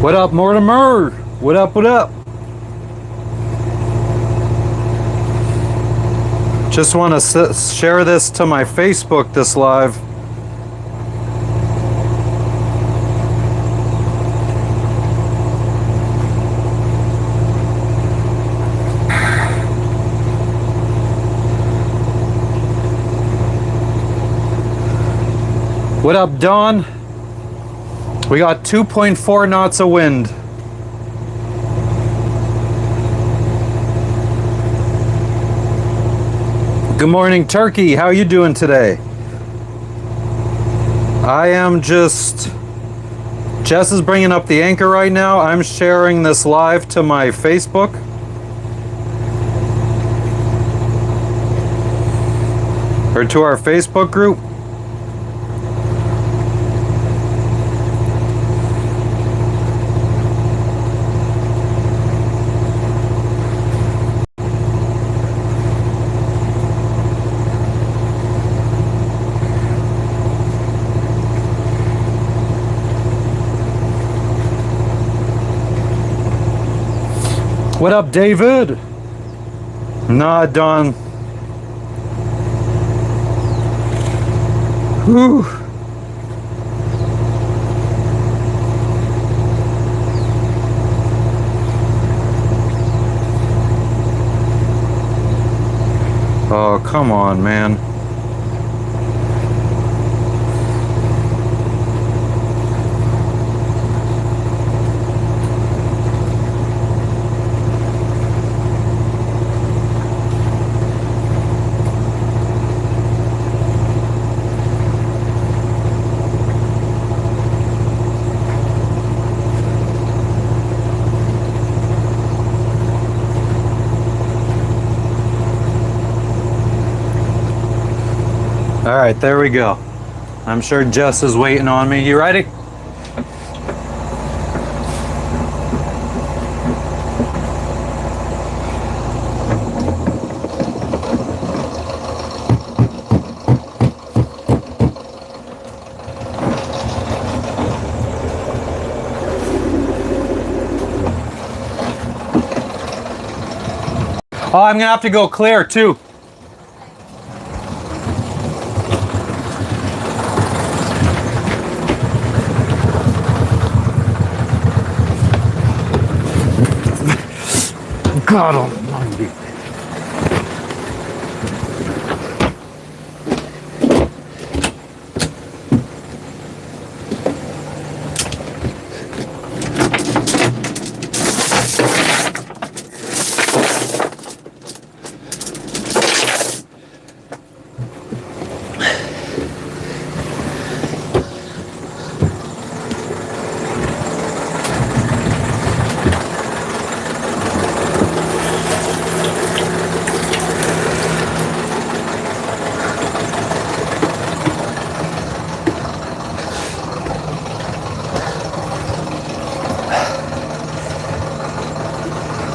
What up, Mortimer? What up, what up? Just want to share this to my Facebook, this live. What up, Dawn? We got 2.4 knots of wind. Good morning, Turkey. How you doing today? I am just... Jess is bringing up the anchor right now. I'm sharing this live to my Facebook. Or to our Facebook group. What up, David? Nah, Don. Whew. Oh, come on, man. All right, there we go. I'm sure Jess is waiting on me. You ready? Oh, I'm gonna have to go clear too. God almighty.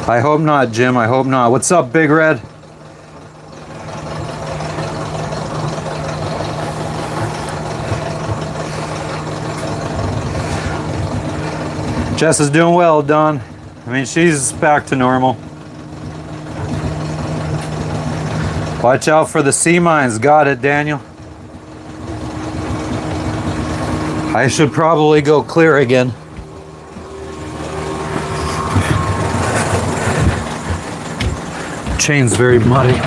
I hope not, Jim. I hope not. What's up, Big Red? Jess is doing well, Don. I mean, she's back to normal. Watch out for the sea mines. Got it, Daniel. I should probably go clear again. Chain's very muddy.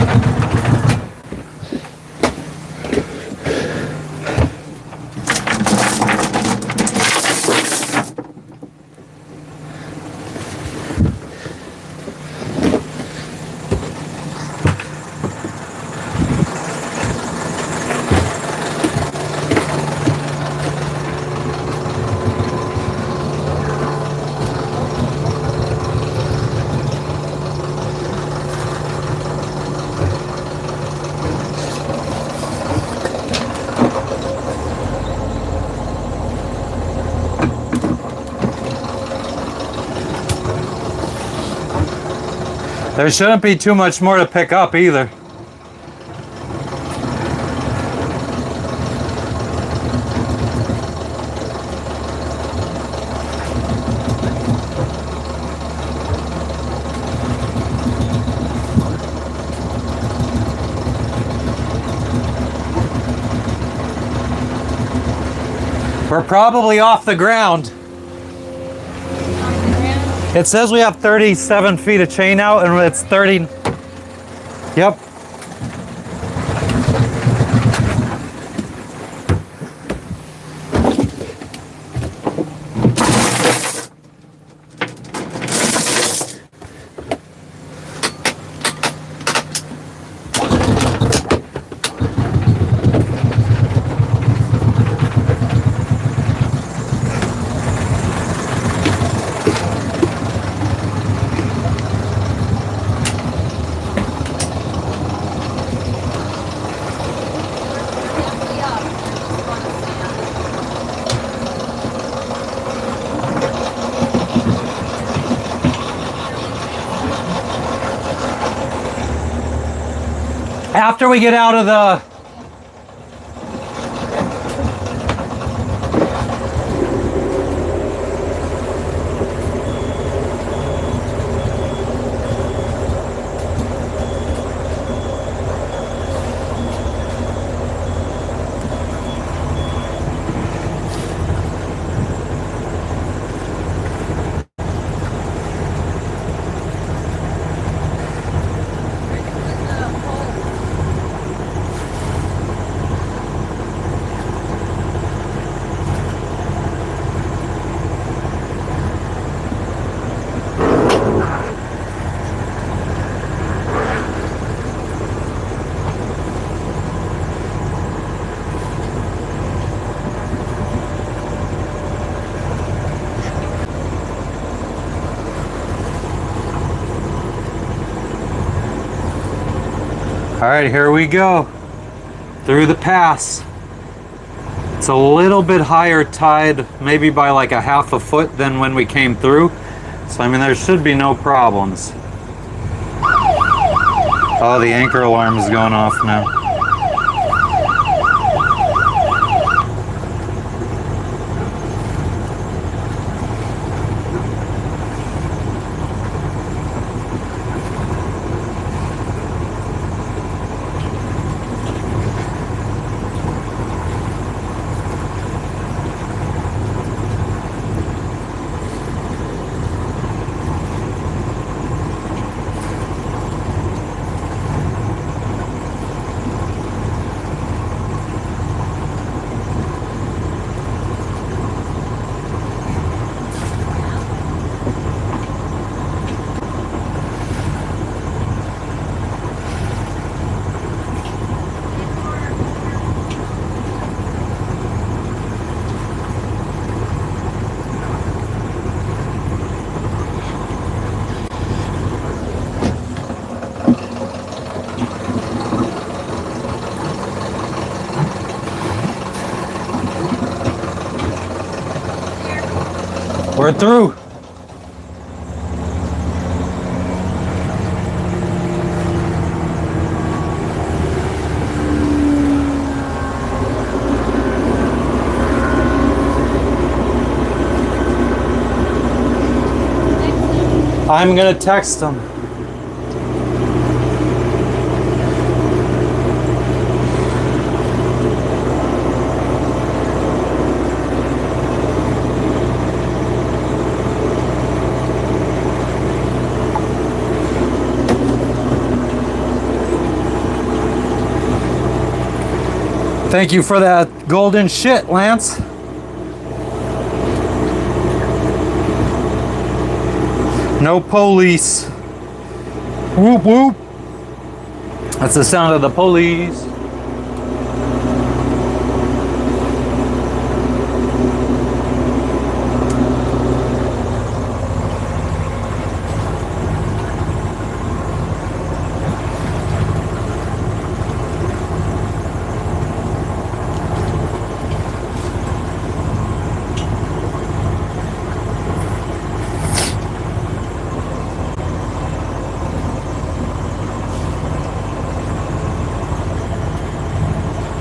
There shouldn't be too much more to pick up either. We're probably off the ground. It says we have 37 feet of chain out and it's 30. Yep. After we get out of the All right, here we go through the pass. It's a little bit higher tide, maybe by like a half a foot than when we came through. So I mean, there should be no problems. Oh, the anchor alarm is going off now. We're through. I'm gonna text them. Thank you for that golden shit, Lance. No police. Whoop whoop. That's the sound of the police.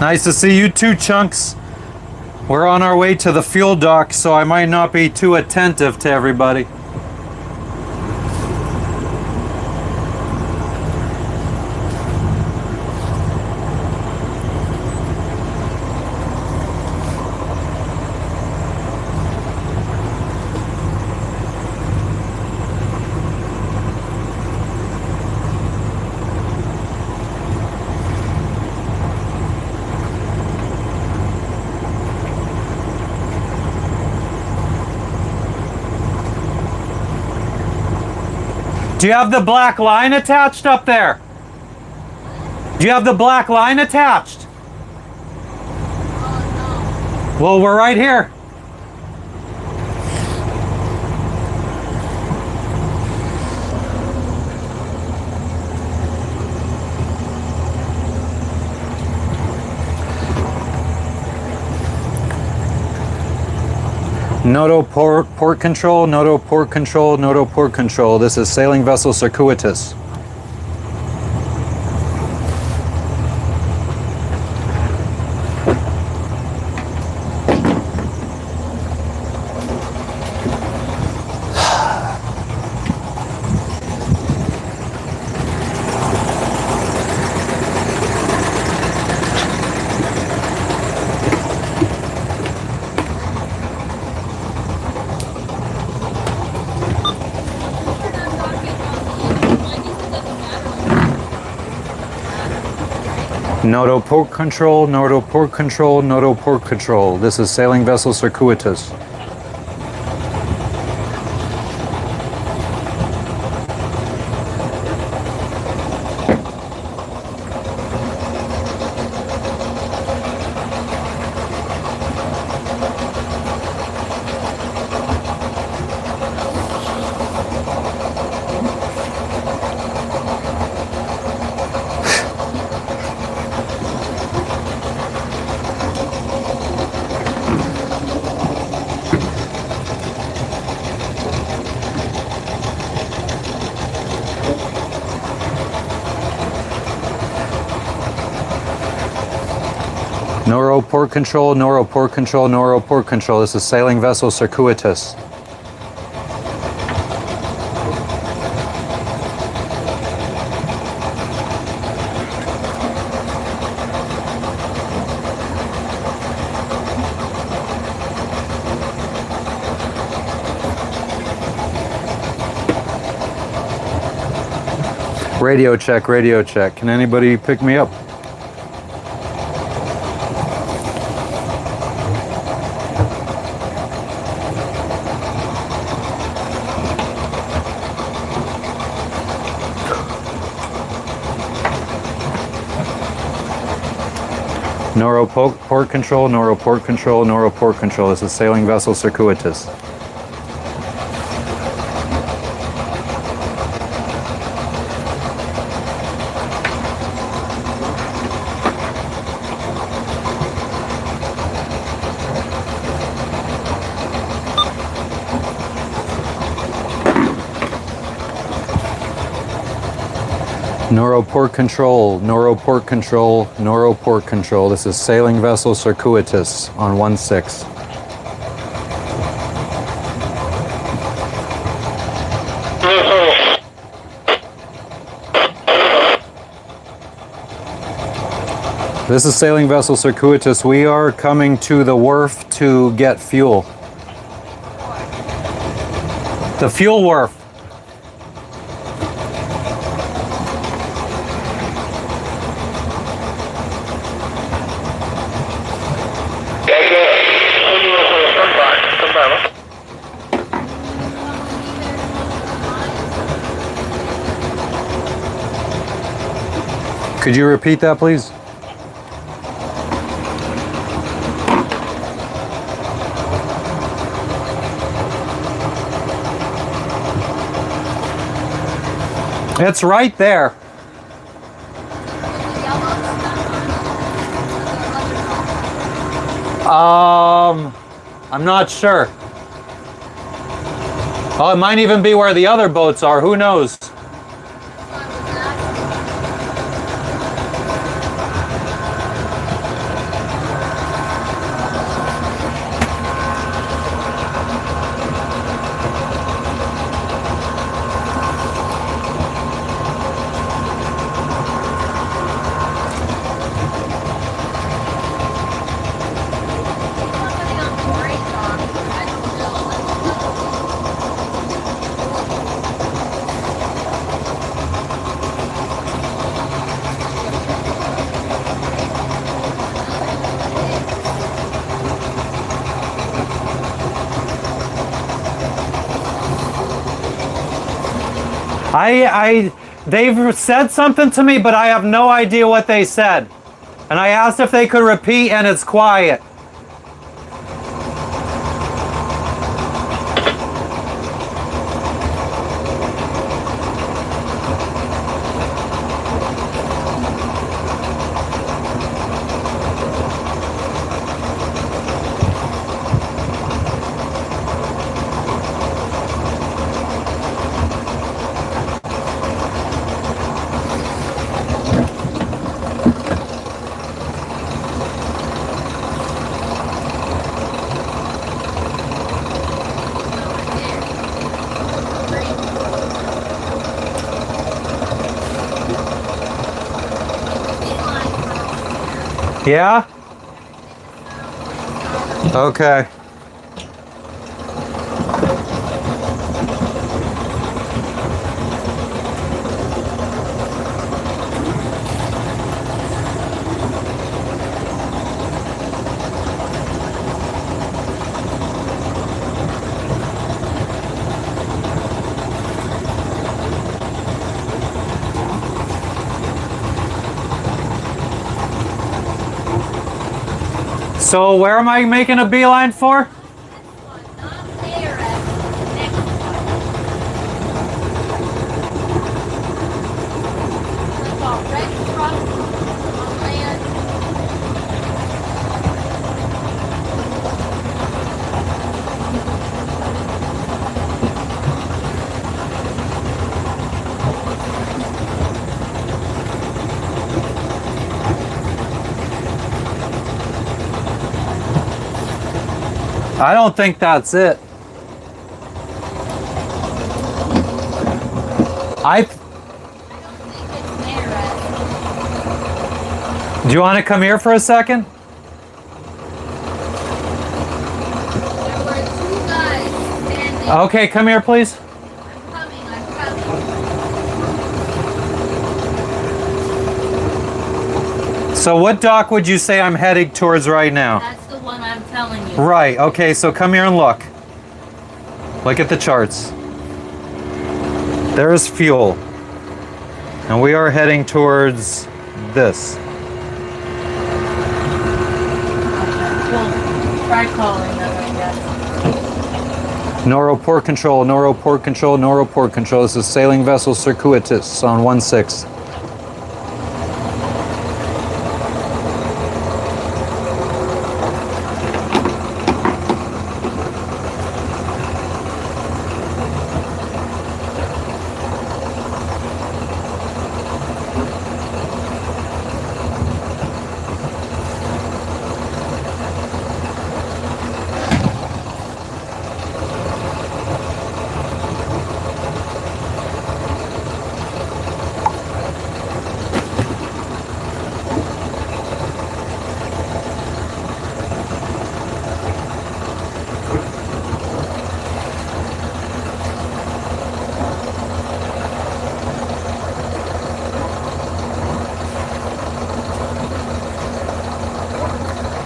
Nice to see you too, Chunks. We're on our way to the fuel dock, so I might not be too attentive to everybody. Do you have the black line attached up there? Do you have the black line attached? Well, we're right here. Noto port control, Noto port control, Noto port control. This is sailing vessel circuitous. Noto port control, Noto port control, Noto port control. This is sailing vessel circuitous. Noro port control, Noro port control, Noro port control. This is sailing vessel circuitous. Radio check, radio check. Can anybody pick me up? Noro port control, Noro port control, Noro port control. This is sailing vessel circuitous. Noro port control, Noro port control, Noro port control. This is sailing vessel circuitous on 16. This is sailing vessel circuitous. We are coming to the wharf to get fuel. The fuel wharf. Could you repeat that, please? It's right there. I'm not sure. Oh, it might even be where the other boats are. Who knows? They've said something to me, but I have no idea what they said. And I asked if they could repeat, and it's quiet. Yeah? Okay. So where am I making a beeline for? I don't think that's it. Do you want to come here for a second? There were two guys standing. Okay, come here, please. I'm coming. So what dock would you say I'm heading towards right now? That's the one I'm telling you. Right, okay, so come here and look. Look at the charts. There's fuel. And we are heading towards this. Well, try calling them, I guess. Noro port control, Noro port control, Noro port control. This is sailing vessel circuitous on 1-6.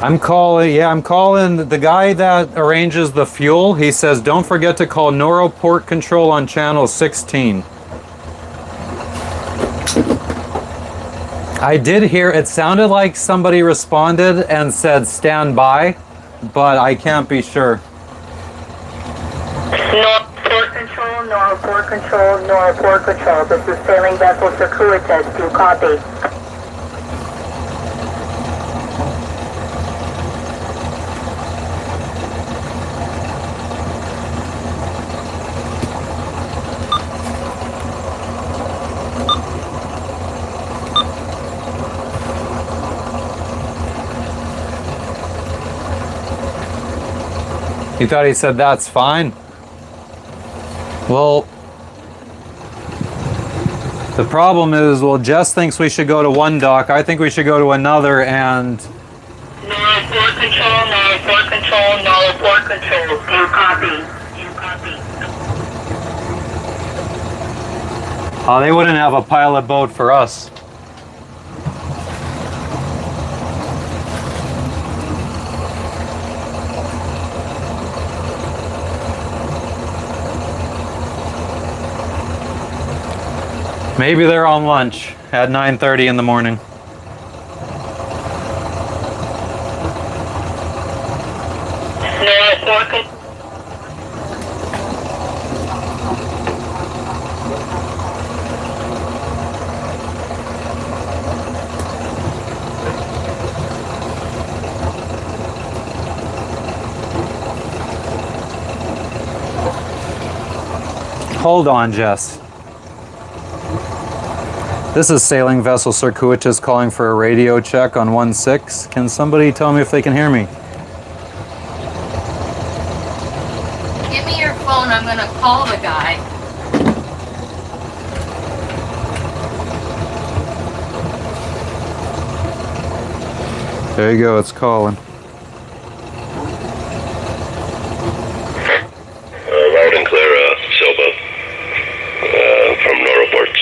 I'm calling the guy that arranges the fuel. He says, don't forget to call Noro port control on channel 16. I did hear, it sounded like somebody responded and said stand by, but I can't be sure. Noro port control, Noro port control, Noro port control. This is sailing vessel circuitous. Do you copy? He thought he said that's fine. Well, the problem is, well, Jess thinks we should go to one dock. I think we should go to another, and Noro port control, Noro port control, Noro port control. Do you copy? Do you copy? they wouldn't have a pilot boat for us. Maybe they're on lunch at 9:30 in the morning. Nora 4 Hold on, Jess. This is sailing vessel Circuitous calling for a radio check on 16. Can somebody tell me if they can hear me? Give me your phone. I'm gonna call the guy. There you go, it's calling. Loud and clear, sailboat from Noroport.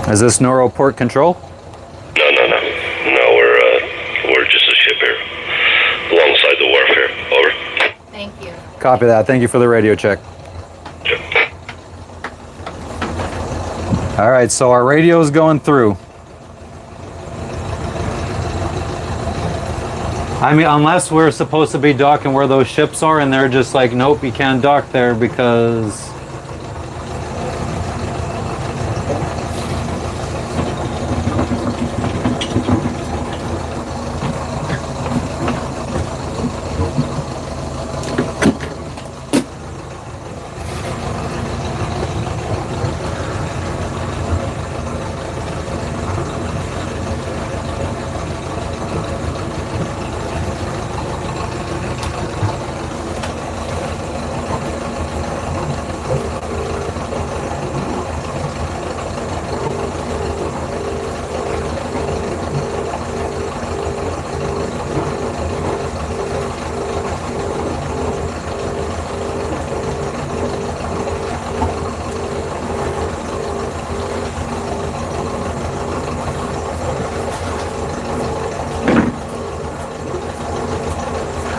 Is this Noroport Control? No, we're just a ship here, alongside the wharf here. Over. Thank you. Copy that. Thank you for the radio check. Yep. All right, so our radio is going through. I mean, unless we're supposed to be docking where those ships are and they're just like, nope, you can't dock there because...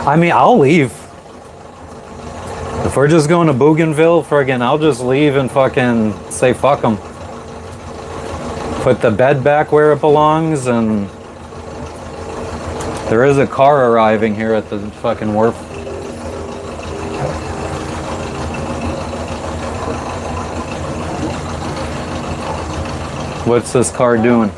I mean, I'll leave. If we're just going to Bougainville, friggin', I'll just leave and fucking say fuck them. Put the bed back where it belongs, and there is a car arriving here at the fucking wharf. What's this car doing?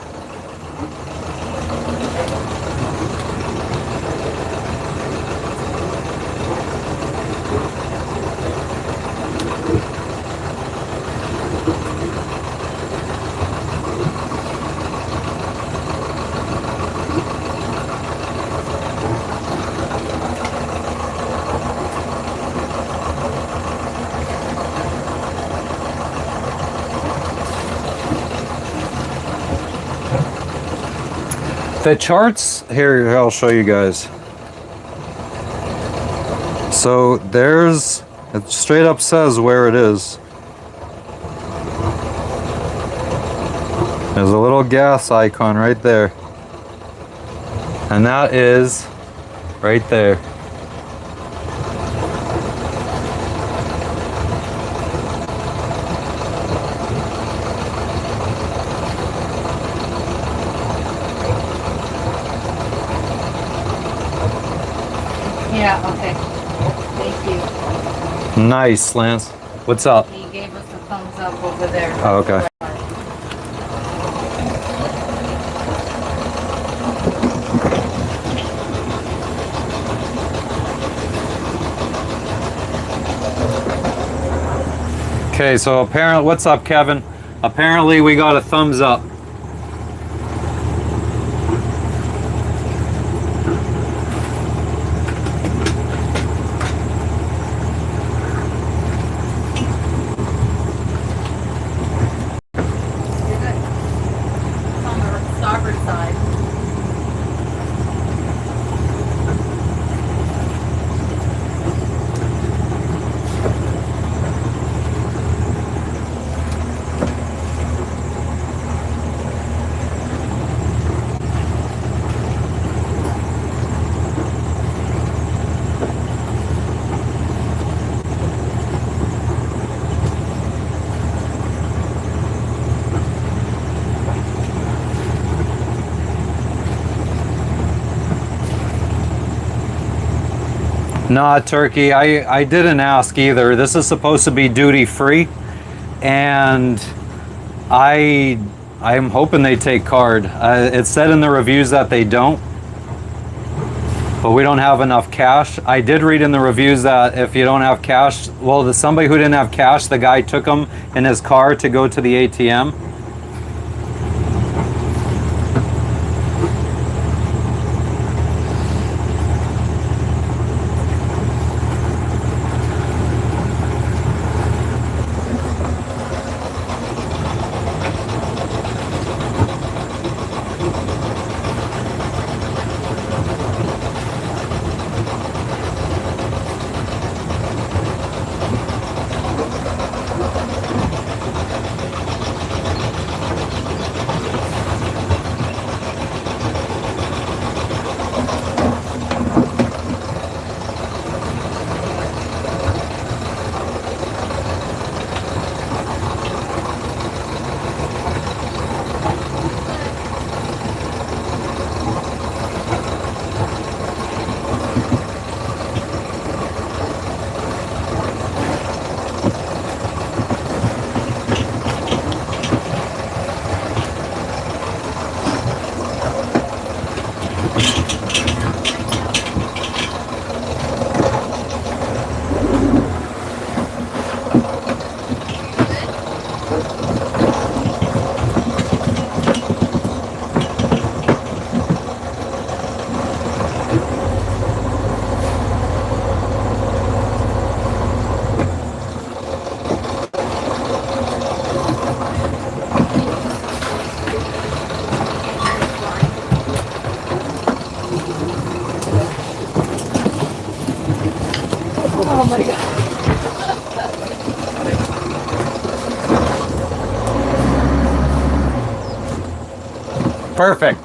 The charts, here, I'll show you guys. So there's, it straight up says where it is. There's a little gas icon right there. And that is right there. Yeah, okay. Thank you. Nice, Lance. What's up? He gave us a thumbs up over there. Oh, okay. Okay, so apparently, what's up, Kevin? Apparently we got a thumbs up. You're good. It's on the starboard side. Nah, Turkey, I didn't ask either. This is supposed to be duty free, and I'm hoping they take card. It said in the reviews that they don't, but we don't have enough cash. I did read in the reviews that if you don't have cash, well, somebody who didn't have cash, the guy took them in his car to go to the ATM. Oh my god. Perfect.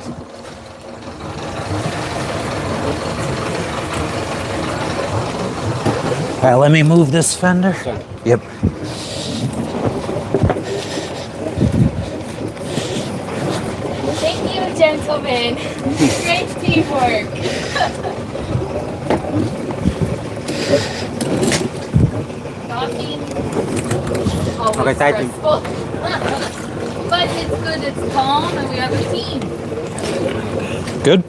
All right, let me move this fender. Yep. Thank you, gentlemen. Great teamwork. Talking always Okay, thank you. stressful. But it's good, it's calm, and we have a team. Good.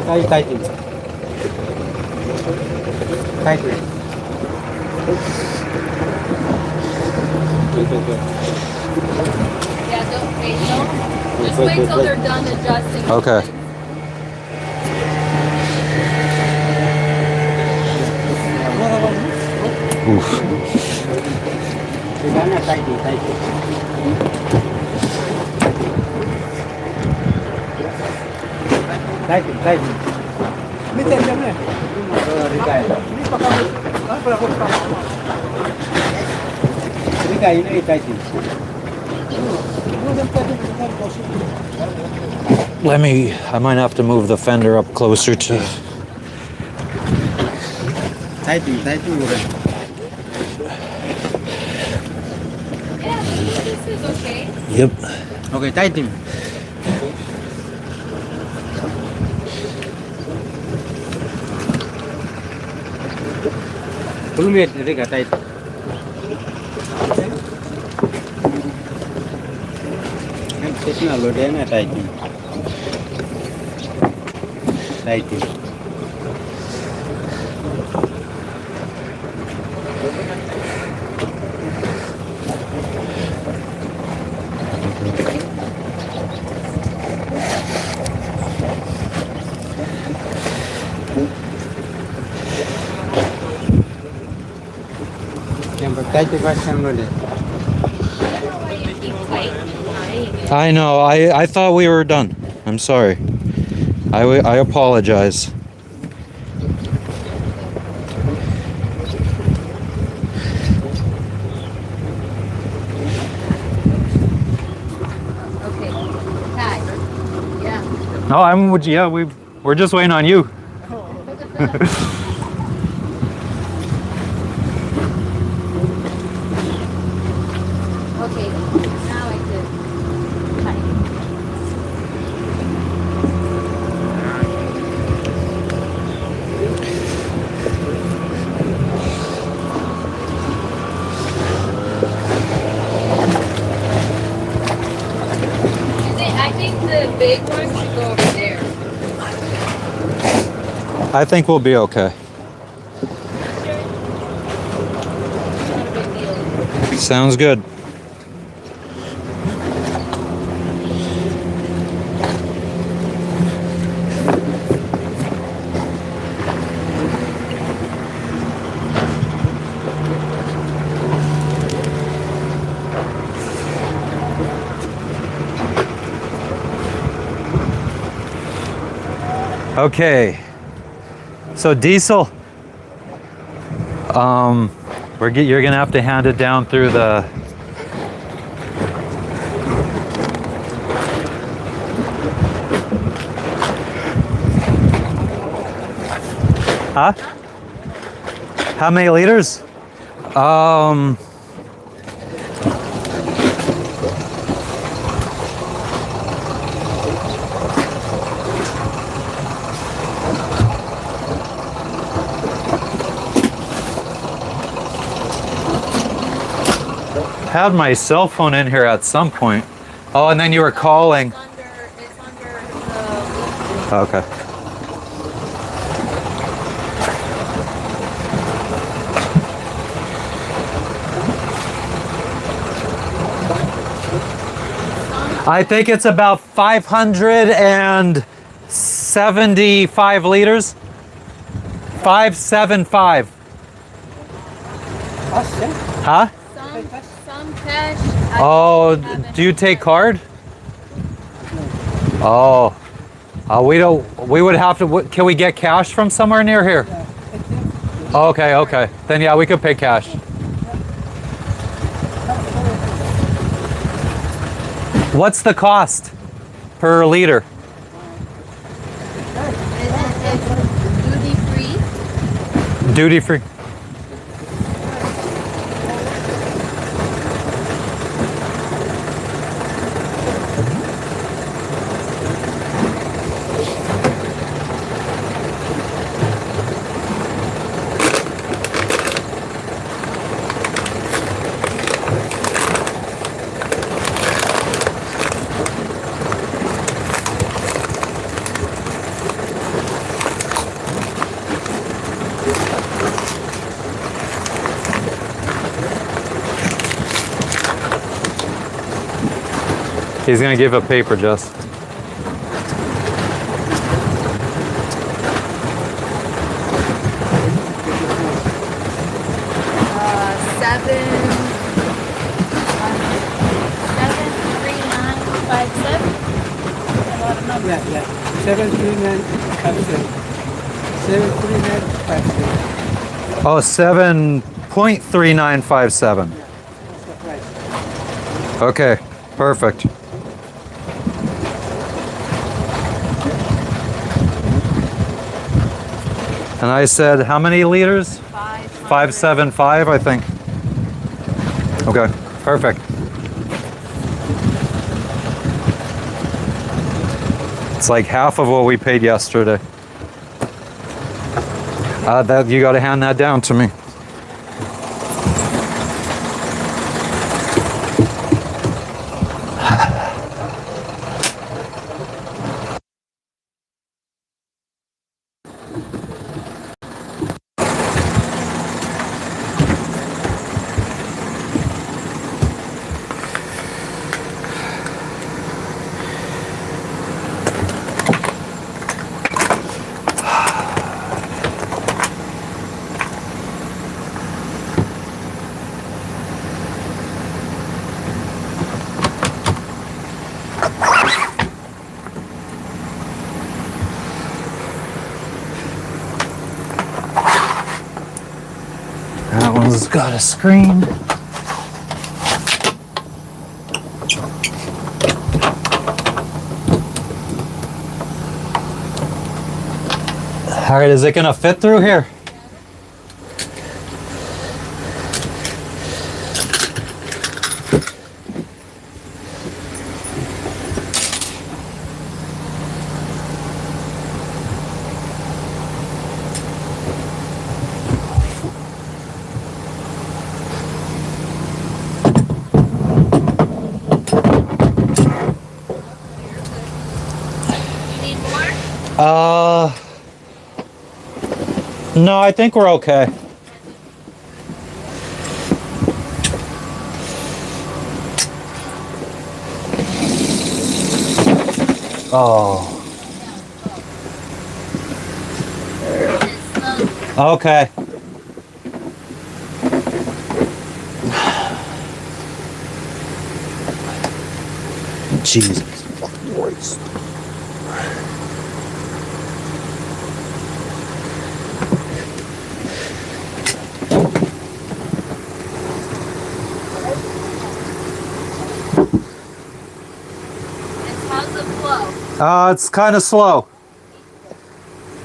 Tighten. Yeah, don't wait, no. Just wait till they're done adjusting. Okay. Oof. I might have to move the fender up closer to. Tighten. Yeah, this is okay. Yep. Okay, tighten. Belum ya, jadi nggak tight. Kan sesnya lo dia nggak tight. Tight. Yang bertight itu pasang lo deh. I know. I thought we were done. I'm sorry. I apologize. Okay. Hi. Yeah. No, we're just waiting on you. Okay. Now I did. big one should go over there. I think we'll be okay. Not a big deal. Sounds good. Okay, so diesel, you're gonna have to hand it down through the, huh? How many liters? Had my cell phone in here at some point. Oh, and then you were calling. It's under Okay. I think it's about 575 liters. 575. Huh? some cash. Oh, do you take card? Oh, we would have to, can we get cash from somewhere near here? Okay, okay. Then yeah, we could pay cash. What's the cost per liter? It's duty free. Duty free. He's gonna give a paper, Jess. Seven 73957. A lot of numbers. Yeah, yeah. 73957. 73957. Oh, 7.3957. That's the price. Okay, perfect. And I said, how many liters? 575, I think. Okay, perfect. It's like half of what we paid yesterday. That you got to hand that down to me. That one's got a screen. All right, is it gonna fit through here? Uh, no, I think we're okay. Oh, okay. Jesus fucking Christ. How's the flow? It's kind of slow.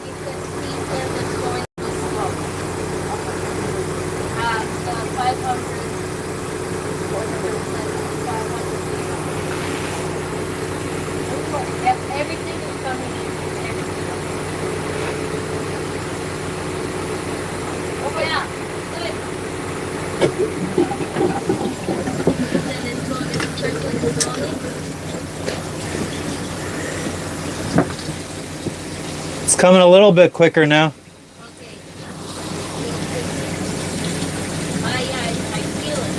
He said it's going to slow. So 500. Everything is coming in. Everything. Oh yeah. Good. Then it's going to trickle slowly. It's coming a little bit quicker now. Okay. I feel it.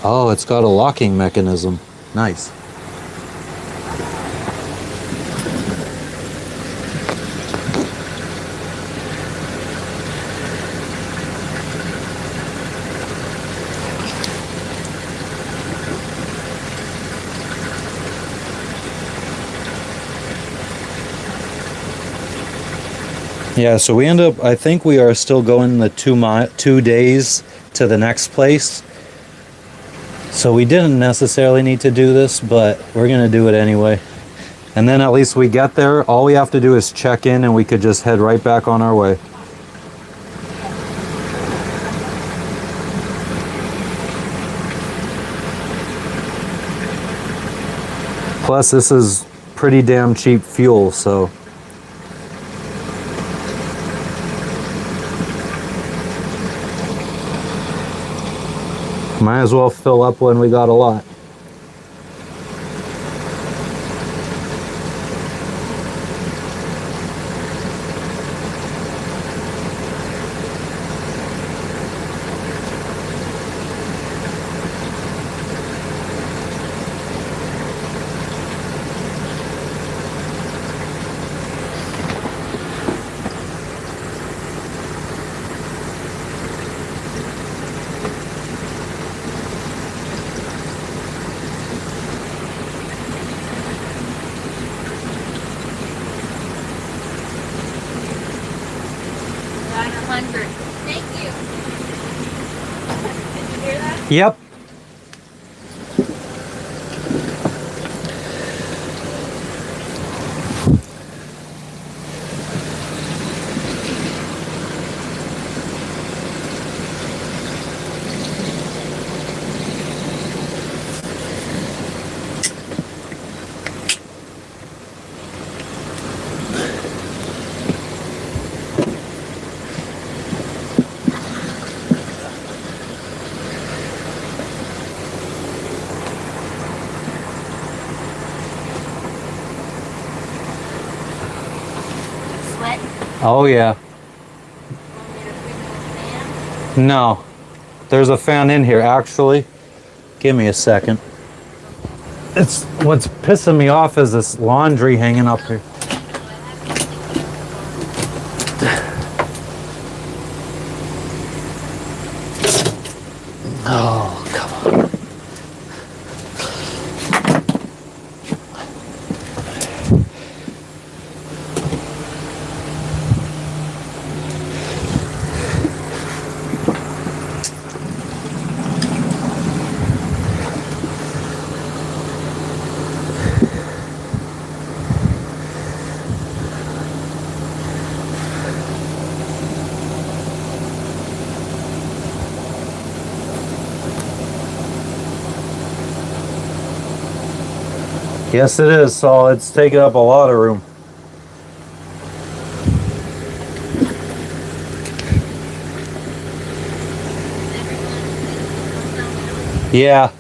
Oh, it's got a locking mechanism. Nice. Yeah, so we end up, I think we are still going the 2 days to the next place. So we didn't necessarily need to do this, but we're gonna do it anyway. And then at least we get there, all we have to do is check in and we could just head right back on our way. Plus this is pretty damn cheap fuel, so. Might as well fill up when we got a lot. Got 100. Thank you. Did you hear that? Yep. Sweat. Oh yeah. Want me to bring the fan? No. There's a fan in here, actually. Give me a second. It's what's pissing me off is this laundry hanging up here. Oh, come on. Yes, it is, Saul. It's taking up a lot of room. Yeah.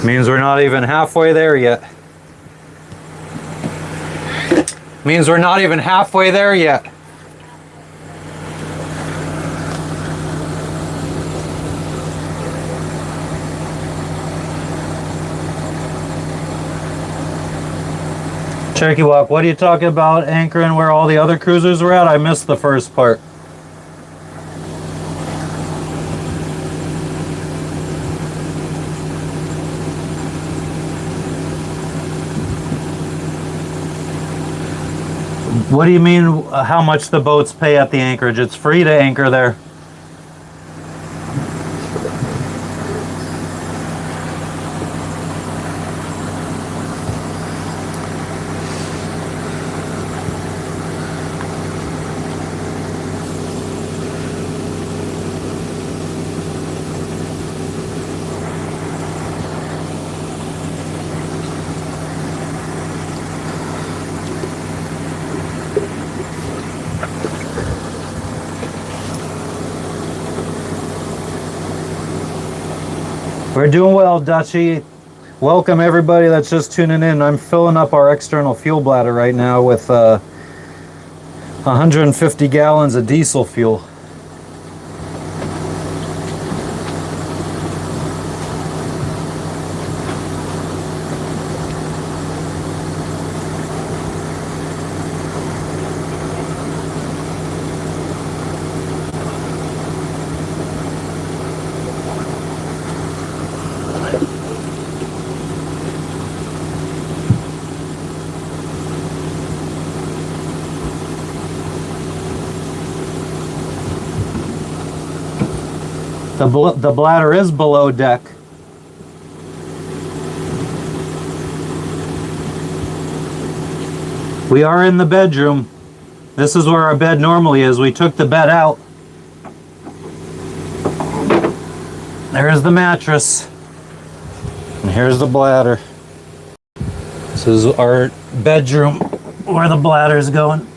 Means we're not even halfway there yet. Means we're not even halfway there yet. Cherokee Walk, what are you talking about anchoring where all the other cruisers were at? I missed the first part. What do you mean how much the boats pay at the anchorage? It's free to anchor there. We're doing well, Dutchie. Welcome everybody that's just tuning in. I'm filling up our external fuel bladder right now with 150 gallons of diesel fuel. The bladder is below deck. We are in the bedroom. This is where our bed normally is. We took the bed out. There's the mattress. And here's the bladder. This is our bedroom where the bladder is going.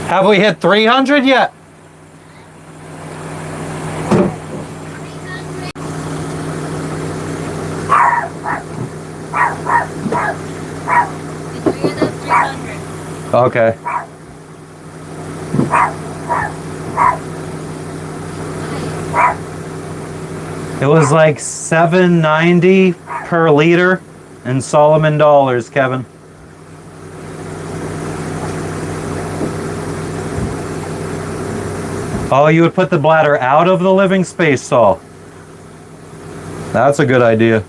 Have we hit 300 yet? Okay. It was like $7.90 per liter in Solomon dollars, Kevin. Oh, you would put the bladder out of the living space, Saul. That's a good idea.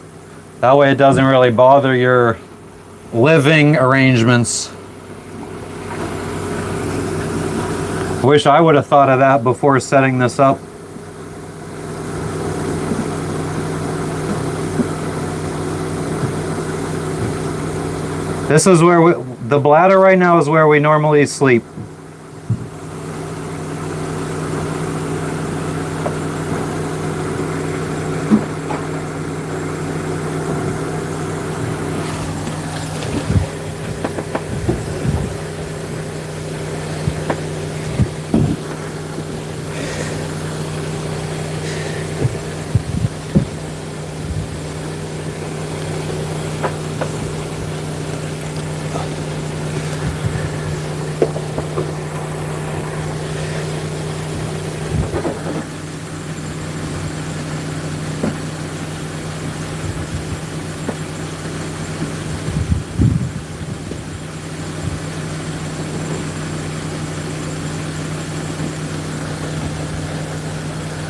That way it doesn't really bother your living arrangements. Wish I would have thought of that before setting this up. This is where the bladder right now is where we normally sleep.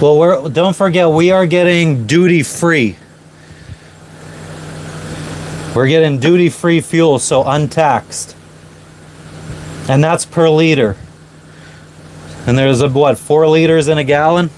Well, don't forget, we are getting duty free. We're getting duty free fuel, so untaxed. And that's per liter. And there's what, 4 liters in a gallon?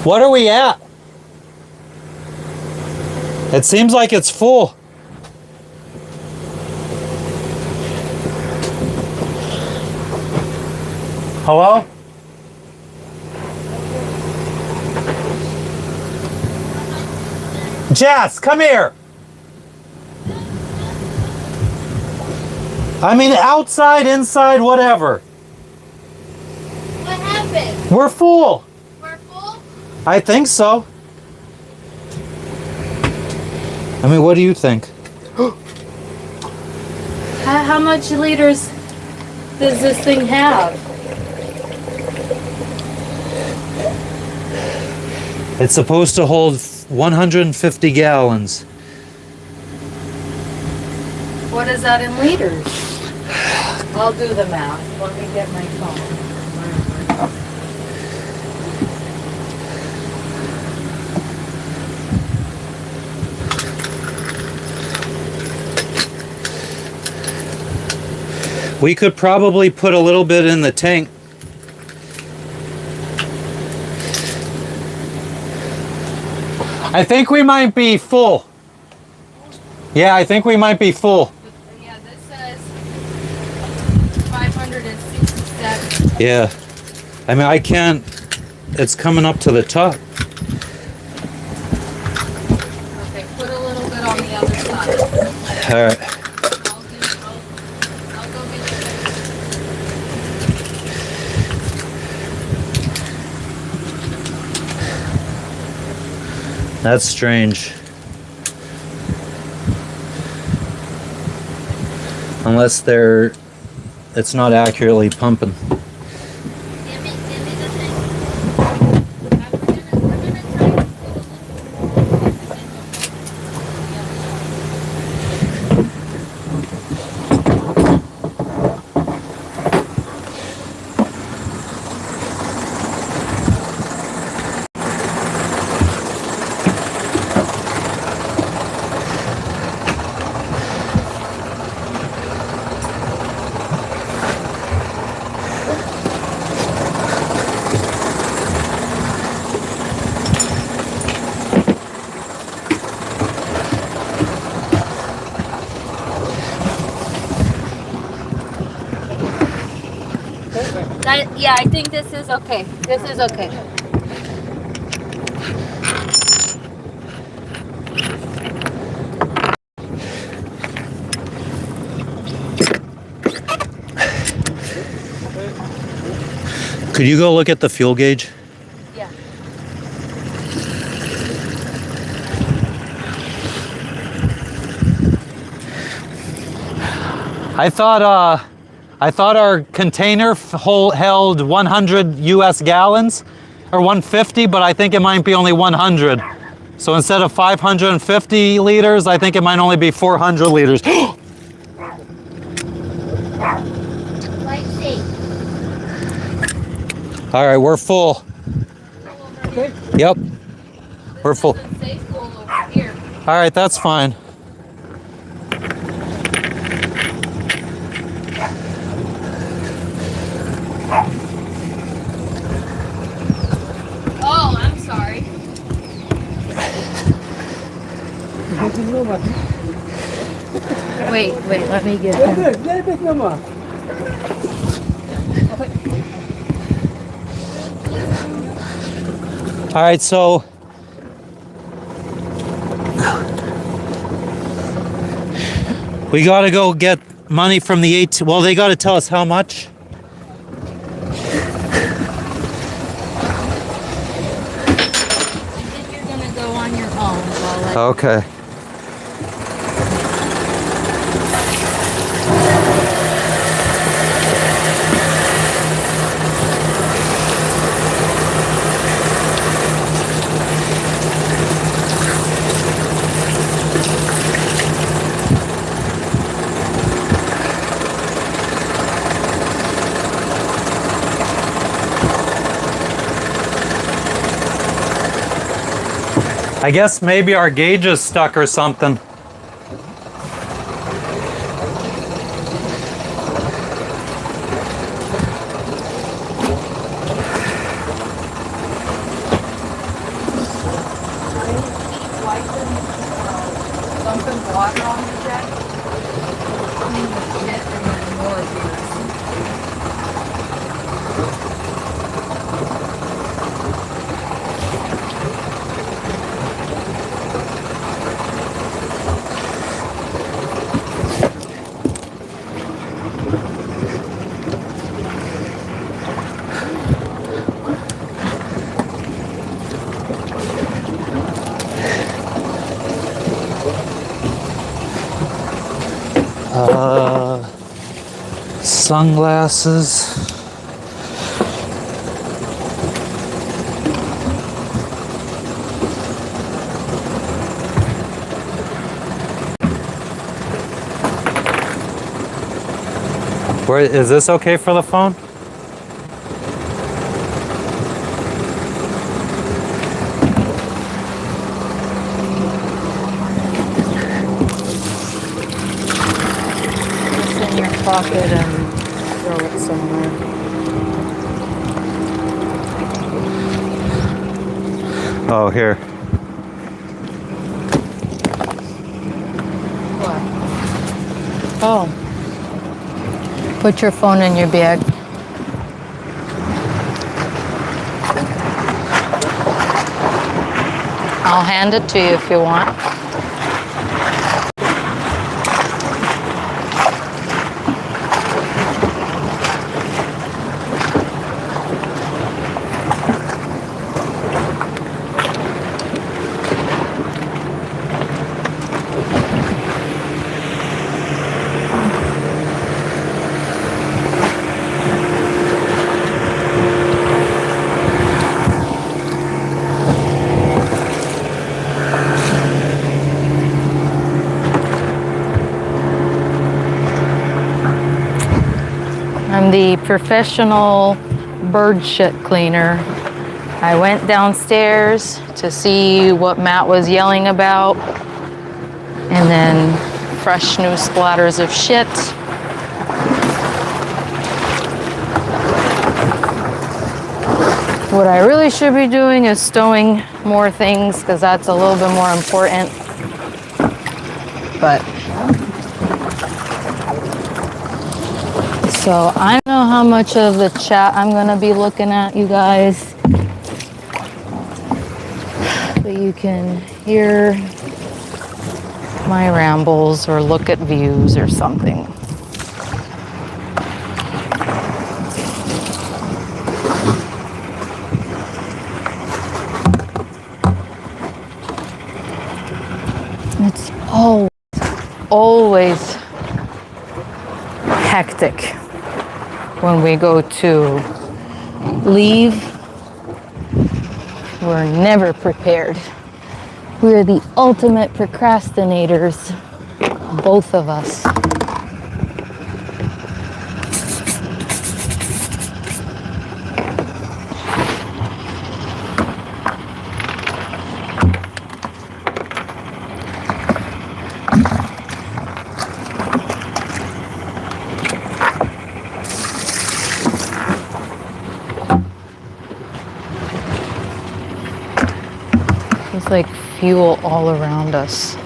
What are we at? It seems like it's full. Hello? Jess, come here. I mean, outside, inside, whatever. What happened? We're full. We're full? I think so. I mean, what do you think? How much liters does this thing have? It's supposed to hold 150 gallons. What is that in liters? I'll do the math. Let me get my phone. We could probably put a little bit in the tank. I think we might be full. Yeah, I think we might be full. Yeah, this says 567. Yeah. I mean, I can't. It's coming up to the top. Okay, put a little bit on the other side. All right. I'll go get you. That's strange. Unless it's not accurately pumping. Yeah, I think this is okay. This is okay. Could you go look at the fuel gauge? Yeah. I thought our container held 100 US gallons or 150, but I think it might be only 100. So instead of 550 liters, I think it might only be 400 liters. All right, we're full. Okay. Yep, we're full. Say full over here. All right, that's fine. Oh, I'm sorry. Wait, let me get him. All right, so we got to go get money from the ATM. Well, they got to tell us how much. I think you're gonna go on your own while I Okay. I guess maybe our gauge is stuck or something. dumping water on the jet. Clean the shit and then more beers. Sunglasses. Where is this okay for the phone? It's in your pocket and throw it somewhere. Oh, here. What? Oh. Put your phone in your bag. I'll hand it to you if you want. I'm the professional bird shit cleaner. I went downstairs to see what Matt was yelling about, and then fresh new splatters of shit. What I really should be doing is stowing more things because that's a little bit more important. But so I don't know how much of the chat I'm gonna be looking at, you guys, but you can hear my rambles or look at views or something. It's always hectic when we go to leave. We're never prepared. We're the ultimate procrastinators, both of us. It's like fuel all around us.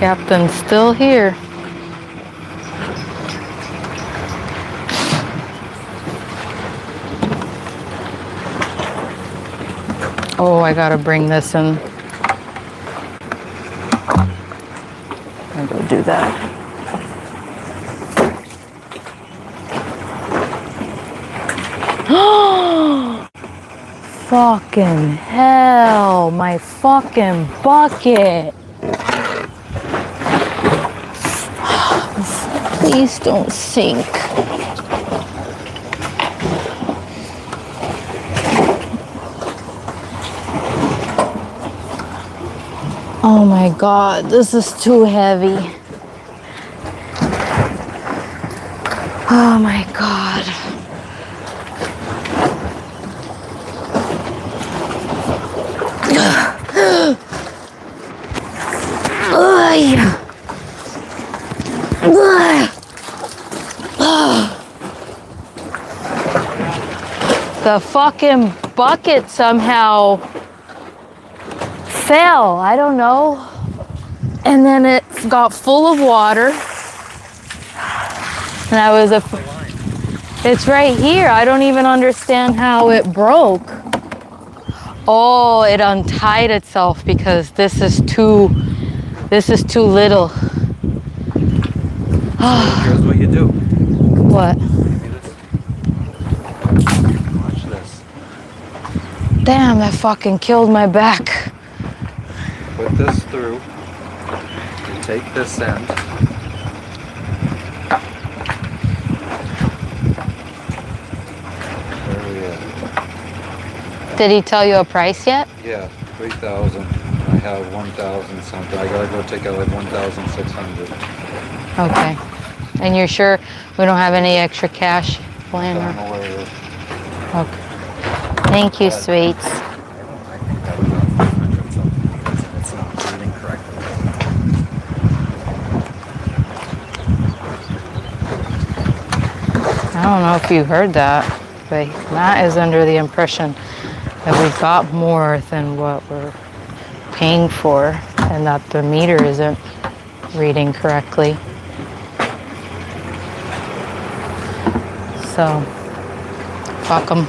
Captain's still here. Oh, I gotta bring this in. I'll go do that. Fucking hell, my fucking bucket. Please don't sink. Oh my God, this is too heavy. Oh my God. The fucking bucket somehow fell. I don't know. And then it got full of water. And I was it's right here. I don't even understand how it broke. Oh, it untied itself because this is too little. Here's what you do. What? Watch this. Damn, that fucking killed my back. Put this through. You take this end. There we go. Did he tell you a price yet? Yeah, 3,000. I have 1,000 something. I gotta go take out like 1,600. Okay. And you're sure we don't have any extra cash laying I'm around? aware of. Okay. Thank you, sweets. I think that was about 500 something because it's not reading correctly. I don't know if you heard that, but Matt is under the impression that we got more than what we're paying for and that the meter isn't reading correctly. So, fuck them.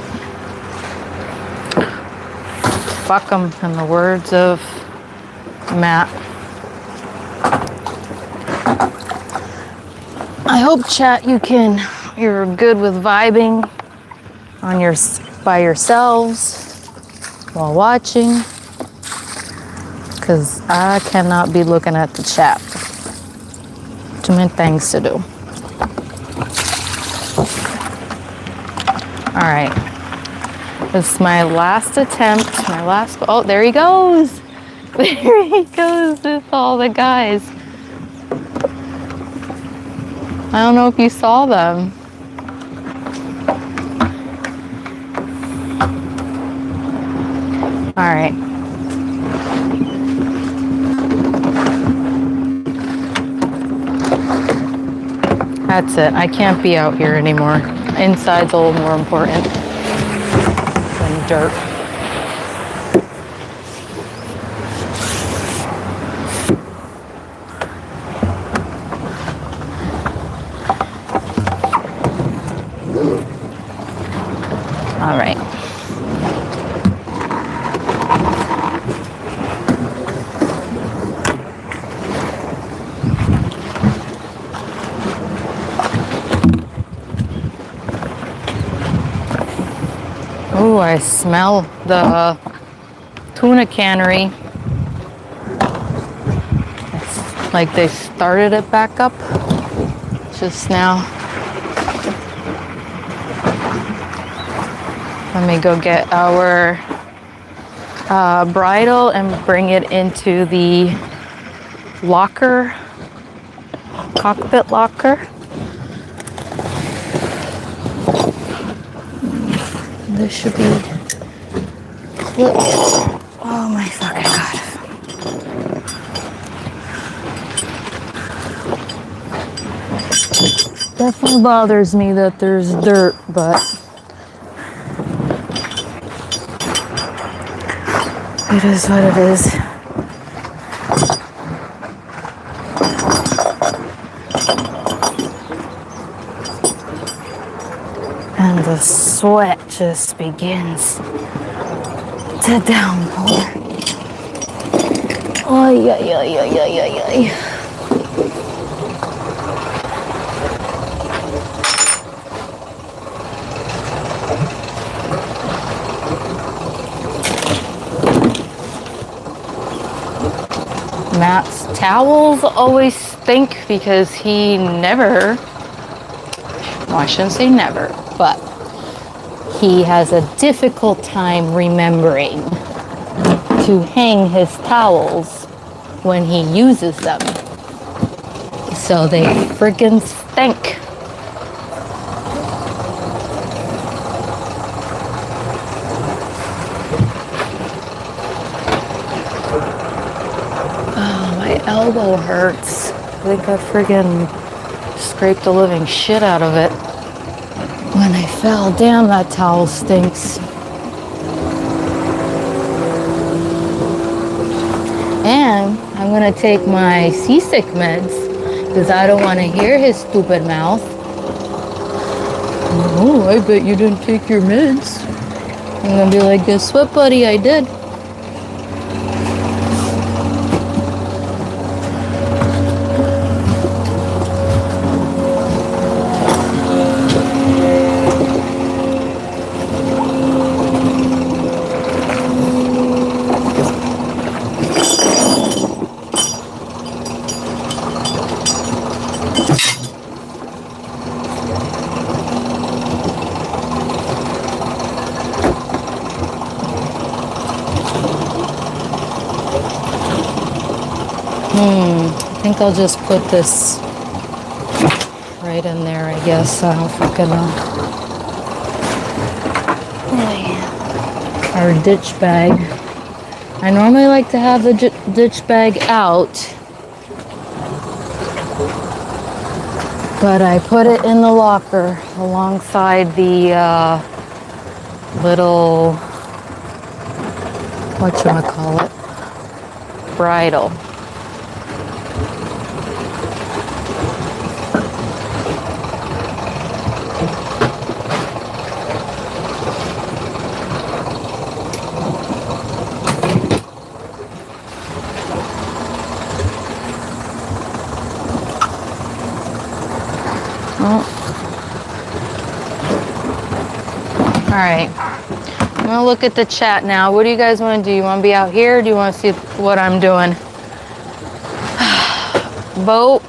Fuck them, in the words of Matt. I hope, chat, you're good with vibing by yourselves while watching, because I cannot be looking at the chat. Too many things to do. All right, this is my last attempt, oh, there he goes. There he goes with all the guys. I don't know if you saw them. All right. That's it. I can't be out here anymore. Inside's a little more important than dirt. All right. Oh, I smell the tuna cannery. It's like they started it back up just now. Let me go get our bridle and bring it into the locker, cockpit locker. This should be clipped. Oh my fucking God. Definitely bothers me that there's dirt, but it is what it is. and the sweat just begins to downpour. Ay, ay, ay, ay, ay, ay, ay. Matt's towels always stink because he never, well, I shouldn't say never, but he has a difficult time remembering to hang his towels when he uses them. So they friggin' stink. My elbow hurts. I think I friggin' scraped the living shit out of it when I fell. Damn, that towel stinks. And I'm gonna take my seasick meds because I don't want to hear his stupid mouth. Oh, I bet you didn't take your meds. I'm gonna be like, guess what, buddy? I did. I think I'll just put this right in there, I guess. I don't fucking know. Our ditch bag. I normally like to have the ditch bag out, but I put it in the locker alongside the little, whatchamacallit, bridle. All right, I'm gonna look at the chat now. What do you guys want to do? You want to be out here? Or do you want to see what I'm doing? Boat,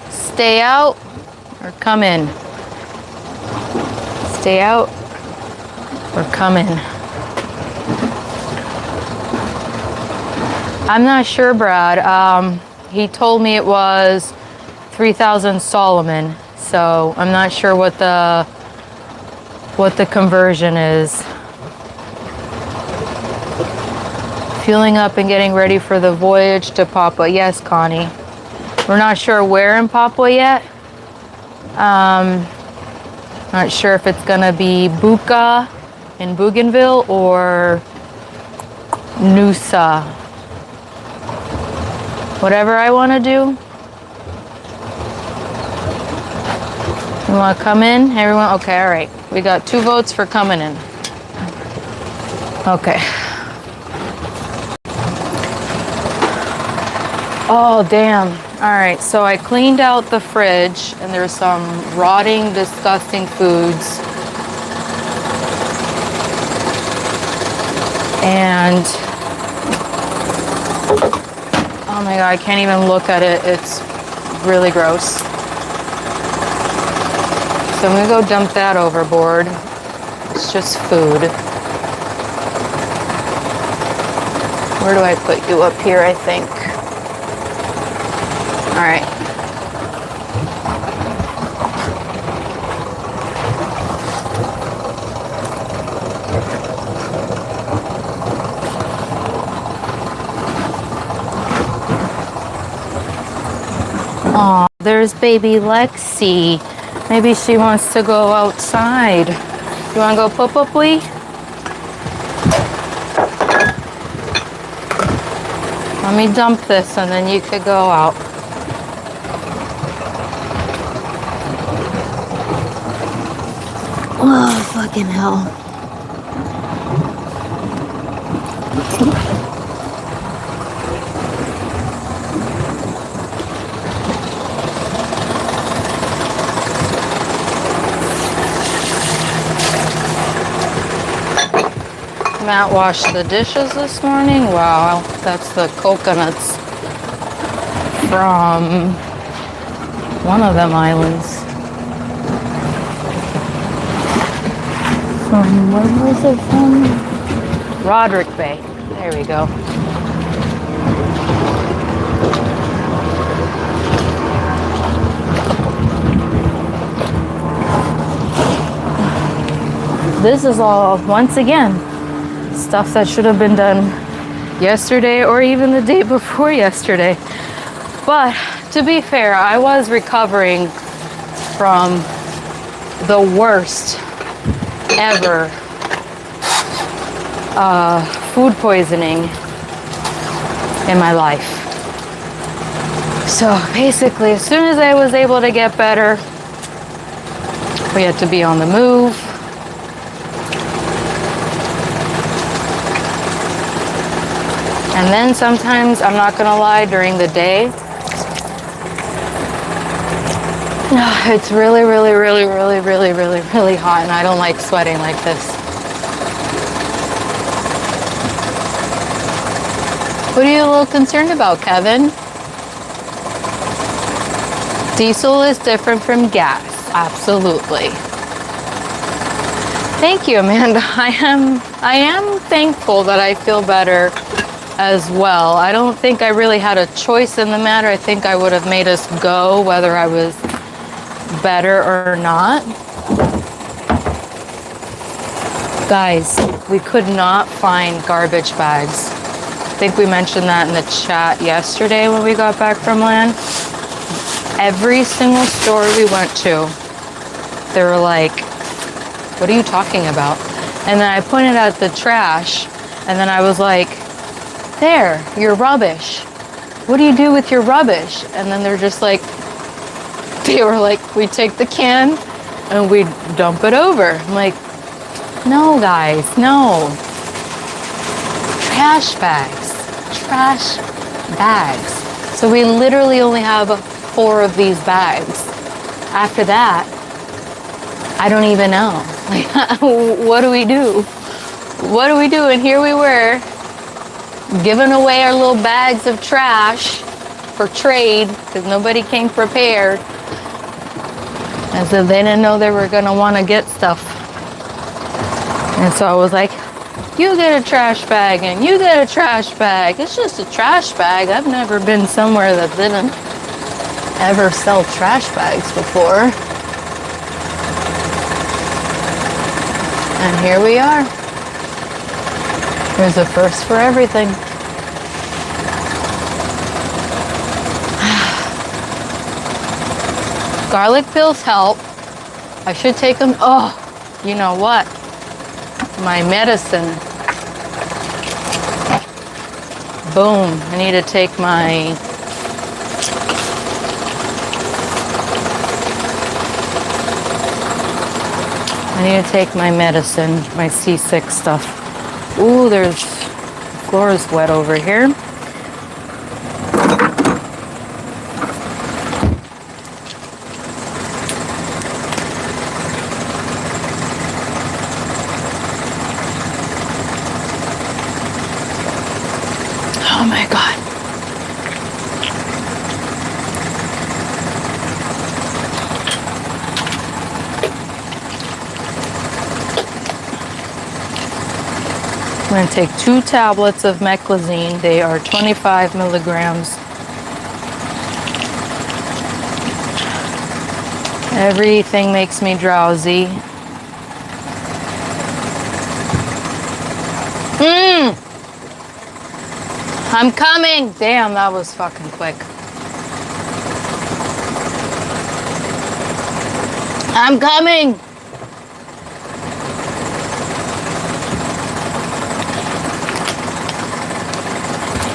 stay out, or come in? Stay out, or come in? I'm not sure, Brad. He told me it was 3,000 Solomon, so I'm not sure what the conversion is. Fueling up and getting ready for the voyage to Papua. Yes, Connie. We're not sure where in Papua yet. Not sure if it's gonna be Buka in Bougainville or Noosa. Whatever I want to do. You want to come in? Everyone? Okay, all right. We got 2 votes for coming in. Okay. Oh, damn. All right, so I cleaned out the fridge, and there's some rotting, disgusting foods. And, oh my God, I can't even look at it. It's really gross. So I'm gonna go dump that overboard. It's just food. Where do I put you? Up here, I think. All right. Aw, there's baby Lexi. Maybe she wants to go outside. You want to go poo-poo-plee? Let me dump this and then you could go out. Oh, fucking hell. Matt washed the dishes this morning. Wow, that's the coconuts from one of them islands. From, where was it from? Roderick Bay. There we go. This is all, once again, stuff that should have been done yesterday or even the day before yesterday. But to be fair, I was recovering from the worst ever food poisoning in my life. So basically, as soon as I was able to get better, we had to be on the move. And then sometimes, I'm not gonna lie, during the day, it's really, really, really, really, really, really, really hot, and I don't like sweating like this. What are you a little concerned about, Kevin? Diesel is different from gas, absolutely. Thank you, Amanda. I am thankful that I feel better as well. I don't think I really had a choice in the matter. I think I would have made us go whether I was better or not. Guys, we could not find garbage bags. I think we mentioned that in the chat yesterday when we got back from land. Every single store we went to, they were like, what are you talking about? And then I pointed out the trash, and then I was like, there, your rubbish. What do you do with your rubbish? And then they're just like, they were like, we take the can and we dump it over. I'm like, no guys, no. Trash bags, trash bags. So we literally only have 4 of these bags. After that, I don't even know. Like, what do we do? What do we do? And here we were, giving away our little bags of trash for trade because nobody came prepared. And so they didn't know they were going to want to get stuff. And so I was like, you get a trash bag and you get a trash bag. It's just a trash bag. I've never been somewhere that didn't ever sell trash bags before. And here we are. There's a first for everything. Garlic pills help. I should take them. Oh, you know what? My medicine. Boom. I need to take my medicine, my C6 stuff. Ooh, the floor is wet over here. Oh my God. I'm going to take 2 tablets of meclizine. They are 25 milligrams. Everything makes me drowsy. I'm coming! Damn, that was fucking quick. I'm coming!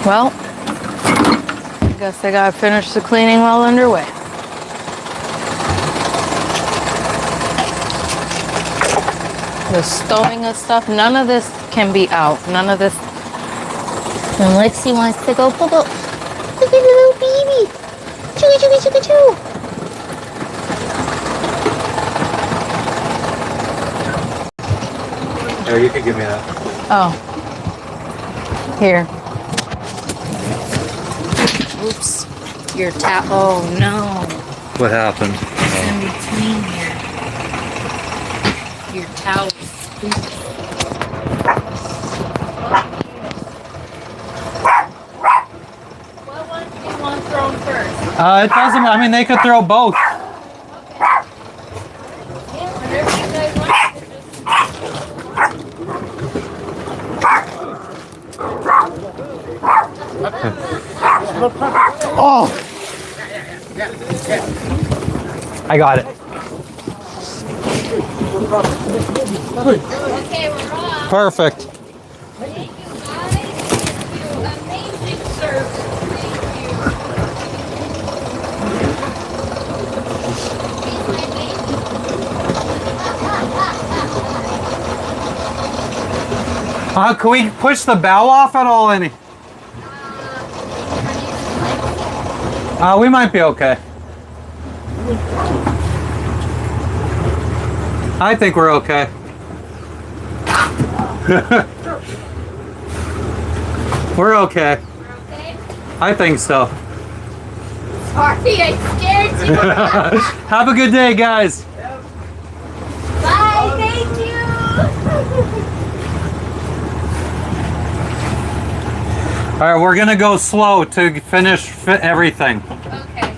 Well, I guess I gotta finish the cleaning while underway. The stowing of stuff, none of this can be out. None of this. And Lexi wants to go poop. Look at the little baby. Choo choo choo choo. Here, you can give me that. Oh. Here. Oops. Your towel. Oh no. What happened? It's in between here. Your towel. What one do you want thrown first? It doesn't. I mean, they could throw both. Whenever you guys want. Oh! I got it. Okay, we're off. Perfect. Thank you guys. Thank you. Amazing service. Can we push the bow off at all, any? We might be okay. I think we're okay. We're okay. We're okay? I think so. Sorry, I scared you. Have a good day, guys. Bye, thank you. All right, we're gonna go slow to finish everything. Okay.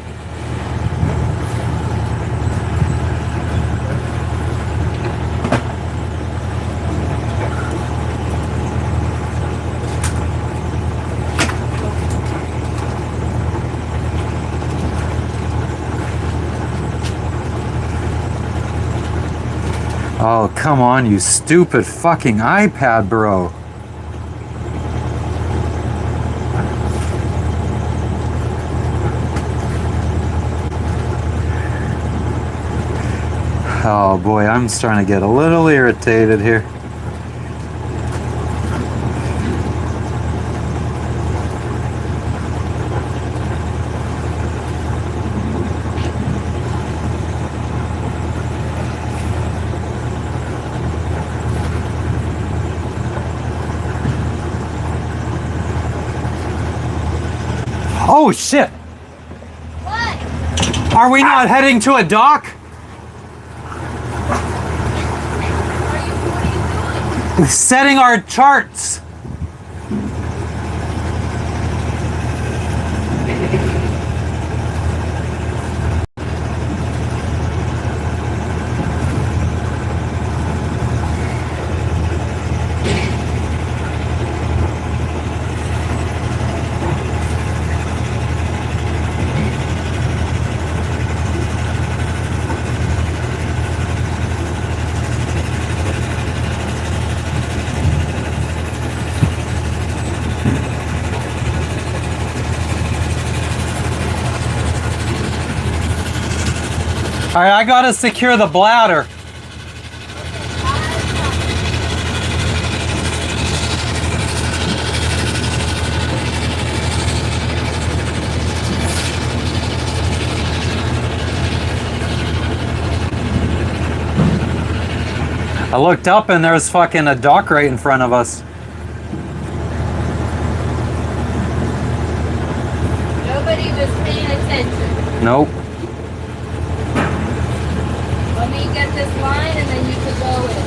Oh, come on, you stupid fucking iPad, bro. Oh boy, I'm starting to get a little irritated here. Oh shit! What? Are we not heading to a dock? What are you doing? Setting our charts. All right, I gotta secure the bladder. I looked up and there's fucking a dock right in front of us. Nobody was paying attention. Nope. Let me get this line and then you can go in.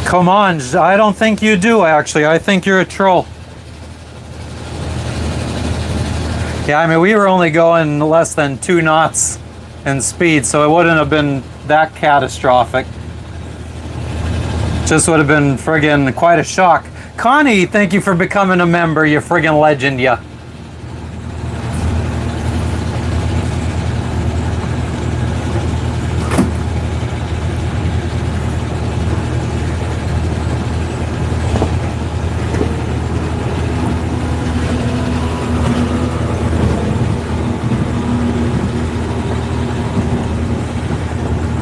Come on, I don't think you do actually. I think you're a troll. Yeah, I mean, we were only going less than 2 knots in speed, so it wouldn't have been that catastrophic. Just would have been friggin' quite a shock. Connie, thank you for becoming a member, you friggin' legend, ya.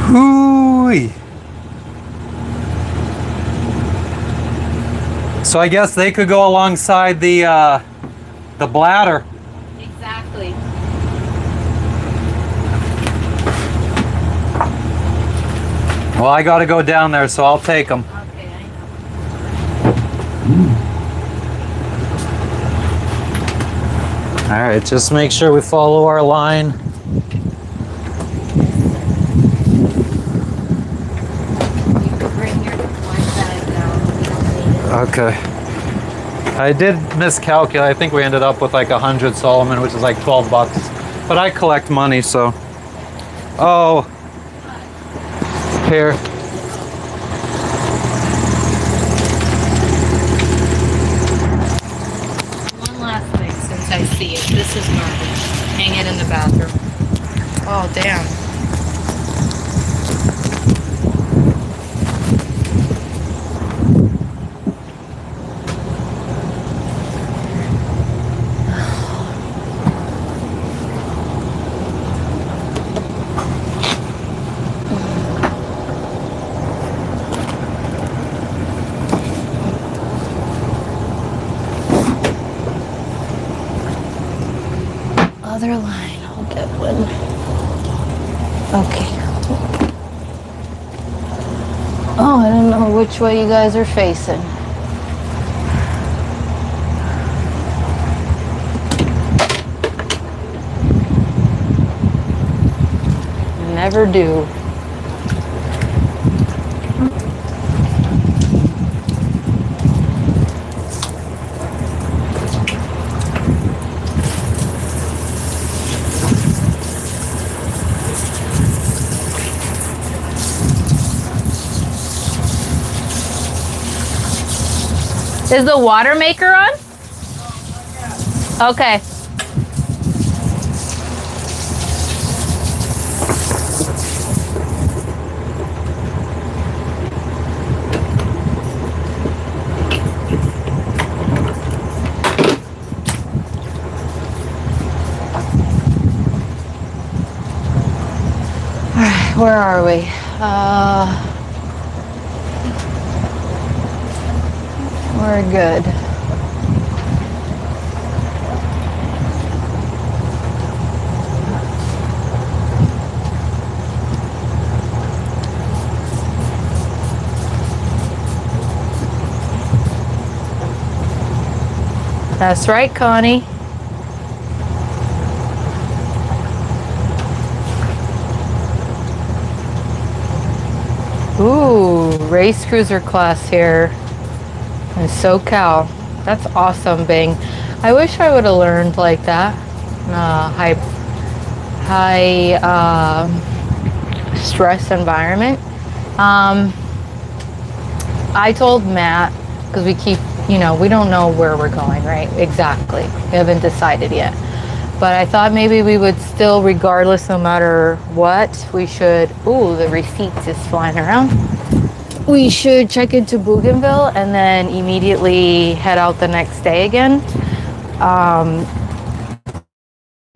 Hooey. So I guess they could go alongside the bladder. Exactly. Well, I got to go down there, so I'll take them. Okay, I know. All right, just make sure we follow our line. You could bring your one bag down. We don't need it. Okay. I did miscalculate. I think we ended up with like 100 Solomon, which is like 12 bucks. But I collect money, so. Oh. Here. One last thing since I see it. This is garbage. Hang it in the bathroom. Oh, damn. Other line, I'll get one. Okay. Oh, I don't know which way you guys are facing. Never do. Is the water maker on? Okay. All right, where are we? We're good. That's right, Connie. Ooh, race cruiser class here in SoCal. That's awesome, Bing. I wish I would have learned like that. High stress environment. I told Matt, because we keep, we don't know where we're going, right? Exactly. We haven't decided yet. But I thought maybe we would still, regardless, no matter what, we should, ooh, the receipts is flying around. We should check into Bougainville and then immediately head out the next day again.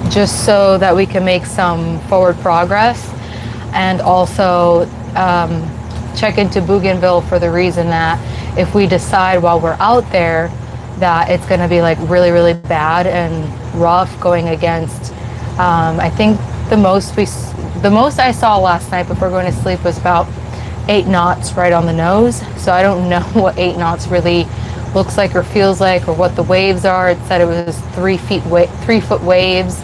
Just so that we can make some forward progress, and also check into Bougainville for the reason that if we decide while we're out there that it's going to be like really, really bad and rough going against, I think the most I saw last night before going to sleep was about 8 knots right on the nose. So I don't know what 8 knots really looks like or feels like, or what the waves are. It said it was 3 foot waves.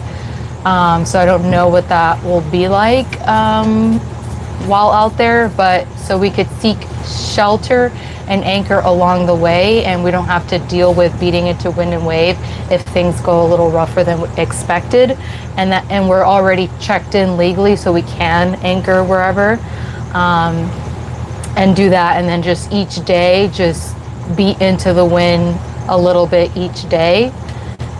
So I don't know what that will be like while out there, but so we could seek shelter and anchor along the way, and we don't have to deal with beating into wind and wave if things go a little rougher than expected. And we're already checked in legally, so we can anchor wherever and do that, and then just each day just beat into the wind a little bit each day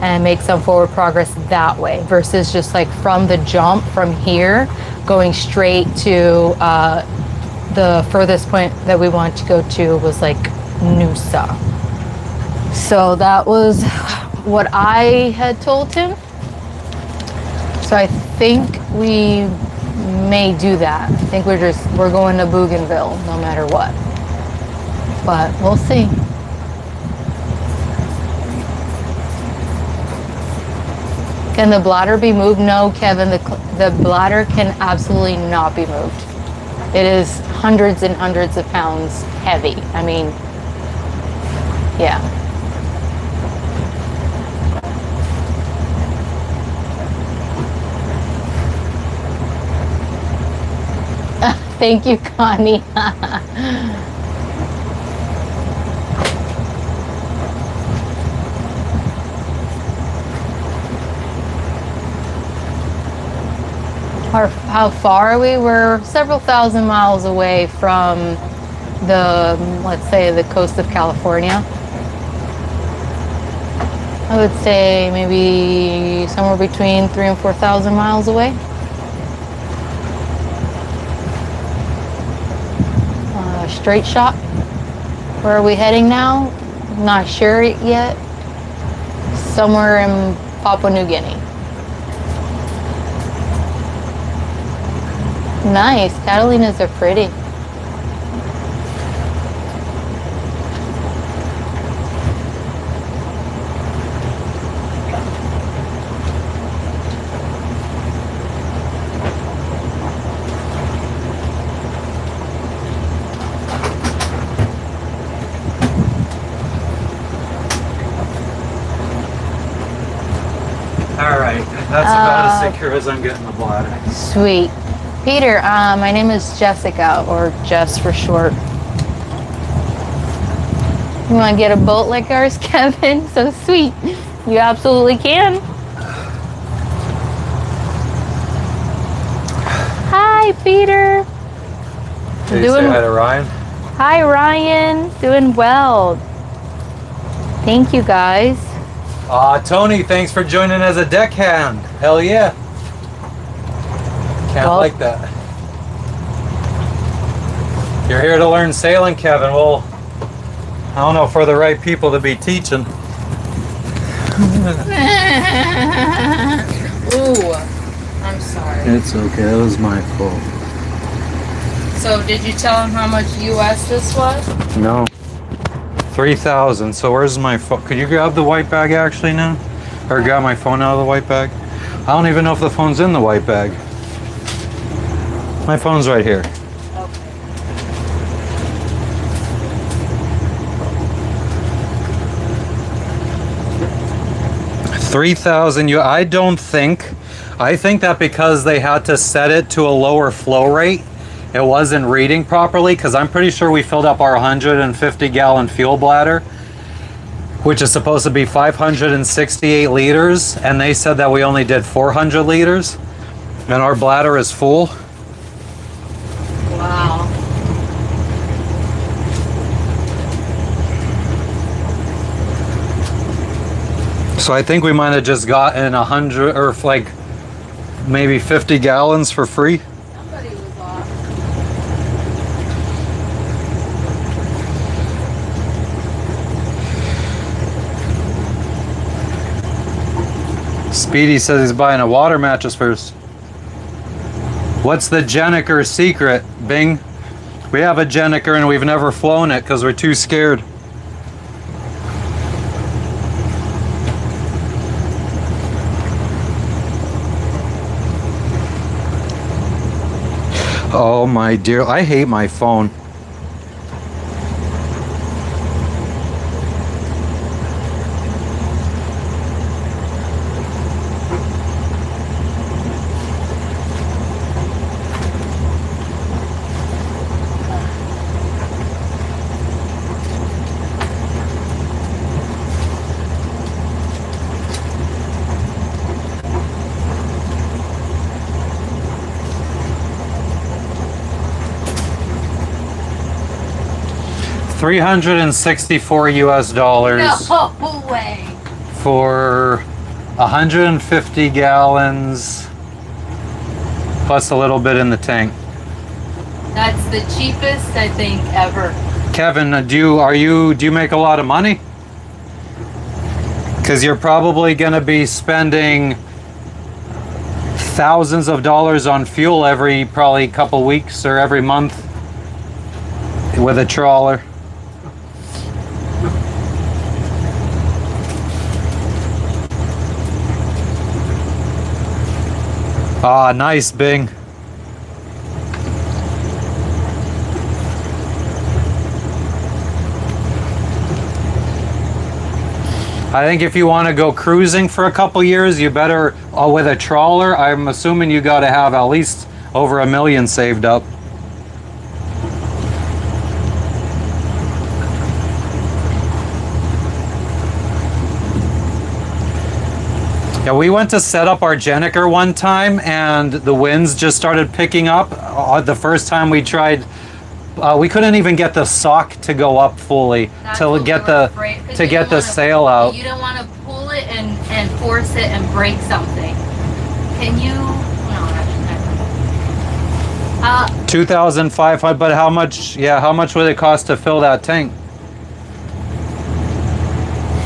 and make some forward progress that way, versus just like from the jump from here going straight to the furthest point that we wanted to go to was like Noosa. So that was what I had told him. So I think we may do that. I think we're going to Bougainville no matter what. But we'll see. Can the bladder be moved? No, Kevin, the bladder can absolutely not be moved. It is hundreds and hundreds of pounds heavy. I mean, yeah. Thank you, Connie. How far are we? We're several thousand miles away from the, let's say, the coast of California. I would say maybe somewhere between 3,000 and 4,000 miles away. Straight shot. Where are we heading now? Not sure yet. Somewhere in Papua New Guinea. Nice. Catalinas are pretty. All right, that's about as secure as I'm getting the bladder. Sweet. Peter, my name is Jessica, or Jess for short. You want to get a boat like ours, Kevin? So sweet. You absolutely can. Hi, Peter. Did you say hi to Ryan? Hi, Ryan. Doing well. Thank you, guys. Tony, thanks for joining as a deckhand. Hell yeah. Can't like that. You're here to learn sailing, Kevin. Well, I don't know if we're the right people to be teaching. Ooh, I'm sorry. It's okay. It was my fault. So, did you tell him how much US this was? No. 3,000. So where's my phone? Could you grab the white bag actually now? Or grab my phone out of the white bag? I don't even know if the phone's in the white bag. My phone's right here. Okay. 3,000. I don't think. I think that because they had to set it to a lower flow rate, it wasn't reading properly, because I'm pretty sure we filled up our 150-gallon fuel bladder, which is supposed to be 568 liters, and they said that we only did 400 liters, and our bladder is full. Wow. So I think we might have just gotten 100 or like maybe 50 gallons for free. Somebody was off. Speedy says he's buying a water mattress first. What's the Jenniker secret, Bing? We have a Jenniker and we've never flown it because we're too scared. Oh my dear, I hate my phone. $364 US No way. for 150 gallons plus a little bit in the tank. That's the cheapest I think ever. Kevin, do you make a lot of money? Because you're probably going to be spending thousands of dollars on fuel every probably couple weeks or every month with a trawler. Ah, nice, Bing. I think if you want to go cruising for a couple years, you better, with a trawler, I'm assuming you got to have at least over $1 million saved up. Yeah, we went to set up our Jenniker one time and the winds just started picking up. The first time we tried, we couldn't even get the sock to go up fully to get the sail out. You don't want to pull it and force it and break something. Can you? No, that's 2,500. But how much? Yeah, how much would it cost to fill that tank?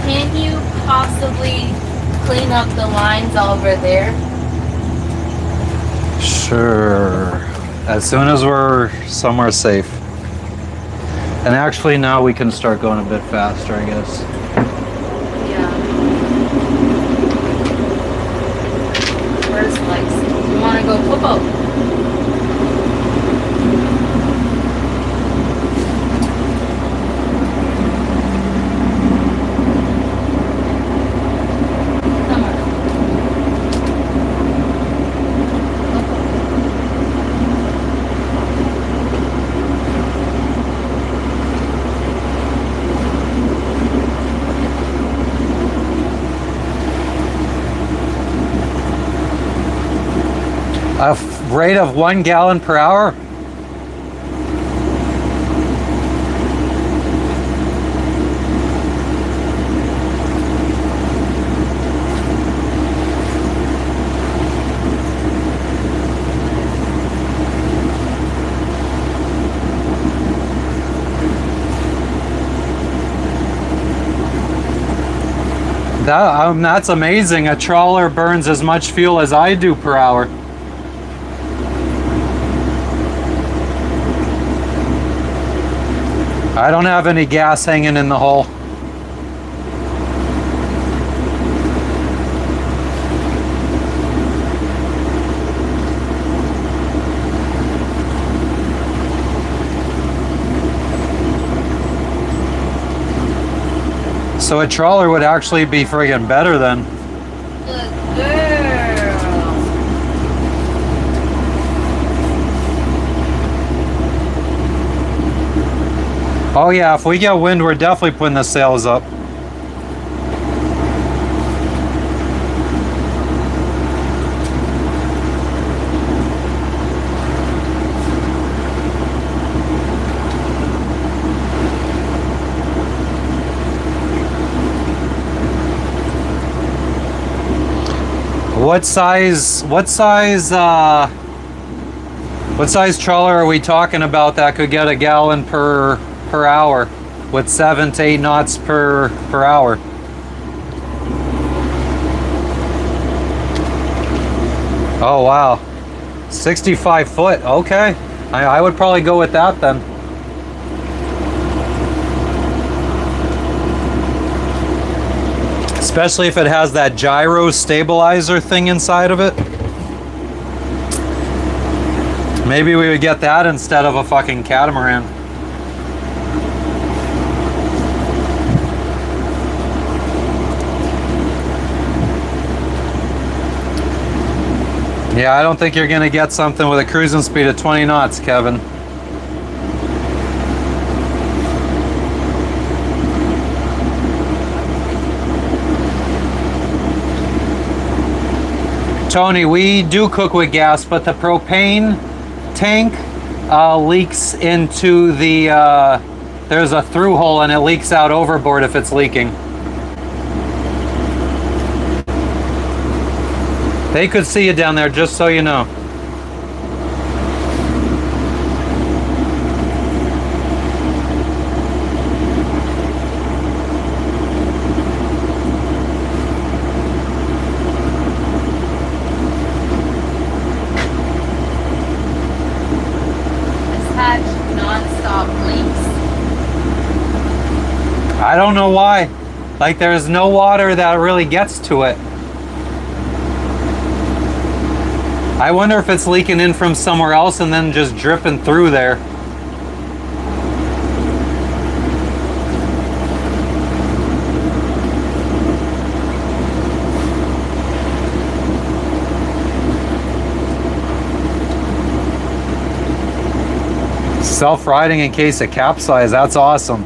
Can you possibly clean up the lines over there? Sure. As soon as we're somewhere safe. And actually now we can start going a bit faster, I guess. Yeah. Where's Lexi? You want to go popo? Come on. A rate of 1 gallon per hour? That's amazing. A trawler burns as much fuel as I do per hour. I don't have any gas hanging in the hull. So a trawler would actually be friggin' better then. Good girl. Oh yeah, if we get wind, we're definitely putting the sails up. What size trawler are we talking about that could get a gallon per hour with 7 to 8 knots per hour? Oh wow, 65 foot. Okay, I would probably go with that then. Especially if it has that gyro stabilizer thing inside of it. Maybe we would get that instead of a fucking catamaran. Yeah, I don't think you're gonna get something with a cruising speed of 20 knots, Kevin. Tony, we do cook with gas, but the propane tank leaks into the, there's a through hole and it leaks out overboard if it's leaking. They could see you down there, just so you know. I don't know why. Like, there's no water that really gets to it. I wonder if it's leaking in from somewhere else and then just dripping through there. Self-riding in case it capsizes, that's awesome.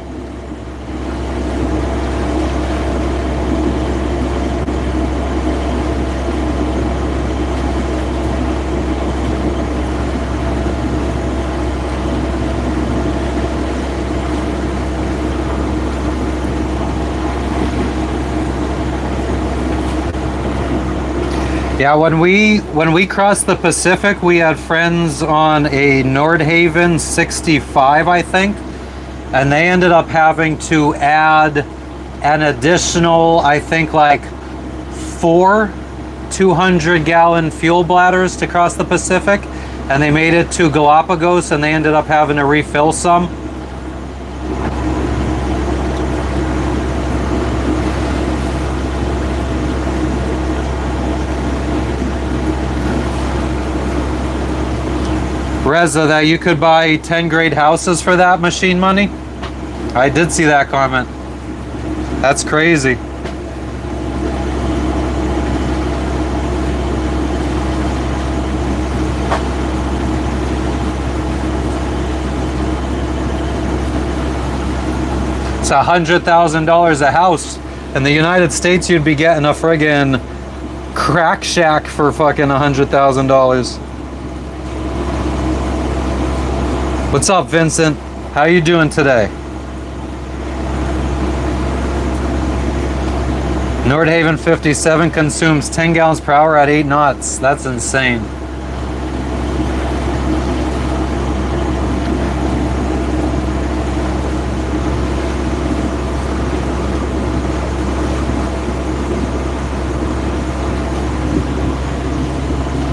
Yeah, when we crossed the Pacific, we had friends on a Nordhaven 65, I think, and they ended up having to add an additional, I think, like 4 200-gallon fuel bladders to cross the Pacific, and they made it to Galapagos, and they ended up having to refill some. Reza, that you could buy 10 grade houses for that machine money? I did see that comment. That's crazy. It's $100,000 a house. In the United States, you'd be getting a friggin' crack shack for fucking $100,000. What's up, Vincent? How you doing today? Nordhaven 57 consumes 10 gallons per hour at 8 knots. That's insane.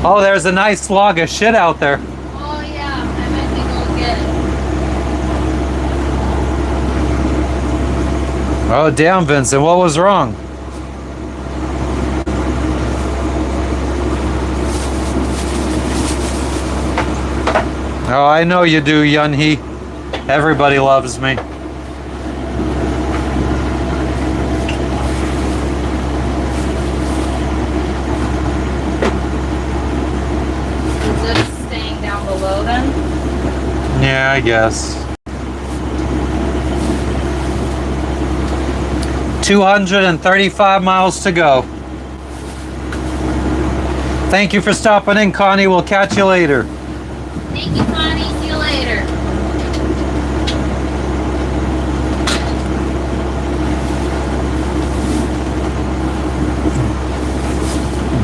Oh, there's a nice log of shit out there. Oh, damn, Vincent, what was wrong? Oh, I know you do, Yunhee. Everybody loves me. Is this staying down below then? Yeah, I guess. 235 miles to go. Thank you for stopping in, Connie. We'll catch you later. Thank you, Connie. See you later.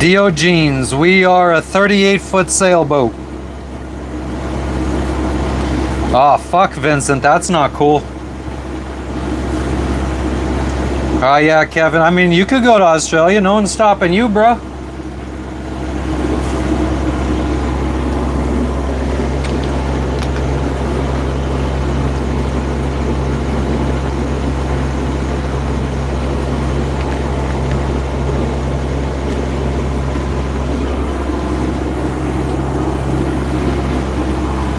Diogenes, we are a 38-foot sailboat. Oh, fuck, Vincent. That's not cool. Oh, yeah, Kevin. I mean, you could go to Australia. No one's stopping you, bro.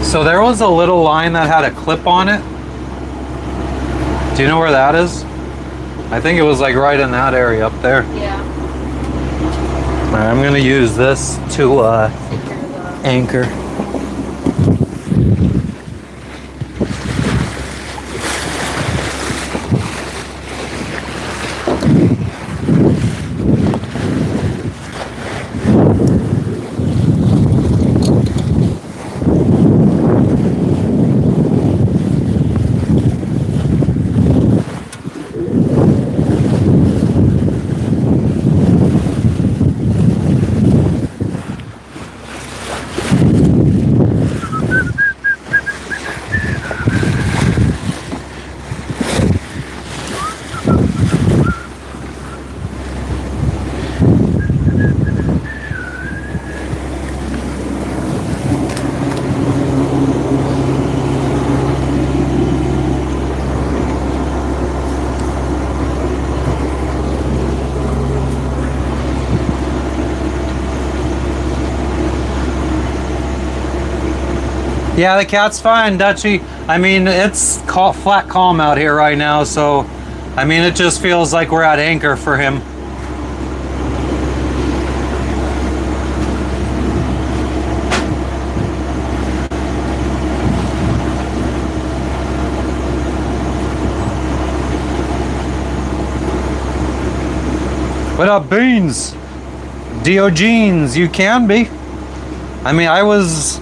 So there was a little line that had a clip on it. Do you know where that is? I think it was like right in that area up there. Yeah. All right, I'm gonna use this to anchor. Yeah, the cat's fine, Dutchie. I mean, it's flat calm out here right now, so I mean, it just feels like we're at anchor for him. What up, Beans? Diogenes, you can be. I mean, I was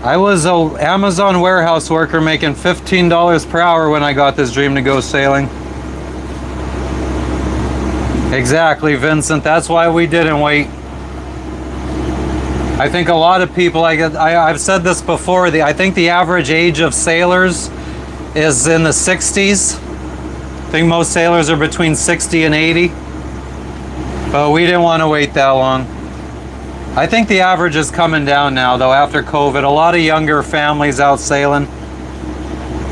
a Amazon warehouse worker making $15 per hour when I got this dream to go sailing. Exactly, Vincent. That's why we didn't wait. I think a lot of people, I've said this before, I think the average age of sailors is in the 60s. I think most sailors are between 60 and 80. But we didn't want to wait that long. I think the average is coming down now, though, after COVID. A lot of younger families out sailing.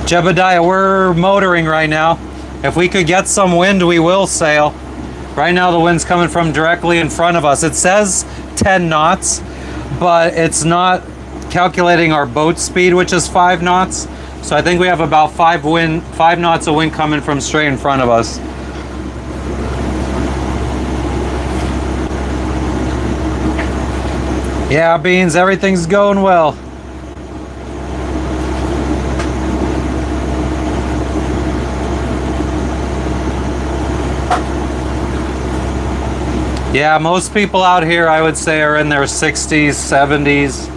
Jebediah, we're motoring right now. If we could get some wind, we will sail. Right now, the wind's coming from directly in front of us. It says 10 knots, but it's not calculating our boat speed, which is 5 knots. So I think we have about 5 knots of wind coming from straight in front of us. Yeah, Beans, everything's going well. Yeah, most people out here, I would say, are in their 60s, 70s.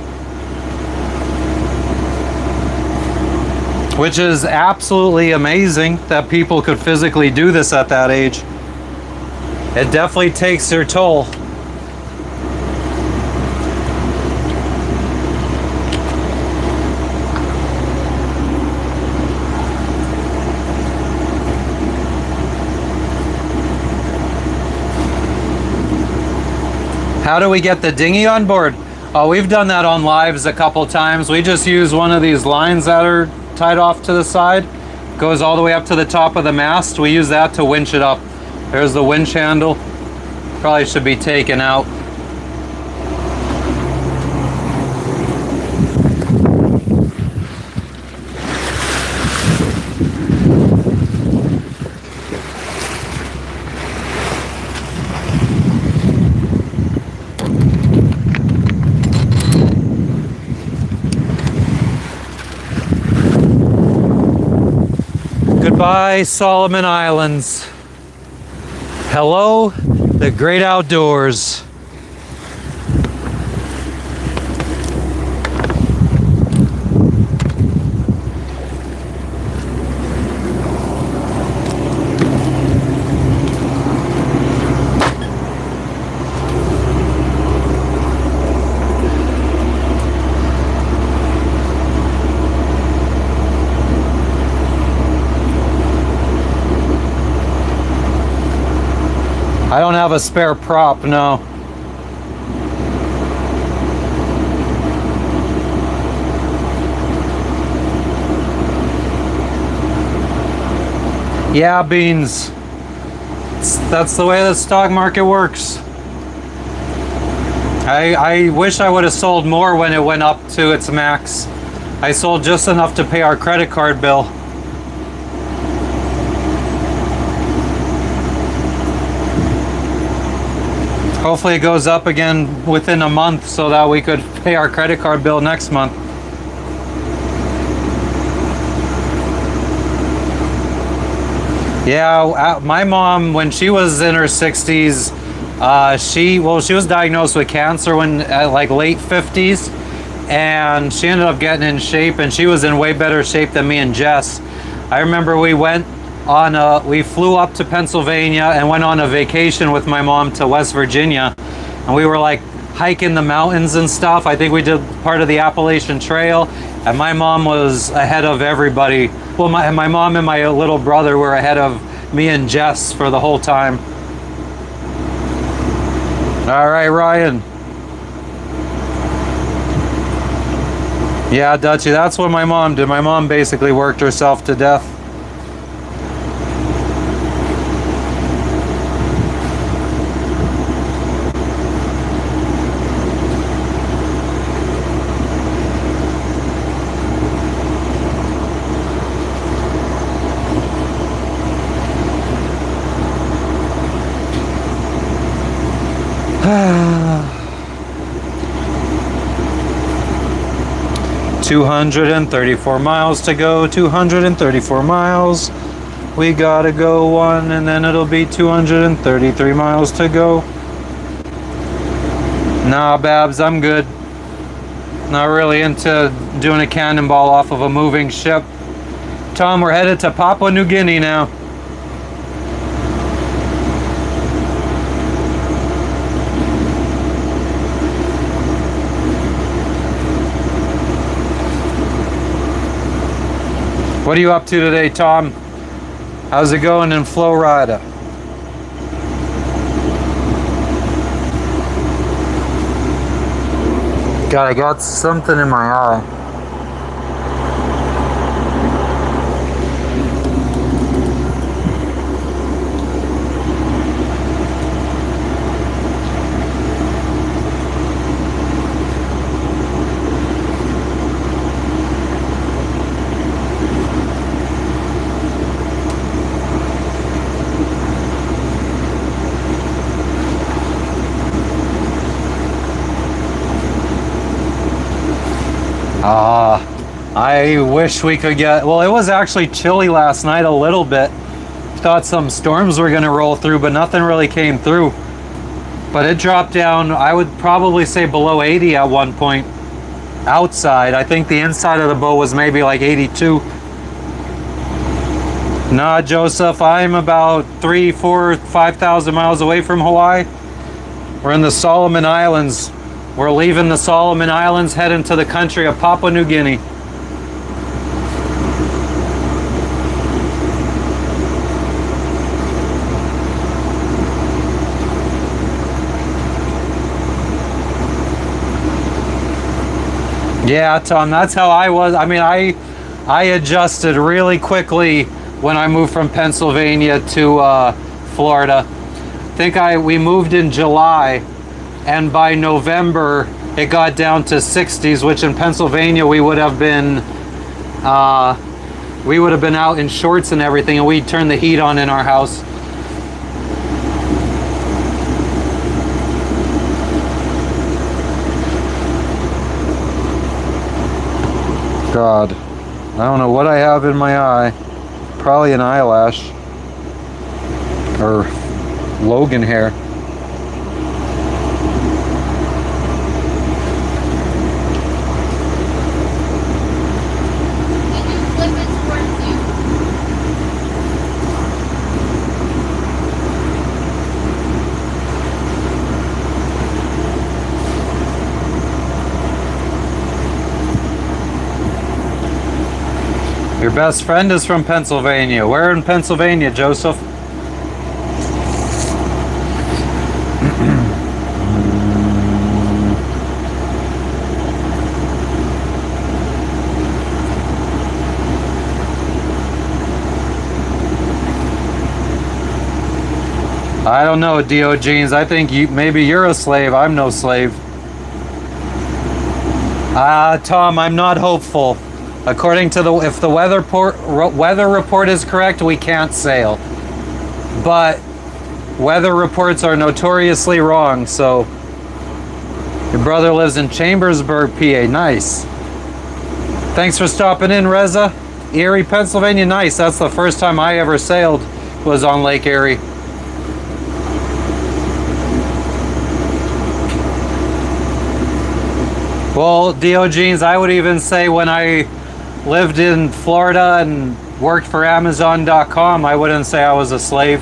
Which is absolutely amazing that people could physically do this at that age. It definitely takes their toll. How do we get the dinghy on board? Oh, we've done that on lives a couple times. We just use one of these lines that are tied off to the side. Goes all the way up to the top of the mast. We use that to winch it up. There's the winch handle. Probably should be taken out. Goodbye, Solomon Islands. Hello, the great outdoors. I don't have a spare prop, no. Yeah, Beans. That's the way the stock market works. I wish I would have sold more when it went up to its max. I sold just enough to pay our credit card bill. Hopefully it goes up again within a month so that we could pay our credit card bill next month. Yeah, my mom, when she was in her 60s, she was diagnosed with cancer when at like late 50s, and she ended up getting in shape, and she was in way better shape than me and Jess. I remember we flew up to Pennsylvania and went on a vacation with my mom to West Virginia, and we were like hiking the mountains and stuff. I think we did part of the Appalachian Trail, and my mom was ahead of everybody. Well, my mom and my little brother were ahead of me and Jess for the whole time. All right, Ryan. Yeah, Dutchie, that's what my mom did. My mom basically worked herself to death. 234 miles to go, 234 miles. We gotta go one, and then it'll be 233 miles to go. Nah, Babs, I'm good. Not really into doing a cannonball off of a moving ship. Tom, we're headed to Papua New Guinea now. What are you up to today, Tom? How's it going in Florida? God, I got something in my eye. I wish we could get, well, it was actually chilly last night a little bit. Thought some storms were going to roll through, but nothing really came through. But it dropped down, I would probably say below 80 at one point outside. I think the inside of the boat was maybe like 82. Nah, Joseph, I'm about 3, 4, 5,000 miles away from Hawaii. We're in the Solomon Islands. We're leaving the Solomon Islands, heading to the country of Papua New Guinea. Yeah, Tom, that's how I was. I mean, I adjusted really quickly when I moved from Pennsylvania to Florida. I think we moved in July, and by November it got down to 60s, which in Pennsylvania we would have been out in shorts and everything, and we'd turn the heat on in our house. God, I don't know what I have in my eye. Probably an eyelash or Logan hair. Your best friend is from Pennsylvania. Where in Pennsylvania, Joseph? I don't know, Diogenes. I think maybe you're a slave. I'm no slave. Tom, I'm not hopeful. According to if the weather report is correct, we can't sail. But weather reports are notoriously wrong, so your brother lives in Chambersburg, PA. Nice. Thanks for stopping in, Reza. Erie, Pennsylvania. Nice. That's the first time I ever sailed, was on Lake Erie. Well, Diogenes, I would even say when I lived in Florida and worked for Amazon.com, I wouldn't say I was a slave.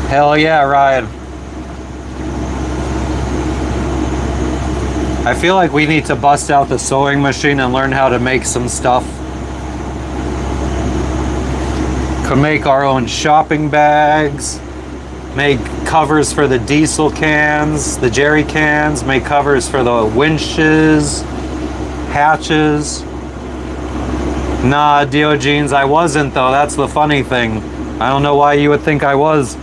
Hell yeah, Ryan. I feel like we need to bust out the sewing machine and learn how to make some stuff. Could make our own shopping bags, make covers for the diesel cans, the jerry cans, make covers for the winches, hatches. Nah, Diogenes, I wasn't though. That's the funny thing. I don't know why you would think I was.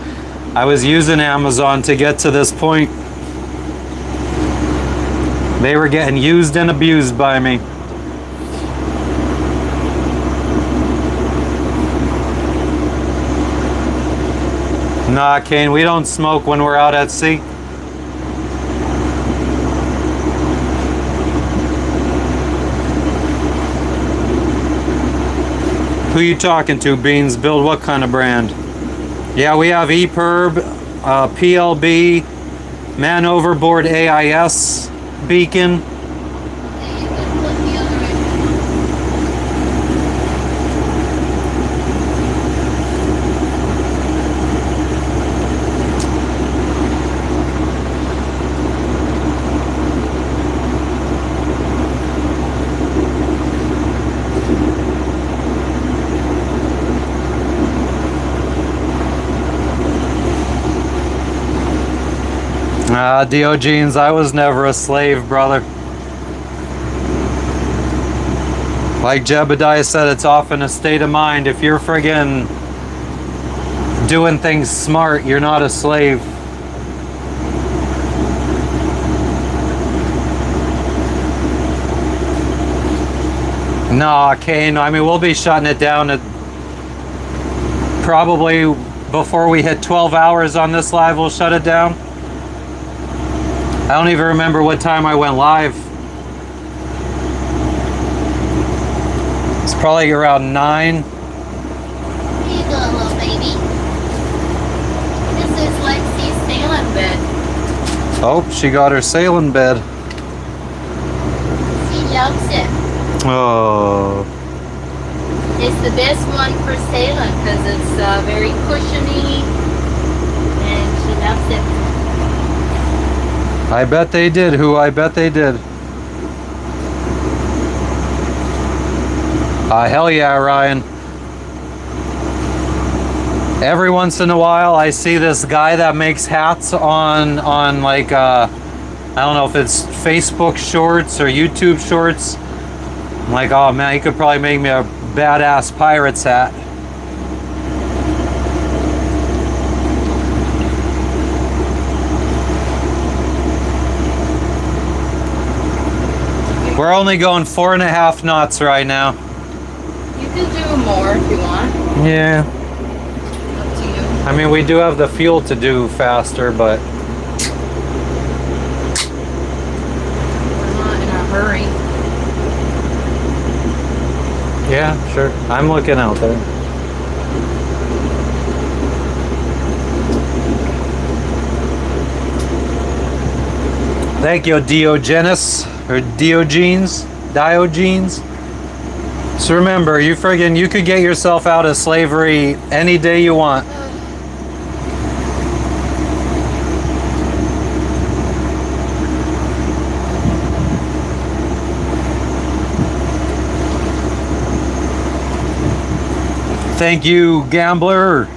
I was using Amazon to get to this point. They were getting used and abused by me. Nah, Kane, we don't smoke when we're out at sea. Who you talking to, Beans? Build what kind of brand? Yeah, we have EPIRB, PLB, Man Overboard AIS, Beacon. Diogenes, I was never a slave, brother. Like Jebediah said, it's often a state of mind. If you're friggin' doing things smart, you're not a slave. Nah, Kane, I mean, we'll be shutting it down at probably before we hit 12 hours on this live, we'll shut it down. I don't even remember what time I went live. It's probably around 9. Here you go, little baby. This is Lexi's sailing bed. Oh, she got her sailing bed. She loves it. Oh. It's the best one for sailing because it's very cushiony and she loves it. I bet they did, who I bet they did. Hell yeah, Ryan. Every once in a while I see this guy that makes hats on like I don't know if it's Facebook shorts or YouTube shorts. I'm like, oh man, he could probably make me a badass pirate's hat. We're only going 4.5 knots right now. You can do more if you want. Yeah. Up to you. I mean, we do have the fuel to do faster, but We're not in a hurry. yeah, sure. I'm looking out there. Thank you, Diogenes, or Diogenes. So remember, you could get yourself out of slavery any day you want. Thank you, Gambler.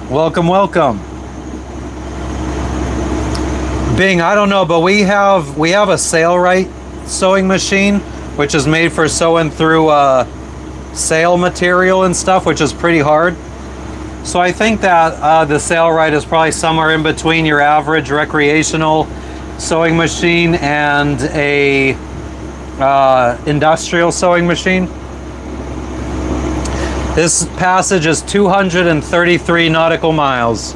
Welcome, welcome. Bing, I don't know, but we have a Sailrite sewing machine, which is made for sewing through sail material and stuff, which is pretty hard. So I think that the Sailrite is probably somewhere in between your average recreational sewing machine and a industrial sewing machine. This passage is 233 nautical miles.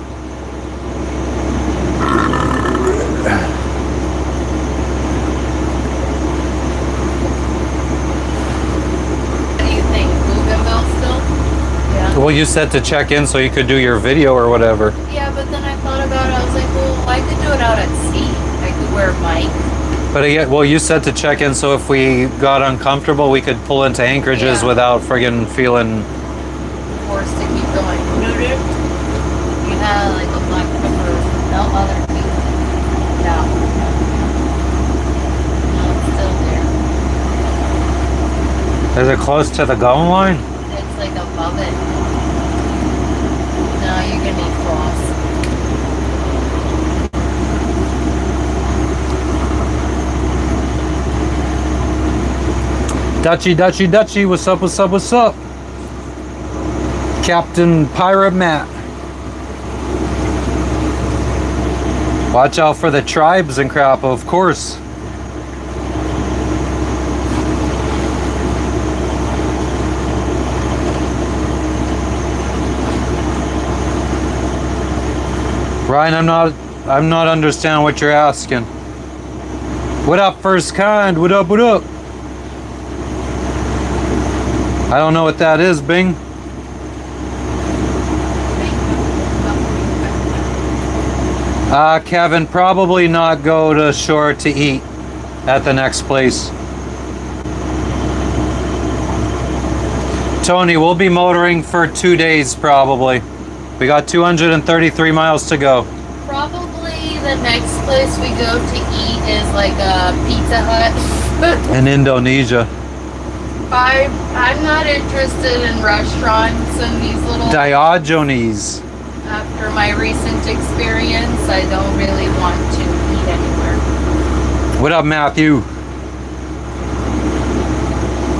Well, you said to check in so you could do your video or whatever. Yeah, but then I thought about it. I was like, well, I could do it out at sea. I could wear a mic. But again, well, you said to check in so if we got uncomfortable, we could pull into anchorages Yeah. without friggin' feeling. Forced to keep going. You had like a black pepper. No other people. No. No, it's still there. Is it close to the gum line? It's like above it. No, you're gonna need floss. Dutchy, what's up, what's up, what's up? Captain Pirate Matt. Watch out for the tribes and crap, of course. Ryan, I'm not understanding what you're asking. What up, first kind? What up, what up? I don't know what that is, Bing. Kevin, probably not go to shore to eat at the next place. Tony, we'll be motoring for 2 days probably. We got 233 miles to go. Probably the next place we go to eat is like a Pizza Hut. In Indonesia. I'm not interested in restaurants and these little... Diogenes. After my recent experience, I don't really want to eat anywhere. What up, Matthew?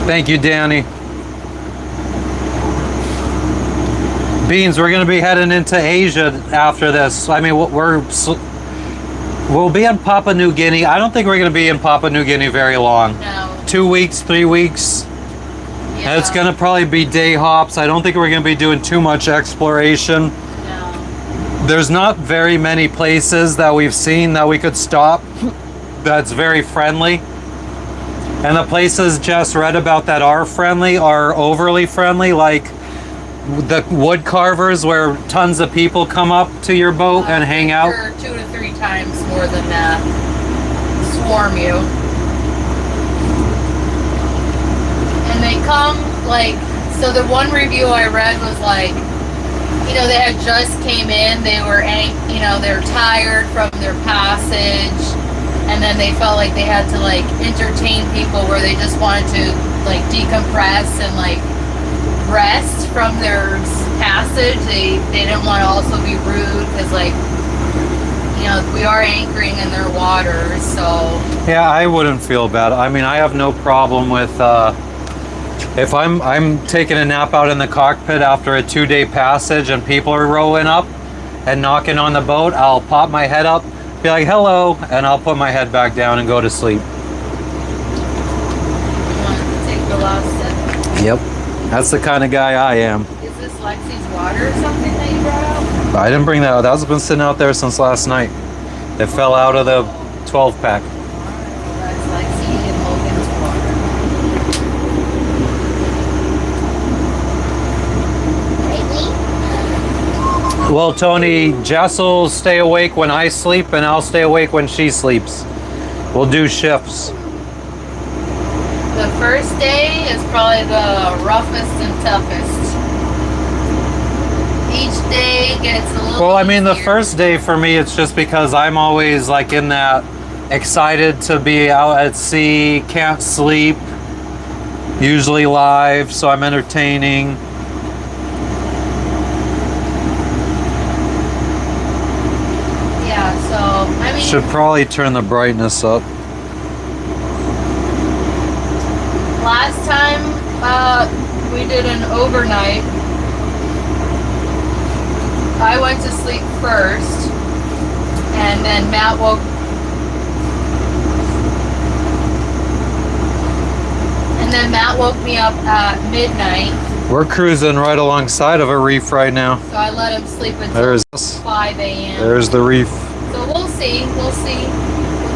Thank you, Danny. Beans, we're going to be heading into Asia after this. I mean, we'll be in Papua New Guinea. I don't think we're going to be in Papua New Guinea very long. No. 2 weeks, 3 weeks. Yeah. And it's going to probably be day hops. I don't think we're going to be doing too much exploration. No. There's not very many places that we've seen that we could stop that's very friendly. And the places Jess read about that are friendly are overly friendly, like the wood carvers where tons of people come up to your boat and hang out. Sure, 2 to 3 times more than that. Swarm you. And they come like, so the one review I read was like, you know, they had just came in, they were, you know, they're tired from their passage, and then they felt like they had to like entertain people where they just wanted to like decompress and like rest from their passage. They didn't want to also be rude because, like, you know, we are anchoring in their waters, so. Yeah, I wouldn't feel bad. I mean, I have no problem with if I'm taking a nap out in the cockpit after a 2-day passage and people are rowing up and knocking on the boat, I'll pop my head up, be like, hello, and I'll put my head back down and go to sleep. You want to take the last sip? Yep. That's the kind of guy I am. Is this Lexi's water or something that you brought out? I didn't bring that out. That's been sitting out there since last night. It fell out of the 12-pack. That's Lexi and Logan's water. Well, Tony, Jess will stay awake when I sleep, and I'll stay awake when she sleeps. We'll do shifts. The first day is probably the roughest and toughest. Each day gets a little Well, I mean, the easier. first day for me, it's just because I'm always like in that excited to be out at sea, can't sleep, usually live, so I'm entertaining. Yeah, so, I mean, Should probably turn the brightness up. last time we did an overnight, I went to sleep first, and then Matt woke me up at midnight. We're cruising right alongside of a reef right now. So I let him sleep until There's 5 a.m. there's the reef. So we'll see what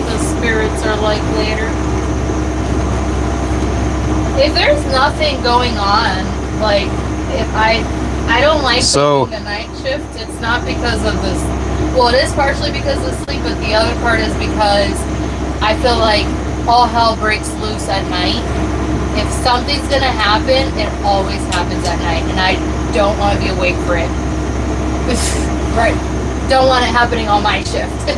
the spirits are like later. If there's nothing going on, like if I don't like So- taking the night shift, it's not because of this. Well, it is partially because of sleep, but the other part is because I feel like all hell breaks loose at night. If something's gonna happen, it always happens at night, and I don't want to be awake for it. Right? Don't want it happening on my shift.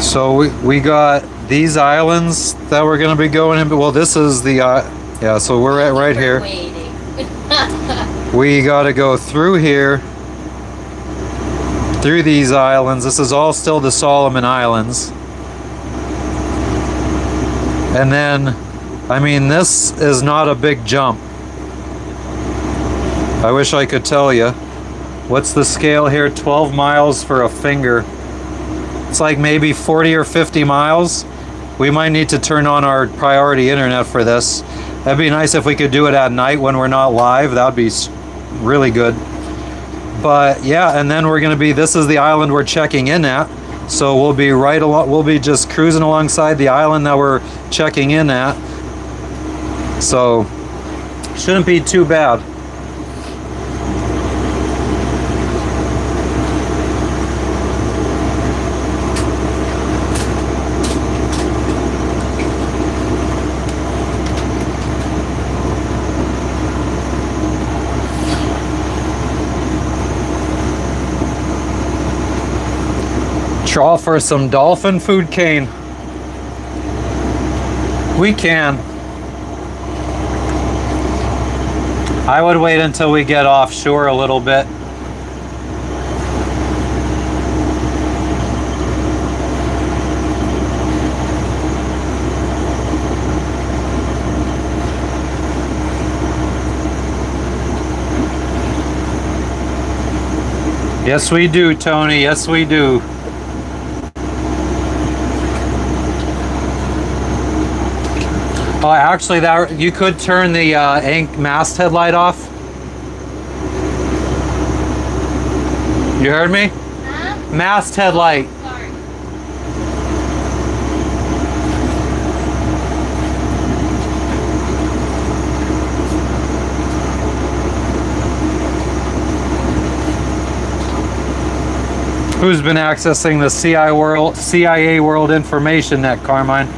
So we got these islands that we're gonna be going in. Well, this is the yeah. So we're at right here. Waiting. We got to go through here, through these islands. This is all still the Solomon Islands. And then, I mean, this is not a big jump. I wish I could tell you. What's the scale here? 12 miles for a finger. It's like maybe 40 or 50 miles. We might need to turn on our priority internet for this. That'd be nice if we could do it at night when we're not live. That would be really good. But yeah, and then we're gonna be, this is the island we're checking in at. So we'll be right along, we'll be just cruising alongside the island that we're checking in at. So shouldn't be too bad. Trawl for some dolphin food cane. We can. I would wait until we get offshore a little bit. Yes, we do, Tony. Yes, we do. Oh, actually, that you could turn the masthead light off. You heard me? Huh? Masthead light. Sorry. Who's been accessing the CIA World Information Net, Carmine?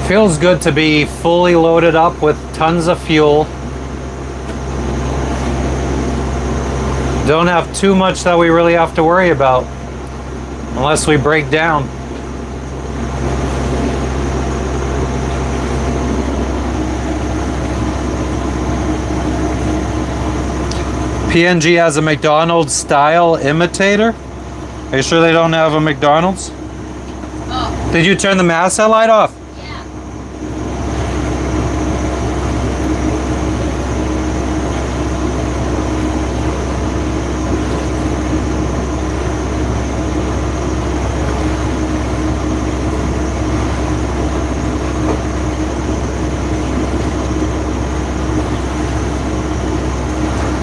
Feels good to be fully loaded up with tons of fuel. Don't have too much that we really have to worry about unless we break down. PNG has a McDonald's style imitator. Are you sure they don't have a McDonald's? Oh, Did you turn the masthead light off? yeah.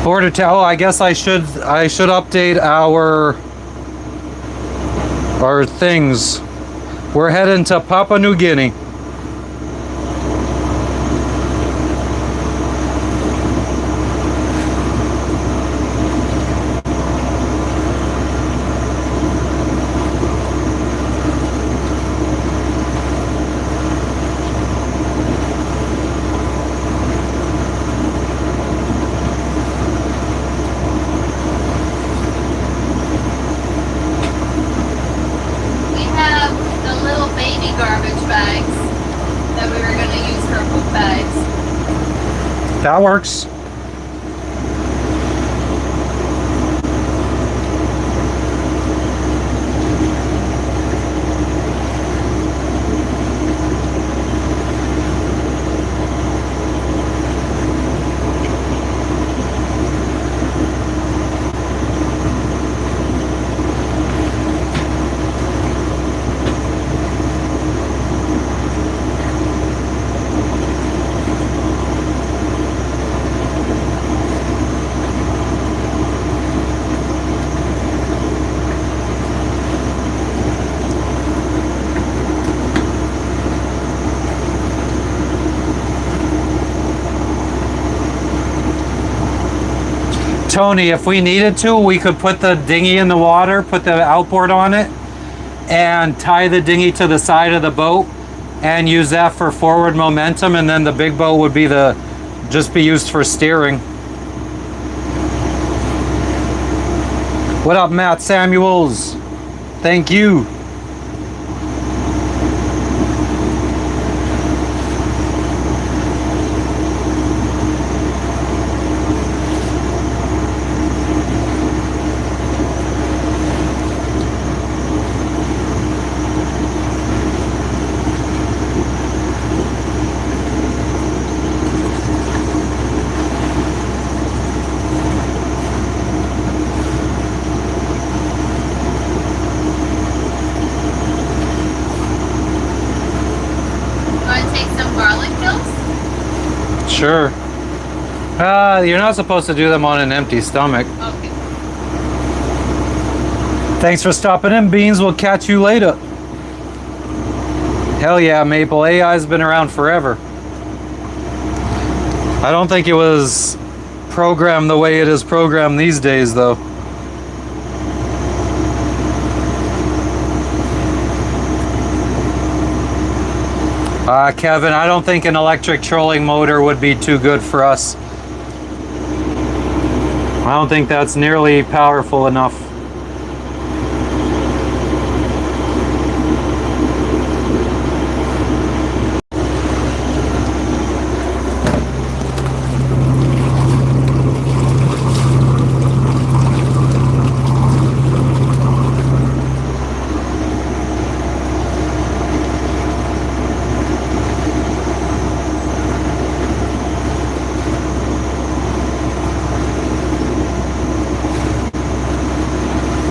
Border town. Oh, I guess I should update our things. We're heading to Papua New Guinea. We have the little baby garbage bags that we were going to use for poop bags. That works. Tony, if we needed to, we could put the dinghy in the water, put the outboard on it, and tie the dinghy to the side of the boat and use that for forward momentum, and then the big boat would be just be used for steering. What up, Matt Samuels? Thank you. take some garlic pills? Sure. You're not supposed to do them on an empty stomach. Okay. Thanks for stopping in, Beans. We'll catch you later. Hell yeah, Maple. AI's been around forever. I don't think it was programmed the way it is programmed these days, though. Kevin, I don't think an electric trolling motor would be too good for us. I don't think that's nearly powerful enough.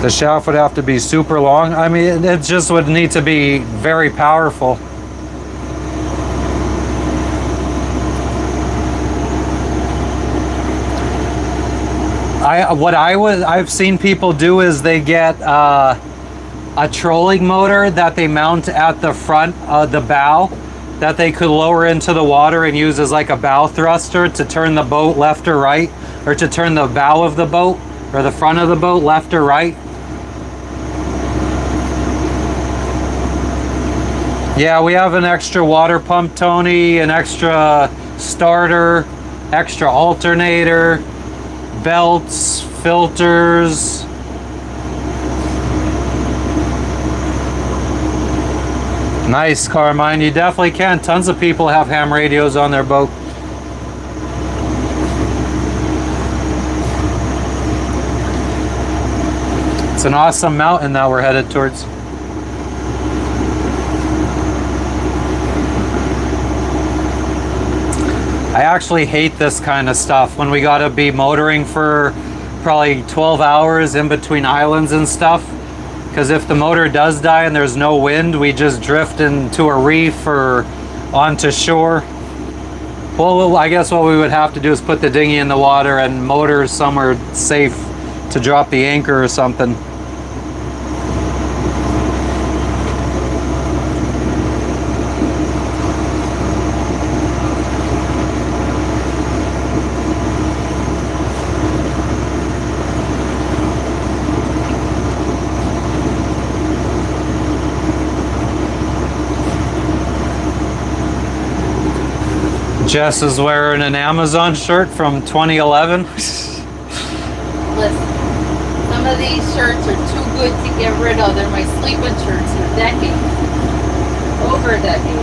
The shaft would have to be super long. I mean, it just would need to be very powerful. I've seen people do is they get a trolling motor that they mount at the front of the bow that they could lower into the water and use as like a bow thruster to turn the boat left or right, or to turn the bow of the boat or the front of the boat left or right. Yeah, we have an extra water pump, Tony, an extra starter, extra alternator, belts, filters. Nice, Carmine. You definitely can. Tons of people have ham radios on their boat. It's an awesome mountain that we're headed towards. I actually hate this kind of stuff when we gotta be motoring for probably 12 hours in between islands and stuff. Because if the motor does die and there's no wind, we just drift into a reef or onto shore. Well, I guess what we would have to do is put the dinghy in the water and motor somewhere safe to drop the anchor or something. Jess is wearing an Amazon shirt from 2011. Listen, some of these shirts are too good to get rid of. They're my sleeping shirts for decades. Over a decade.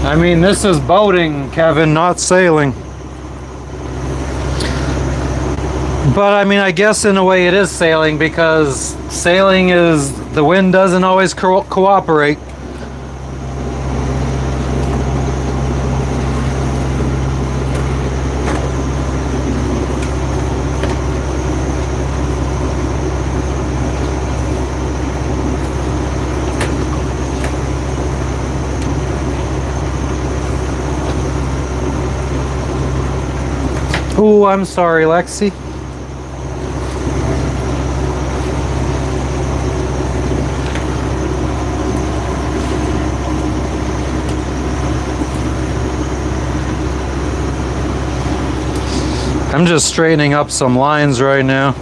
I mean, this is boating, Kevin, not sailing. But I mean, I guess in a way it is sailing, because sailing is, the wind doesn't always cooperate. Ooh, I'm sorry, Lexi. I'm just straightening up some lines right now.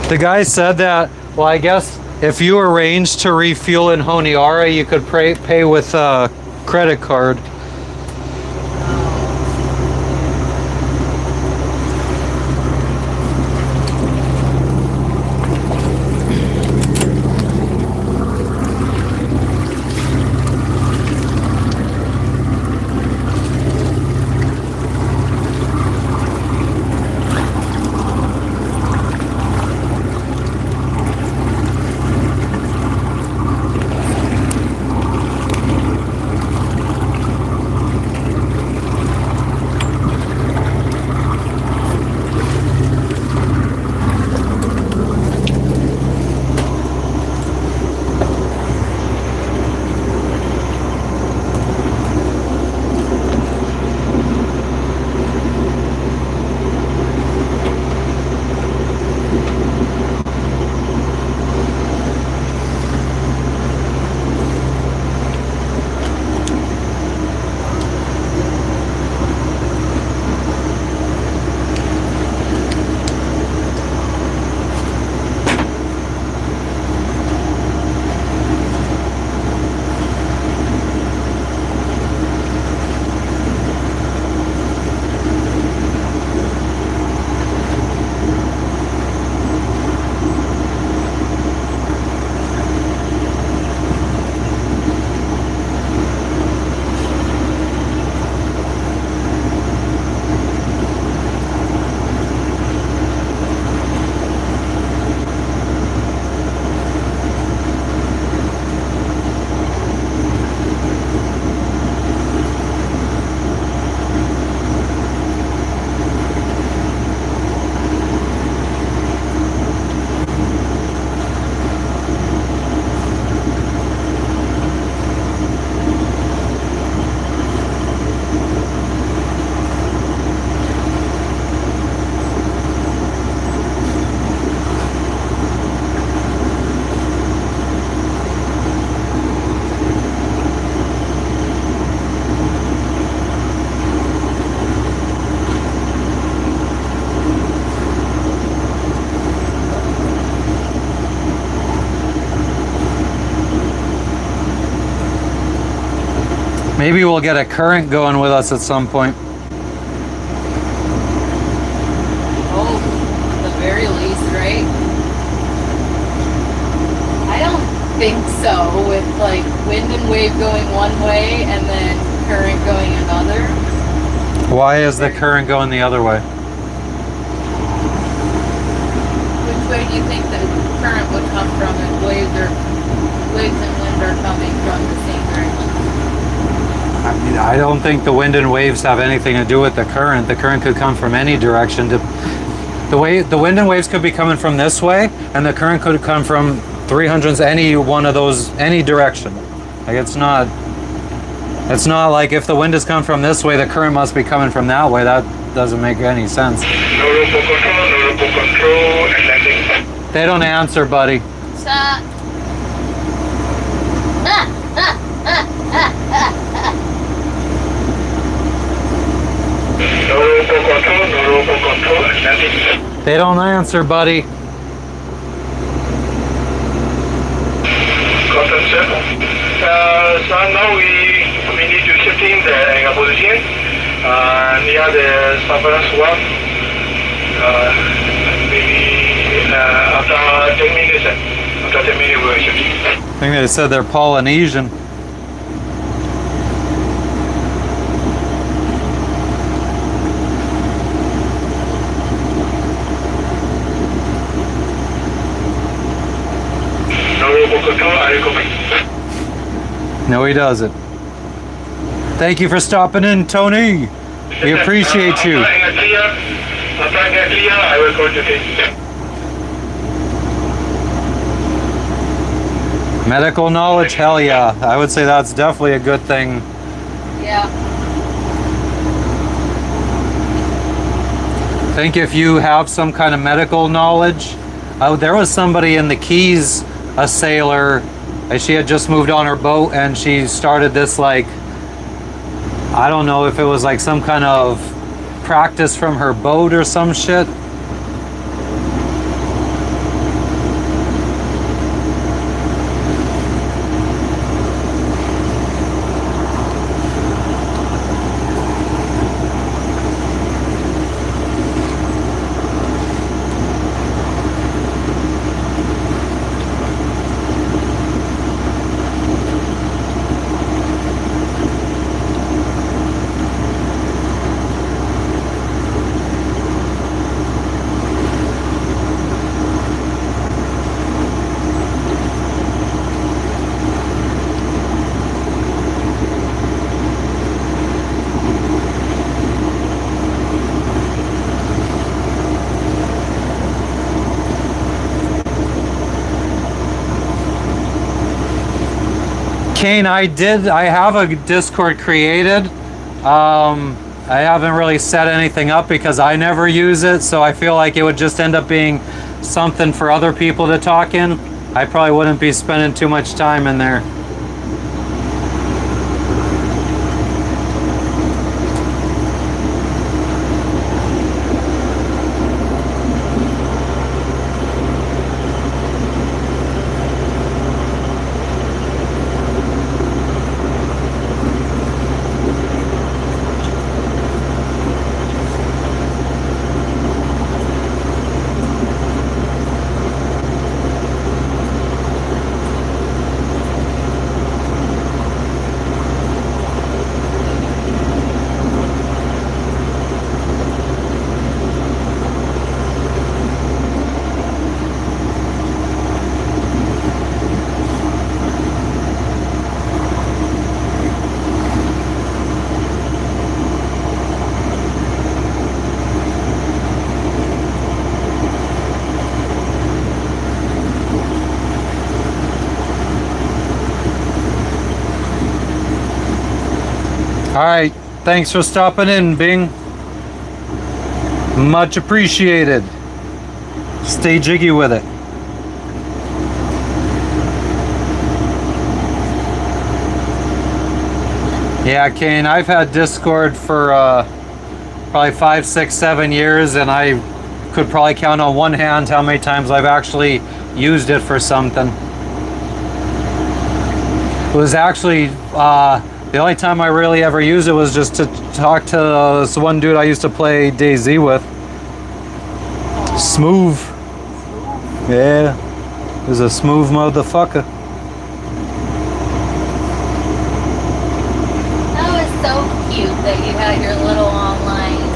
The guy said that, well, I guess if you arrange to refuel in Honiara, you could pay with a credit card. Maybe we'll get a current going with us at some point. Oh, at the very least, right? I don't think so, with like wind and wave going one way and then current going another. Why is the current going the other way? Which way do you think the current would come from if waves and wind are coming from the same direction? I mean, I don't think the wind and waves have anything to do with the current. The current could come from any direction. The wind and waves could be coming from this way, and the current could come from 300s, any one of those, any direction. Like it's not like if the wind has come from this way, the current must be coming from that way. That doesn't make any sense. Norfolk control, and landing. They don't answer, buddy. Stop. Norfolk control, and landing. They don't answer, buddy. Contact circle. So now we need to shift in the position near the surveillance one. Maybe after 10 minutes. After 10 minutes, we'll shift in. I think they said they're Polynesian. No, he doesn't. Thank you for stopping in, Tony. We appreciate you. After I get clear, I will call you. Medical knowledge, hell yeah. I would say that's definitely a good thing. Yeah. I think if you have some kind of medical knowledge, there was somebody in the Keys, a sailor, and she had just moved on her boat and she started this like, I don't know if it was like some kind of practice from her boat or some shit. Kane, I have a Discord created. I haven't really set anything up because I never use it, so I feel like it would just end up being something for other people to talk in. I probably wouldn't be spending too much time in there. All right, thanks for stopping in, Bing. Much appreciated. Stay jiggy with it. Yeah, Kane, I've had Discord for probably 5, 6, 7 years, and I could probably count on one hand how many times I've actually used it for something. It was actually the only time I really ever used it was just to talk to this one dude I used to play DayZ with. Smooth. Yeah. He was a smooth motherfucker. That was so cute that you had your little online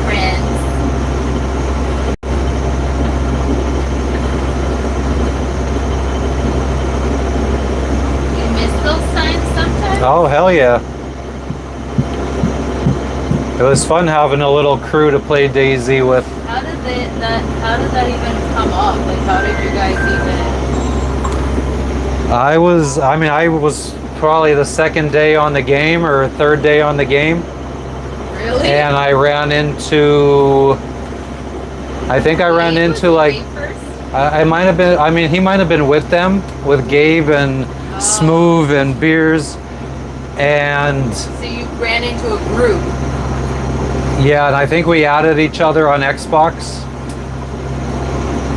friends. You miss those times sometimes? Oh, hell yeah. It was fun having a little crew to play DayZ with. How did that even come up? Like, how did you guys even? I was probably the second day on the game or third day on the game. Really? And I ran into, I think I ran Gabe into was like, Gabe first? I might have been, I mean, he might have been with them, with Gabe and Smooth and Beers. And So you ran into a group. yeah, and I think we added each other on Xbox,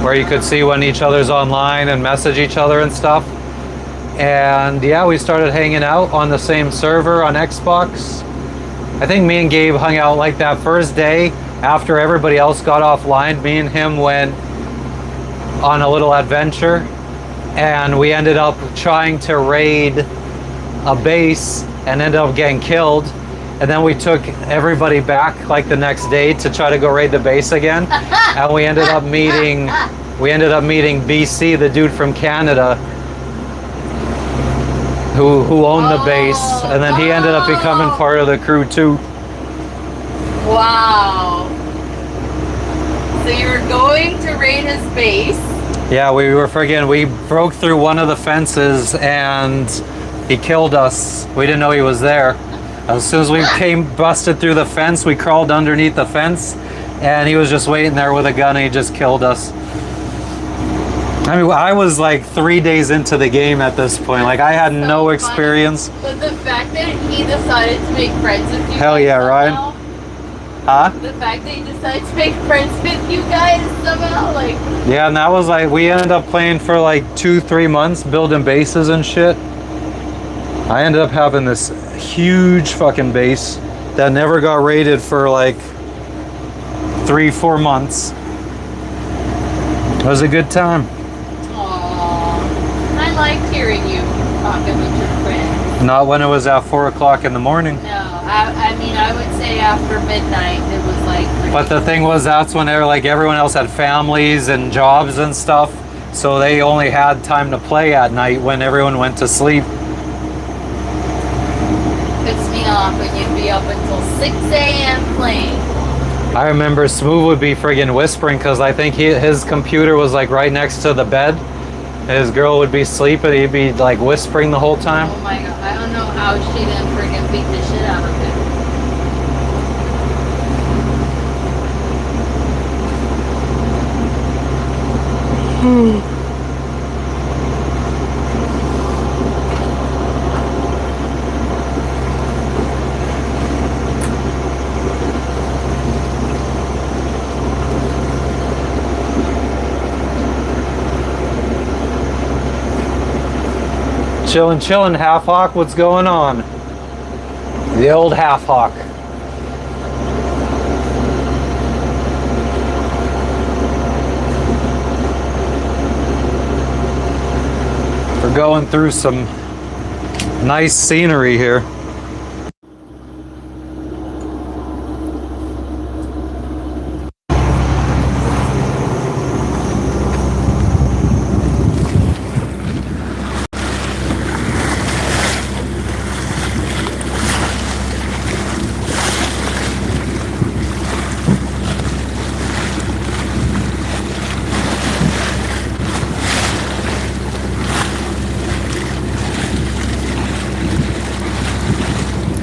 where you could see when each other's online and message each other and stuff. And yeah, we started hanging out on the same server on Xbox. I think me and Gabe hung out like that first day after everybody else got offline. Me and him went on a little adventure, and we ended up trying to raid a base and ended up getting killed. And then we took everybody back like the next day to try to go raid the base again. And we ended up meeting BC, the dude from Canada, who owned the base, and then he ended up becoming part of the crew too. Wow. So you were going to raid his base. Yeah, we were friggin', we broke through one of the fences and he killed us. We didn't know he was there. As soon as we busted through the fence, we crawled underneath the fence and he was just waiting there with a gun and he just killed us. I mean, I was like 3 days into the game at this point. Like, I had no experience. But the fact that he decided to make friends with you Hell guys yeah, somehow, Ryan. Huh? the fact that he decided to make friends with you guys somehow, like, Yeah, and that was like, we ended up playing for like 2-3 months, building bases and shit. I ended up having this huge fucking base that never got raided for like 3-4 months. It was a good time. aww. I liked hearing you talking with your friends. Not when it was at 4 o'clock in the morning. No, I mean, I would say after midnight, it was like... But the thing was, that's when like everyone else had families and jobs and stuff. So they only had time to play at night when everyone went to sleep. Pissed me off when you'd be up until 6 a.m. playing. I remember Smooth would be friggin' whispering because I think his computer was like right next to the bed. His girl would be sleeping, he'd be like whispering the whole time. Oh my god, I don't know how she didn't freaking beat the shit out of him. Chillin', Half Hawk, what's going on? The old Half Hawk. We're going through some nice scenery here.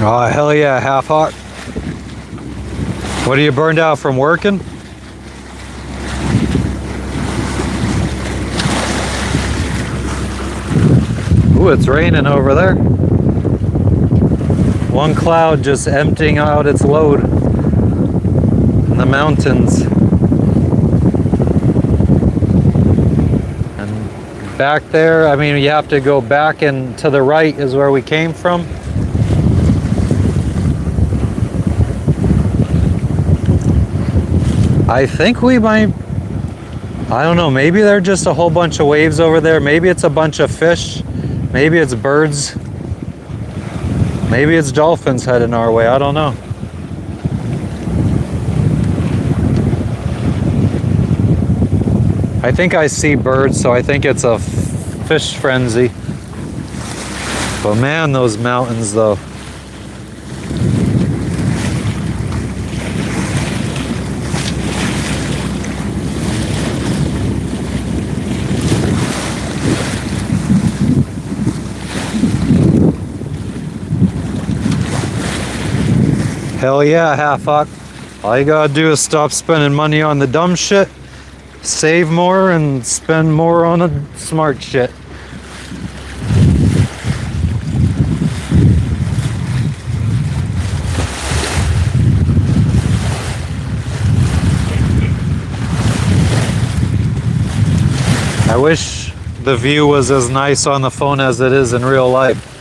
Oh, hell yeah, Half Hawk. What are you burned out from working? Ooh, it's raining over there. One cloud just emptying out its load in the mountains. And back there, I mean, you have to go back and to the right is where we came from. I think we might, I don't know, maybe they're just a whole bunch of waves over there. Maybe it's a bunch of fish. Maybe it's birds. Maybe it's dolphins heading our way. I don't know. I think I see birds, so I think it's a fish frenzy. But man, those mountains though. Hell yeah, Half Hawk. All you gotta do is stop spending money on the dumb shit, save more, and spend more on the smart shit. I wish the view was as nice on the phone as it is in real life.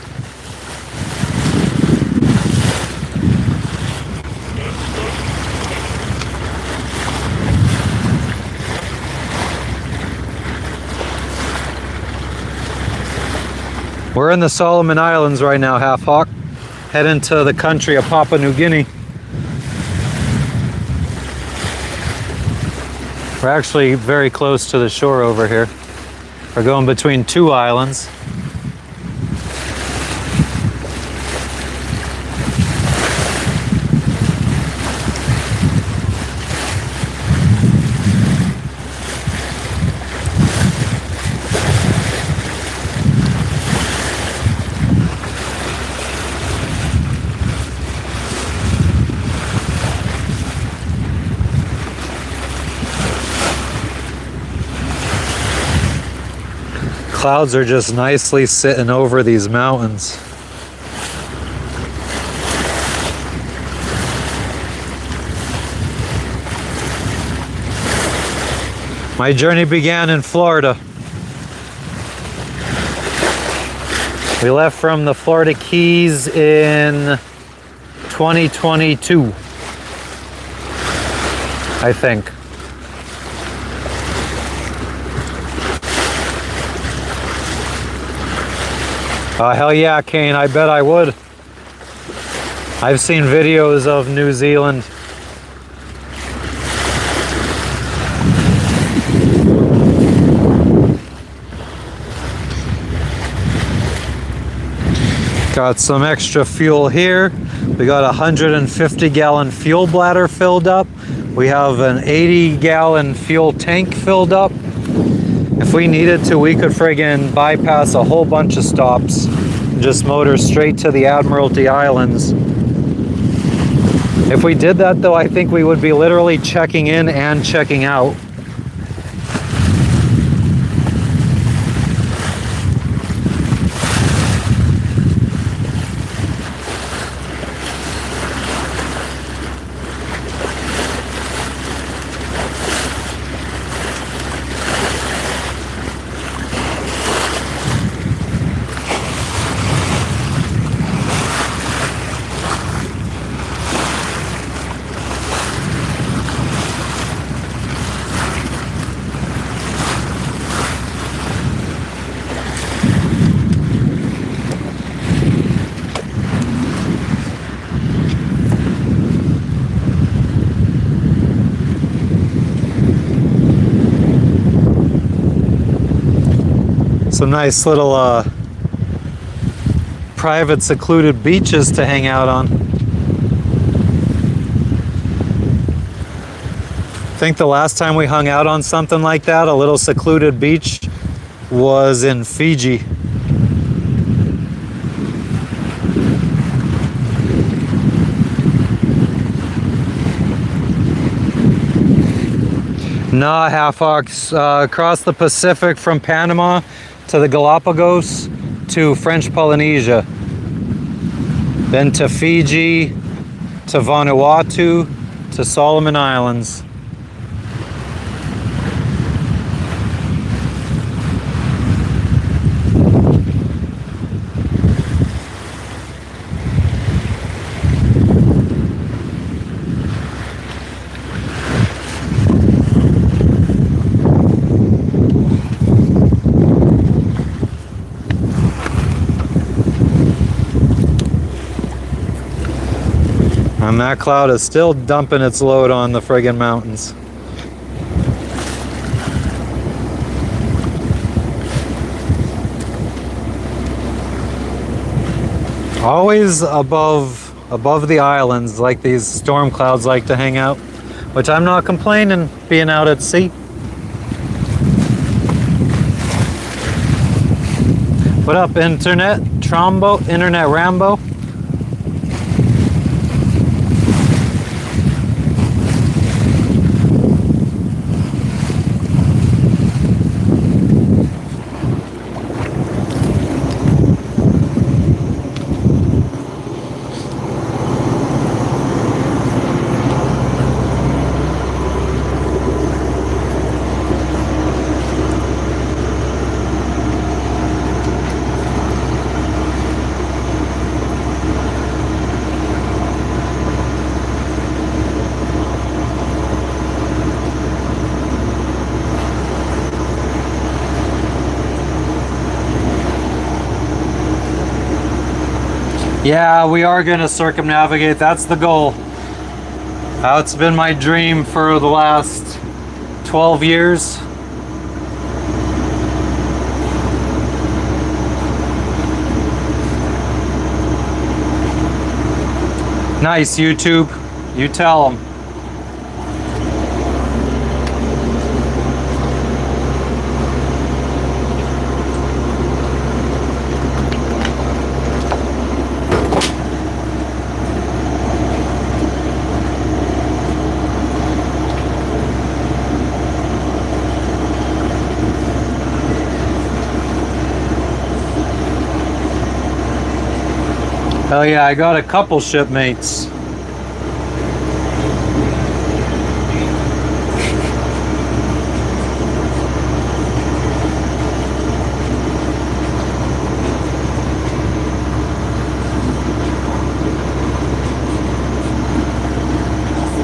We're in the Solomon Islands right now, Half Hawk, heading to the country of Papua New Guinea. We're actually very close to the shore over here. We're going between two islands. Clouds are just nicely sitting over these mountains. My journey began in Florida. We left from the Florida Keys in 2022, I think. Hell yeah, Kane, I bet I would. I've seen videos of New Zealand. Got some extra fuel here. We got a 150-gallon fuel bladder filled up. We have an 80-gallon fuel tank filled up. If we needed to, we could friggin' bypass a whole bunch of stops and just motor straight to the Admiralty Islands. If we did that though, I think we would be literally checking in and checking out. Some nice little private secluded beaches to hang out on. I think the last time we hung out on something like that, a little secluded beach, was in Fiji. Nah, half-ox, across the Pacific from Panama to the Galapagos to French Polynesia, then to Fiji, to Vanuatu, to Solomon Islands. And that cloud is still dumping its load on the friggin' mountains. Always above the islands, like these storm clouds like to hang out, which I'm not complaining, being out at sea. What up, Internet Trombo, Internet Rambo? Yeah, we are going to circumnavigate. That's the goal. It's been my dream for the last 12 years. Nice, YouTube. You tell them. Oh yeah, I got a couple shipmates.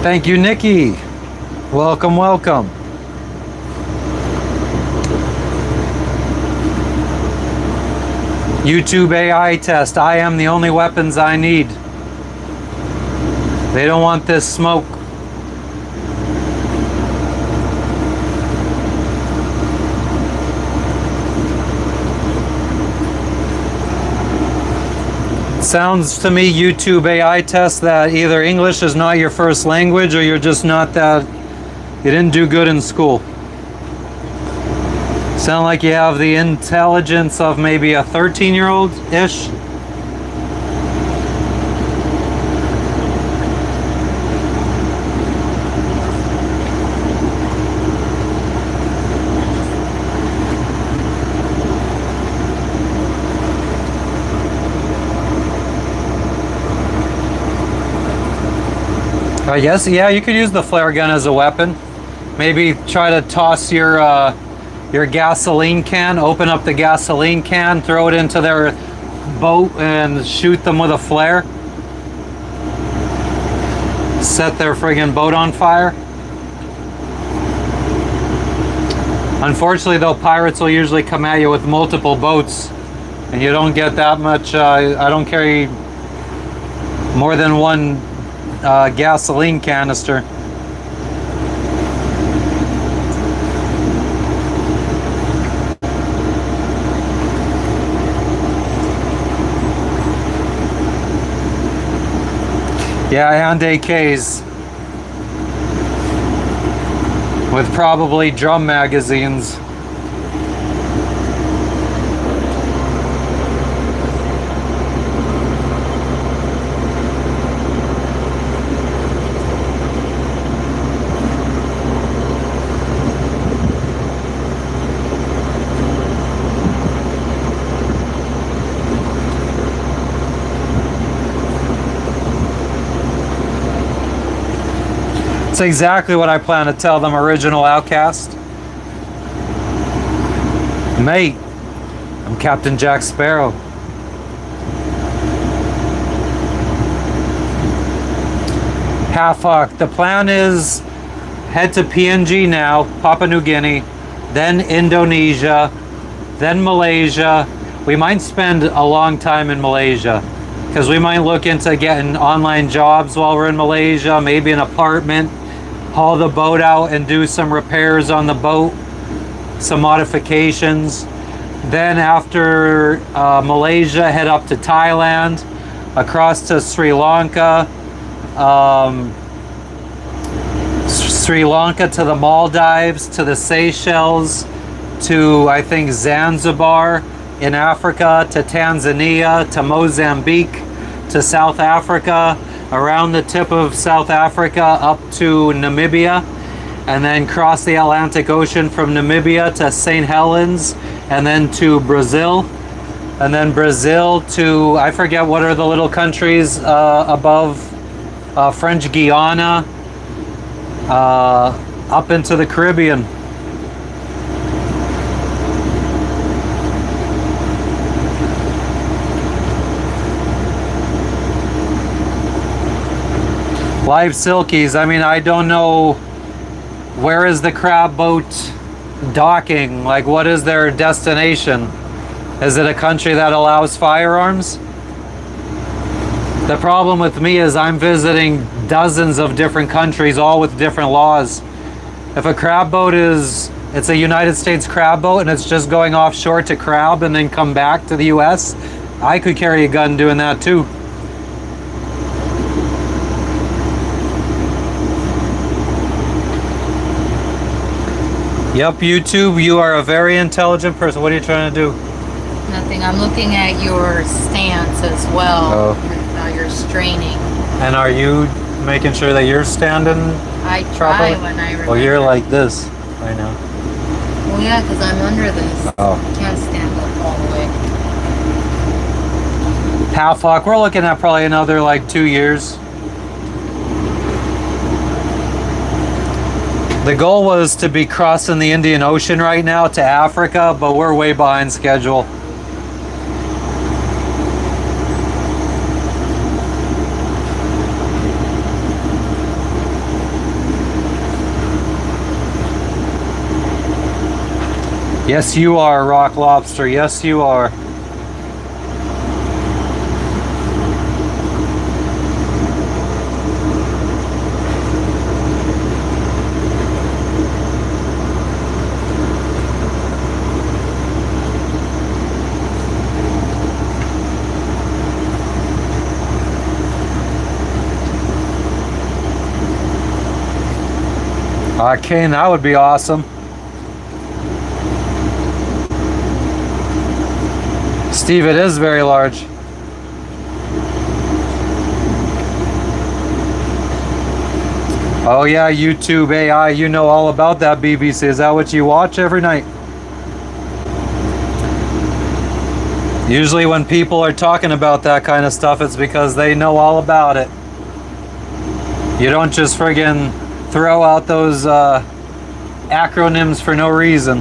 Thank you, Nikki. Welcome, welcome. YouTube AI test. I am the only weapons I need. They don't want this smoke. Sounds to me, YouTube AI test, that either English is not your first language or you're just not that, you didn't do good in school. Sound like you have the intelligence of maybe a 13-year-old-ish. I guess, yeah, you could use the flare gun as a weapon. Maybe try to toss your gasoline can, open up the gasoline can, throw it into their boat and shoot them with a flare. Set their friggin' boat on fire. Unfortunately though, pirates will usually come at you with multiple boats and you don't get that much. I don't carry more than one gasoline canister. Yeah, and AKs with probably drum magazines. That's exactly what I plan to tell them, original outcast. Mate, I'm Captain Jack Sparrow. Half-fucked. The plan is head to PNG now, Papua New Guinea, then Indonesia, then Malaysia. We might spend a long time in Malaysia because we might look into getting online jobs while we're in Malaysia, maybe an apartment, haul the boat out and do some repairs on the boat, some modifications. Then after Malaysia, head up to Thailand, across to Sri Lanka, Sri Lanka to the Maldives, to the Seychelles, to I think Zanzibar in Africa, to Tanzania, to Mozambique, to South Africa, around the tip of South Africa up to Namibia, and then cross the Atlantic Ocean from Namibia to St. Helens, and then to Brazil, and then Brazil to, I forget what are the little countries above French Guiana, up into the Caribbean. Live silkies. I mean, I don't know, where is the crab boat docking? Like, what is their destination? Is it a country that allows firearms? The problem with me is I'm visiting dozens of different countries, all with different laws. If a crab boat it's a United States crab boat and it's just going offshore to crab and then come back to the US, I could carry a gun doing that too. Yep, YouTube, you are a very intelligent person. What are you trying to do? Nothing. I'm looking at your stance as well. How you're straining. And are you making sure that you're standing I try properly? when I remember. Well, you're like this right now. Well, yeah, because I'm under this. Oh. I can't stand up all the way. Half Hawk, we're looking at probably another like 2 years. The goal was to be crossing the Indian Ocean right now to Africa, but we're way behind schedule. Yes, you are, Rock Lobster. Yes, you are. Kane, that would be awesome. Steve, it is very large. Oh yeah, YouTube AI, you know all about that, BBC. Is that what you watch every night? Usually when people are talking about that kind of stuff, it's because they know all about it. You don't just friggin' throw out those acronyms for no reason.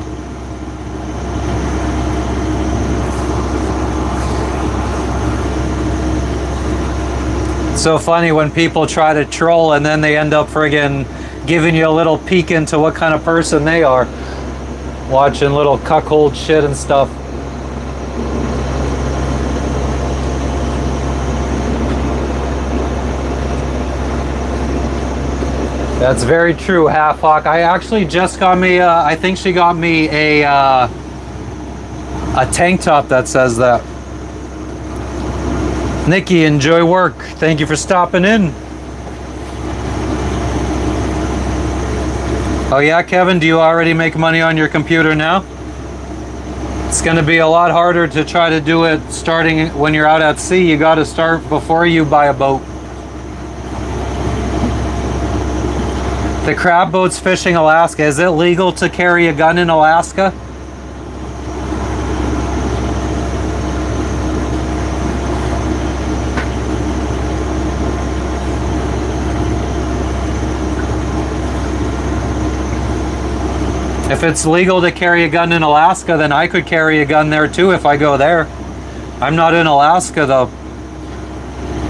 It's so funny when people try to troll and then they end up friggin' giving you a little peek into what kind of person they are. Watching little cuckold shit and stuff. That's very true, Half Hawk. I actually just got me, I think she got me a tank top that says that. Nikki, enjoy work. Thank you for stopping in. Oh yeah, Kevin, do you already make money on your computer now? It's gonna be a lot harder to try to do it starting when you're out at sea. You gotta start before you buy a boat. The crab boats fishing Alaska. Is it legal to carry a gun in Alaska? If it's legal to carry a gun in Alaska, then I could carry a gun there too if I go there. I'm not in Alaska though.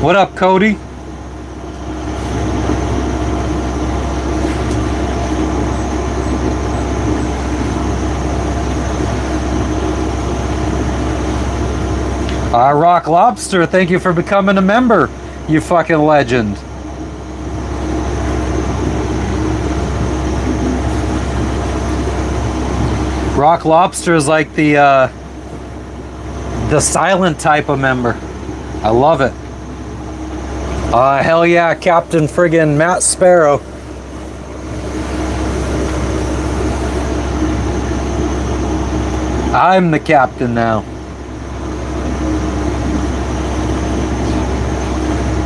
What up, Cody? Rock Lobster, thank you for becoming a member, you fucking legend. Rock Lobster is like the silent type of member. I love it. Hell yeah, Captain friggin' Matt Sparrow. I'm the captain now.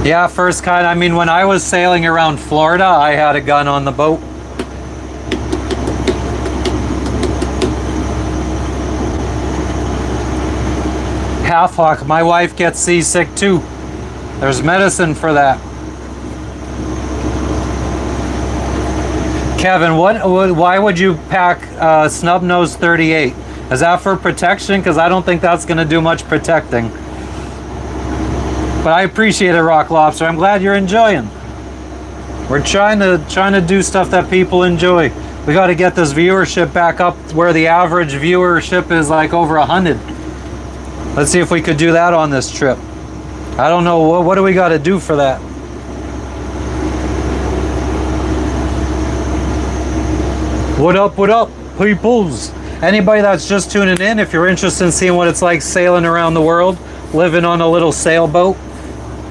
Yeah, first kind. I mean, when I was sailing around Florida, I had a gun on the boat. Half Hawk, my wife gets seasick too. There's medicine for that. Kevin, why would you pack Snub Nose 38? Is that for protection? Because I don't think that's going to do much protecting. But I appreciate it, Rock Lobster. I'm glad you're enjoying. We're trying to do stuff that people enjoy. We got to get this viewership back up where the average viewership is like over 100. Let's see if we could do that on this trip. I don't know, what do we got to do for that? What up, peoples? Anybody that's just tuning in, if you're interested in seeing what it's like sailing around the world, living on a little sailboat,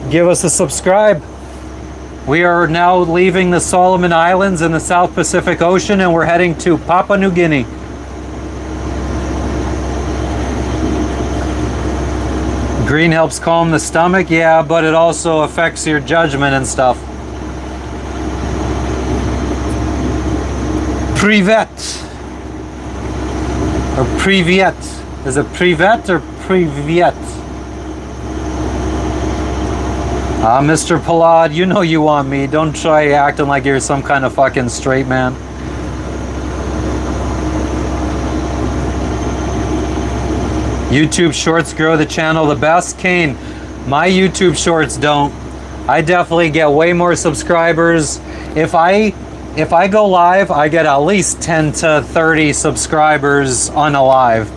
give us a subscribe. We are now leaving the Solomon Islands in the South Pacific Ocean and we're heading to Papua New Guinea. Green helps calm the stomach, yeah, but it also affects your judgment and stuff. Privet. Or Privet. Is it Privet or Privet? Mr. Palad, you know you want me. Don't try acting like you're some kind of fucking straight man. YouTube shorts grow the channel the best. Kane, my YouTube shorts don't. I definitely get way more subscribers. If I go live, I get at least 10 to 30 subscribers on a live.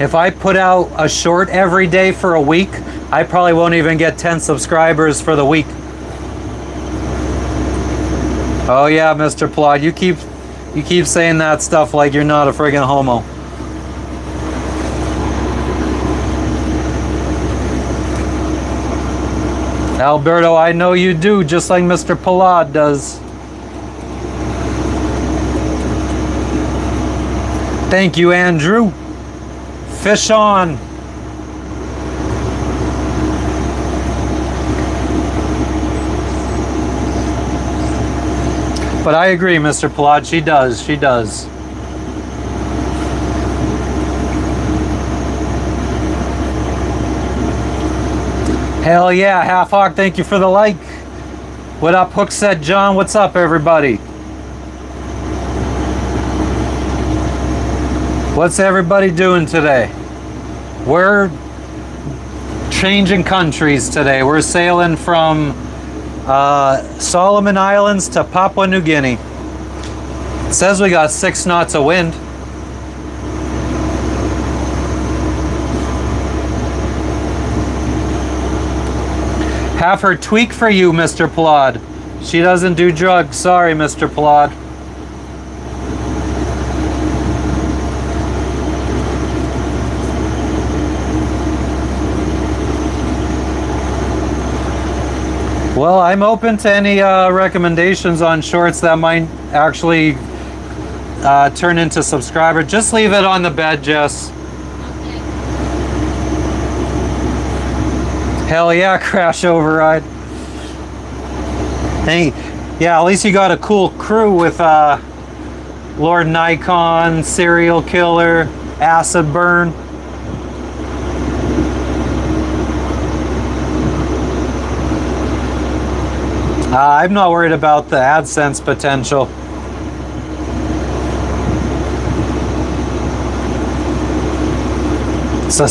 If I put out a short every day for a week, I probably won't even get 10 subscribers for the week. Oh yeah, Mr. Plod, you keep saying that stuff like you're not a friggin' homo. Alberto, I know you do, just like Mr. Palad does. Thank you, Andrew. Fish on. But I agree, Mr. Palad, she does, she does. Hell yeah, Half Hawk, thank you for the like. What up, Hook said John? What's up, everybody? What's everybody doing today? We're changing countries today. We're sailing from Solomon Islands to Papua New Guinea. It says we got 6 knots of wind. Have her tweak for you, Mr. Plod. She doesn't do drugs. Sorry, Mr. Plod. Well, I'm open to any recommendations on shorts that might actually turn into subscriber. Just leave it on the bed, Jess. Hell yeah, Crash Override. Hey, yeah, at least you got a cool crew with Lord Nikon, Serial Killer, Acid Burn. I'm not worried about the AdSense potential. It's a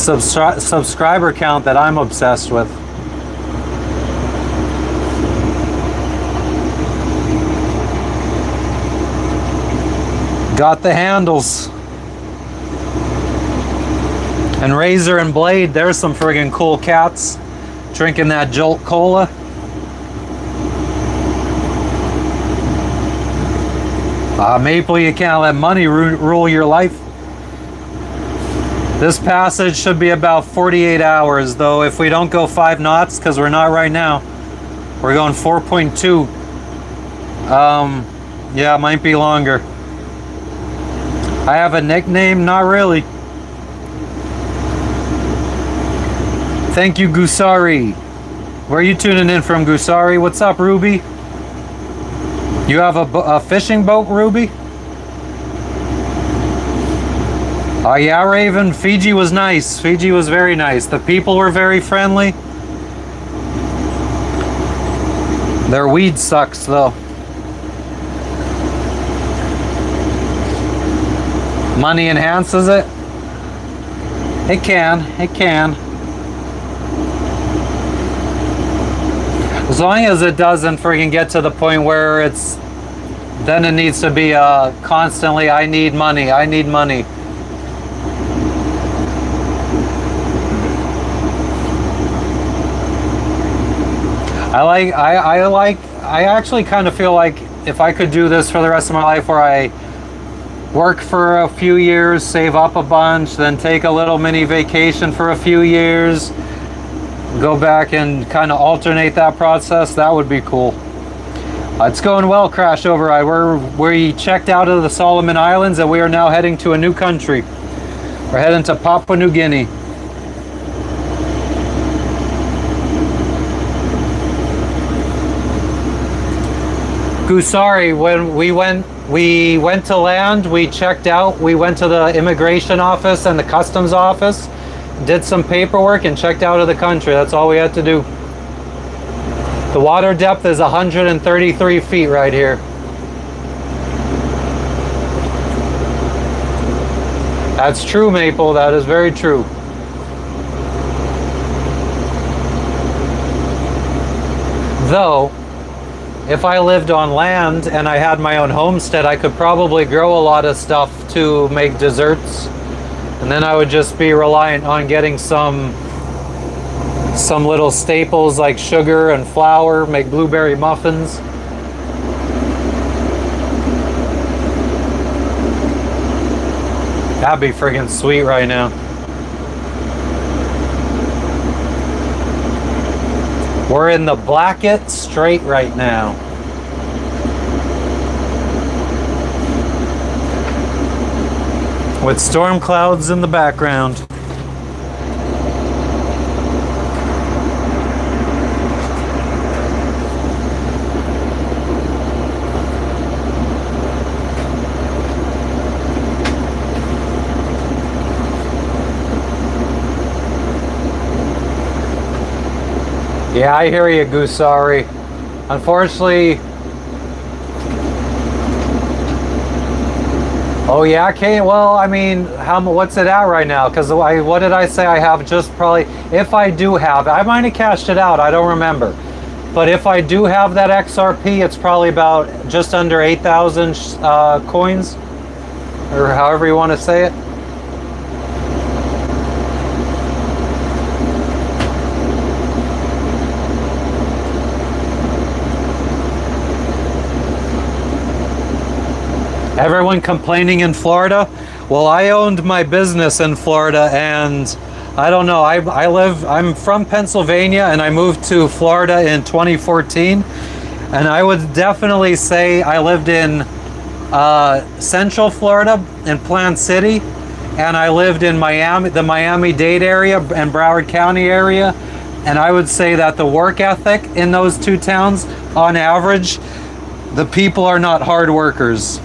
subscriber count that I'm obsessed with. Got the handles. And Razor and Blade, there's some friggin' cool cats drinking that Jolt Cola. Maple, you can't let money rule your life. This passage should be about 48 hours, though if we don't go 5 knots, because we're not right now, we're going 4.2. Yeah, it might be longer. I have a nickname? Not really. Thank you, Gusari. Where are you tuning in from, Gusari? What's up, Ruby? You have a fishing boat, Ruby? Oh yeah, Raven. Fiji was nice. Fiji was very nice. The people were very friendly. Their weed sucks, though. Money enhances it? It can. It can. As long as it doesn't friggin' get to the point where it's... Then it needs to be constantly, I need money, I need money. I actually kind of feel like if I could do this for the rest of my life, where I work for a few years, save up a bunch, then take a little mini vacation for a few years, go back and kind of alternate that process, that would be cool. It's going well, Crash Override. We checked out of the Solomon Islands and we are now heading to a new country. We're heading to Papua New Guinea. Gusari, when we went to land, we checked out, we went to the immigration office and the customs office, did some paperwork and checked out of the country. That's all we had to do. The water depth is 133 feet right here. That's true, Maple. That is very true. Though, if I lived on land and I had my own homestead, I could probably grow a lot of stuff to make desserts. And then I would just be reliant on getting some little staples like sugar and flour, make blueberry muffins. That'd be friggin' sweet right now. We're in the Blackett Strait right now. With storm clouds in the background. Yeah, I hear you, Goosari. Unfortunately... Oh yeah, okay, well, I mean, what's it at right now? Because what did I say? I have just probably... If I do have... I might have cashed it out, I don't remember. But if I do have that XRP, it's probably about just under 8,000 coins. Or however you want to say it. Everyone complaining in Florida? Well, I owned my business in Florida, and I don't know. I'm from Pennsylvania, and I moved to Florida in 2014. And I would definitely say I lived in Central Florida in Plant City, and I lived in Miami, the Miami-Dade area and Broward County area. And I would say that the work ethic in those two towns, on average, the people are not hard workers.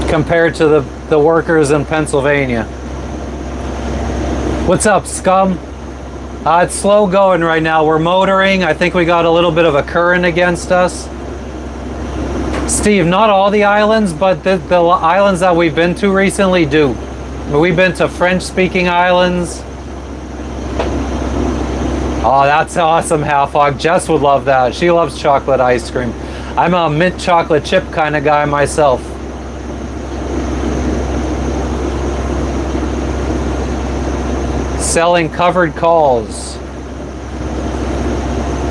Compared to the workers in Pennsylvania. What's up, scum? It's slow going right now. We're motoring. I think we got a little bit of a current against us. Steve, not all the islands, but the islands that we've been to recently do. We've been to French-speaking islands. Oh, that's awesome, Half Hog. Jess would love that. She loves chocolate ice cream. I'm a mint chocolate chip kind of guy myself. Selling covered calls.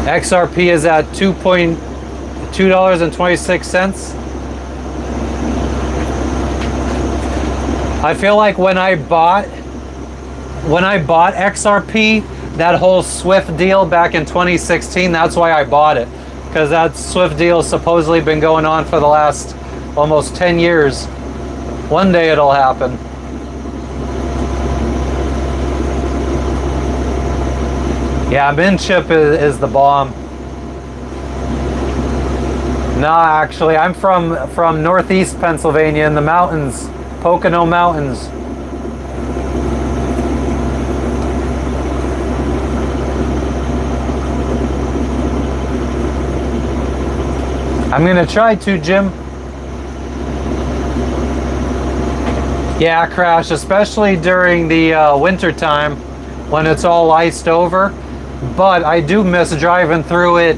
XRP is at $2.26. I feel like when I bought XRP, that whole Swift deal back in 2016, that's why I bought it, because that Swift deal has supposedly been going on for the last almost 10 years. One day it'll happen. Yeah, mint chip is the bomb. Nah, actually, I'm from northeast Pennsylvania in the mountains, Pocono Mountains. I'm gonna try to, Jim. Yeah, Crash, especially during the winter time when it's all iced over. But I do miss driving through it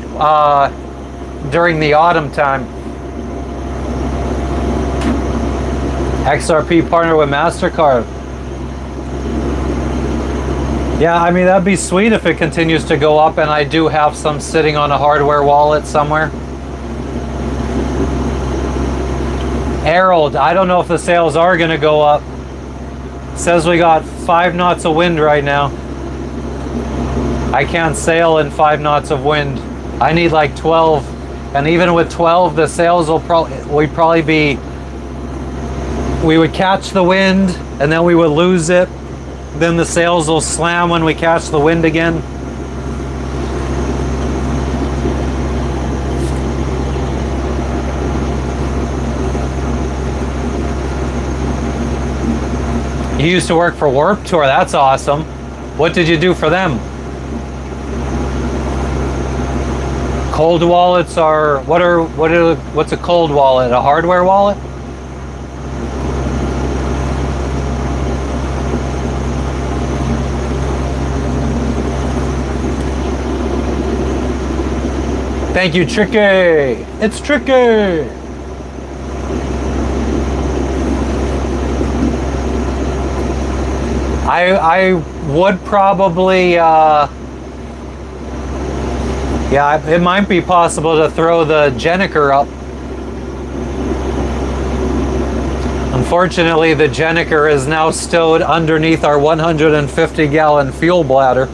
during the autumn time. XRP partner with MasterCard. Yeah, I mean, that'd be sweet if it continues to go up, and I do have some sitting on a hardware wallet somewhere. Harold, I don't know if the sales are going to go up. Says we got 5 knots of wind right now. I can't sail in 5 knots of wind. I need like 12. And even with 12, the sails will probably be... We would catch the wind, and then we would lose it. Then the sails will slam when we catch the wind again. You used to work for Warped Tour. That's awesome. What did you do for them? Cold wallets are what's a cold wallet? A hardware wallet? Thank you, Tricky. It's Tricky. I would probably yeah, it might be possible to throw the Jenniker up. Unfortunately, the Jenniker is now stowed underneath our 150-gallon fuel bladder.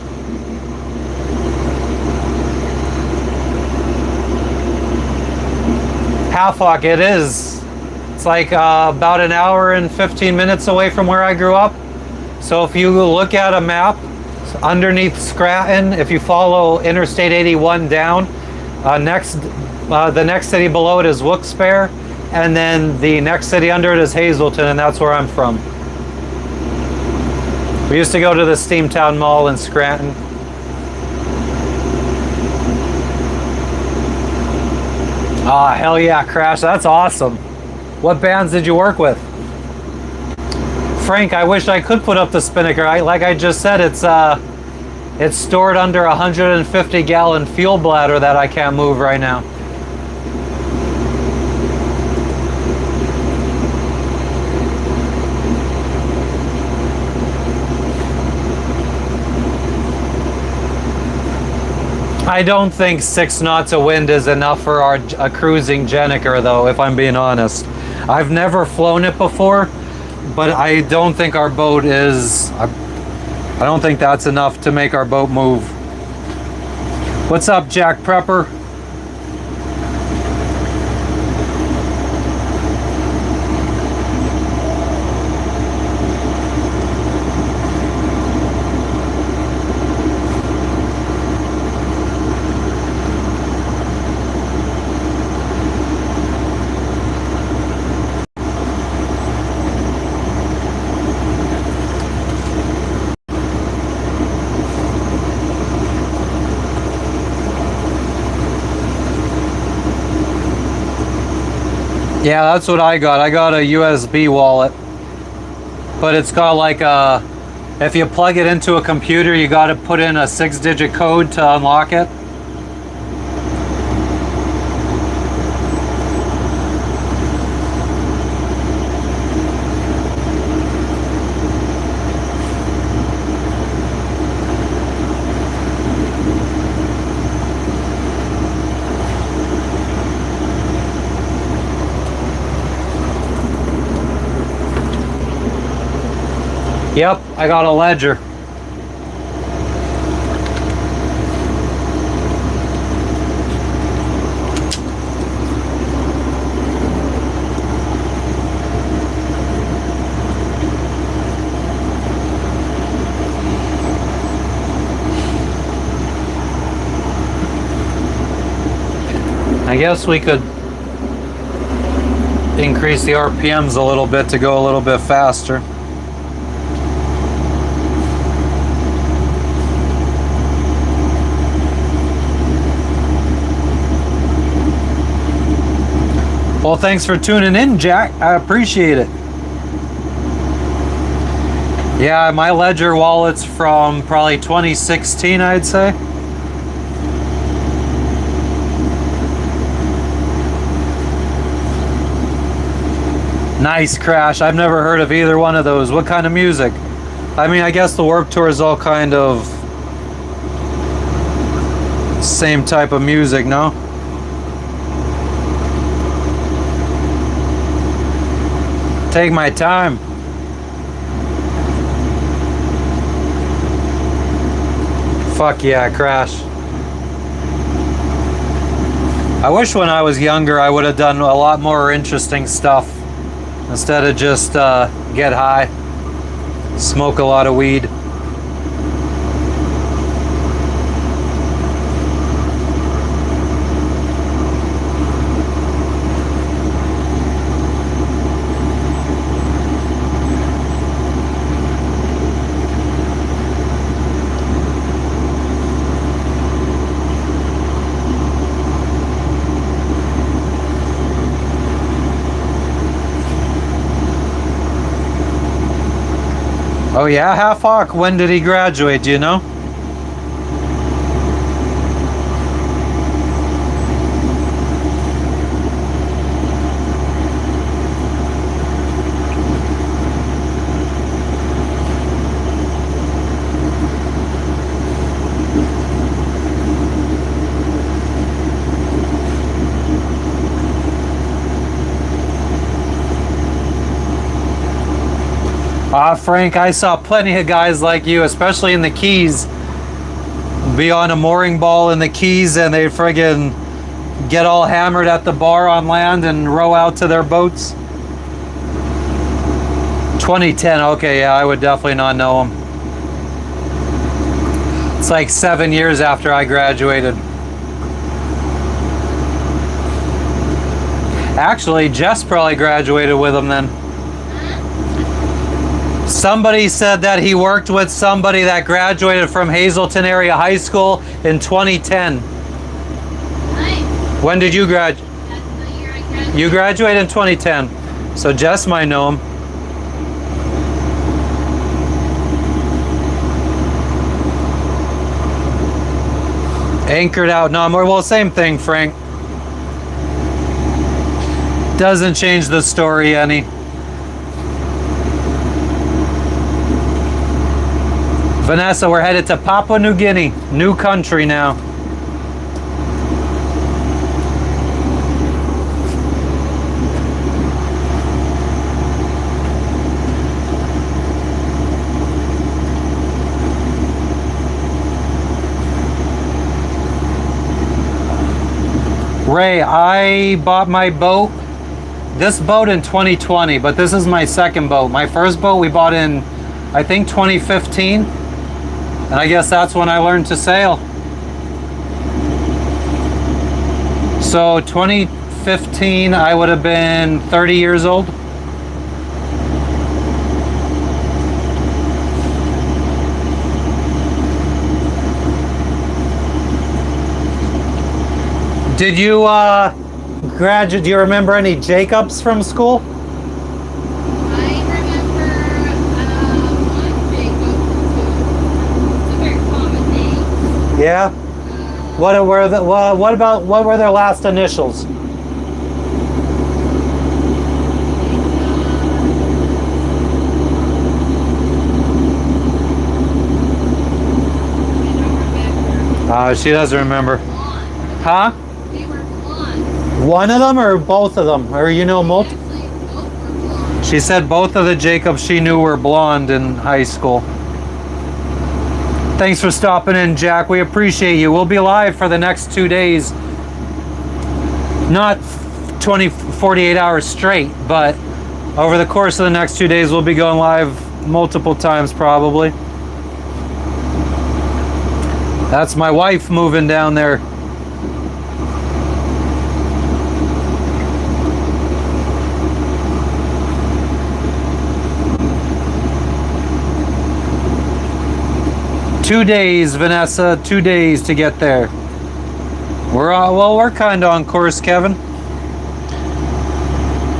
Halfwalk, it is. It's like about an hour and 15 minutes away from where I grew up. So if you look at a map, underneath Scranton, if you follow Interstate 81 down, the next city below it is Wilkes-Barre, and then the next city under it is Hazleton, and that's where I'm from. We used to go to the Steamtown Mall in Scranton. Ah, hell yeah, Crash, that's awesome. What bands did you work with? Frank, I wish I could put up the spinnaker. Like I just said, it's stored under a 150-gallon fuel bladder that I can't move right now. I don't think 6 knots of wind is enough for a cruising Jenniker, though, if I'm being honest. I've never flown it before, but I don't think our boat is... I don't think that's enough to make our boat move. What's up, Jack Prepper? Yeah, that's what I got. I got a USB wallet. But it's got like a... If you plug it into a computer, you got to put in a 6-digit code to unlock it. Yep, I got a ledger. I guess we could increase the RPMs a little bit to go a little bit faster. Well, thanks for tuning in, Jack. I appreciate it. Yeah, my Ledger wallet's from probably 2016, I'd say. Nice, Crash. I've never heard of either one of those. What kind of music? I mean, I guess the Warped Tour is all kind of same type of music, no? Take my time. Fuck yeah, Crash. I wish when I was younger I would have done a lot more interesting stuff instead of just get high, smoke a lot of weed. Oh yeah, half hawk. When did he graduate? Do you know? Frank, I saw plenty of guys like you, especially in the Keys, be on a mooring ball in the Keys and they friggin' get all hammered at the bar on land and row out to their boats. 2010, okay, yeah, I would definitely not know him. It's like 7 years after I graduated. Actually, Jess probably graduated with him then. Somebody said that he worked with somebody that graduated from Hazleton Area High School in 2010. Nice. When did you graduate? That's the year I graduated. You graduated in 2010. So Jess might know him. Anchored out, no more. Well, same thing, Frank. Doesn't change the story any. Vanessa, we're headed to Papua New Guinea, new country now. Ray, I bought my boat, this boat in 2020, but this is my second boat. My first boat we bought in, I think, 2015. And I guess that's when I learned to sail. So 2015, I would have been 30 years old. Did you graduate? Do you remember any Jacobs from school? I remember one Jacob. It's a very common name. Yeah. What were their last initials? She doesn't remember. Blonde. Huh? They were blonde. One of them or both of them? Or you know multiple? Actually, both were blonde. She said both of the Jacobs she knew were blonde in high school. Thanks for stopping in, Jack. We appreciate you. We'll be live for the next 2 days. Not 48 hours straight, but over the course of the next 2 days, we'll be going live multiple times probably. That's my wife moving down there. Two days, Vanessa. 2 days to get there. We're kind of on course, Kevin.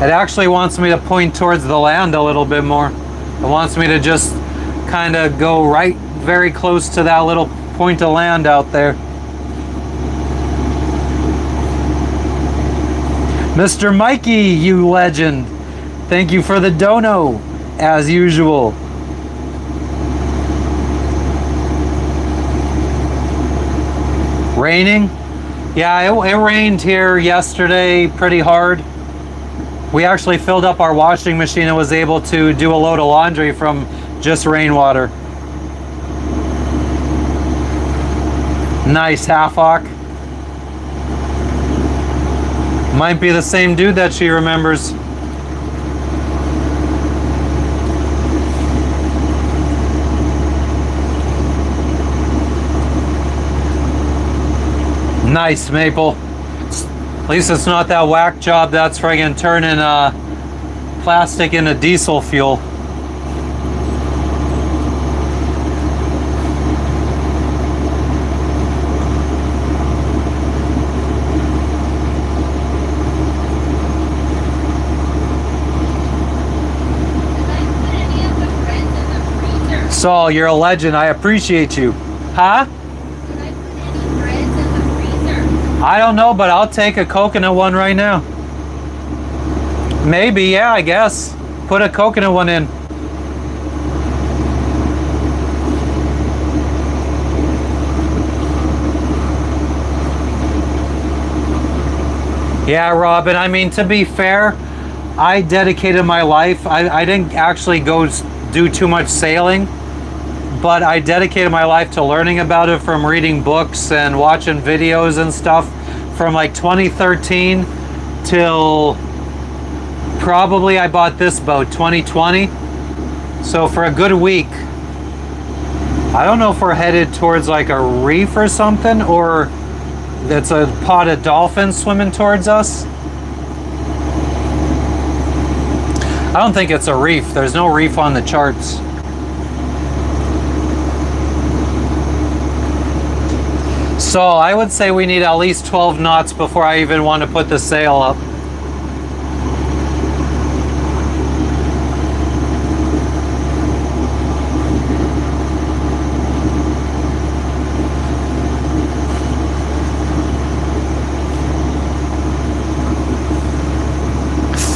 It actually wants me to point towards the land a little bit more. It wants me to just kind of go right, very close to that little point of land out there. Mr. Mikey, you legend. Thank you for the dono, as usual. Raining? Yeah, it rained here yesterday pretty hard. We actually filled up our washing machine and was able to do a load of laundry from just rainwater. Nice, half-hawk. Might be the same dude that she remembers. Nice, Maple. At least it's not that whack job that's friggin' turning plastic into diesel fuel. Did I put any of the breads in the freezer? Saul, you're a legend. I appreciate you. Huh? Did I put any breads in the freezer? I don't know, but I'll take a coconut one right now. Maybe, yeah, I guess. Put a coconut one in. Yeah, Robin, I mean, to be fair, I dedicated my life. I didn't actually go do too much sailing, but I dedicated my life to learning about it from reading books and watching videos and stuff from like 2013 till probably I bought this boat 2020. So for a good week. I don't know if we're headed towards like a reef or something, or it's a pod of dolphins swimming towards us. I don't think it's a reef. There's no reef on the charts. So I would say we need at least 12 knots before I even want to put the sail up.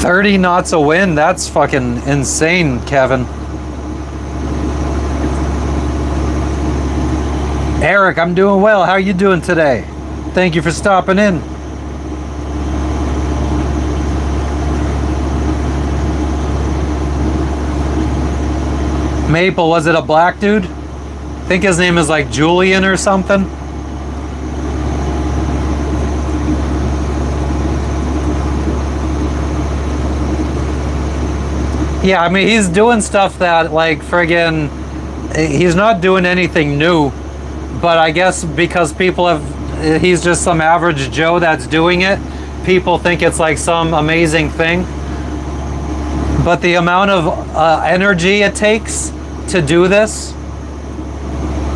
"30 knots of wind, that's fucking insane, Kevin." Eric, I'm doing well. How are you doing today? Thank you for stopping in. Maple, was it a black dude? I think his name is like Julian or something. Yeah, I mean, he's doing stuff that, like, friggin', he's not doing anything new, but I guess because people have, he's just some average Joe that's doing it, people think it's like some amazing thing. But the amount of energy it takes to do this,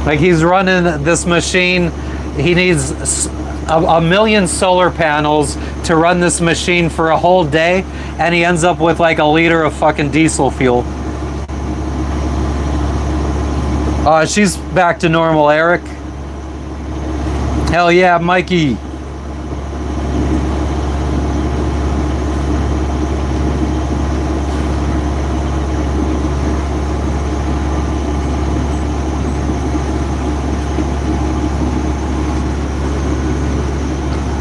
like, he's running this machine, he needs a million solar panels to run this machine for a whole day, and he ends up with like a liter of fucking diesel fuel. She's back to normal, Eric. Hell yeah, Mikey.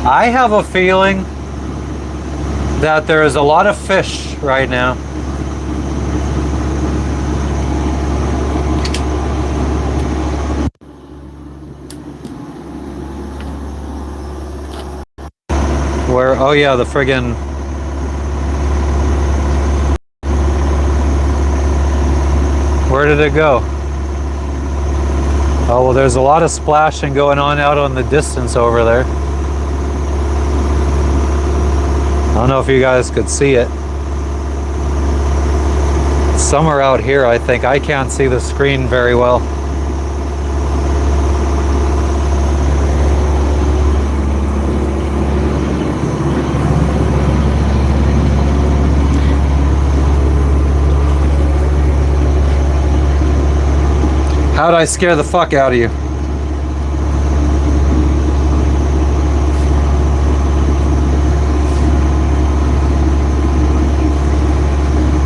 I have a feeling that there is a lot of fish right now. Where, oh yeah, the friggin'... Where did it go? Oh, well, there's a lot of splashing going on out on the distance over there. I don't know if you guys could see it. Somewhere out here, I think. I can't see the screen very well. How'd I scare the fuck out of you?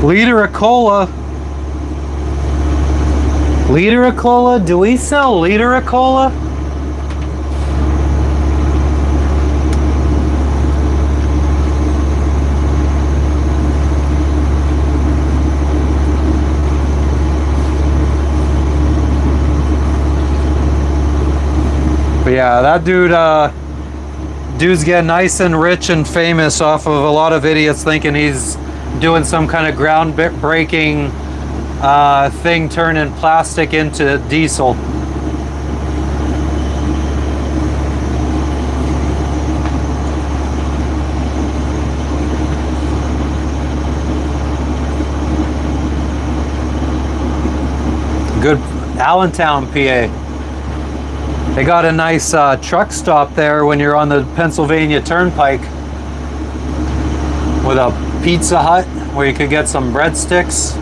Liter of cola. Liter of cola? Do we sell liter of cola? But yeah, that dude's getting nice and rich and famous off of a lot of idiots thinking he's doing some kind of groundbreaking thing, turning plastic into diesel. Good, Allentown, PA. They got a nice truck stop there when you're on the Pennsylvania Turnpike with a Pizza Hut where you could get some breadsticks.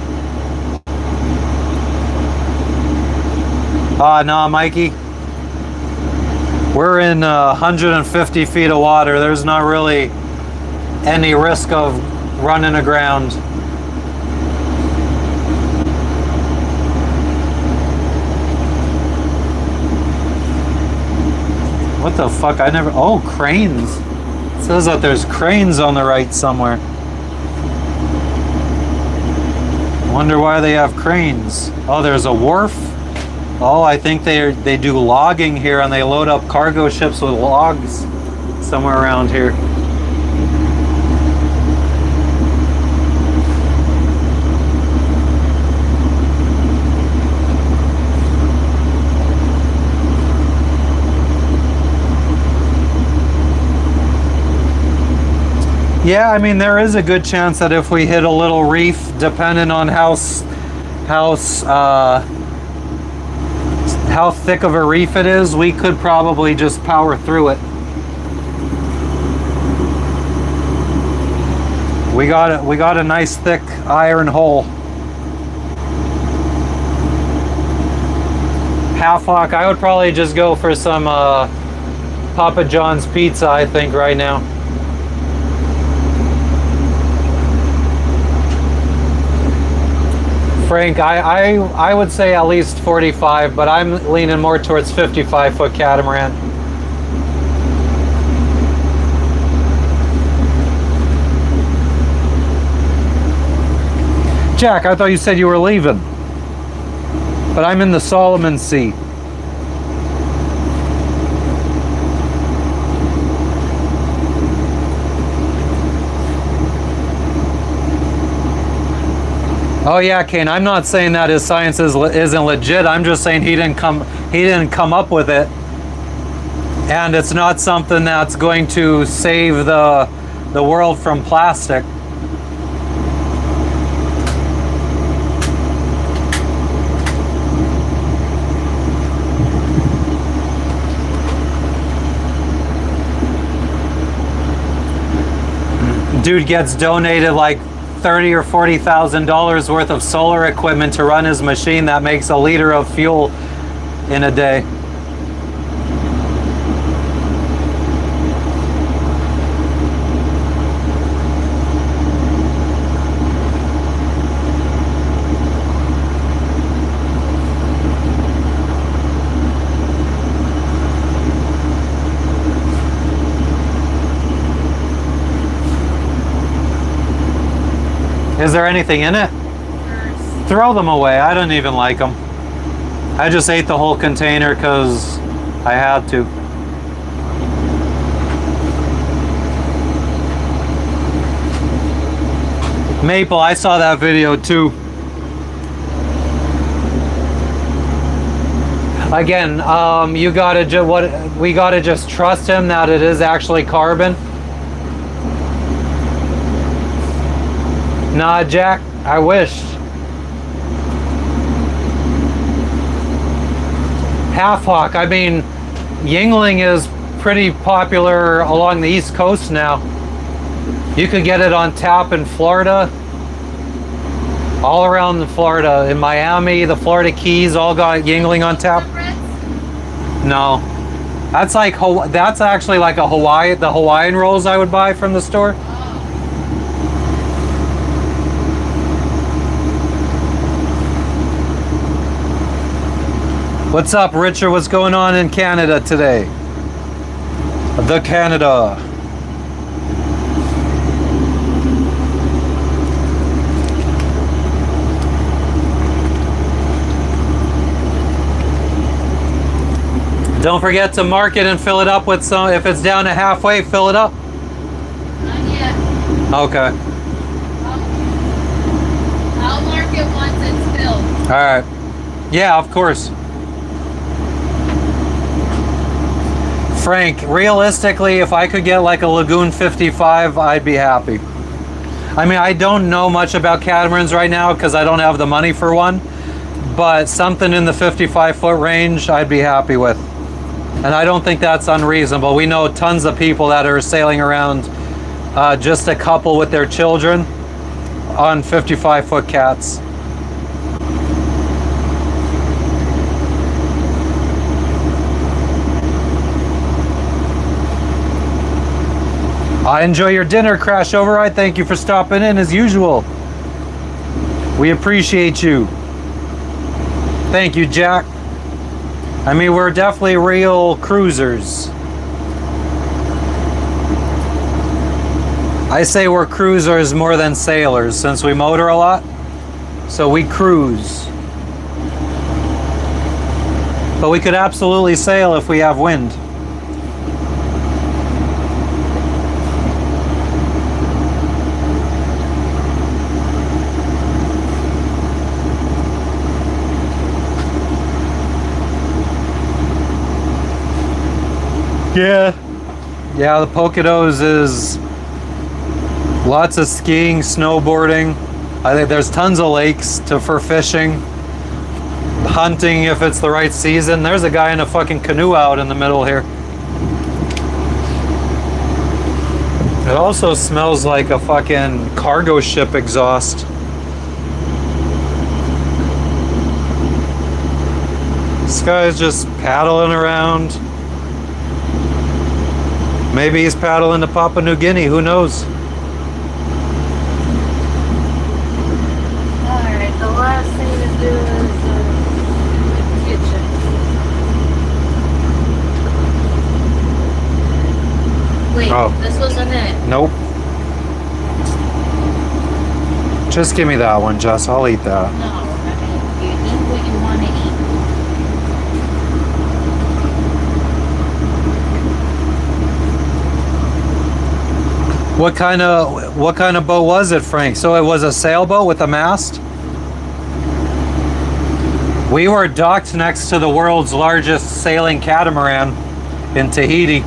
No, Mikey. We're in 150 feet of water. There's not really any risk of running aground. What the fuck? I never... Oh, cranes. It says that there's cranes on the right somewhere. Wonder why they have cranes. Oh, there's a wharf. Oh, I think they do logging here, and they load up cargo ships with logs somewhere around here. Yeah, I mean, there is a good chance that if we hit a little reef, depending on how thick of a reef it is, we could probably just power through it. We got a nice thick iron hull. Half hawk, I would probably just go for some Papa John's pizza, I think, right now. Frank, I would say at least 45, but I'm leaning more towards 55-foot catamaran. Jack, I thought you said you were leaving. But I'm in the Solomon Sea. Oh yeah, Kane. I'm not saying that his science isn't legit. I'm just saying he didn't come up with it, and it's not something that's going to save the world from plastic. Dude gets donated like $30,000 or $40,000 worth of solar equipment to run his machine that makes a liter of fuel in a day. Is there anything in it? Throw them away. I don't even like them. I just ate the whole container because I had to. Maple, I saw that video too. Again, we gotta just trust him that it is actually carbon. Nah, Jack, I wish. Half hawk, I mean, Yingling is pretty popular along the East Coast now. You could get it on tap in Florida. All around Florida, in Miami, the Florida Keys all got Yingling on tap. No. That's actually like the Hawaiian rolls I would buy from the store. What's up, Richard? What's going on in Canada today? The Canada. Don't forget to mark it and fill it up with some. If it's down to halfway, fill it up. Not yet. Okay. I'll mark it once it's filled. All right. Yeah, of course. Frank, realistically, if I could get like a Lagoon 55, I'd be happy. I mean, I don't know much about catamarans right now because I don't have the money for one, but something in the 55-foot range, I'd be happy with. And I don't think that's unreasonable. We know tons of people that are sailing around, just a couple with their children on 55-foot cats. I enjoy your dinner, Crash Override. Thank you for stopping in as usual. We appreciate you. Thank you, Jack. I mean, we're definitely real cruisers. I say we're cruisers more than sailors since we motor a lot. So we cruise. But we could absolutely sail if we have wind. Yeah, the Poconos is lots of skiing, snowboarding. I think there's tons of lakes for fishing, hunting if it's the right season. There's a guy in a fucking canoe out in the middle here. It also smells like a fucking cargo ship exhaust. This guy's just paddling around. Maybe he's paddling to Papua New Guinea, who knows? Alright, the last thing to do is kitchen. Wait, Oh. this wasn't it. Nope. Just give me that one, Jess. I'll eat that. No, I mean, you eat what you want to eat. What kind of boat was it, Frank? So it was a sailboat with a mast? We were docked next to the world's largest sailing catamaran in Tahiti.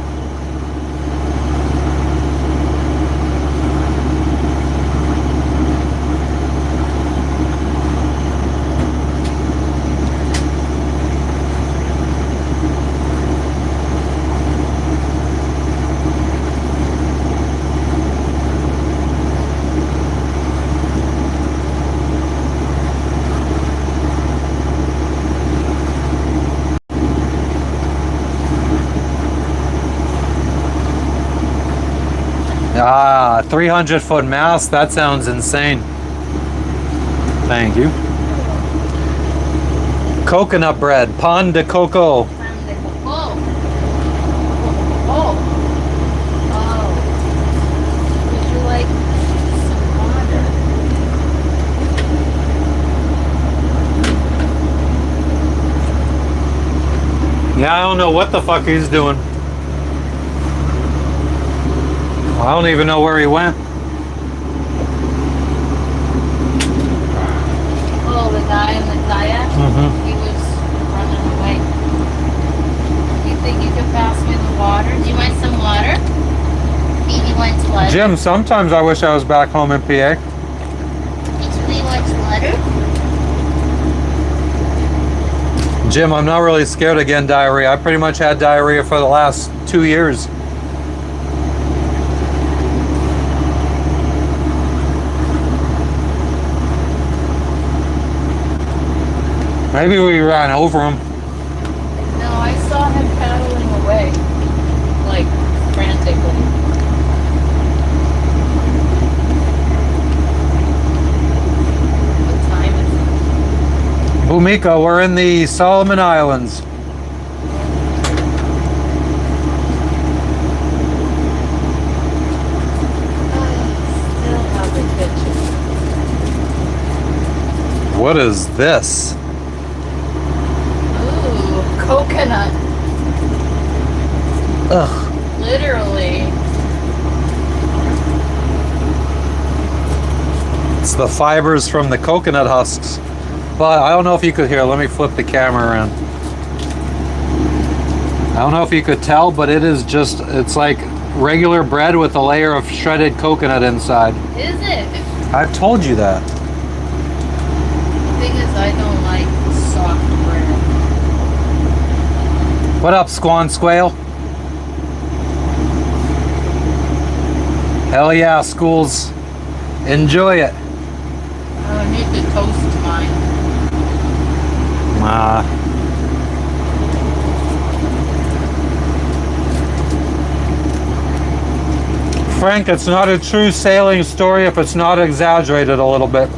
Ah, 300-foot mast. That sounds insane. Thank you. Coconut bread, pan de coco. Oh. Oh. Oh. Would you like some water? Yeah, I don't know what the fuck he's doing. I don't even know where he went. Oh, the guy in the kayak? Mhm. He was running away. You think you could pass me the water? Do you want some water? Baby wants water. Jim, sometimes I wish I was back home in PA. Baby wants water? Jim, I'm not really scared of getting diarrhea. I pretty much had diarrhea for the last 2 years. Maybe we ran over him. No, I saw him paddling away. Like, frantically. What time is it? Bhumika, we're in the Solomon Islands. Still have the kitchen. What is this? Ooh, coconut. Ugh. Literally. It's the fibers from the coconut husks. But I don't know if you could hear. Let me flip the camera around. I don't know if you could tell, but it is just, it's like regular bread with a layer of shredded coconut inside. Is it? I've told you that. The thing is, I don't like soft bread. What up, Squan Squale? Hell yeah, schools. Enjoy it. Oh, I need to toast mine. Frank, it's not a true sailing story if it's not exaggerated a little bit.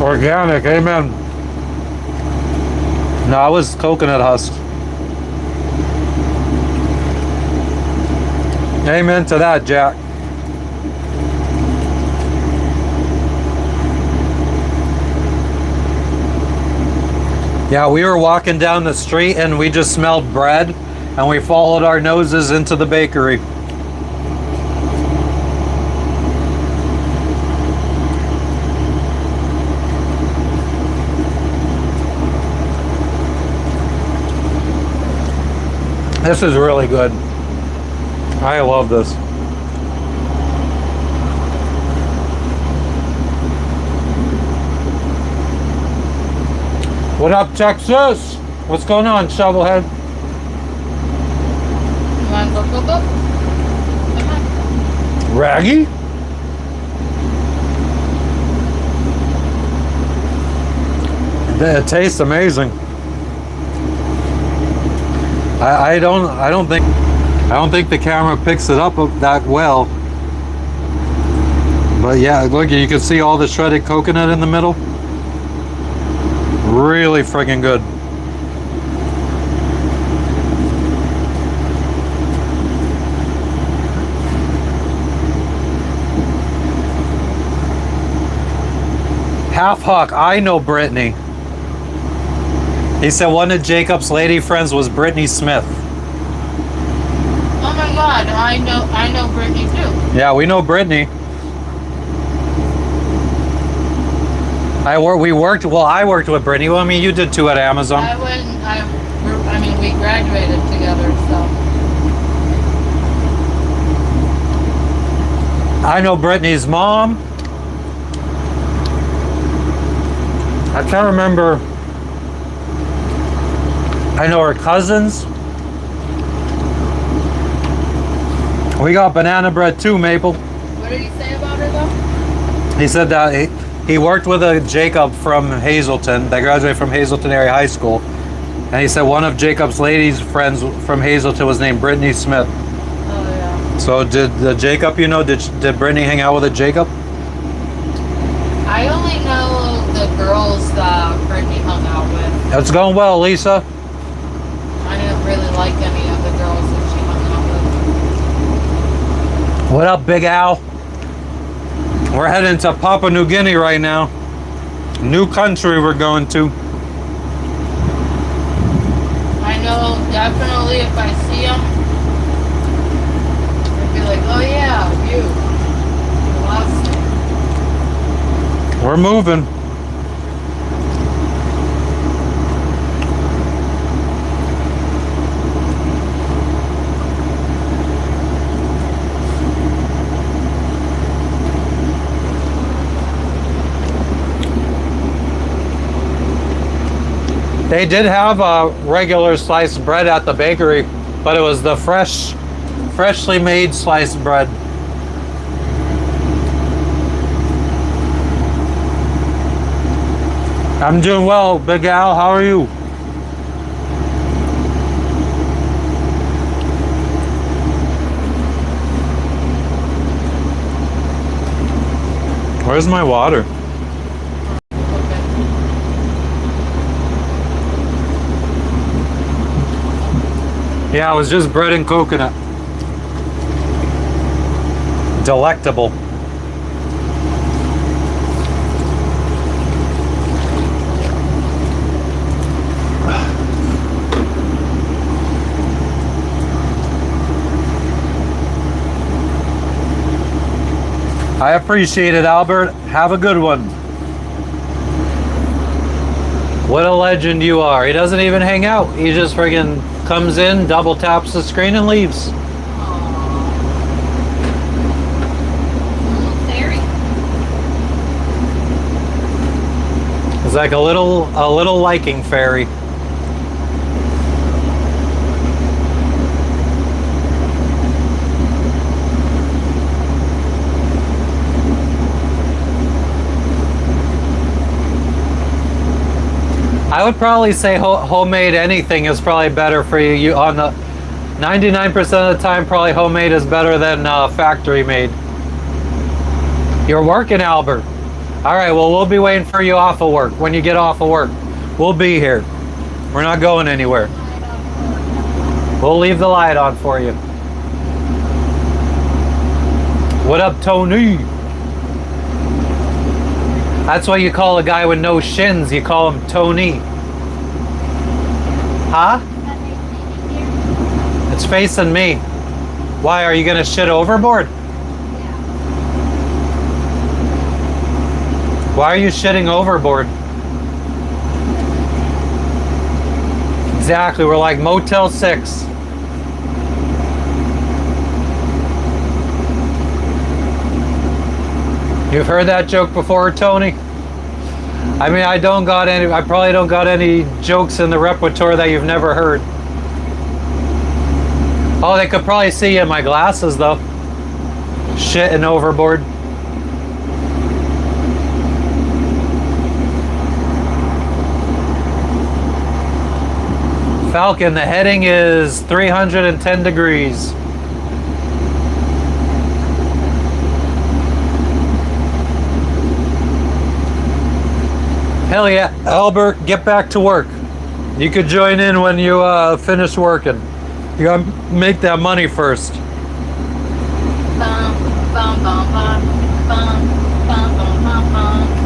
Organic, amen. No, it was coconut husk. Amen to that, Jack. Yeah, we were walking down the street and we just smelled bread and we followed our noses into the bakery. This is really good. I love this. What up, Texas? What's going on, Shovelhead? You want to go? Come on. Raggy? It tastes amazing. I don't think the camera picks it up that well. But yeah, look, you can see all the shredded coconut in the middle. Really freaking good. Half Huck, I know Brittany. He said one of Jacob's lady friends was Brittany Smith. Oh my God, I know Brittany too. Yeah, we know Brittany. I worked with Brittany. Well, I mean, you did too at Amazon. I mean, we graduated together, so. I know Brittany's mom. I can't remember. I know her cousins. We got banana bread too, Maple. What did he say about her though? He said that he worked with a Jacob from Hazelton that graduated from Hazelton Area High School. And he said one of Jacob's ladies' friends from Hazelton was named Brittany Smith. Oh yeah. So did the Jacob, did Brittany hang out with a Jacob? I only know the girls that Brittany hung out with. It's going well, Lisa. I didn't really like any of the girls that she hung out with. What up, Big Al? We're heading to Papua New Guinea right now. New country we're going to. I know definitely if I see them, I'd be like, oh yeah, you lost it. We're moving. They did have a regular sliced bread at the bakery, but it was the freshly made sliced bread. I'm doing well, Big Al. How are you? Where's my water? Yeah, it was just bread and coconut. Delectable. I appreciate it, Albert. Have a good one. What a legend you are. He doesn't even hang out. He just friggin' comes in, double taps the screen, and leaves. Little fairy. It's like a little liking fairy. I would probably say homemade anything is probably better for you on the 99% of the time, probably homemade is better than factory made. You're working, Albert. All right, well, we'll be waiting for you off of work. When you get off of work, we'll be here. We're not going anywhere. We'll leave the light on for you. What up, Tony? That's what you call a guy with no shins. You call him Tony. Huh? It's facing me. Why, are you gonna shit overboard? Why are you shitting overboard? Exactly, we're like Motel 6. You've heard that joke before, Tony? I mean, I probably don't got any jokes in the repertoire that you've never heard. Oh, they could probably see you in my glasses, though. Shitting overboard. Falcon, the heading is 310 degrees. Hell yeah. Albert, get back to work. You could join in when you finish working. You gotta make that money first.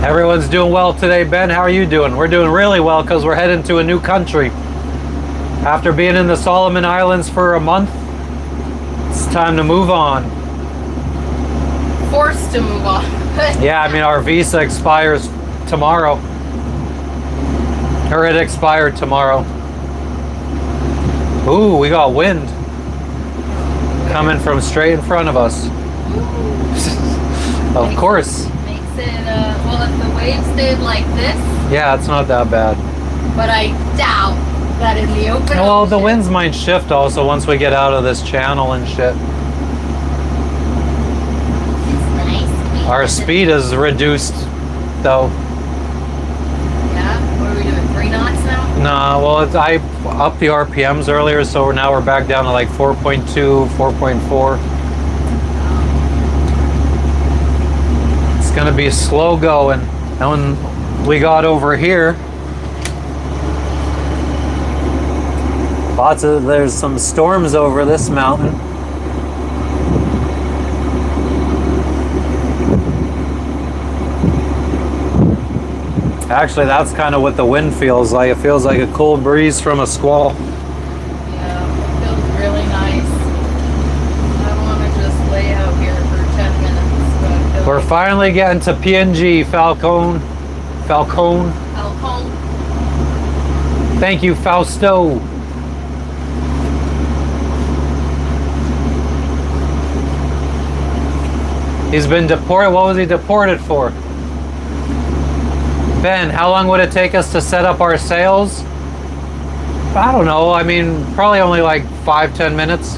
Everyone's doing well today. Ben, how are you doing? We're doing really well because we're heading to a new country. After being in the Solomon Islands for a month, it's time to move on. Forced to move on. Yeah, I mean, our visa expires tomorrow. Or it expired tomorrow. Ooh, we got wind coming from straight in front of us. Of course. Makes it, well, if the waves stayed like this. Yeah, it's not that bad. But I doubt that in the open Well, the ocean- winds might shift also once we get out of this channel and shit. It's nice. Our speed is reduced, though. Yeah, what are we doing? 3 knots now? No, well, I upped the RPMs earlier, so now we're back down to like 4.2, 4.4. It's gonna be slow going. And when we got over here, there's some storms over this mountain. Actually, that's kind of what the wind feels like. It feels like a cool breeze from a squall. Yeah, it feels really nice. I don't want to just lay out here for 10 minutes. But I feel We're like finally getting to PNG, Falcone. Falcone. Falcone. Thank you, Fausto. He's been deported. What was he deported for? Ben, how long would it take us to set up our sails? I don't know. I mean, probably only like 5-10 minutes.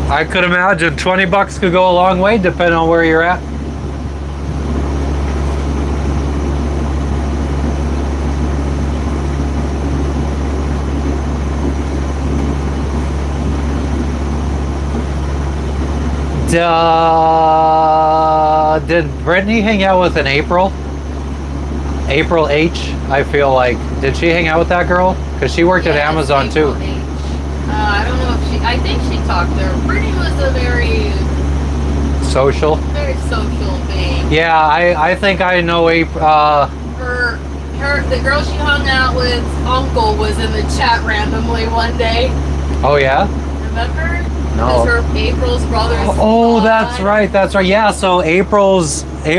I could imagine $20 could go a long way depending on where you're at. Did Brittany hang out with an April? April H, I feel like. Did she hang out with that girl? Because she worked at Yeah, Amazon April too. H. I don't know if she. I think she talked to her. Brittany was a very Social. social being. Yeah, I think I know April. The girl she hung out with, uncle, was in the chat randomly one day. Oh yeah? Remember? No. Because her April's brother's. Oh, that's right. That's right. Yeah. So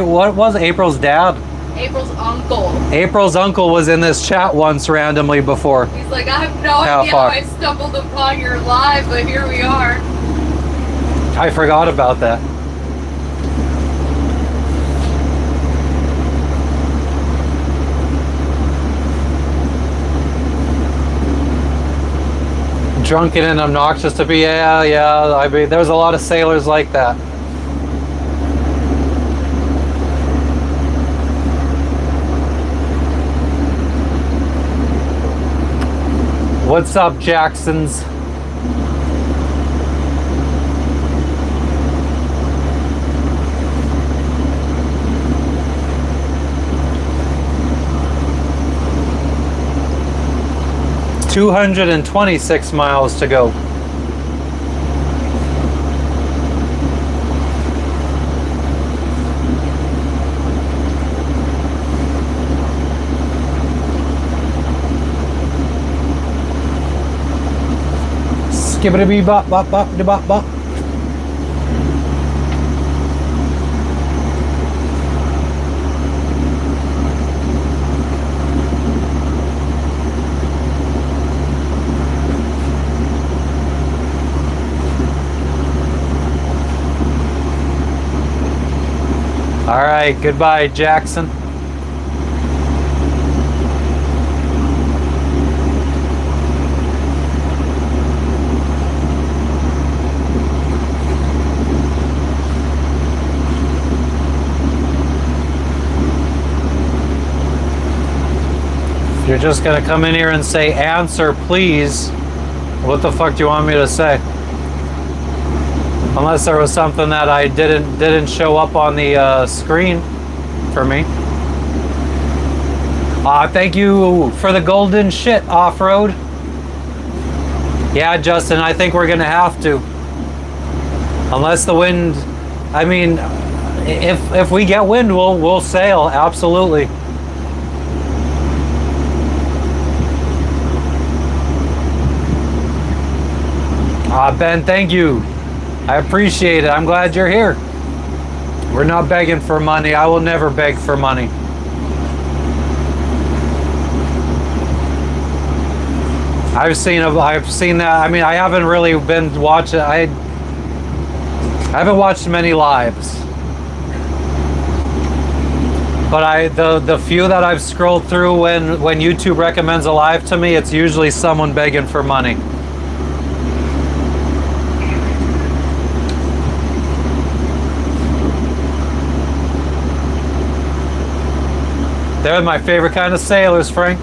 what was April's dad? April's uncle. April's uncle was in this chat once randomly before. He's like, I have no Oh, idea how fuck. I stumbled upon your live, but here we are. I forgot about that. Drunken and obnoxious to be, yeah. I mean, there's a lot of sailors like that. What's up, Jacksons? $226 miles to go. Skibbity bop bop bop de bop bop. All right, goodbye, Jackson. You're just gonna come in here and say, answer, please. What the fuck do you want me to say? Unless there was something that I didn't show up on the screen for me. Thank you for the golden shit, off-road. Yeah, Justin, I think we're gonna have to. Unless the wind, I mean, if we get wind, we'll sail, absolutely. Ben, thank you. I appreciate it. I'm glad you're here. We're not begging for money. I will never beg for money. I've seen that. I mean, I haven't really been watching. I haven't watched many lives, but the few that I've scrolled through when YouTube recommends a live to me, it's usually someone begging for money. They're my favorite kind of sailors, Frank.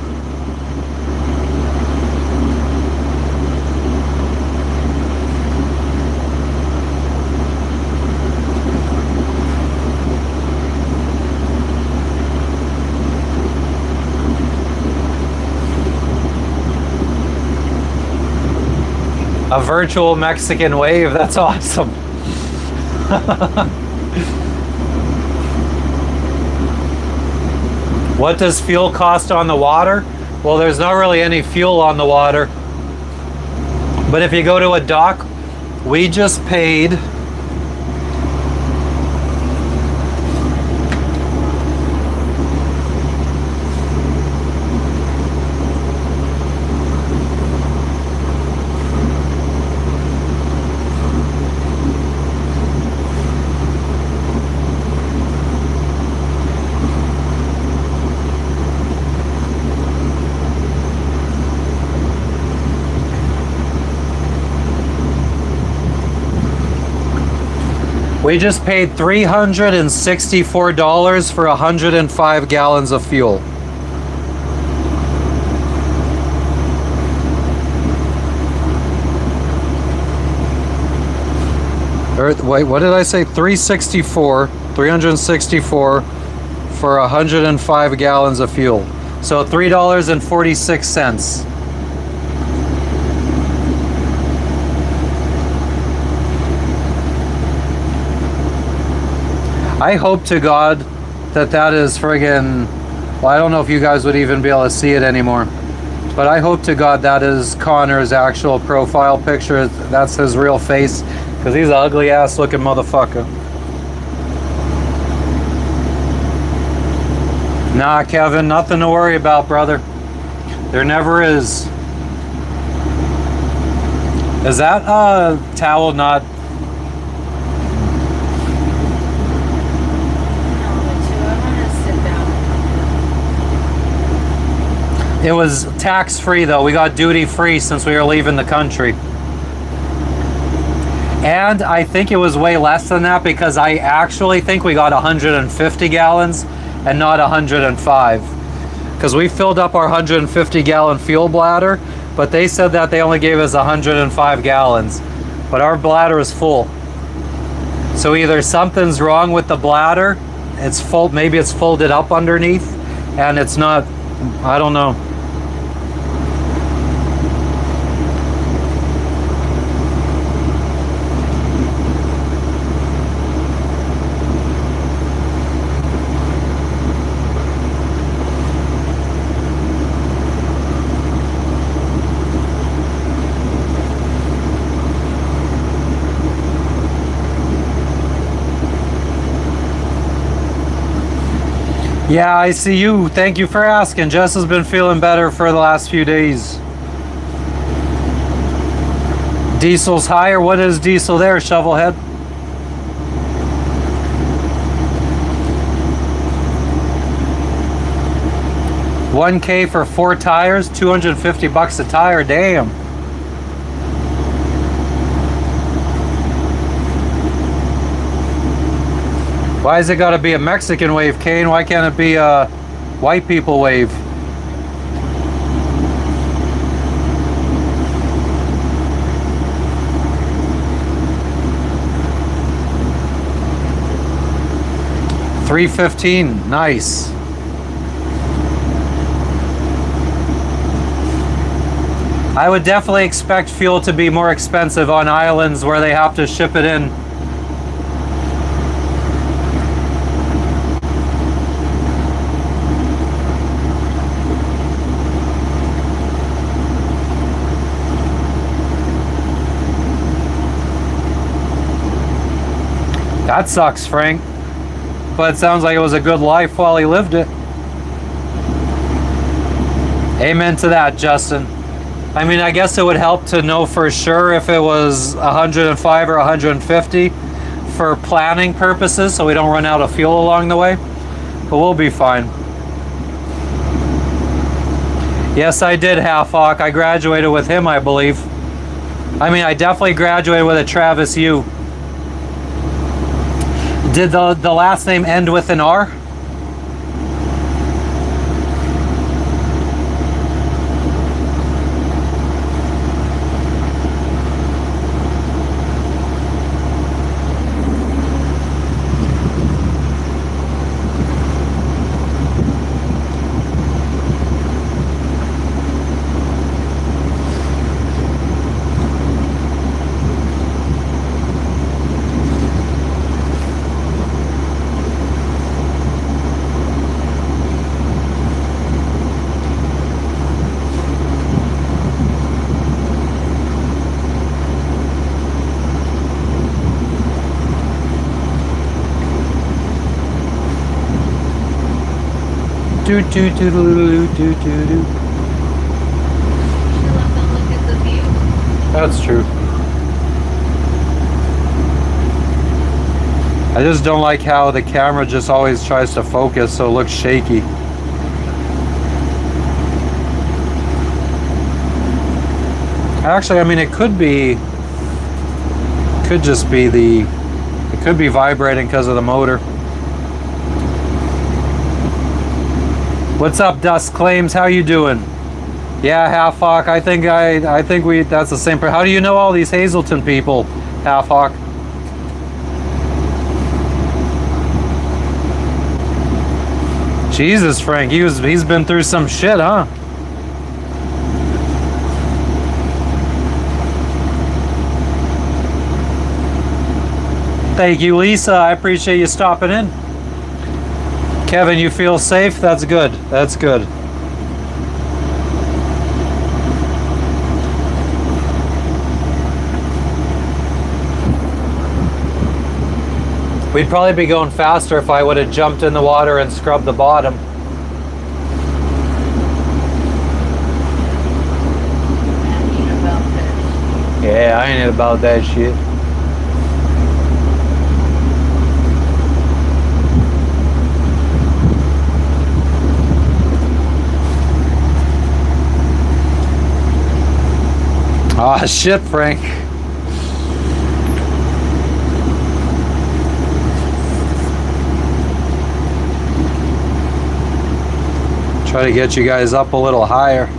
A virtual Mexican wave, that's awesome. What does fuel cost on the water? Well, there's not really any fuel on the water. But if you go to a dock, we just paid $364 for 105 gallons of fuel. Wait, what did I say? 364 for 105 gallons of fuel. So $3.46. I hope to God that is friggin', well, I don't know if you guys would even be able to see it anymore, but I hope to God that is Connor's actual profile picture. That's his real face, because he's an ugly ass looking motherfucker. Nah, Kevin, nothing to worry about, brother. There never is. Is that towel not? It was tax-free though. We got duty-free since we were leaving the country. And I think it was way less than that because I actually think we got 150 gallons and not 105. Because we filled up our 150 gallon fuel bladder, but they said that they only gave us 105 gallons, but our bladder is full. So either something's wrong with the bladder, it's full, maybe it's folded up underneath, and it's not, I don't know. Yeah, I see you. Thank you for asking. Jess has been feeling better for the last few days. Diesel's higher. What is diesel there, Shovelhead? $1K for 4 tires, 250 bucks a tire. Damn. Why has it got to be a Mexican wave, Kane? Why can't it be a white people wave? $3.15, nice. I would definitely expect fuel to be more expensive on islands where they have to ship it in. That sucks, Frank. But it sounds like it was a good life while he lived it. Amen to that, Justin. I mean, I guess it would help to know for sure if it was 105 or 150 for planning purposes, so we don't run out of fuel along the way. But we'll be fine. Yes, I did, Half Hawk. I graduated with him, I believe. I mean, I definitely graduated with a Travis U. Did the last name end with an R? Do do do do do do do. That's true. I just don't like how the camera just always tries to focus, so it looks shaky. Actually, I mean, it could just be it could be vibrating because of the motor. What's up, Dust Claims? How you doing? Yeah, Half Hawk. I think that's the same. How do you know all these Hazelton people, Half Hawk? Jesus, Frank, he's been through some shit, huh? Thank you, Lisa. I appreciate you stopping in. Kevin, you feel safe? That's good. That's good. We'd probably be going faster if I would have jumped in the water and scrubbed the bottom. Yeah, I ain't about that shit. Ah, shit, Frank. Try to get you guys up a little higher.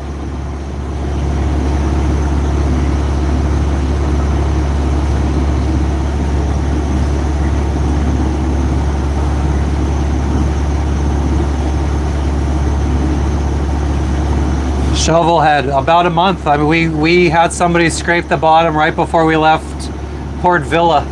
Shovel head, about a month. I mean, we had somebody scrape the bottom right before we left Port Villa.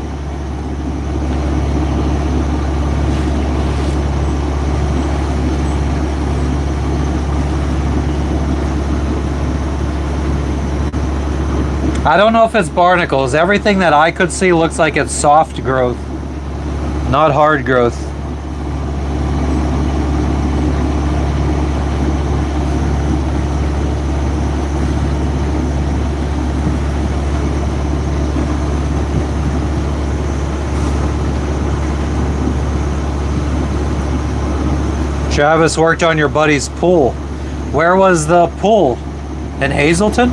I don't know if it's barnacles. Everything that I could see looks like it's soft growth, not hard growth. Travis worked on your buddy's pool. Where was the pool? In Hazelton?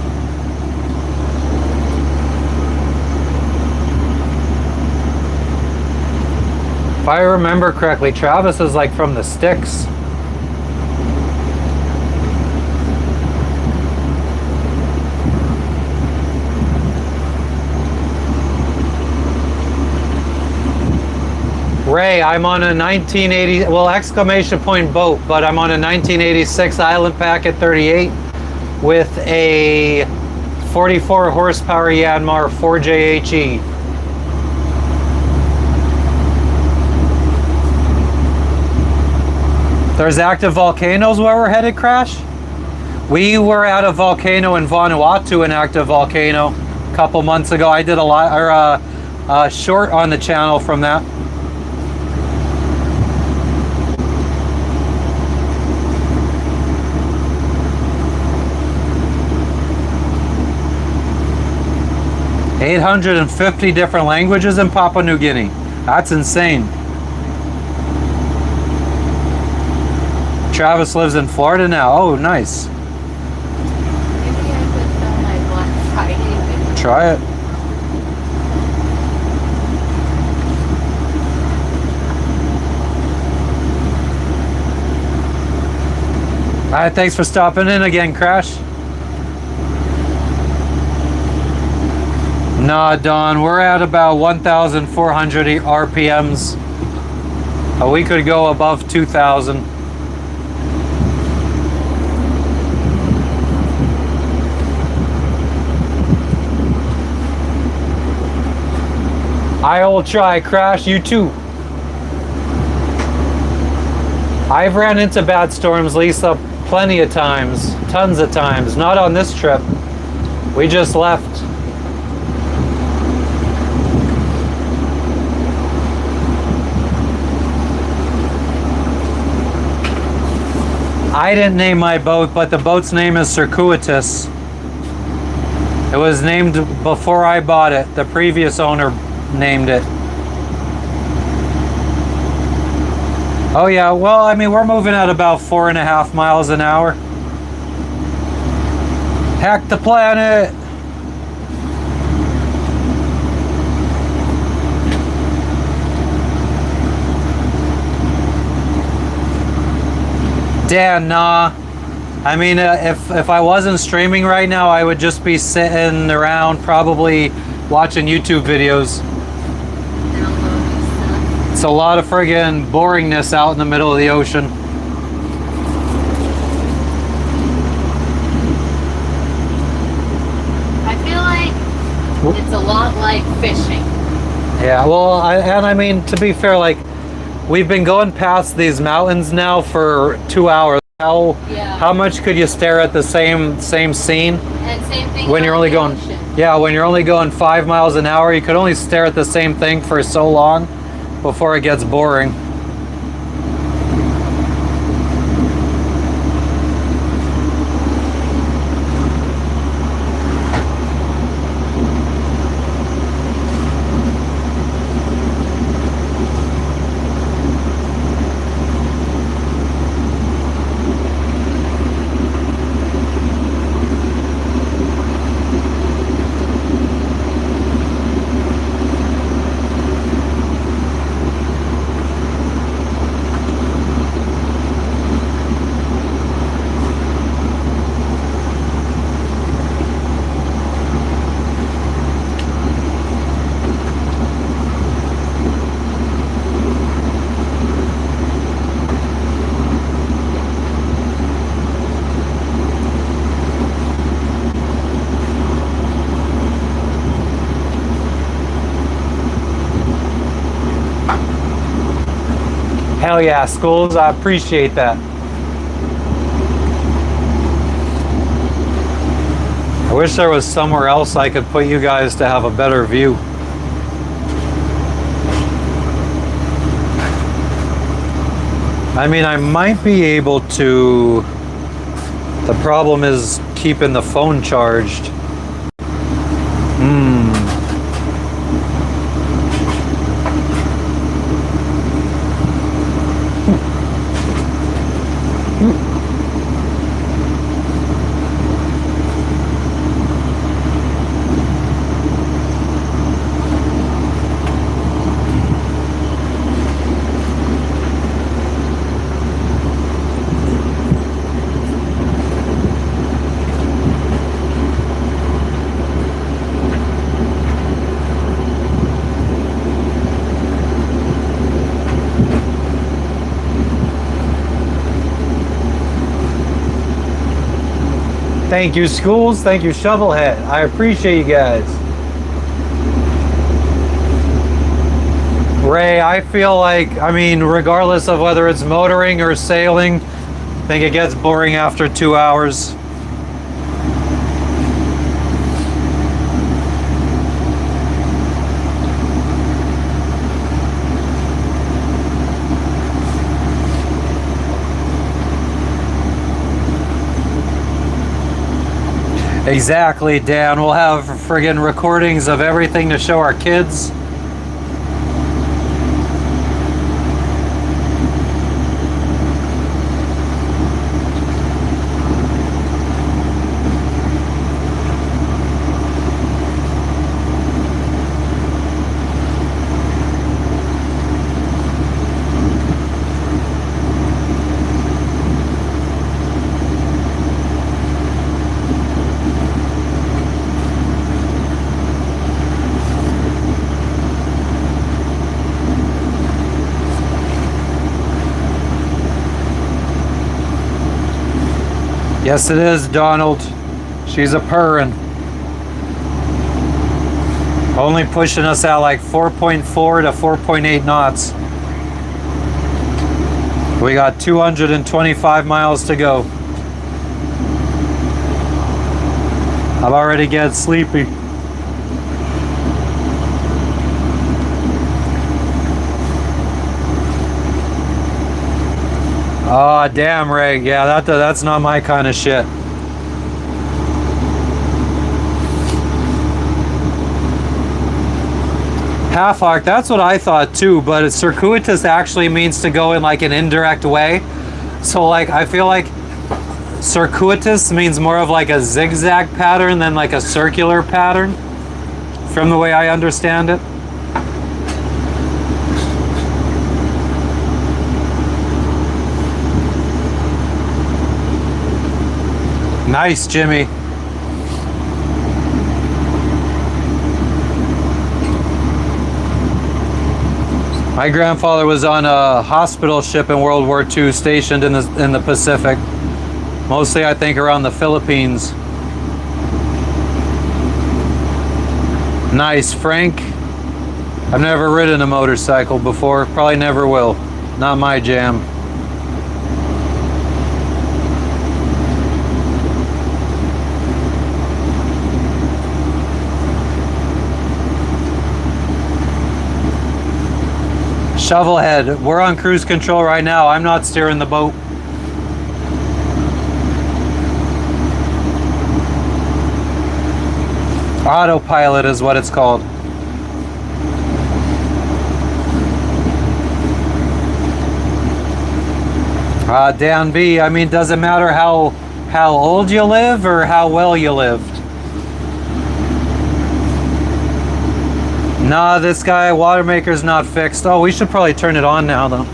If I remember correctly, Travis is like from the sticks. Ray, I'm on a 1980, well, exclamation point boat, but I'm on a 1986 Island Packet 38 with a 44 horsepower Yanmar 4JHE. There's active volcanoes where we're headed, Crash? We were at a volcano in Vanuatu, an active volcano, a couple months ago. I did a lot, or a short on the channel from that. $850 different languages in Papua New Guinea. That's insane. Travis lives in Florida now. Oh, nice. Maybe I could film my Black Friday video. Try it. All right, thanks for stopping in again, Crash. Nah, Don, we're at about 1,400 RPMs. We could go above 2,000. I will try, Crash, you too. I've ran into bad storms, Lisa, plenty of times, tons of times. Not on this trip. We just left. I didn't name my boat, but the boat's name is Circuitous. It was named before I bought it. The previous owner named it. Oh yeah, well, I mean, we're moving at about 4.5 miles an hour. Hack the planet! Dan, nah. I mean, if I wasn't streaming right now, I would just be sitting around probably watching YouTube videos. It's a lot of friggin' boringness out in the middle of the ocean. I feel like it's a lot like fishing. Yeah, well, I mean, to be fair, like, we've been going past these mountains now for 2 hours. How much could you stare at the same scene? And same thing When you're only going, yeah, when you're only going 5 miles an hour, you could only stare at the same thing for so long before it gets boring. Hell yeah, Schools. I appreciate that. I wish there was somewhere else I could put you guys to have a better view. I mean, I might be able to. The problem is keeping the phone charged. Thank you, Schools. Thank you, Shovelhead. I appreciate you guys. Ray, I feel like, I mean, regardless of whether it's motoring or sailing, I think it gets boring after 2 hours. Exactly, Dan. We'll have friggin' recordings of everything to show our kids. Yes, it is, Donald. She's a purrin'. Only pushing us at like 4.4 to 4.8 knots. We got 225 miles to go. I'm already getting sleepy. Oh, damn, Ray. Yeah, that's not my kind of shit. Half arc, that's what I thought too, but circuitous actually means to go in like an indirect way. So like, I feel like circuitous means more of like a zigzag pattern than like a circular pattern, from the way I understand it. Nice, Jimmy. My grandfather was on a hospital ship in World War II, stationed in the Pacific. Mostly, I think, around the Philippines. Nice, Frank. I've never ridden a motorcycle before. Probably never will. Not my jam. Shovelhead, we're on cruise control right now. I'm not steering the boat. Autopilot is what it's called. Dan B, I mean, does it matter how old you live or how well you lived? Nah, this guy, water maker's not fixed. Oh, we should probably turn it on now, though.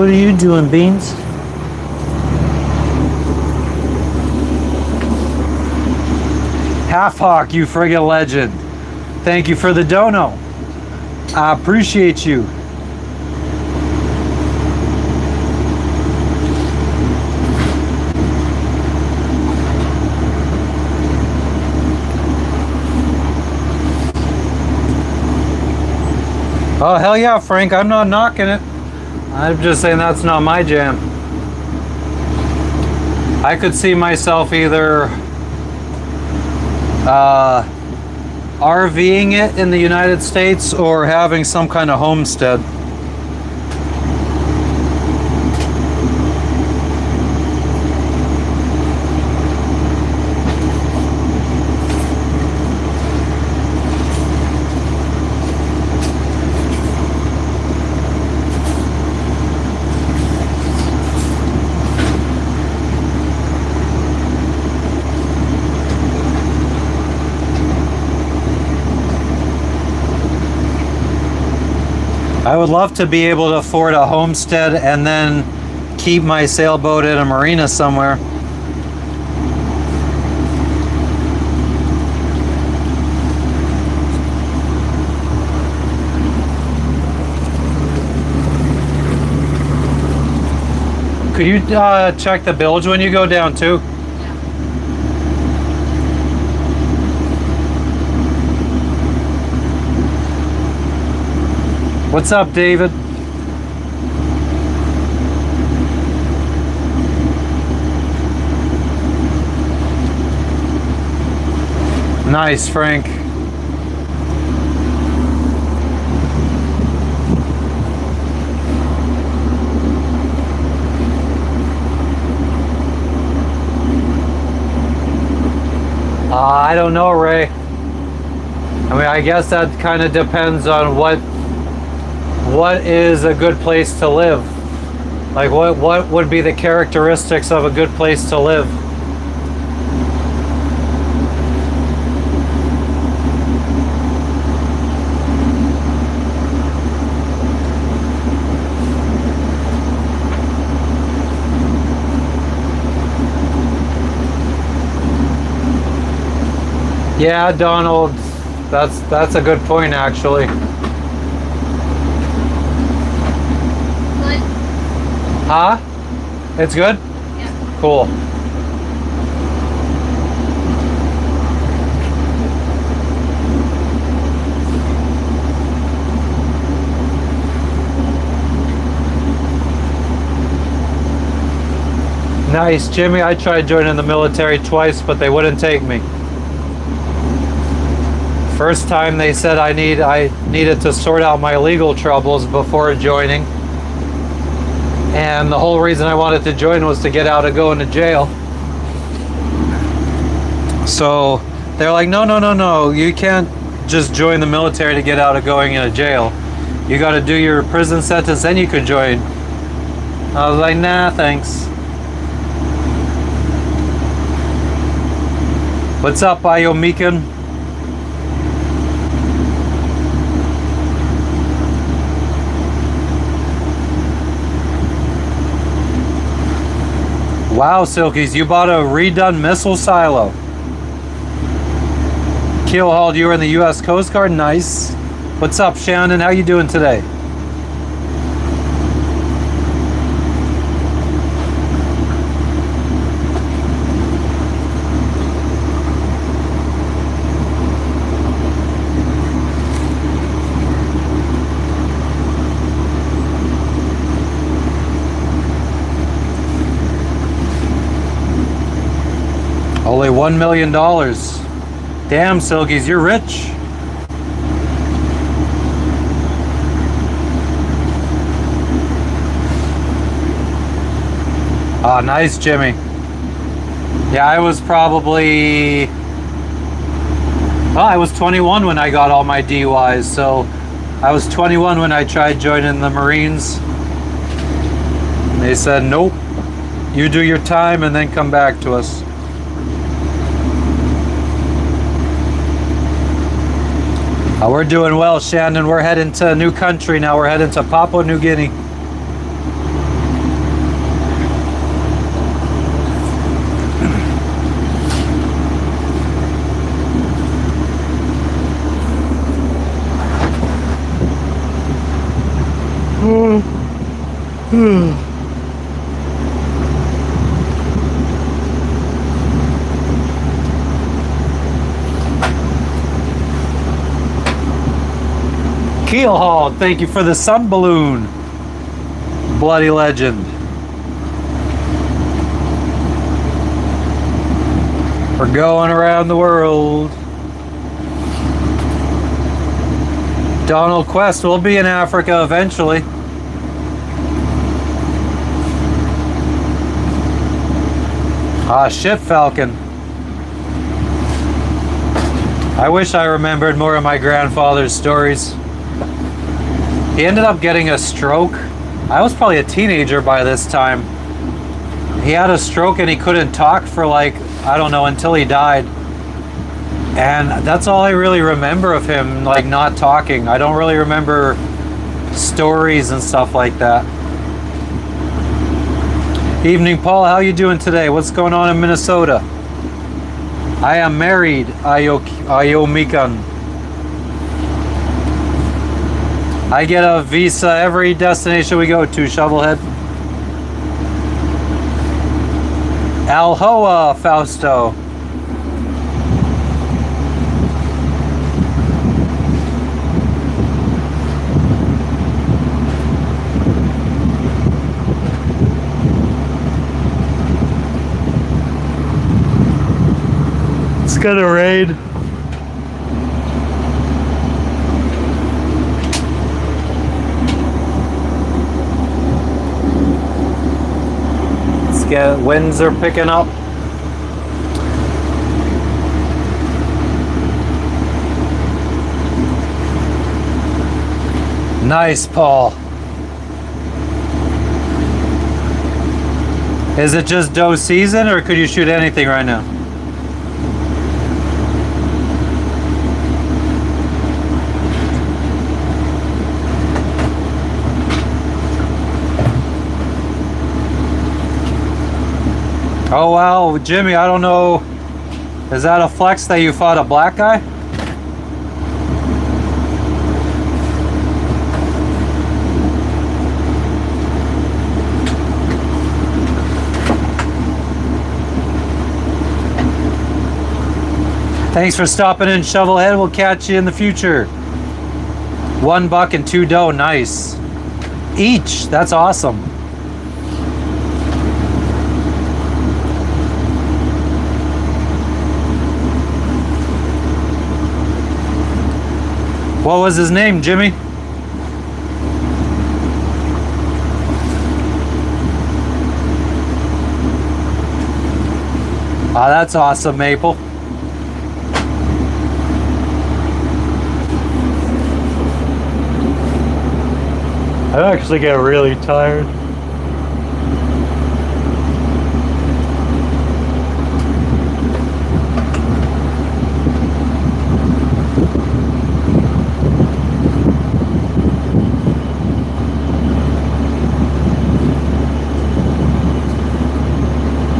What are you doing, Beans? Half Hawk, you friggin' legend. Thank you for the dono. I appreciate you. Oh, hell yeah, Frank. I'm not knocking it. I'm just saying that's not my jam. I could see myself either RVing it in the United States or having some kind of homestead. I would love to be able to afford a homestead and then keep my sailboat at a marina somewhere. Could you check the bilge when you go down too? What's up, David? Nice, Frank. I don't know, Ray. I mean, I guess that kind of depends on what is a good place to live. Like what would be the characteristics of a good place to live? Yeah, Donald, that's a good point actually. Huh? It's good? Yeah. Cool. Nice, Jimmy. I tried joining the military twice, but they wouldn't take me. First time they said I needed to sort out my legal troubles before joining. And the whole reason I wanted to join was to get out of going to jail. So they're like, no, you can't just join the military to get out of going into jail. You got to do your prison sentence, then you could join. I was like, nah, thanks. What's up, Iomikan? Wow, Silkies, you bought a redone missile silo. Keel hauled, you were in the U.S. Coast Guard? Nice. What's up, Shannon? How you doing today? Only $1 million. Damn, Silkies, you're rich. Ah, nice, Jimmy. Yeah, I was probably... Well, I was 21 when I got all my DUIs, so I was 21 when I tried joining the Marines. And they said, nope, you do your time and then come back to us. We're doing well, Shannon. We're heading to a new country now. We're heading to Papua New Guinea. Keel Hall, thank you for the sun balloon. Bloody legend. We're going around the world. Donald Quest will be in Africa eventually. Ah, shit, Falcon. I wish I remembered more of my grandfather's stories. He ended up getting a stroke. I was probably a teenager by this time. He had a stroke and he couldn't talk for like, I don't know, until he died. And that's all I really remember of him, like not talking. I don't really remember stories and stuff like that. Evening, Paul. How you doing today? What's going on in Minnesota? I am married, Ayomikan. I get a visa every destination we go to, Shovelhead. Alhoa, Fausto. It's gonna rain. Winds are picking up. Nice, Paul. Is it just doe season, or could you shoot anything right now? Oh wow, Jimmy, I don't know. Is that a flex that you fought a black guy? Thanks for stopping in, Shovelhead. We'll catch you in the future. 1 buck and 2 doe, nice. Each, that's awesome. What was his name, Jimmy? Ah, that's awesome, Maple. I actually get really tired.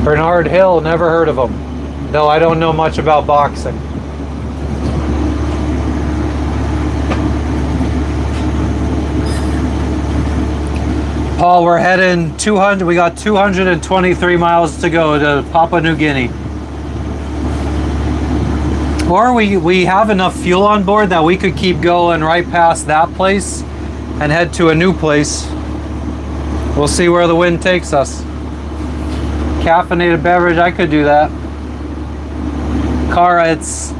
Bernard Hill, never heard of him. No, I don't know much about boxing. Paul, we're heading 200, we got 223 miles to go to Papua New Guinea. Or we have enough fuel on board that we could keep going right past that place and head to a new place. We'll see where the wind takes us. Caffeinated beverage, I could do that. Cara, it's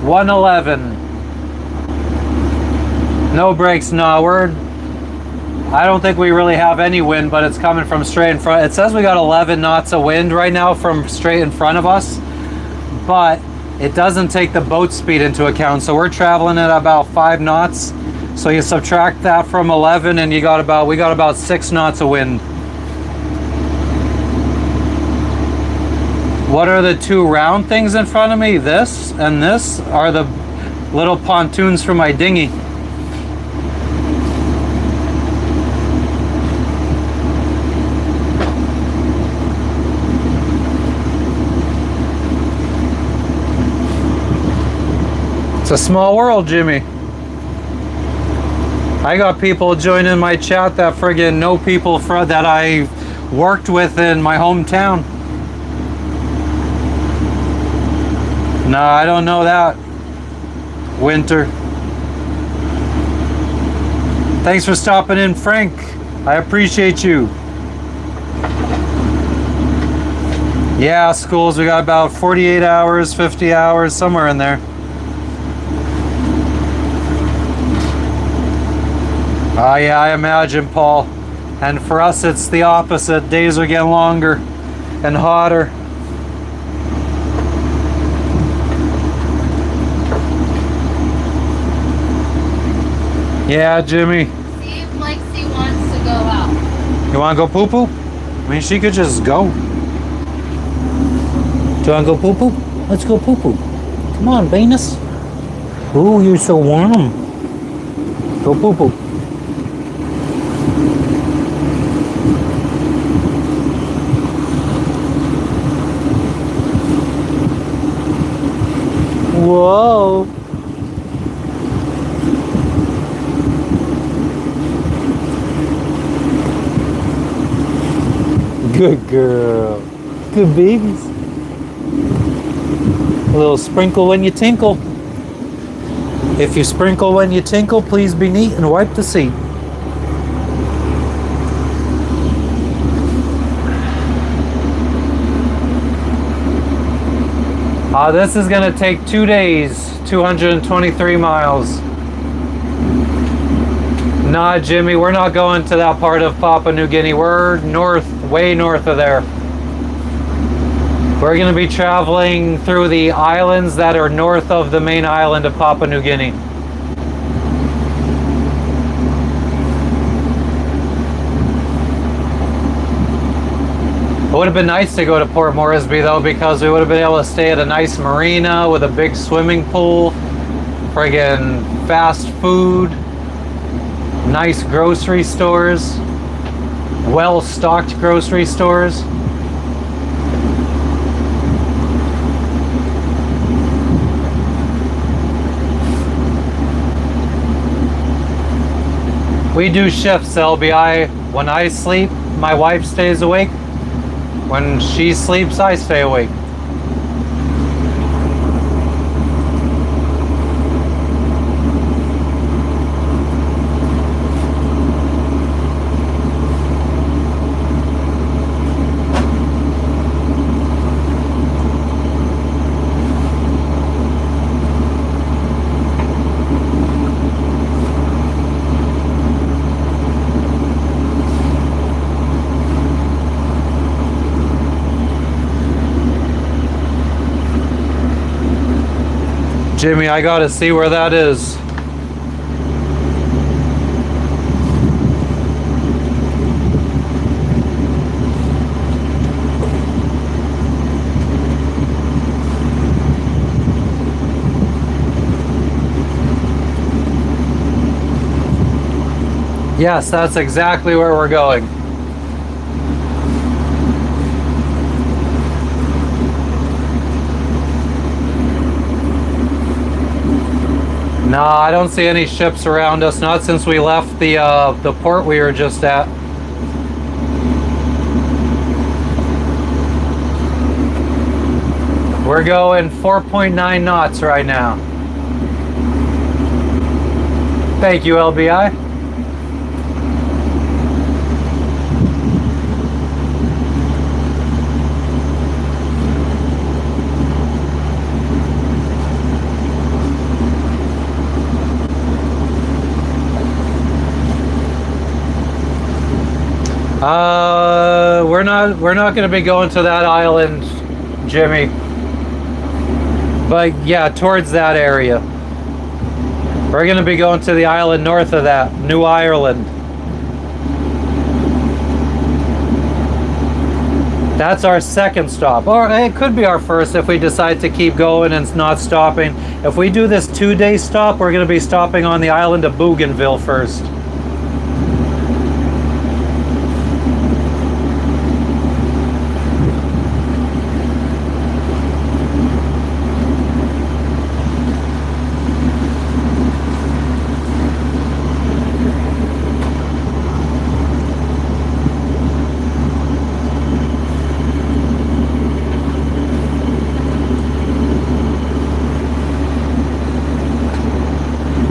111. No brakes, no, I don't think we really have any wind, but it's coming from straight in front. It says we got 11 knots of wind right now from straight in front of us, but it doesn't take the boat speed into account. So we're traveling at about 5 knots. So you subtract that from 11 and we got about 6 knots of wind. What are the 2 round things in front of me? This and this are the little pontoons for my dinghy. It's a small world, Jimmy. I got people joining my chat that friggin' know people that I worked with in my hometown. No, I don't know that. Winter. Thanks for stopping in, Frank. I appreciate you. Yeah, schools, we got about 48 hours, 50 hours, somewhere in there. Oh yeah, I imagine, Paul. And for us, it's the opposite. Days are getting longer and hotter. Yeah, Jimmy. See if Lexi wants to go out. You want to go poo-poo? I mean, she could just go. Do you want to go poo-poo? Let's go poo-poo. Come on, Venus. Ooh, you're so warm. Go poo-poo. Whoa. Good girl. Good babies. A little sprinkle when you tinkle. If you sprinkle when you tinkle, please be neat and wipe the seat. This is gonna take 2 days, 223 miles. Nah, Jimmy, we're not going to that part of Papua New Guinea. We're north, way north of there. We're gonna be traveling through the islands that are north of the main island of Papua New Guinea. It would have been nice to go to Port Moresby though, because we would have been able to stay at a nice marina with a big swimming pool, friggin' fast food, nice grocery stores, well-stocked grocery stores. We do shifts, LBI. When I sleep, my wife stays awake. When she sleeps, I stay awake. Jimmy, I gotta see where that is. Yes, that's exactly where we're going. No, I don't see any ships around us, not since we left the port we were just at. We're going 4.9 knots right now. Thank you, LBI. We're not going to be going to that island, Jimmy. But yeah, towards that area. We're going to be going to the island north of that, New Ireland. That's our second stop. Or it could be our first if we decide to keep going and not stopping. If we do this 2-day stop, we're going to be stopping on the island of Bougainville first.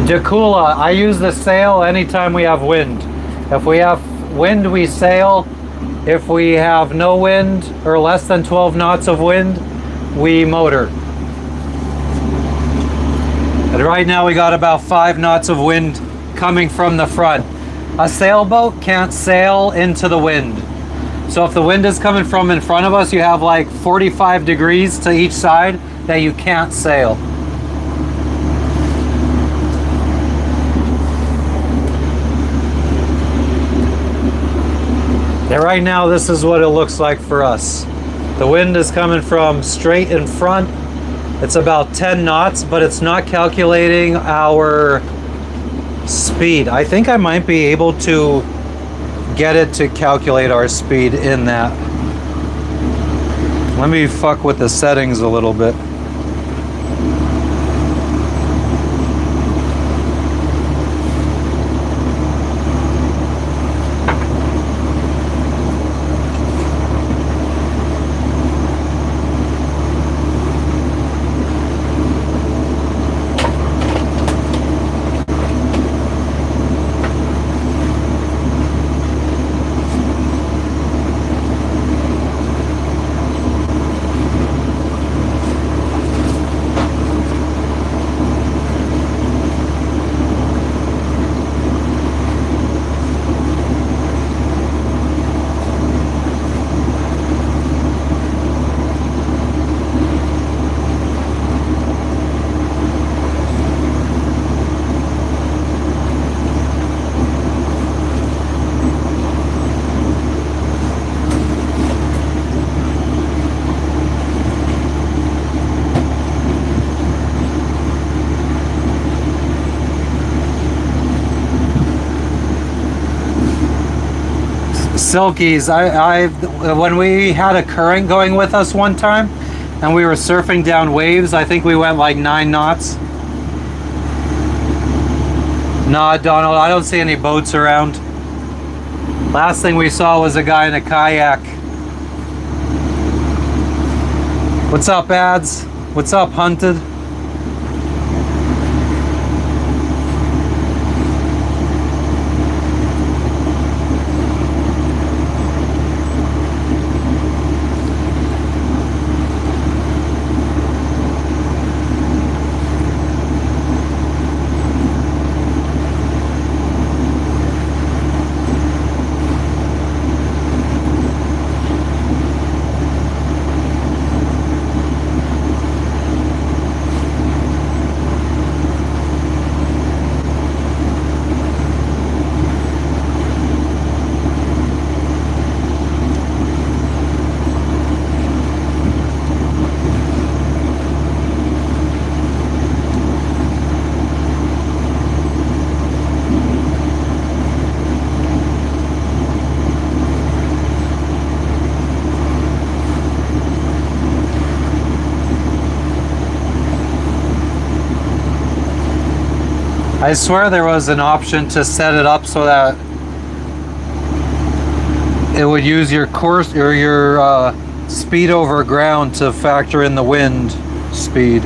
Decula, I use the sail anytime we have wind. If we have wind, we sail. If we have no wind or less than 12 knots of wind, we motor. And right now we got about 5 knots of wind coming from the front. A sailboat can't sail into the wind. So if the wind is coming from in front of us, you have like 45 degrees to each side that you can't sail. And right now, this is what it looks like for us. The wind is coming from straight in front. It's about 10 knots, but it's not calculating our speed. I think I might be able to get it to calculate our speed in that. Let me fuck with the settings a little bit. Silkies, when we had a current going with us one time and we were surfing down waves, I think we went like 9 knots. Nah, Donald, I don't see any boats around. Last thing we saw was a guy in a kayak. What's up, ads? What's up, Hunted? I swear there was an option to set it up so that it would use your course or your speed over ground to factor in the wind speed.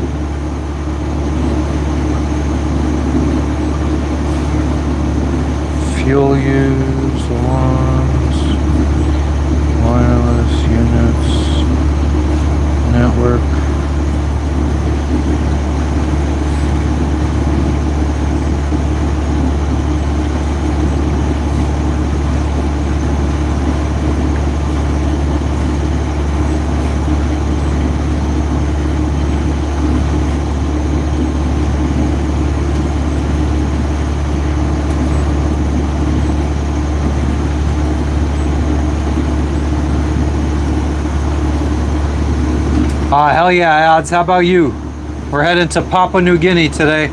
Fuel use, alarms, wireless units, network. Hell yeah, Ads. How about you? We're heading to Papua New Guinea today.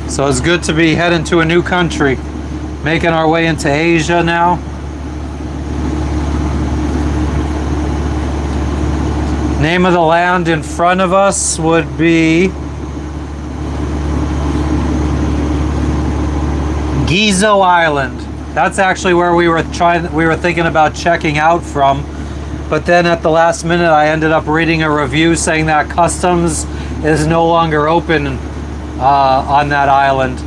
So it's good to be heading to a new country. Making our way into Asia now. Name of the land in front of us would be Gizo Island. That's actually where we were thinking about checking out from. But then at the last minute, I ended up reading a review saying that customs is no longer open on that island.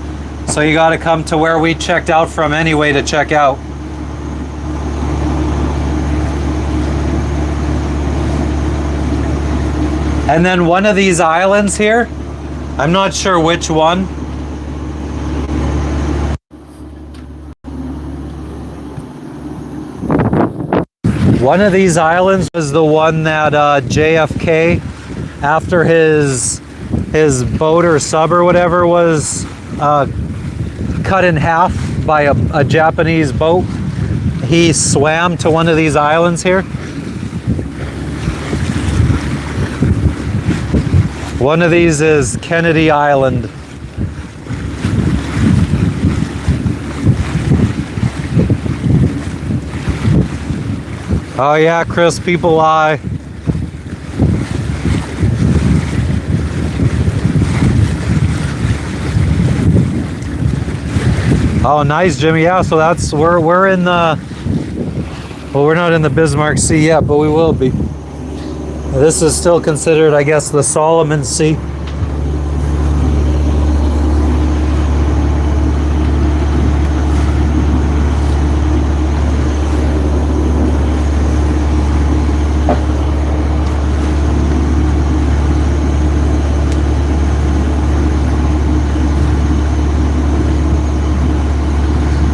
So you got to come to where we checked out from anyway to check out. And then one of these islands here, I'm not sure which one. One of these islands was the one that JFK, after his boat or sub or whatever was cut in half by a Japanese boat. He swam to one of these islands here. One of these is Kennedy Island. Oh yeah, Chris, people lie. Oh, nice, Jimmy. Yeah, so that's we're in the, well, we're not in the Bismarck Sea yet, but we will be. This is still considered, I guess, the Solomon Sea.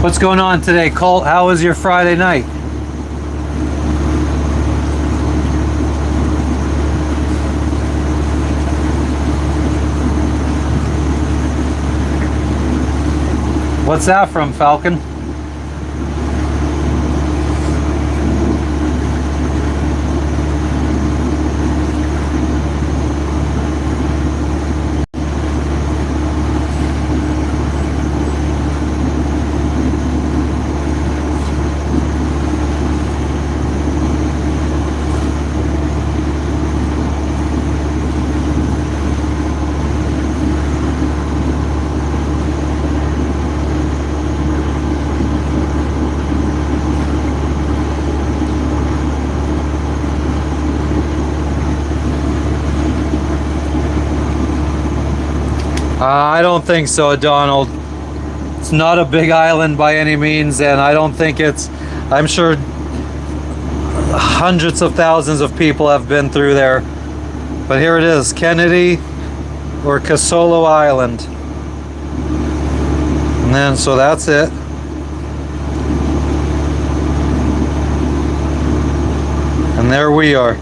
What's going on today, Colt? How was your Friday night? What's that from, Falcon? I don't think so, Donald. It's not a big island by any means, and I don't think it's, I'm sure hundreds of thousands of people have been through there. But here it is, Kennedy or Casolo Island. And then, so that's it. And there we are.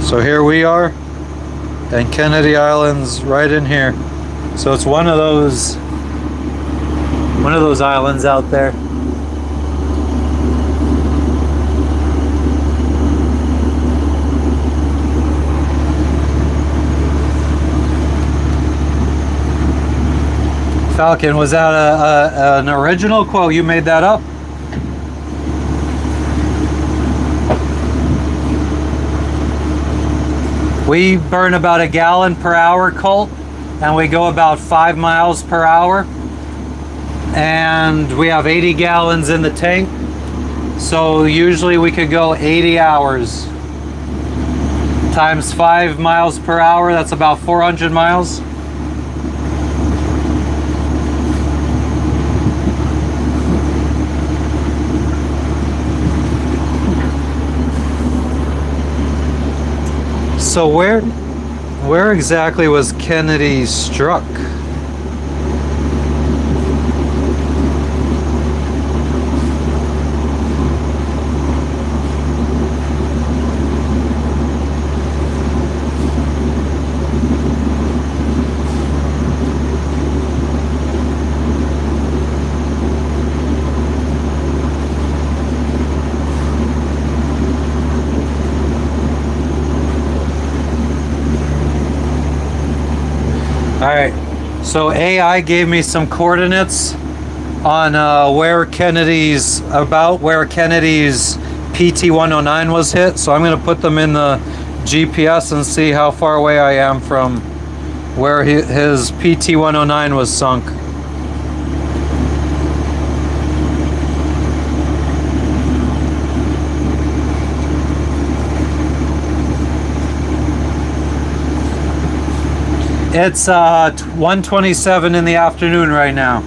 So here we are. And Kennedy Island's right in here. So it's one of those islands out there. Falcon, was that an original quote? You made that up? We burn about a gallon per hour, Colt, and we go about 5 miles per hour. And we have 80 gallons in the tank. So usually we could go 80 hours. Times 5 miles per hour, that's about 400 miles. So where exactly was Kennedy struck? Alright, so AI gave me some coordinates on where Kennedy's PT-109 was hit, so I'm going to put them in the GPS and see how far away I am from where his PT-109 was sunk. It's 1:27 in the afternoon right now.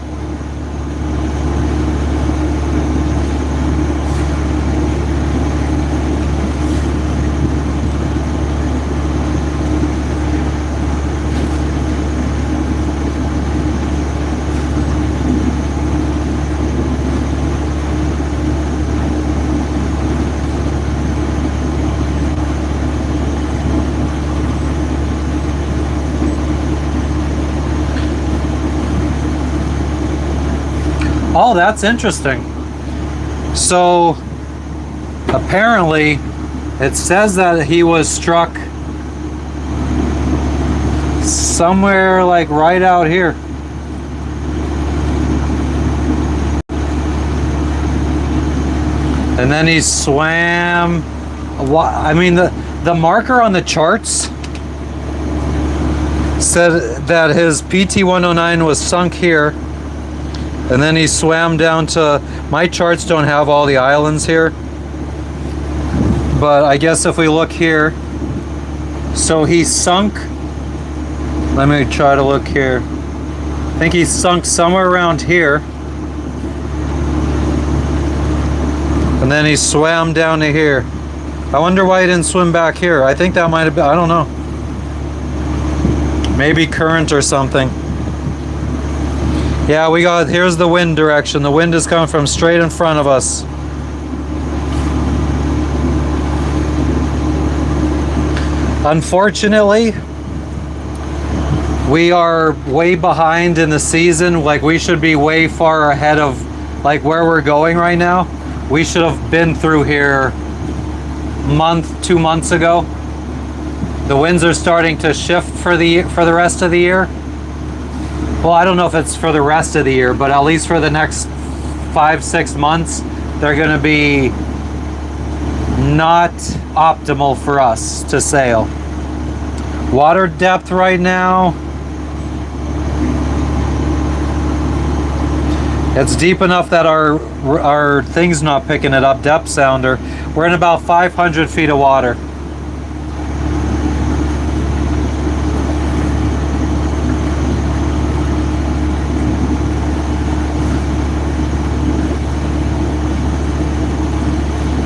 Oh, that's interesting. So apparently it says that he was struck somewhere like right out here. And then he swam. I mean, the marker on the charts said that his PT-109 was sunk here. And then he swam down to, my charts don't have all the islands here, but I guess if we look here, so he sunk, let me try to look here. I think he sunk somewhere around here. And then he swam down to here. I wonder why he didn't swim back here. I think that might have been, I don't know. Maybe current or something. Yeah, here's the wind direction. The wind is coming from straight in front of us. Unfortunately, we are way behind in the season. Like, we should be way far ahead of like where we're going right now. We should have been through here month, 2 months ago. The winds are starting to shift for the rest of the year. Well, I don't know if it's for the rest of the year, but at least for the next 5-6 months, they're going to be not optimal for us to sail. Water depth right now, it's deep enough that our thing's not picking it up, depth sounder. We're in about 500 feet of water.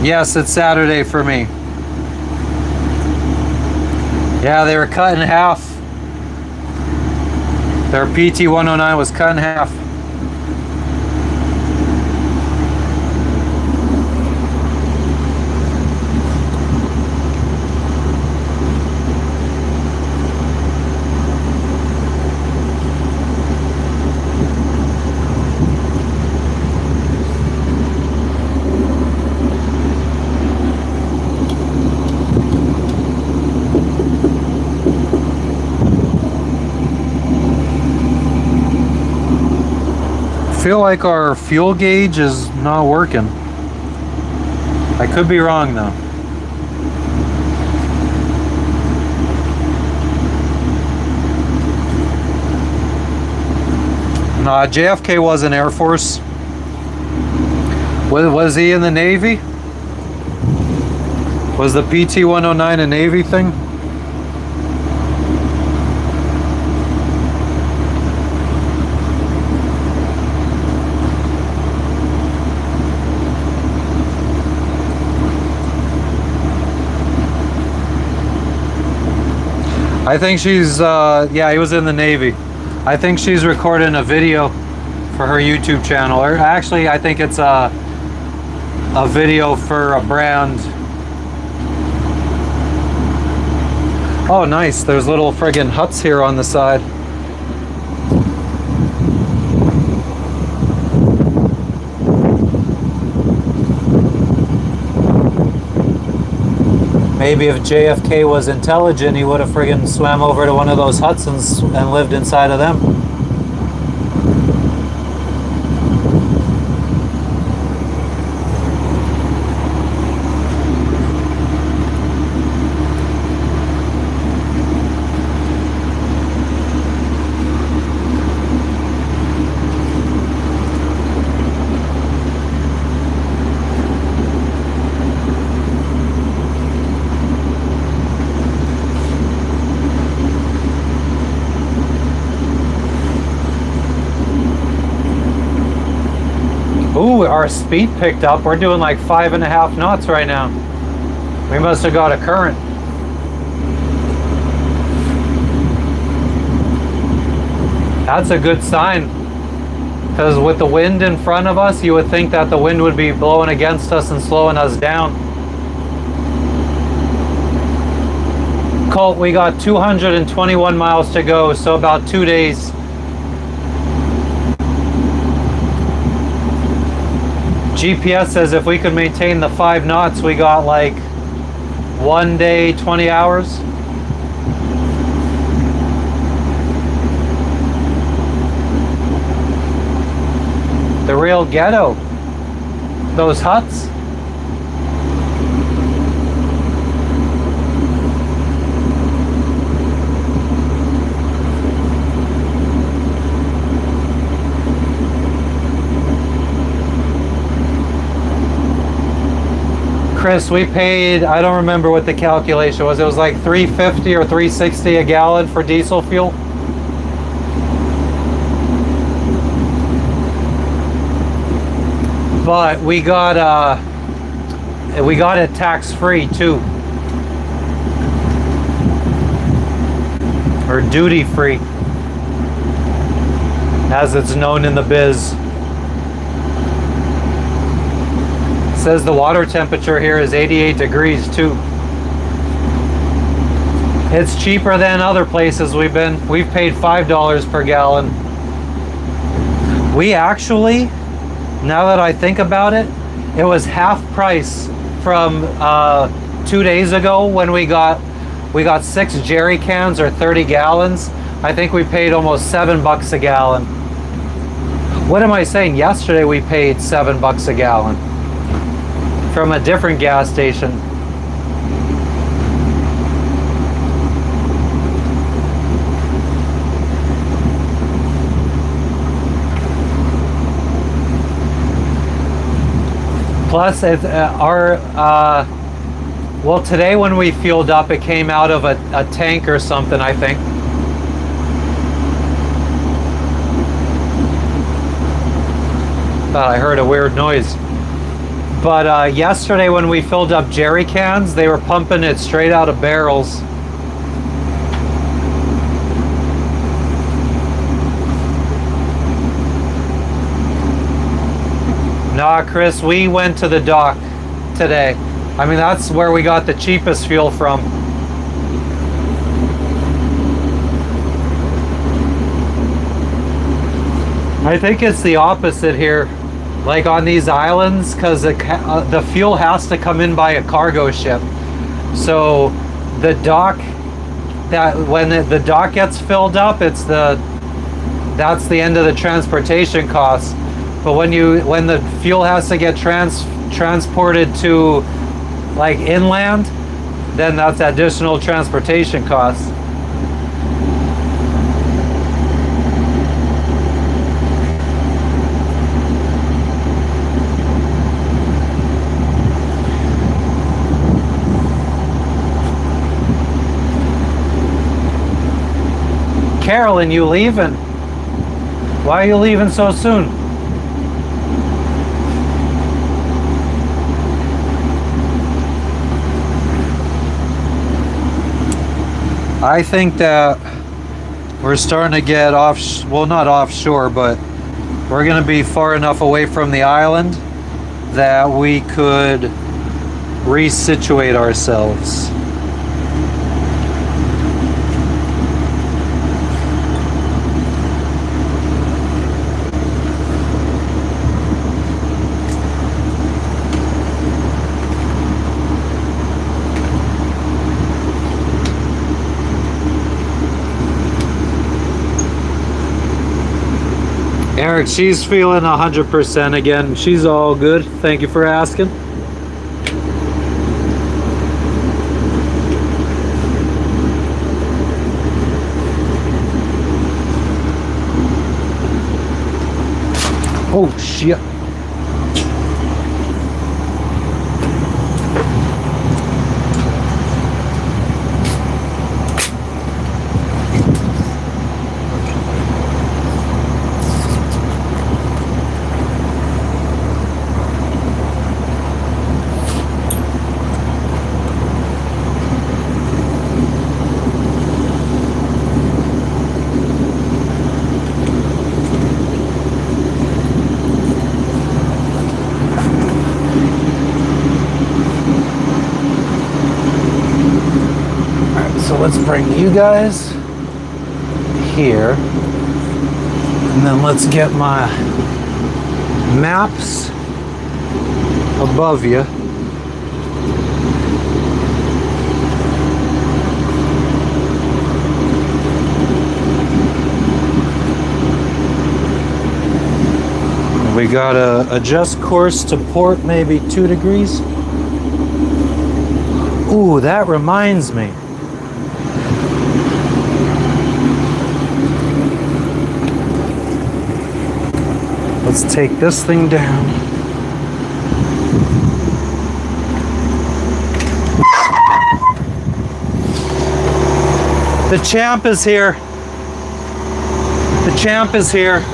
Yes, it's Saturday for me. Yeah, they were cut in half. Their PT-109 was cut in half. I feel like our fuel gauge is not working. I could be wrong though. No, JFK was in Air Force. Was he in the Navy? Was the PT-109 a Navy thing? I think she's, yeah, he was in the Navy. I think she's recording a video for her YouTube channel. Or actually, I think it's a video for a brand. Oh, nice. There's little friggin' huts here on the side. Maybe if JFK was intelligent, he would have friggin' swam over to one of those huts and lived inside of them. Ooh, our speed picked up. We're doing like 5.5 knots right now. We must have got a current. That's a good sign. Because with the wind in front of us, you would think that the wind would be blowing against us and slowing us down. Colt, we got 221 miles to go, so about 2 days. GPS says if we could maintain the 5 knots, we got like 1 day, 20 hours. The real ghetto. Those huts. Chris, we paid, I don't remember what the calculation was. It was like $3.50 or $3.60 a gallon for diesel fuel. But we got it tax-free too, or duty-free, as it's known in the biz. It says the water temperature here is 88 degrees too. It's cheaper than other places we've been. We've paid $5 per gallon. We actually, now that I think about it, it was half price from 2 days ago when we got 6 jerry cans or 30 gallons. I think we paid almost $7 a gallon. What am I saying? Yesterday we paid $7 a gallon from a different gas station. Plus, it's well, today when we fueled up, it came out of a tank or something, I think. Thought I heard a weird noise. But yesterday when we filled up jerry cans, they were pumping it straight out of barrels. Nah, Chris, we went to the dock today. I mean, that's where we got the cheapest fuel from. I think it's the opposite here, like on these islands, because the fuel has to come in by a cargo ship. So the dock, that when the dock gets filled up, that's the end of the transportation costs. But when the fuel has to get transported to like inland, then that's additional transportation costs. Carolyn, you leaving? Why are you leaving so soon? I think that we're starting to get well, not offshore, but we're going to be far enough away from the island that we could resituate ourselves. Eric, she's feeling 100% again. She's all good. Thank you for asking. Oh, shit. let's bring you guys here. And then let's get my maps above you. We gotta adjust course to port maybe 2 degrees. Ooh, that reminds me. Let's take this thing down. The champ is here. The champ is here.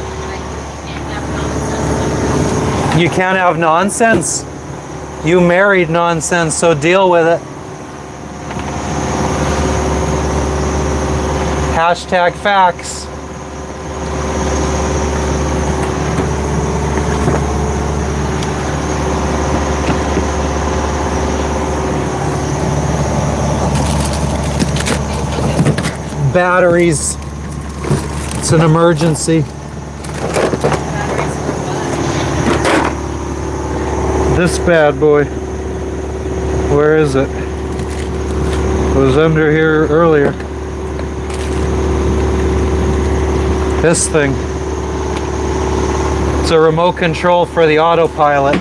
You can't have nonsense. You married nonsense, so deal with it. Hashtag facts. Batteries. It's an emergency. This bad boy. Where is it? It was under here earlier. This thing. It's a remote control for the autopilot.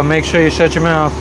Make sure you shut your mouth.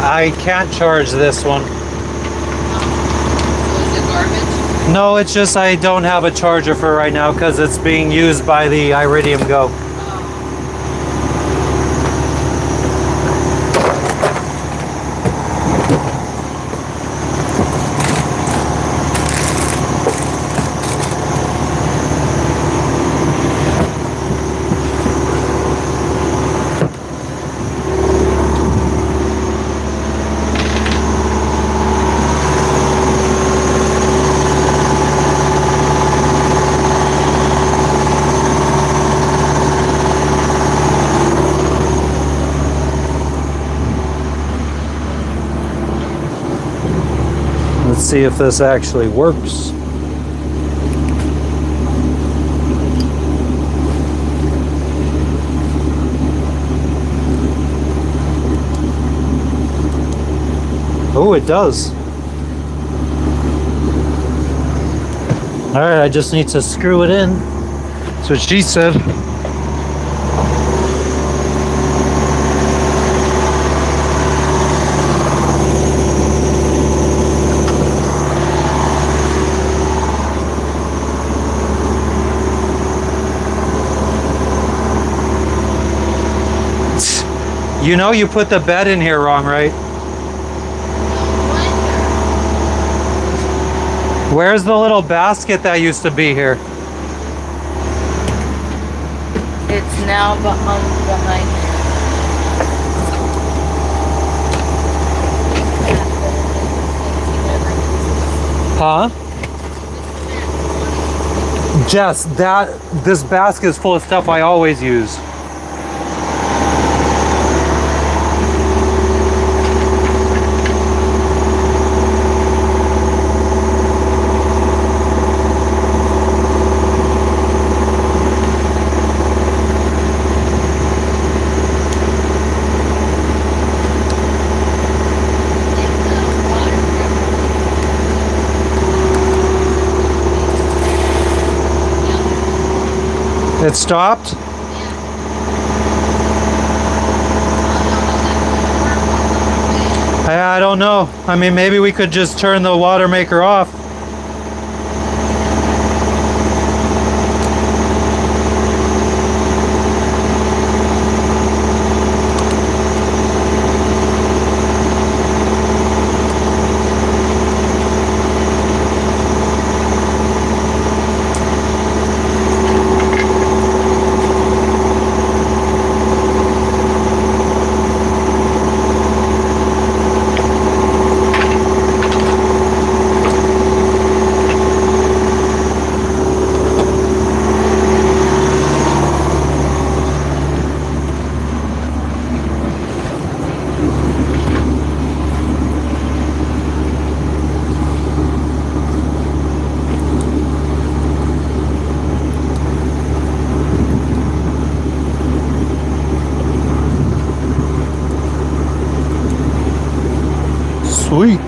I can't charge this one. So is it garbage? No, it's just I don't have a charger for right now because it's being used by the Iridium Go. Let's see if this actually works. Oh, it does. All right, I just need to screw it in. That's what she said. You know you put the bed in here wrong, right? Where's the little basket that used to be here? It's now behind Huh? Jess, this basket is full of stuff I always use. It stopped? I don't know. I mean, maybe we could just turn the water maker off. Sweet.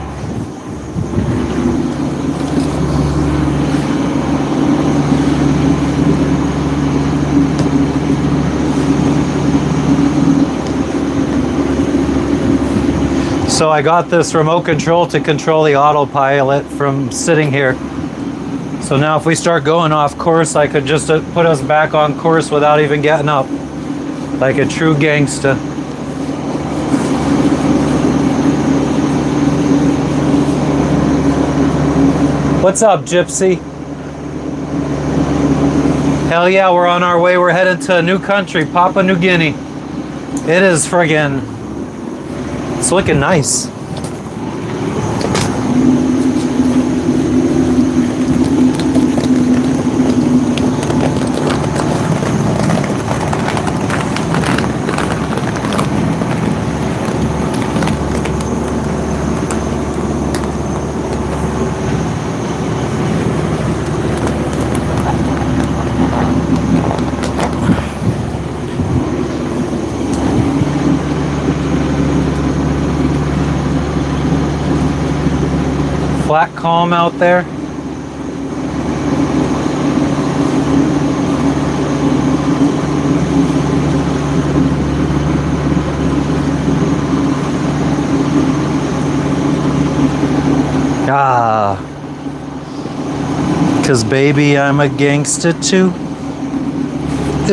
So I got this remote control to control the autopilot from sitting here. So now if we start going off course, I could just put us back on course without even getting up. Like a true gangsta. What's up, Gypsy? Hell yeah, we're on our way. We're headed to a new country, Papua New Guinea. It is friggin', it's looking nice. Flat calm out there. Ah, 'cause baby, I'm a gangsta too.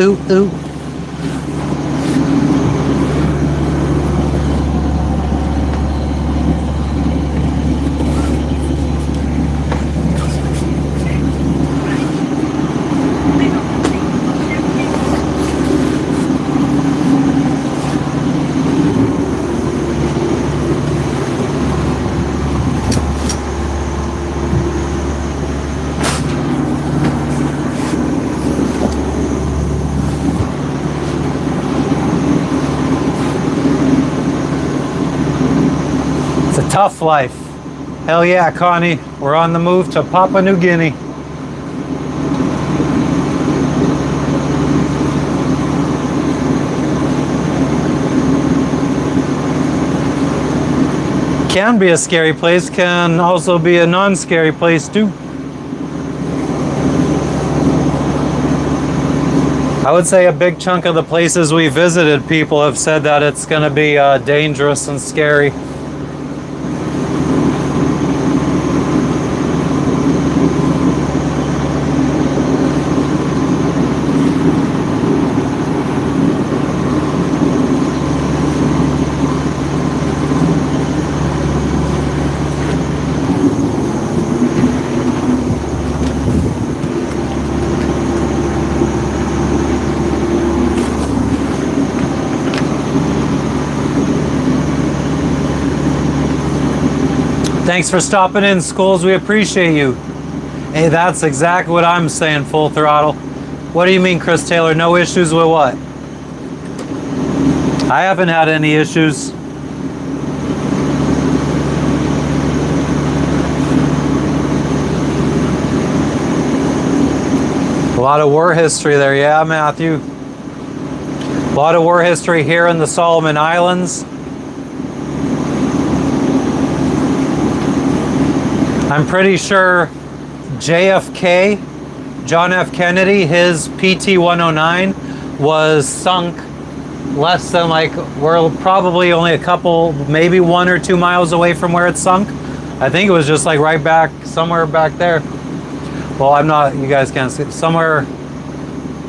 Ooh, ooh. It's a tough life. Hell yeah, Connie. We're on the move to Papua New Guinea. Can be a scary place, can also be a non-scary place too. I would say a big chunk of the places we visited, people have said that it's going to be dangerous and scary. Thanks for stopping in, Schools. We appreciate you. Hey, that's exactly what I'm saying, full throttle. What do you mean, Chris Taylor? No issues with what? I haven't had any issues. A lot of war history there, yeah, Matthew. A lot of war history here in the Solomon Islands. I'm pretty sure JFK John F. Kennedy, his PT-109 was sunk less than like, we're probably only a couple, maybe 1 or 2 miles away from where it sunk. I think it was just like right back, somewhere back there. Well, I'm not, you guys can't see, somewhere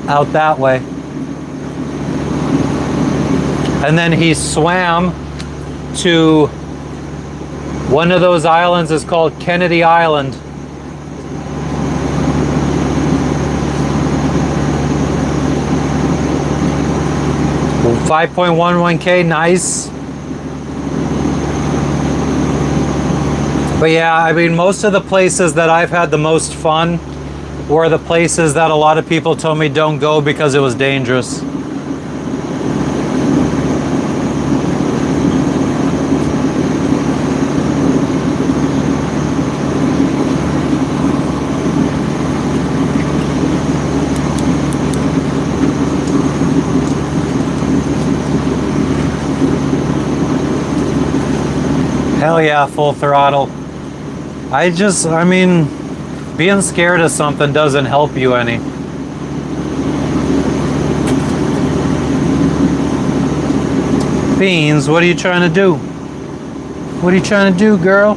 out that way. And then he swam to one of those islands is called Kennedy Island. Well, 5.11K, nice. But yeah, I mean, most of the places that I've had the most fun were the places that a lot of people told me don't go because it was dangerous. Hell yeah, full throttle. I mean, being scared of something doesn't help you any. Beans, what are you trying to do? What are you trying to do, girl?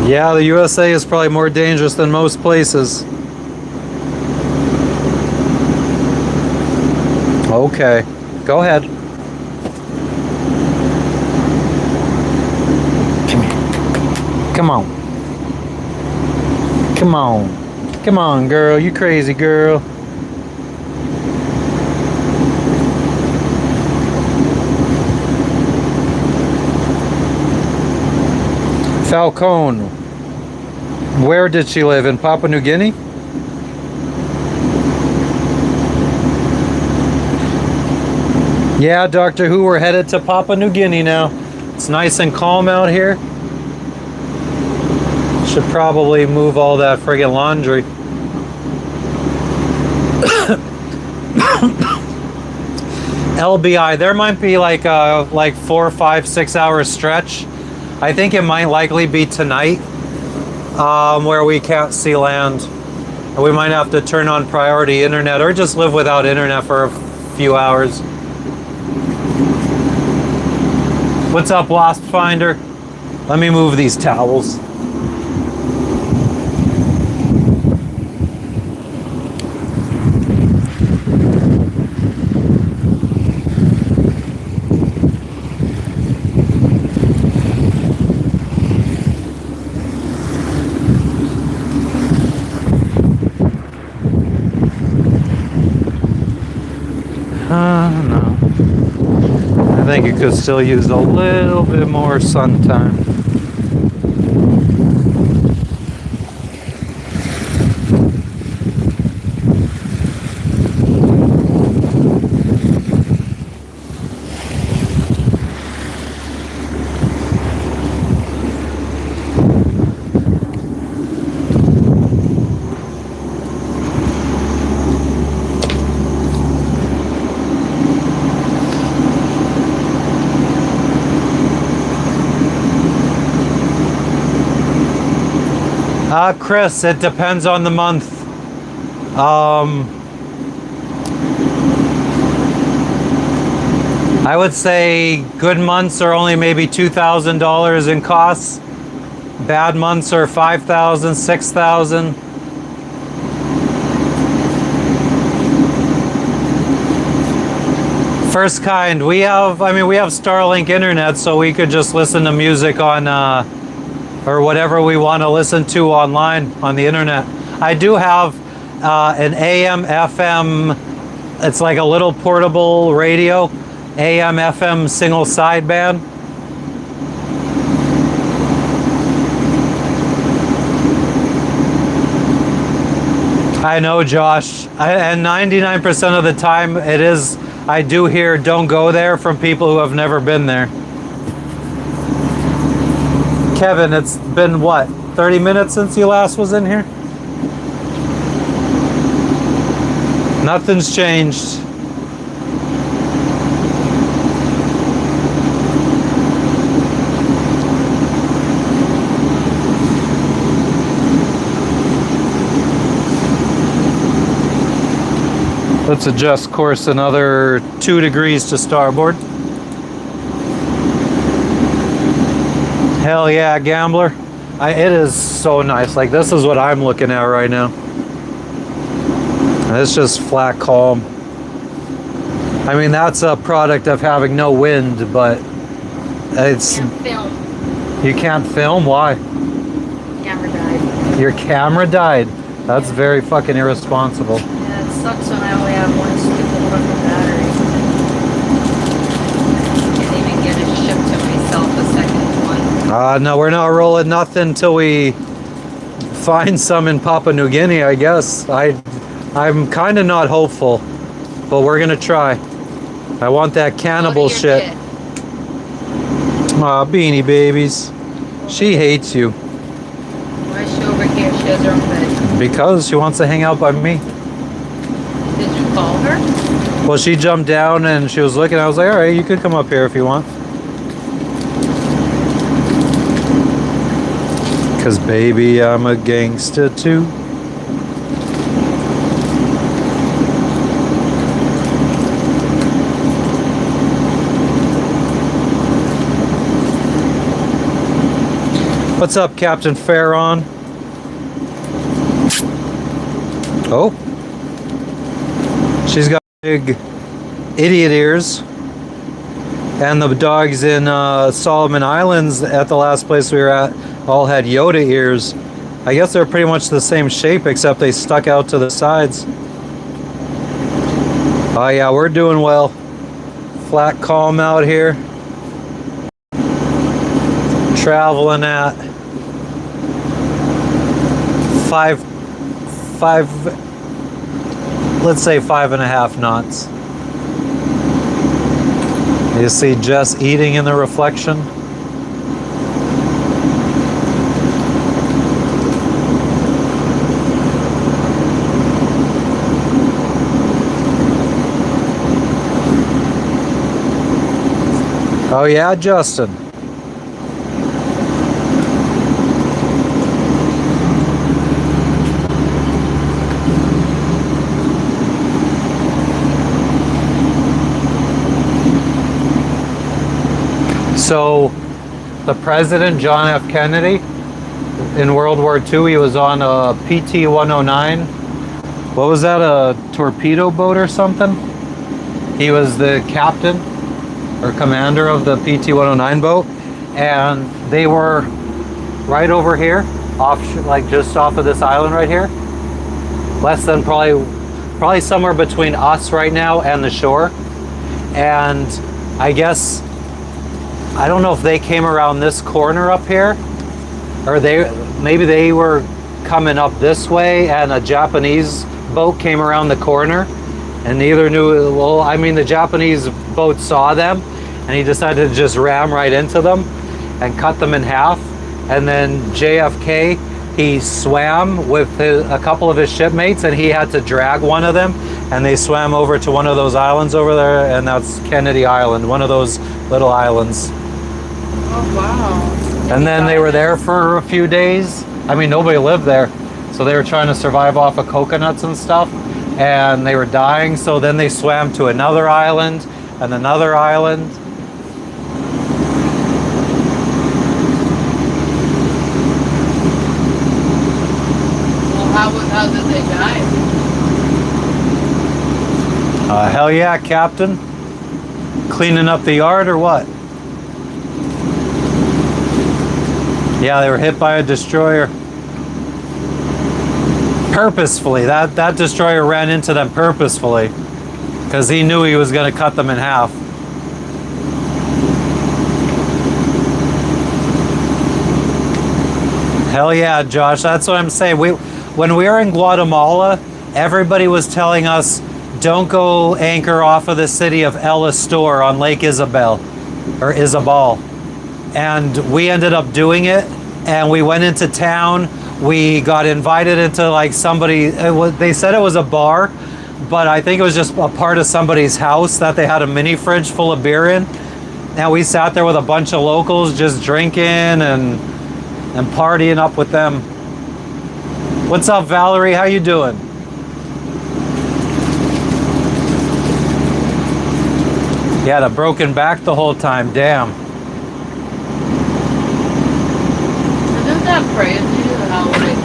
Yeah, the USA is probably more dangerous than most places. Okay, go ahead. Come on. Come on. Come on, girl. You crazy, girl. Falcone. Where did she live? In Papua New Guinea? Yeah, Doctor Who, we're headed to Papua New Guinea now. It's nice and calm out here. Should probably move all that friggin' laundry. LBI, there might be like a 4, 5, 6 hour stretch. I think it might likely be tonight, where we can't see land. We might have to turn on priority internet or just live without internet for a few hours. What's up, Wasp Finder? Let me move these towels. No. I think it could still use a little bit more sun time. Chris, it depends on the month. I would say good months are only maybe $2,000 in costs. Bad months are $5,000, $6,000. First kind, we have Starlink internet, so we could just listen to music on or whatever we want to listen to online on the internet. I do have an AM FM, it's like a little portable radio, AM FM single sideband. I know, Josh, and 99% of the time I do hear "don't go there" from people who have never been there. Kevin, it's been what, 30 minutes since you last was in here? Nothing's changed. Let's adjust course another 2 degrees to starboard. Hell yeah, gambler. It is so nice. Like, this is what I'm looking at right now. It's just flat calm. I mean, that's a product of having no wind, but it's... Can't film. You can't film? Why? Camera died. Your camera died. That's very fucking irresponsible. Yeah, it sucks when I only have one stupid fucking battery. Can't even get it shipped to myself, a second one. No, we're not rolling nothing until we find some in Papua New Guinea, I guess. I'm kind of not hopeful, but we're gonna try. I want that cannibal What do you shit. get? Aw, Beanie Babies. She hates you. Why is she over here? She has her own bed. Because she wants to hang out by me. Did you call her? Well, she jumped down and she was looking. I was like, all right, you could come up here if you want. Because, baby, I'm a gangster too. What's up, Captain Farron? Oh. She's got big idiot ears. And the dogs in Solomon Islands at the last place we were at all had Yoda ears. I guess they're pretty much the same shape except they stuck out to the sides. Oh yeah, we're doing well. Flat calm out here. Traveling at let's say 5.5 knots. You see Jess eating in the reflection. Oh yeah, Justin. So, the president, John F. Kennedy, in World War II, he was on a PT-109. What was that, a torpedo boat or something? He was the captain or commander of the PT-109 boat, and they were right over here, off, like just off of this island right here. Less than probably somewhere between us right now and the shore. And I guess, I don't know if they came around this corner up here, or maybe they were coming up this way and a Japanese boat came around the corner and neither knew. Well, I mean, the Japanese boat saw them and he decided to just ram right into them and cut them in half. And then JFK, he swam with a couple of his shipmates and he had to drag one of them, and they swam over to one of those islands over there, and that's Kennedy Island, one of those little islands. Oh, wow. And then they were there for a few days. I mean, nobody lived there. So they were trying to survive off of coconuts and stuff. And they were dying. So then they swam to another island and another island. Well, how did they die? Hell yeah, Captain. Cleaning up the yard or what? Yeah, they were hit by a destroyer. Purposefully. That destroyer ran into them purposefully. Because he knew he was going to cut them in half. Hell yeah, Josh. That's what I'm saying. When we were in Guatemala, everybody was telling us, don't go anchor off of the city of El Astor on Lake Isabel. Or Isabel. And we ended up doing it, and we went into town. We got invited into like they said it was a bar, but I think it was just a part of somebody's house that they had a mini fridge full of beer in. And we sat there with a bunch of locals just drinking and partying up with them. What's up, Valerie? How you doing? Yeah, the broken back the whole time. Damn. Isn't that crazy how like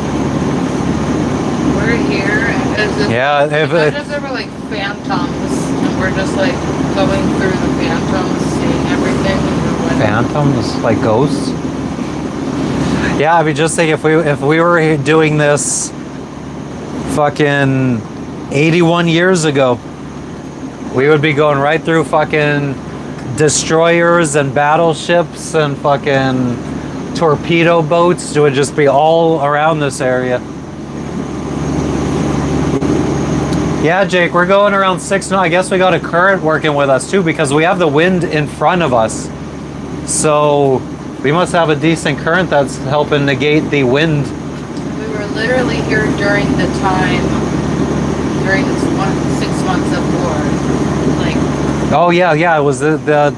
we're here as if Yeah, if imagine if there were like phantoms and we're just like going through the phantoms, seeing everything and we're like, phantoms, like ghosts. Yeah, I mean, just think if we were doing this fucking 81 years ago, we would be going right through fucking destroyers and battleships and fucking torpedo boats. It would just be all around this area. Yeah, Jake, we're going around 6 knots. I guess we got a current working with us too because we have the wind in front of us. So we must have a decent current that's helping negate the wind. we were literally here during the time during this 6 months of war. Like Oh yeah, it was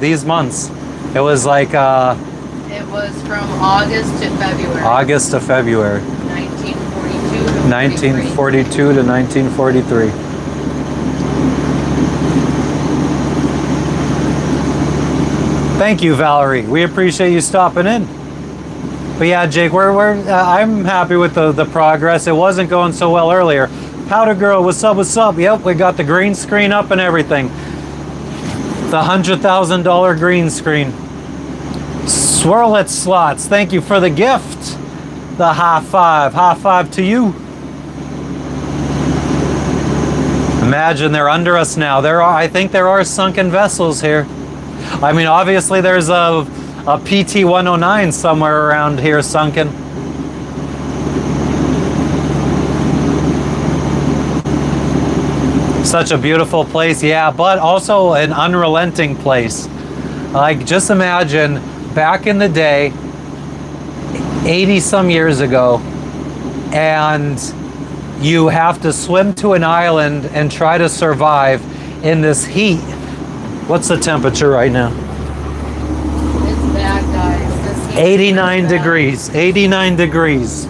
these months. It was like it was from August to February. August to February. 1942 to 1943. Thank you, Valerie. We appreciate you stopping in. But yeah, Jake, I'm happy with the progress. It wasn't going so well earlier. Powder Girl, what's up? What's up? Yep, we got the green screen up and everything. The $100,000 green screen. Swirl It Slots, thank you for the gift. The high five to you. Imagine they're under us now. I think there are sunken vessels here. I mean, obviously there's a PT-109 somewhere around here sunken. Such a beautiful place, yeah, but also an unrelenting place. Like, just imagine back in the day, 80 some years ago, and you have to swim to an island and try to survive in this heat. What's the temperature right now? It's bad, guys. This 89 degrees. 89 degrees.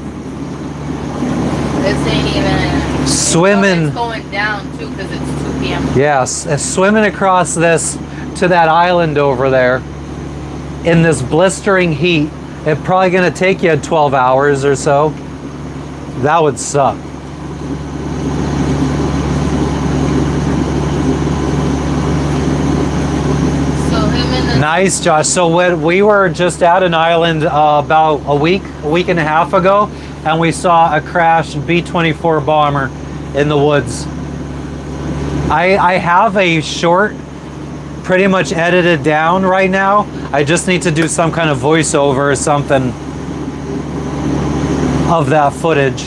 This ain't even Swimming. It's going down too because it's 2 p.m. Yes, swimming across this to that island over there in this blistering heat. It's probably going to take you 12 hours or so. That would suck. So him and the Nice, Josh. So when we were just at an island about a week and a half ago, and we saw a crashed B-24 bomber in the woods. I have a short pretty much edited down right now. I just need to do some kind of voiceover or something of that footage.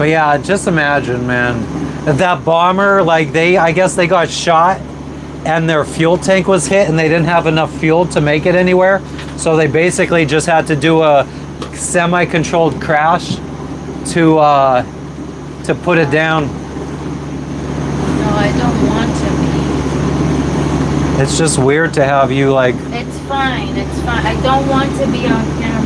But yeah, just imagine, man. That bomber, like I guess they got shot and their fuel tank was hit and they didn't have enough fuel to make it anywhere. So they basically just had to do a semi-controlled crash to put it down. No, I don't want to be. It's just weird to have you like, It's fine. It's fine. I don't want to be on camera.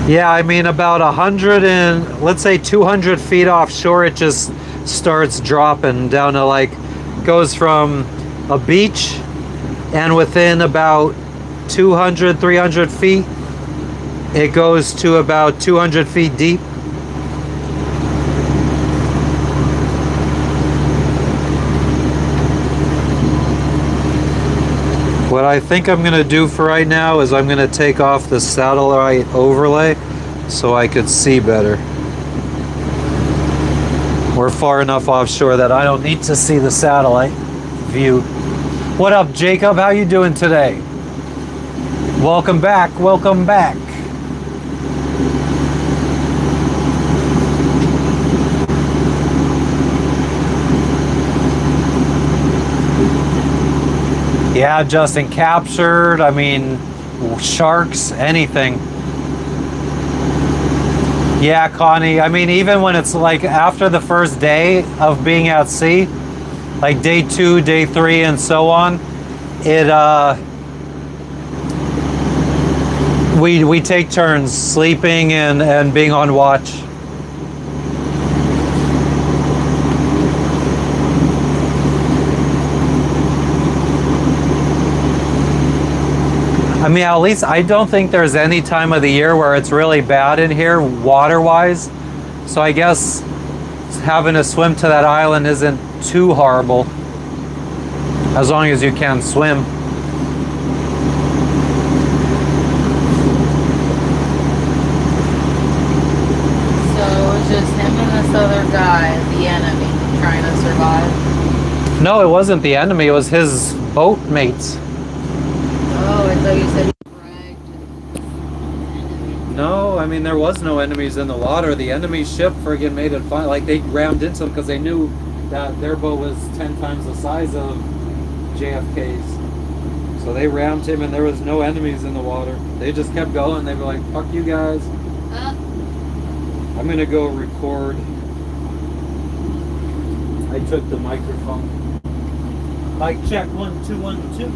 yeah, I mean about 100 and let's say 200 feet offshore, it just starts dropping down to like, goes from a beach and within about 200, 300 feet, it goes to about 200 feet deep. What I think I'm gonna do for right now is I'm gonna take off the satellite overlay so I could see better. We're far enough offshore that I don't need to see the satellite view. What up, Jacob? How you doing today? Welcome back, welcome back. Yeah, Justin, captured, I mean, sharks, anything. Yeah, Connie, I mean, even when it's like after the first day of being at sea, like day 2, day 3, and so on, it, we take turns sleeping and being on watch. I mean, at least I don't think there's any time of the year where it's really bad in here water-wise. So I guess having to swim to that island isn't too horrible, as long as you can swim. So it was just him and this other guy, the enemy, trying to survive. No, it wasn't the enemy, it was his boat mates. Oh, I thought you said he bragged. No, I mean, there was no enemies in the water. The enemy ship friggin' made it fine. Like, they rammed into them because they knew that their boat was 10 times the size of JFK's. So they rammed him and there was no enemies in the water. They just kept going. They were like, fuck you guys. I'm gonna go record. I took the microphone. Mic check, 1 2 1 2.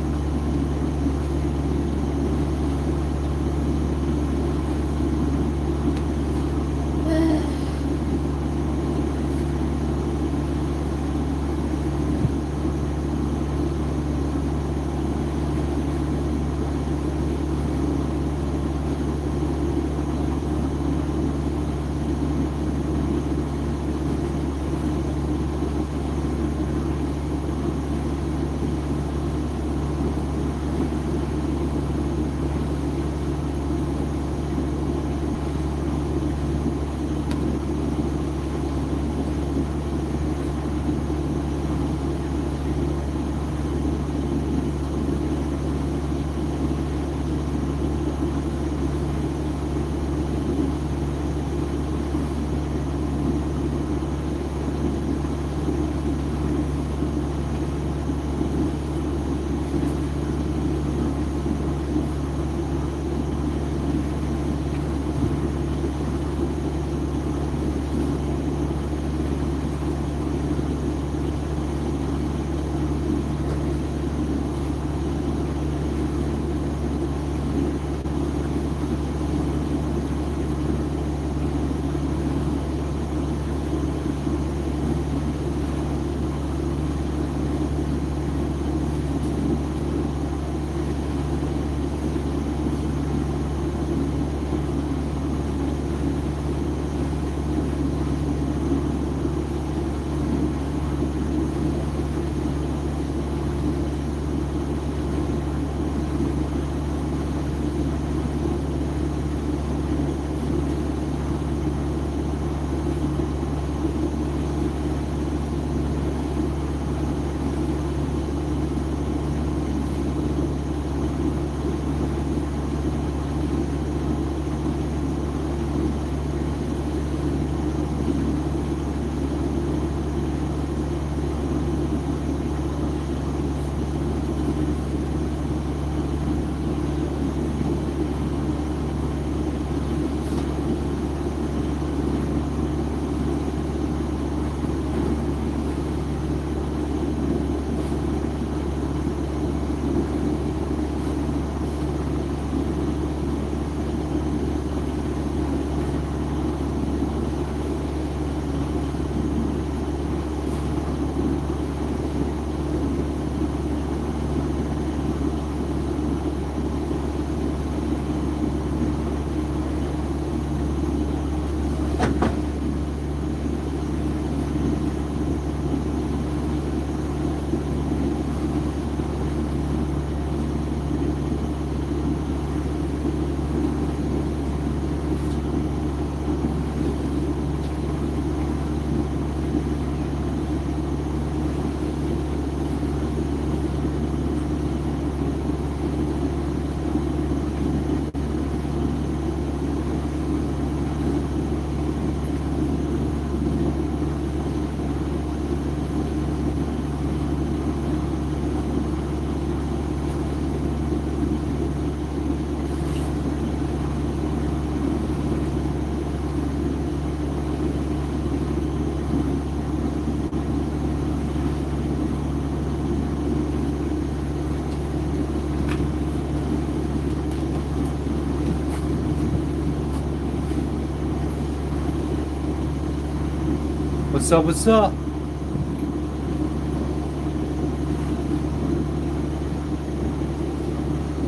What's up, what's up?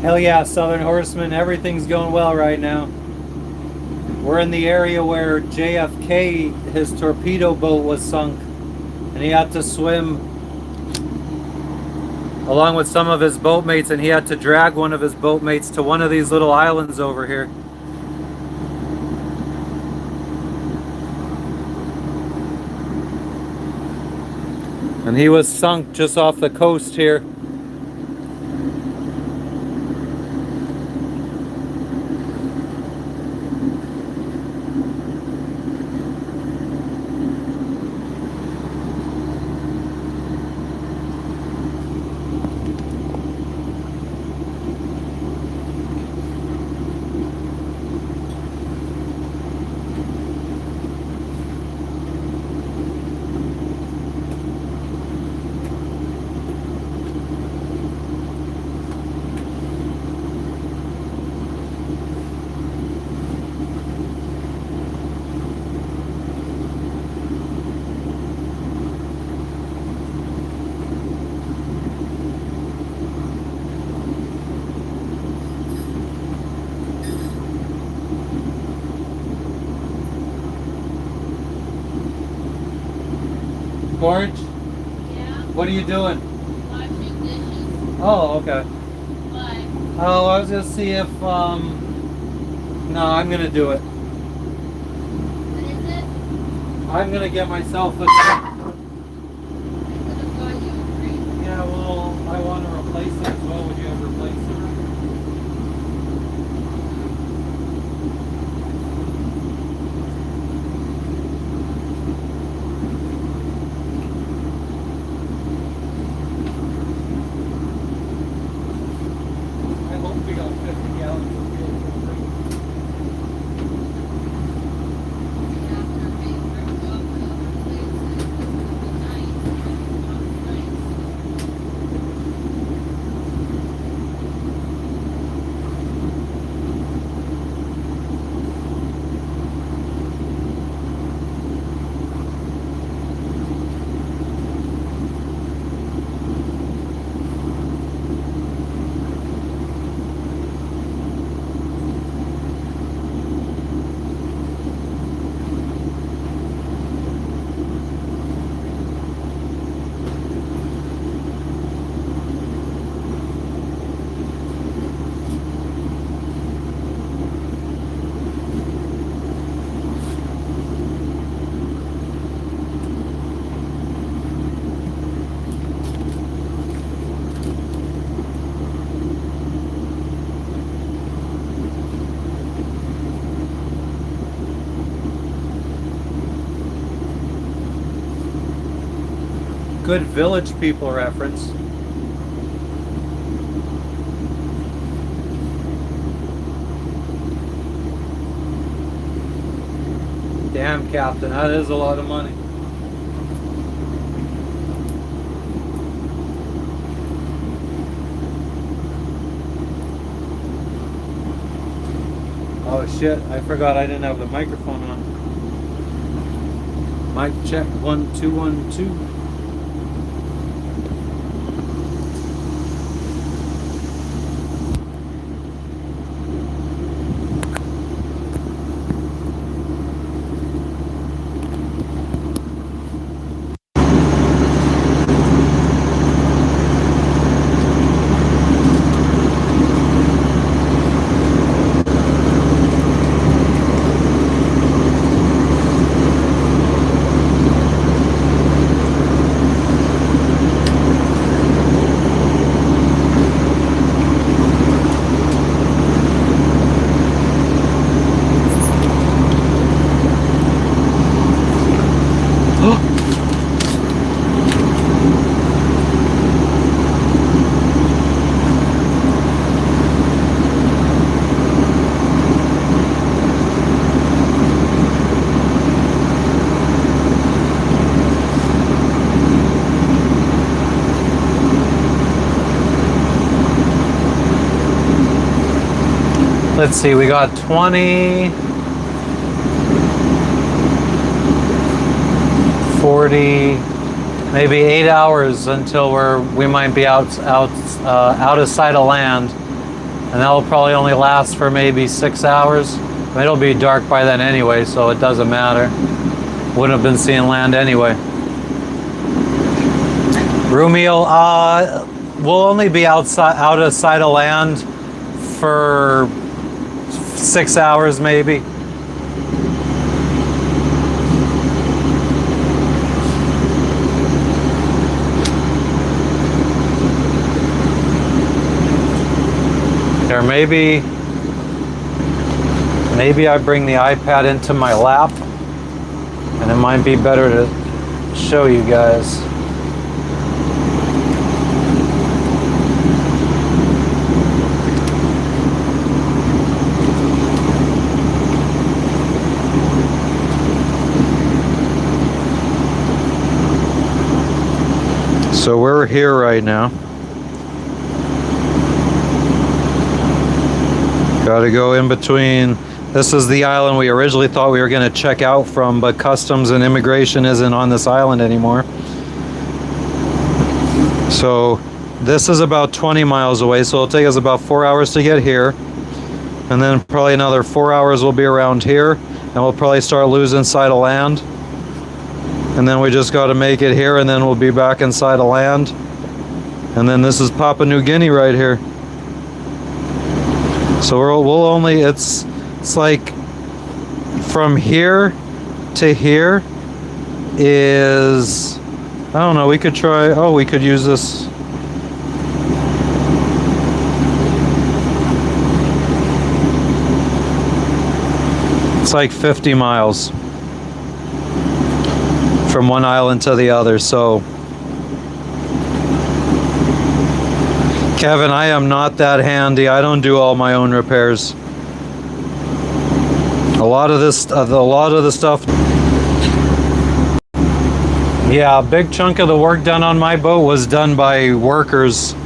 Hell yeah, Southern Horseman, everything's going well right now. We're in the area where JFK, his torpedo boat was sunk, and he had to swim along with some of his boatmates, and he had to drag one of his boatmates to one of these little islands over here. And he was sunk just off the coast here. Orange? Yeah, What are you doing? washing dishes. Oh, okay. But Oh, I was gonna see if, no, I'm gonna do it. what is it? I'm gonna get myself a, I could have got you a drink. yeah, well, I want to replace it as well. Would you ever replace it? I hope we got 50 gallons of fuel for free. After being ripped off the other places, it's nice. Good Village People reference. Damn, Captain, that is a lot of money. Oh shit, I forgot I didn't have the microphone on. Mic check 1 2 1 2. Let's see, we got 20, 40, 40, maybe 8 hours until we might be out of sight of land, and that'll probably only last for maybe 6 hours. It'll be dark by then anyway, so it doesn't matter. Wouldn't have been seeing land anyway. Rumiel, we'll only be out of sight of land for 6 hours maybe. Or maybe I bring the iPad into my lap, and it might be better to show you guys. So we're here right now. Got to go in between. This is the island we originally thought we were going to check out from, but customs and immigration isn't on this island anymore. So this is about 20 miles away, so it'll take us about 4 hours to get here. And then probably another 4 hours we'll be around here, and we'll probably start losing sight of land. And then we just got to make it here, and then we'll be back inside of land. And then this is Papua New Guinea right here. So we'll only, it's like from here to here is, I don't know, we could try, oh, we could use this. It's like 50 miles from one island to the other. So Kevin, I am not that handy. I don't do all my own repairs. A lot of the stuff. Yeah, a big chunk of the work done on my boat was done by workers.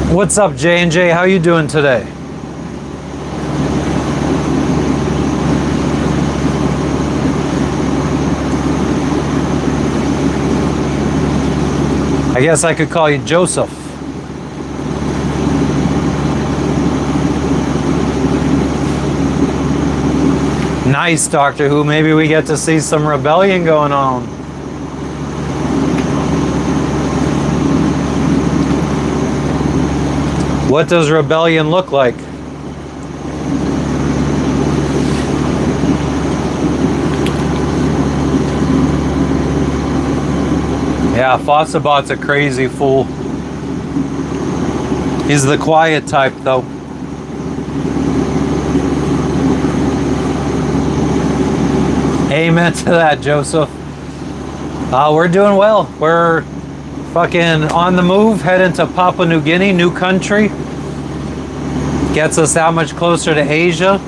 What's up, J&J? How you doing today? I guess I could call you Joseph. Nice, Doctor Who. Maybe we get to see some rebellion going on. What does rebellion look like? Yeah, Fossabot's a crazy fool. He's the quiet type, though. Amen to that, Joseph. We're doing well. We're fucking on the move, heading to Papua New Guinea, new country. Gets us that much closer to Asia,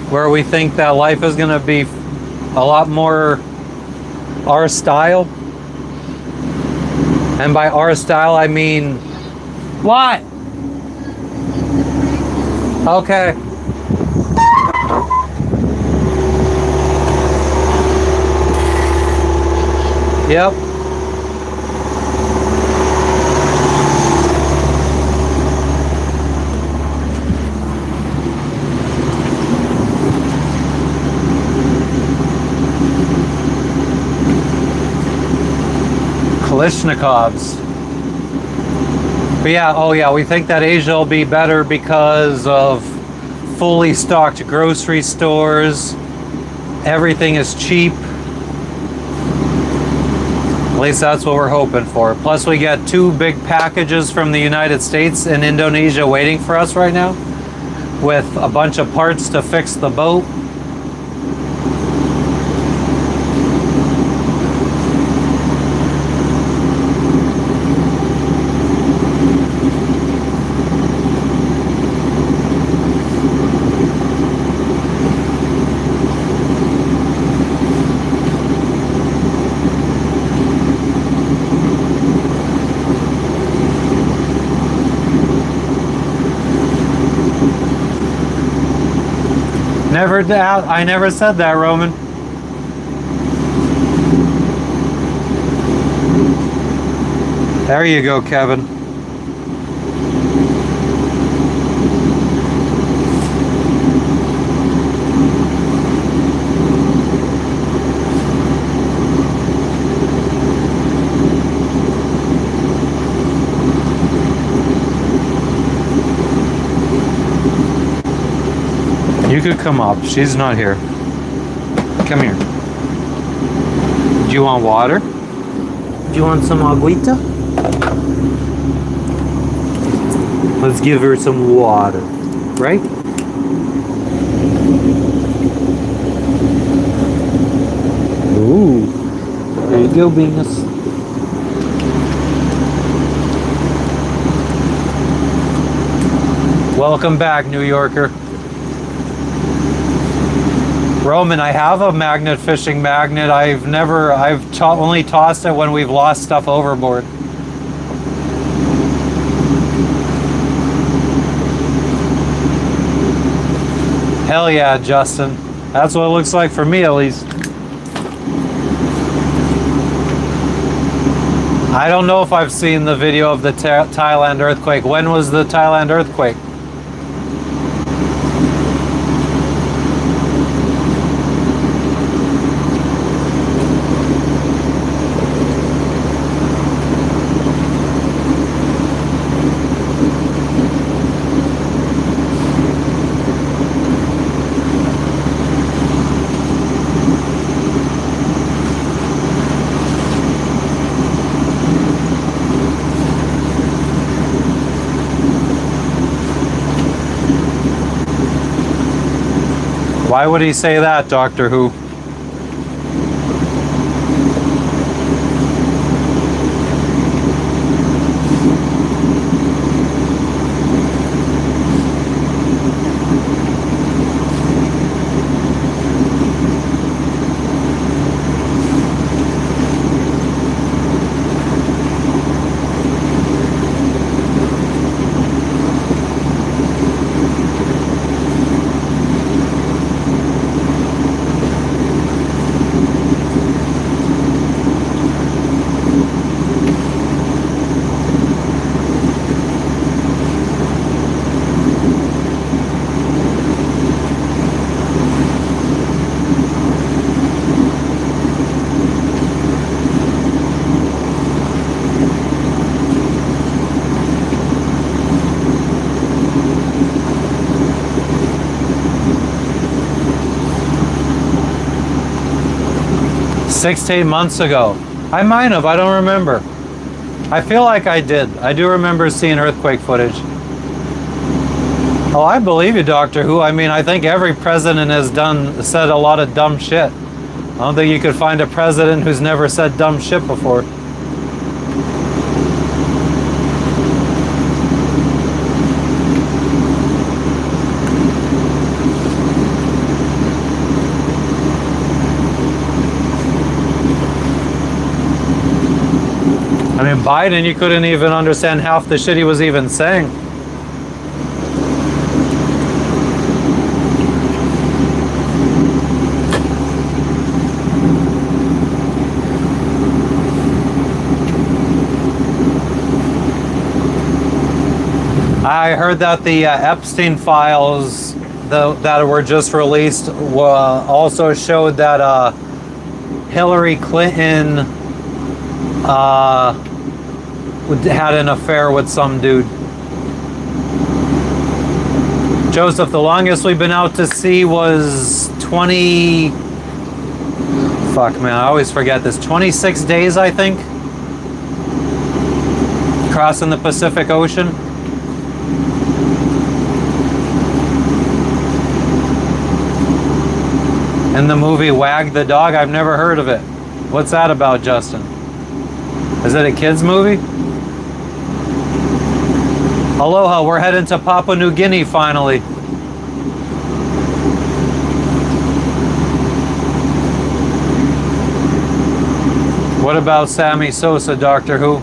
where we think that life is gonna be a lot more our style. And by our style, I mean, what? Okay. Yep. Kalishnikovs. But yeah, oh yeah, we think that Asia will be better because of fully stocked grocery stores. Everything is cheap. At least that's what we're hoping for. Plus we got 2 big packages from the United States and Indonesia waiting for us right now, with a bunch of parts to fix the boat. I never said that, Roman. There you go, Kevin. You could come up. She's not here. Come here. Do you want water? Do you want some agüita? Let's give her some water, right? Ooh. There you go, Venus. Welcome back, New Yorker. Roman, I have a magnet fishing magnet. I've only tossed it when we've lost stuff overboard. Hell yeah, Justin. That's what it looks like for me, at least. I don't know if I've seen the video of the Thailand earthquake. When was the Thailand earthquake? Why would he say that, Doctor Who? Six to 8 months ago. I might have, I don't remember. I feel like I did. I do remember seeing earthquake footage. Oh, I believe you, Doctor Who. I mean, I think every president has said a lot of dumb shit. I don't think you could find a president who's never said dumb shit before. I mean, Biden, you couldn't even understand half the shit he was even saying. I heard that the Epstein files that were just released also showed that Hillary Clinton had an affair with some dude. Joseph, the longest we've been out to sea was 20... Fuck, man, I always forget this. 26 days, I think. Crossing the Pacific Ocean. In the movie Wag the Dog, I've never heard of it. What's that about, Justin? Is it a kid's movie? Aloha, we're heading to Papua New Guinea finally. What about Sammy Sosa, Doctor Who?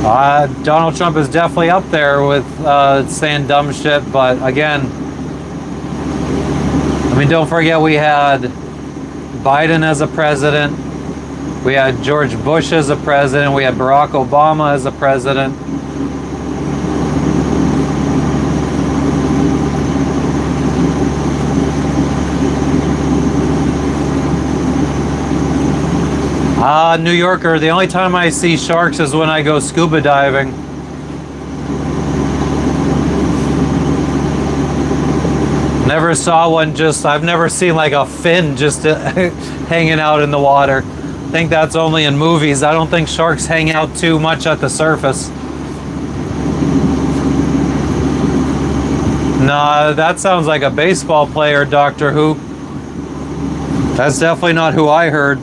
Donald Trump is definitely up there with saying dumb shit, but again, I mean, don't forget we had Biden as a president, we had George Bush as a president, we had Barack Obama as a president. New Yorker, the only time I see sharks is when I go scuba diving. Never saw one I've never seen like a fin just hanging out in the water. I think that's only in movies. I don't think sharks hang out too much at the surface. Nah, that sounds like a baseball player, Doctor Who. That's definitely not who I heard.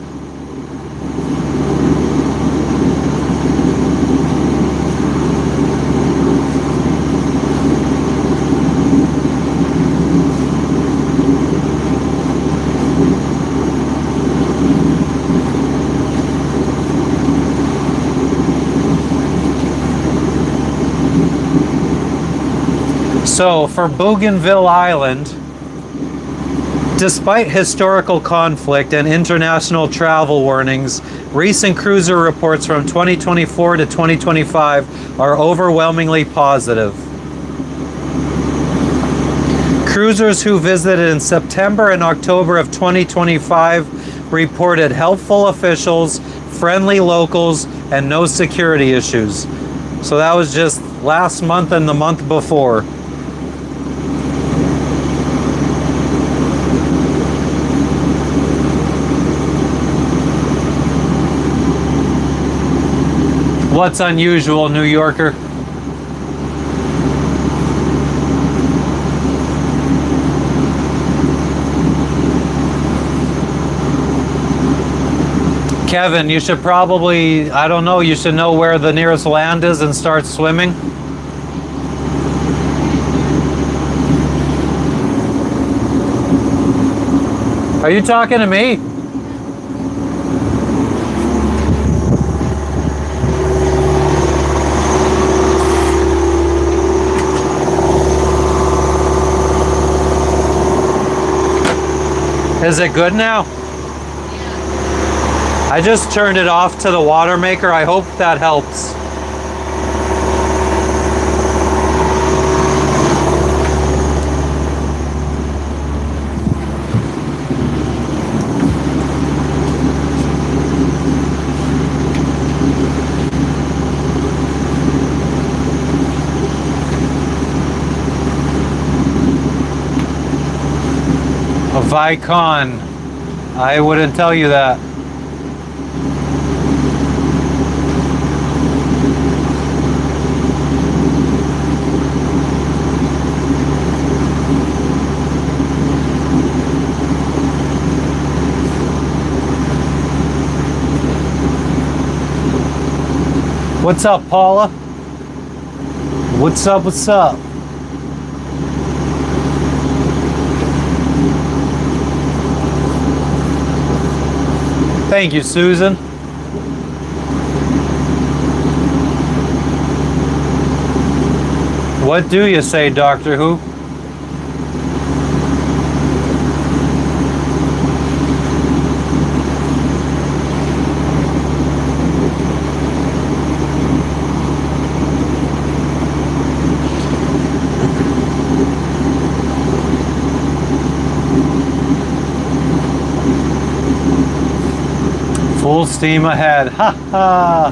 So, for Bougainville Island, despite historical conflict and international travel warnings, recent cruiser reports from 2024 to 2025 are overwhelmingly positive. Cruisers who visited in September and October of 2025 reported helpful officials, friendly locals, and no security issues. So that was just last month and the month before. What's unusual, New Yorker? Kevin, you should probably, I don't know, you should know where the nearest land is and start swimming. Are you talking to me? Is it good now? I just turned it off to the water maker. I hope that helps. A Vicon. I wouldn't tell you that. What's up, Paula? What's up, what's up? Thank you, Susan. What do you say, Doctor Who? Full steam ahead. Ha ha.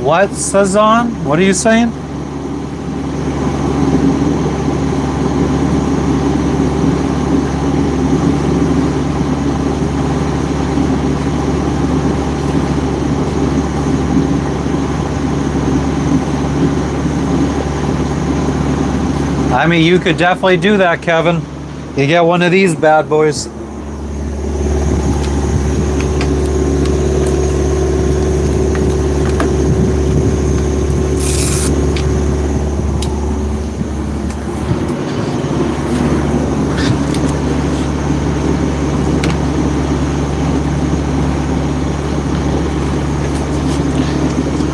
What, Sazan? What are you saying? I mean, you could definitely do that, Kevin. You get one of these bad boys.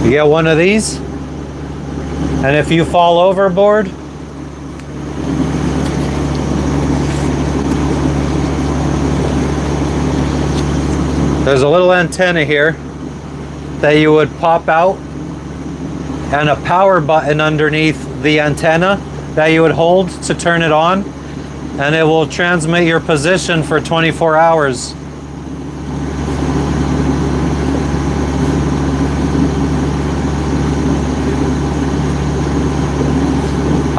You get one of these, and if you fall overboard, there's a little antenna here that you would pop out, and a power button underneath the antenna that you would hold to turn it on, and it will transmit your position for 24 hours.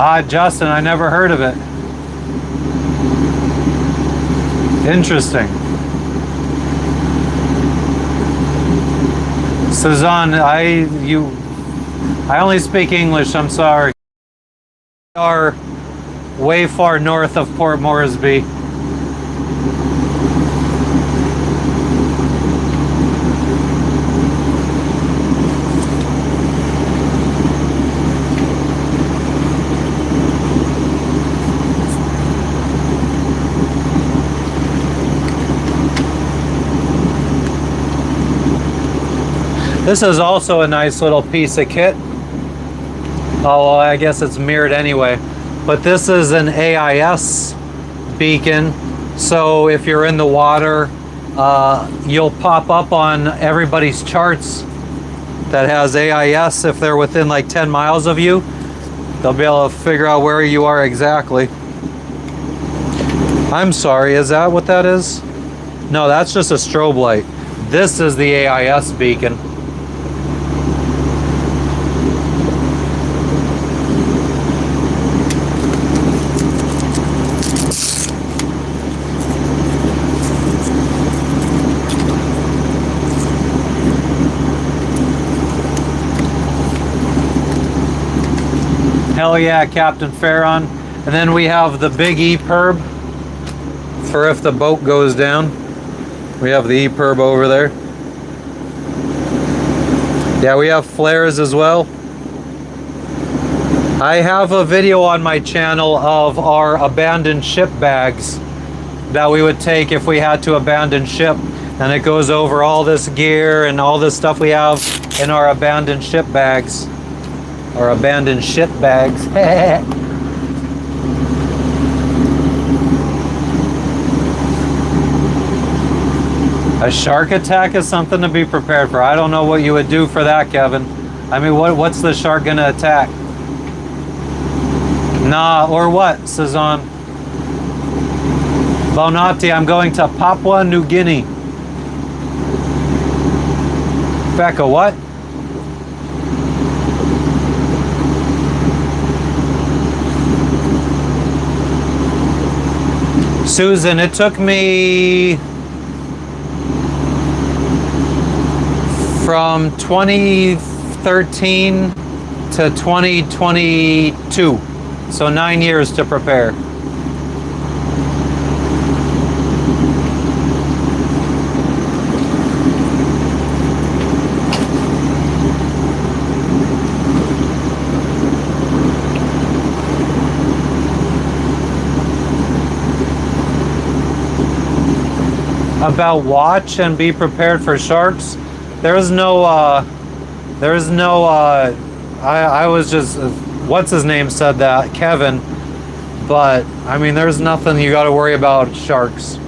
Ah, Justin, I never heard of it. Interesting. Suzanne, I only speak English, I'm sorry. We are way far north of Port Moresby. This is also a nice little piece of kit. Oh, well, I guess it's mirrored anyway. But this is an AIS beacon. So if you're in the water, you'll pop up on everybody's charts that has AIS. If they're within like 10 miles of you, they'll be able to figure out where you are exactly. I'm sorry, is that what that is? No, that's just a strobe light. This is the AIS beacon. Hell yeah, Captain Farron. And then we have the big E-Perb for if the boat goes down. We have the E-Perb over there. Yeah, we have flares as well. I have a video on my channel of our abandoned ship bags that we would take if we had to abandon ship. And it goes over all this gear and all this stuff we have in our abandoned ship bags. Or abandoned ship bags. A shark attack is something to be prepared for. I don't know what you would do for that, Kevin. I mean, what's the shark gonna attack? Nah, or what, Suzanne? Bonatti, I'm going to Papua New Guinea. Becca, what? Susan, it took me from 2013 to 2022, so 9 years to prepare. About watch and be prepared for sharks. I was just, what's his name said that, Kevin, but I mean, there's nothing you got to worry about sharks.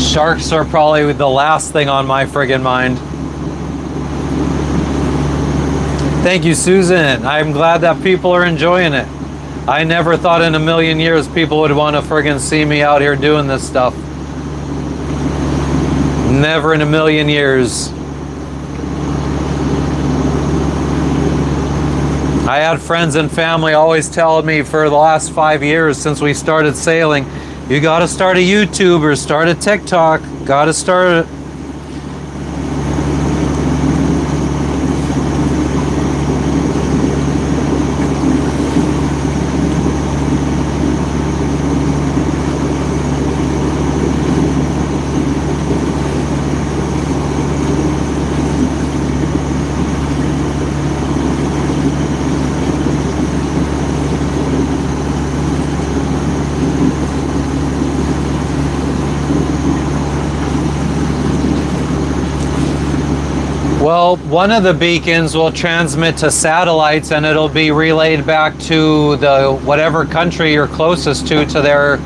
Sharks are probably the last thing on my friggin' mind. Thank you, Susan. I'm glad that people are enjoying it. I never thought in a million years people would want to friggin' see me out here doing this stuff. Never in a million years. I had friends and family always telling me for the last 5 years since we started sailing, you gotta start a YouTube or start a TikTok, gotta start it. Well, one of the beacons will transmit to satellites and it'll be relayed back to the whatever country you're closest to their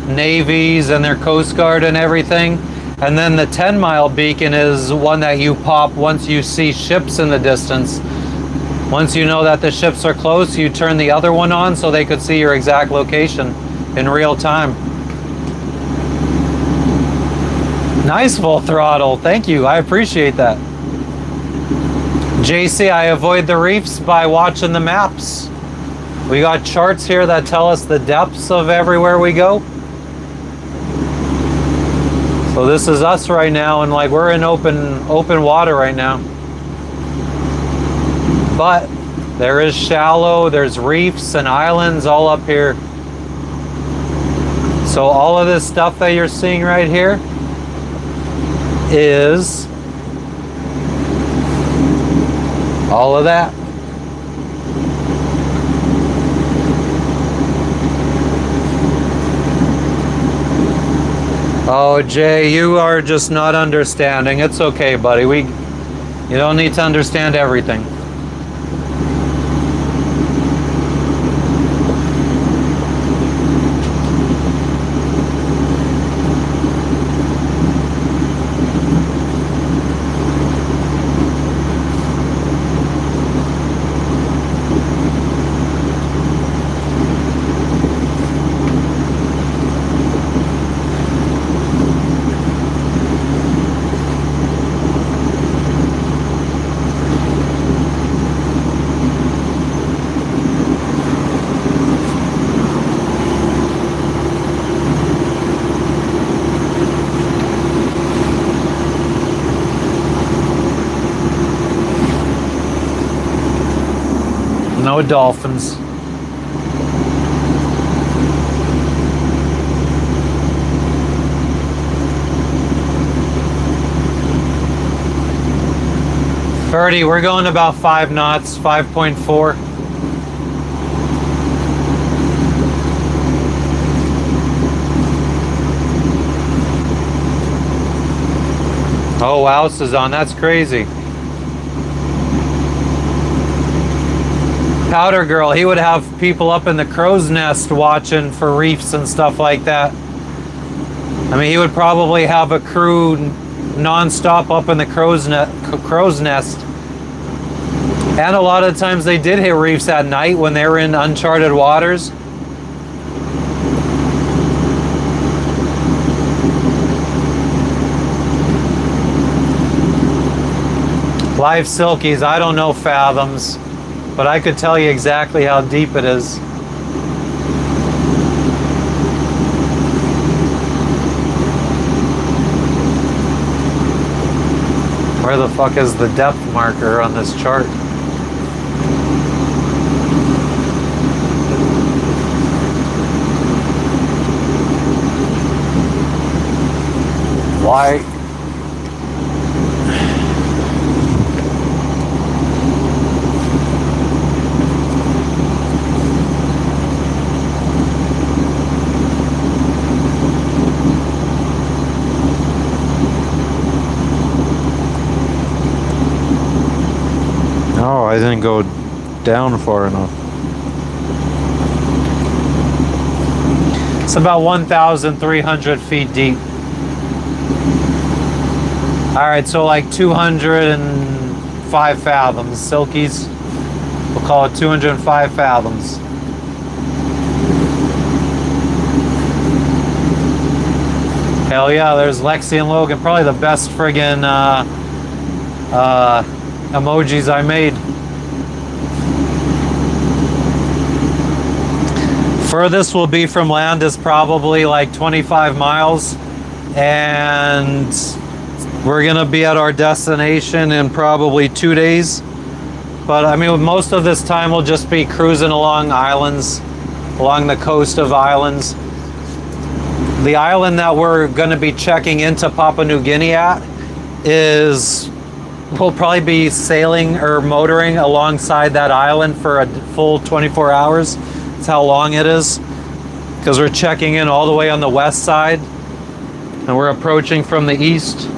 navies and their Coast Guard and everything. And then the 10-mile beacon is one that you pop once you see ships in the distance. Once you know that the ships are close, you turn the other one on so they could see your exact location in real time. Nice full throttle. Thank you. I appreciate that. JC, I avoid the reefs by watching the maps. We got charts here that tell us the depths of everywhere we go. So this is us right now, and like we're in open water right now. But there is shallow, there's reefs and islands all up here. So all of this stuff that you're seeing right here is all of that. Oh, Jay, you are just not understanding. It's okay, buddy. You don't need to understand everything. No dolphins. Birdie, we're going about 5 knots, 5.4. Oh, House is on. That's crazy. Powder Girl, he would have people up in the crow's nest watching for reefs and stuff like that. I mean, he would probably have a crew non-stop up in the crow's nest. And a lot of times they did hit reefs at night when they were in uncharted waters. Live silkies, I don't know fathoms, but I could tell you exactly how deep it is. Where the fuck is the depth marker on this chart? Why? Oh, I didn't go down far enough. It's about 1,300 feet deep. All right, so like 205 fathoms. Silkies, we'll call it 205 fathoms. Hell yeah, there's Lexi and Logan. Probably the best friggin' emojis I made. Furthest will be from land is probably like 25 miles, and we're gonna be at our destination in probably 2 days. But I mean, most of this time we'll just be cruising along islands, along the coast of islands. The island that we're gonna be checking into Papua New Guinea at we'll probably be sailing or motoring alongside that island for a full 24 hours. That's how long it is, because we're checking in all the way on the west side and we're approaching from the east.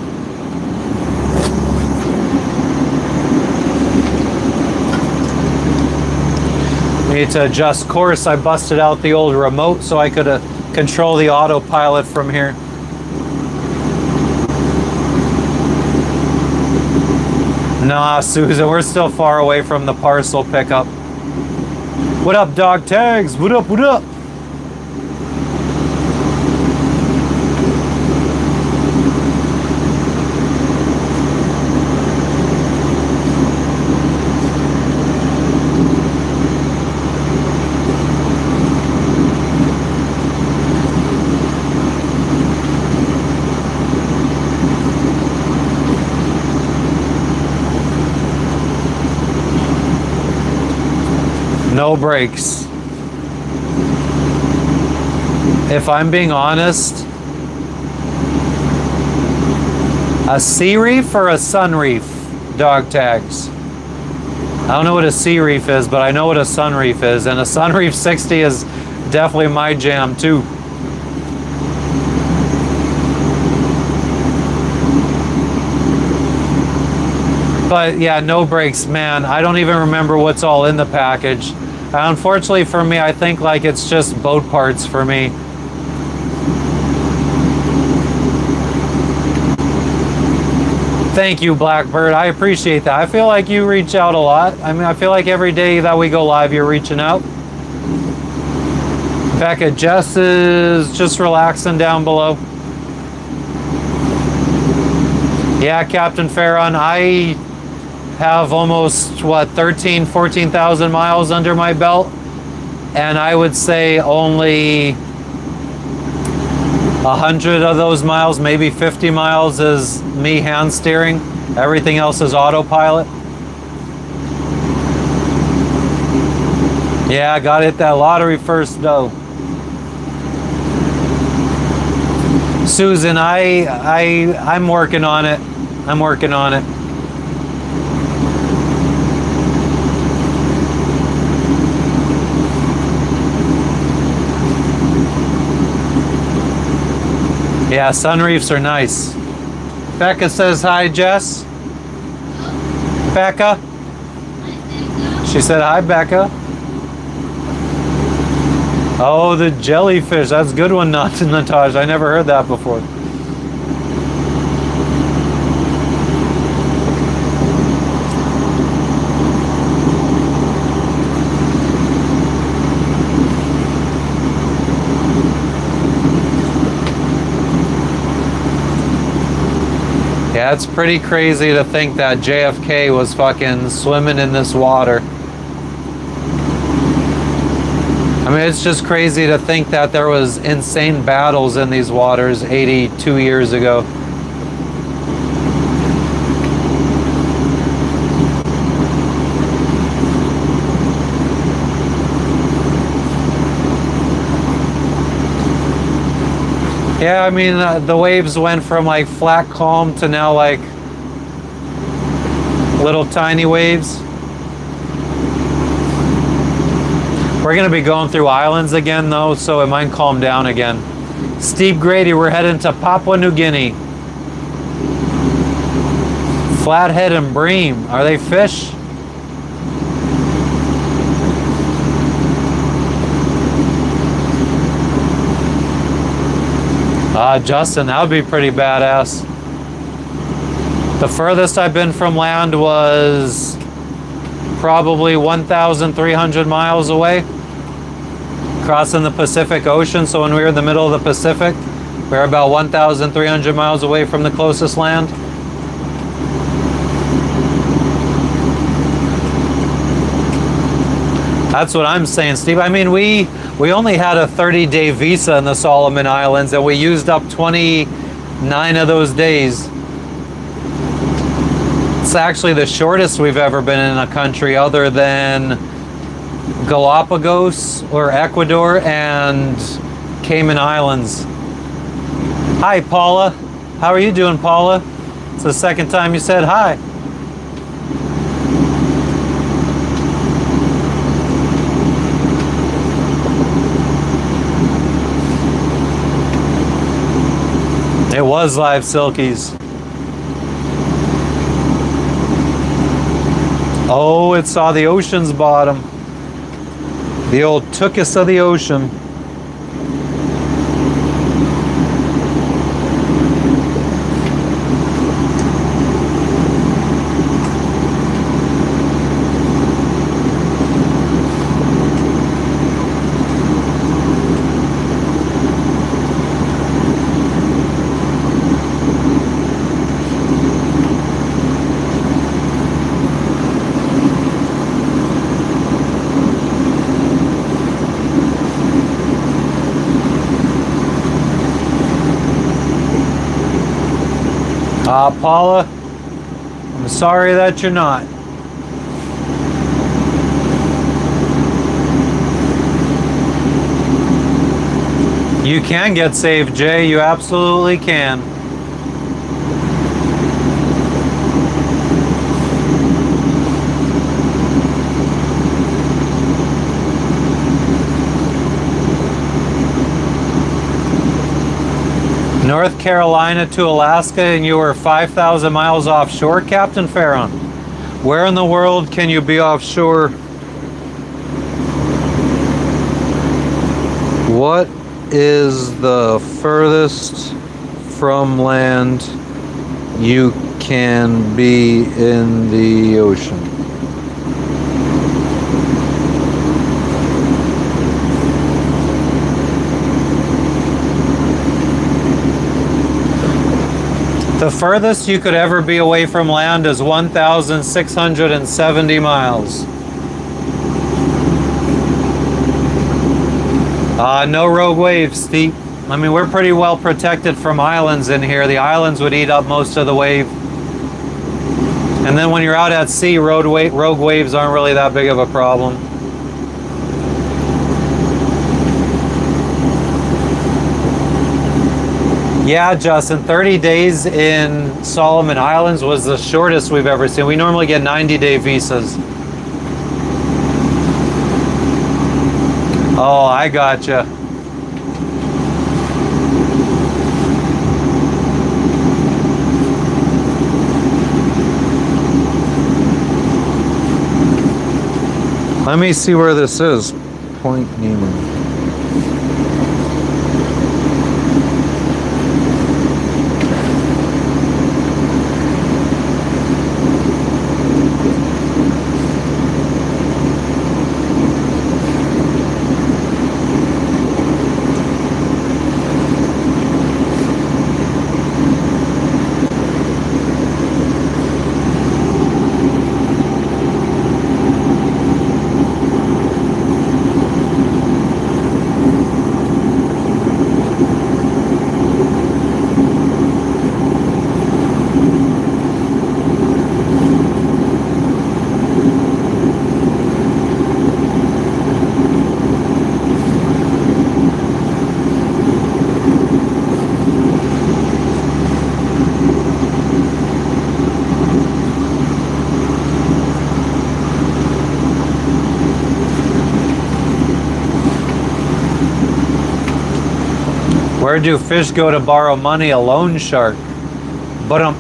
Need to adjust course. I busted out the old remote so I could control the autopilot from here. Nah, Susan, we're still far away from the parcel pickup. What up, dog tags? What up, what up? No brakes. If I'm being honest, a sea reef or a sun reef, dog tags? I don't know what a sea reef is, but I know what a sun reef is, and a sun reef 60 is definitely my jam too. But yeah, no brakes, man. I don't even remember what's all in the package. Unfortunately for me, I think like it's just boat parts for me. Thank you, Blackbird. I appreciate that. I feel like you reach out a lot. I mean, I feel like every day that we go live, you're reaching out. Becca, Jess is just relaxing down below. Yeah, Captain Farron, I have almost, what, 14,000 miles under my belt. And I would say only 100 of those miles, maybe 50 miles is me hand steering. Everything else is autopilot. Yeah, I gotta hit that lottery first though. Susan, I'm working on it. I'm working on it. Yeah, sun reefs are nice. Becca says hi, Jess. Becca? She said hi, Becca. Oh, the jellyfish. That's a good one, Nataj. I never heard that before. Yeah, it's pretty crazy to think that JFK was fucking swimming in this water. I mean, it's just crazy to think that there was insane battles in these waters 82 years ago. Yeah, I mean, the waves went from like flat calm to now like little tiny waves. We're gonna be going through islands again though, so it might calm down again. Steve Grady, we're heading to Papua New Guinea. Flathead and bream, are they fish? Justin, that would be pretty badass. The furthest I've been from land was probably 1,300 miles away, crossing the Pacific Ocean. So when we were in the middle of the Pacific, we were about 1,300 miles away from the closest land. That's what I'm saying, Steve. I mean, we only had a 30-day visa in the Solomon Islands, and we used up 29 of those days. It's actually the shortest we've ever been in a country other than Galapagos or Ecuador and Cayman Islands. Hi, Paula. How are you doing, Paula? It's the second time you said hi. It was live silkies. Oh, it saw the ocean's bottom. The old took us of the ocean. Paula, I'm sorry that you're not. You can get saved, Jay. You absolutely can. North Carolina to Alaska, and you were 5,000 miles offshore, Captain Farron. Where in the world can you be offshore? What is the furthest from land you can be in the ocean? The furthest you could ever be away from land is 1,670 miles. No rogue waves, Steve. I mean, we're pretty well protected from islands in here. The islands would eat up most of the wave. And then when you're out at sea, rogue waves aren't really that big of a problem. Yeah, Justin, 30 days in Solomon Islands was the shortest we've ever seen. We normally get 90-day visas. Oh, I gotcha. Let me see where this is. Point Nemo. Where do fish go to borrow money? A loan shark. But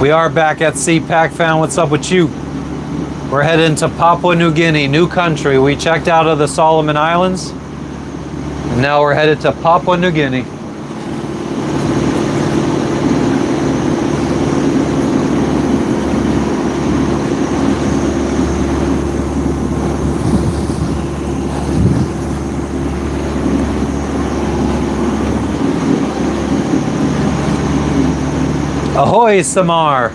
we are back at CPAC, fam. What's up with you? We're heading to Papua New Guinea, new country. We checked out of the Solomon Islands, and now we're headed to Papua New Guinea. Ahoy, Samar!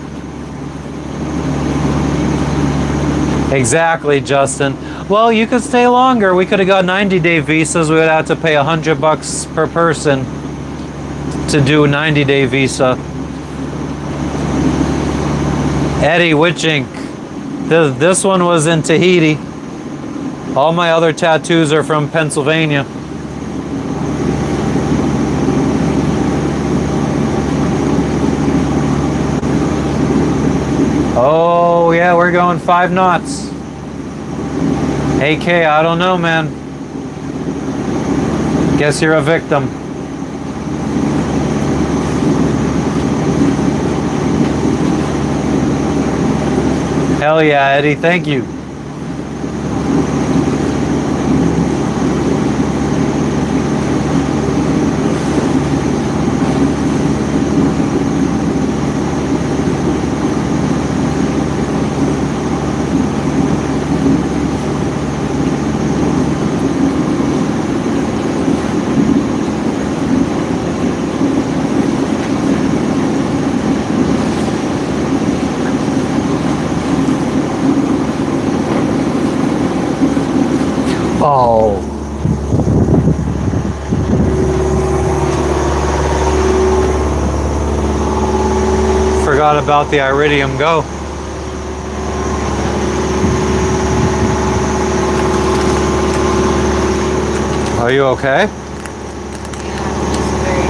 Exactly, Justin. Well, you could stay longer. We could have got 90-day visas. We would have to pay $100 per person to do a 90-day visa. Eddie Witchink. This one was in Tahiti. All my other tattoos are from Pennsylvania. Oh, yeah, we're going 5 knots. AK, I don't know, man. Guess you're a victim. Hell yeah, Eddie, thank you. Oh. Forgot about the Iridium Go. Are you okay? Yeah, I'm just very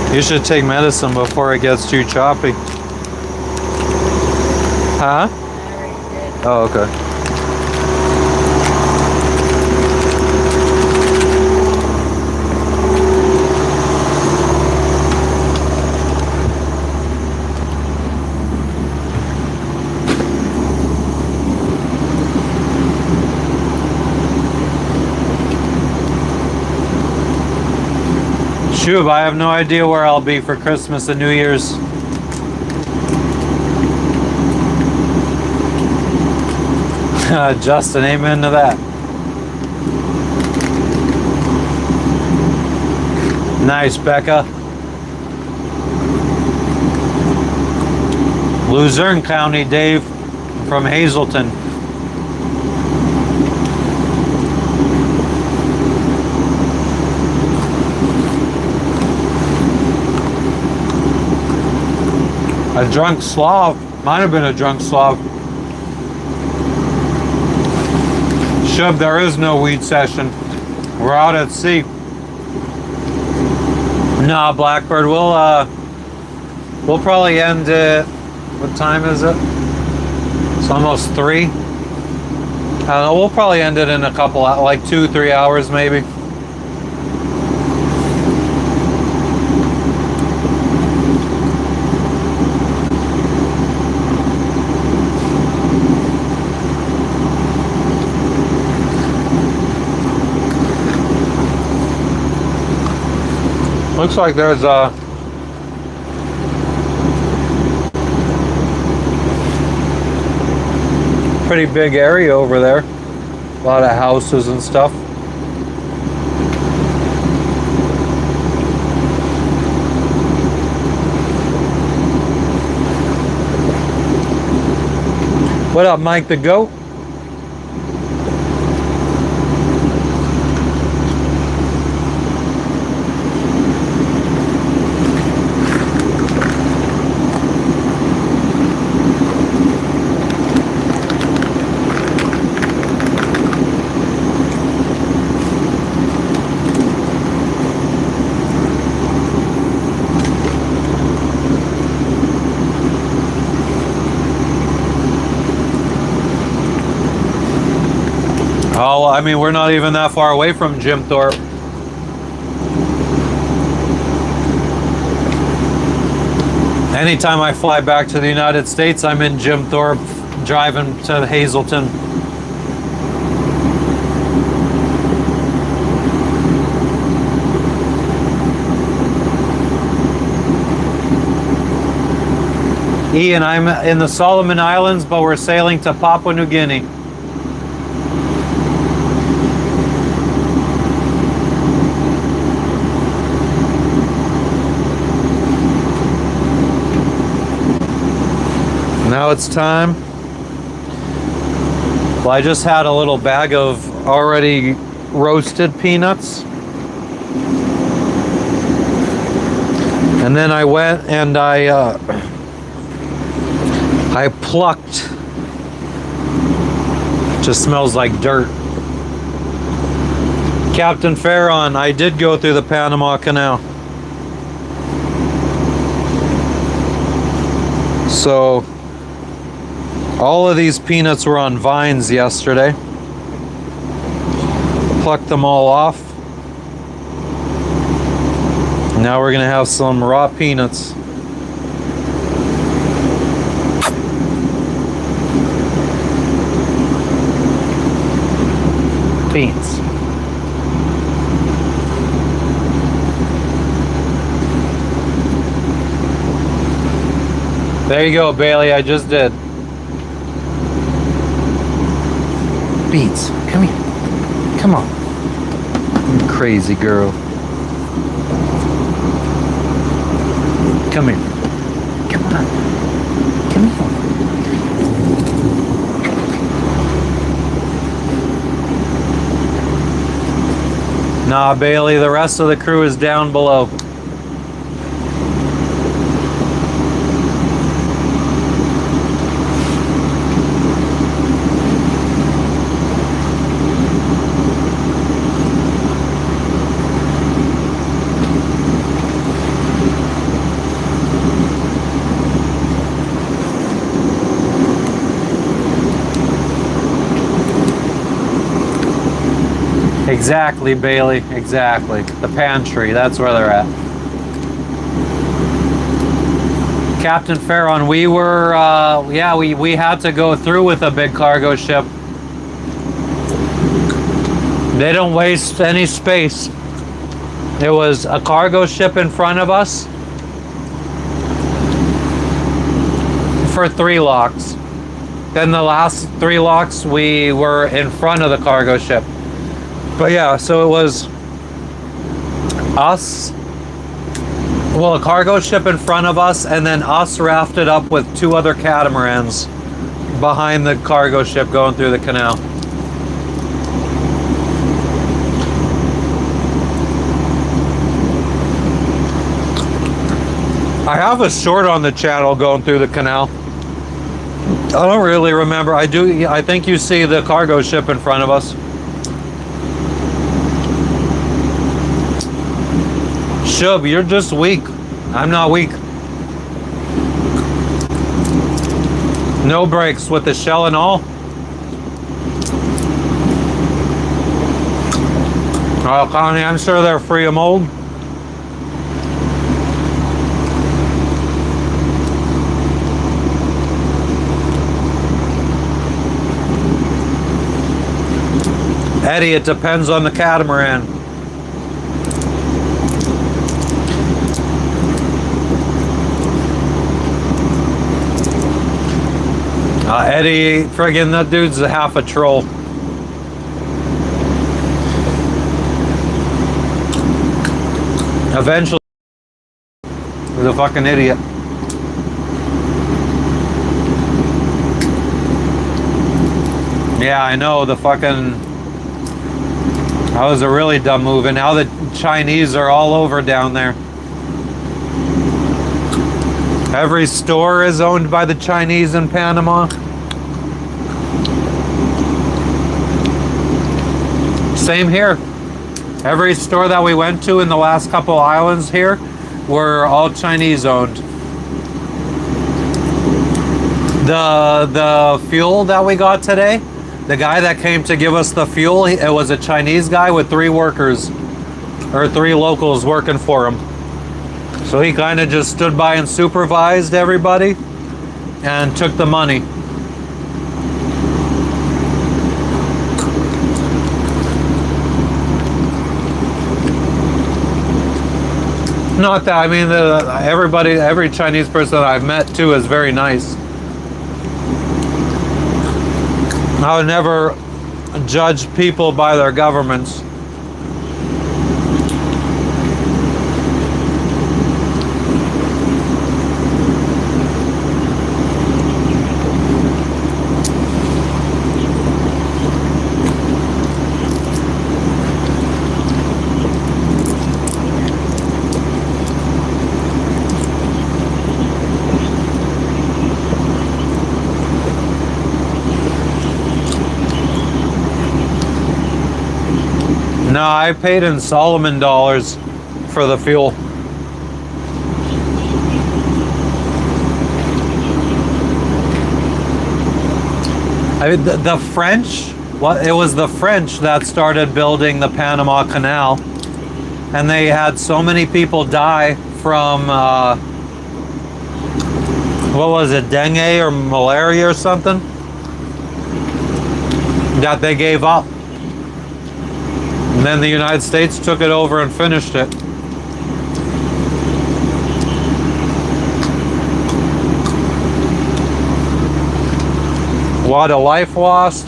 tired. You should take medicine before it gets too choppy. Huh? I already did. Oh, okay. Shub, I have no idea where I'll be for Christmas and New Year's. Justin, amen to that. Nice, Becca. Luzerne County, Dave from Hazleton. A drunk Slav. Might have been a drunk Slav. Shub, there is no weed session. We're out at sea. Nah, Blackbird, we'll probably end it. What time is it? It's almost 3. I don't know, we'll probably end it in a couple, like 2-3 hours maybe. Looks like there's a pretty big area over there. A lot of houses and stuff. What up, Mike the Goat? Oh, I mean, we're not even that far away from Jim Thorpe. Anytime I fly back to the United States, I'm in Jim Thorpe driving to Hazleton. Ian, I'm in the Solomon Islands, but we're sailing to Papua New Guinea. Now it's time. Well, I just had a little bag of already roasted peanuts. And then I went and I plucked. Just smells like dirt. Captain Farron, I did go through the Panama Canal. So all of these peanuts were on vines yesterday. Plucked them all off. Now we're gonna have some raw peanuts. Beans. There you go, Bailey. I just did. Beans, come here. Come on. You crazy girl. Come here. Come on. Come here. Nah, Bailey, the rest of the crew is down below. Exactly, Bailey, exactly. The pantry, that's where they're at. Captain Farron, we were, we had to go through with a big cargo ship. They don't waste any space. There was a cargo ship in front of us for 3 locks. Then the last 3 locks, we were in front of the cargo ship. But yeah, so it was us, well, a cargo ship in front of us, and then us rafted up with 2 other catamarans behind the cargo ship going through the canal. I have a short on the channel going through the canal. I don't really remember. I think you see the cargo ship in front of us. Shub, you're just weak. I'm not weak. No brakes with the shell and all. Oh, Connie, I'm sure they're free of mold. Eddie, it depends on the catamaran. Eddie, friggin' that dude's a half a troll. Eventually, he's a fucking idiot. Yeah, I know, the fucking... That was a really dumb move, and now the Chinese are all over down there. Every store is owned by the Chinese in Panama. Same here. Every store that we went to in the last couple islands here were all Chinese owned. The fuel that we got today, the guy that came to give us the fuel, it was a Chinese guy with 3 workers, or 3 locals working for him. So he kind of just stood by and supervised everybody and took the money. Not that, I mean, every Chinese person that I've met too is very nice. I would never judge people by their governments. No, I paid in Solomon dollars for the fuel. The French, it was the French that started building the Panama Canal. and they had so many people die from what was it, dengue or malaria or something, that they gave up. And then the United States took it over and finished it. A lot of life lost.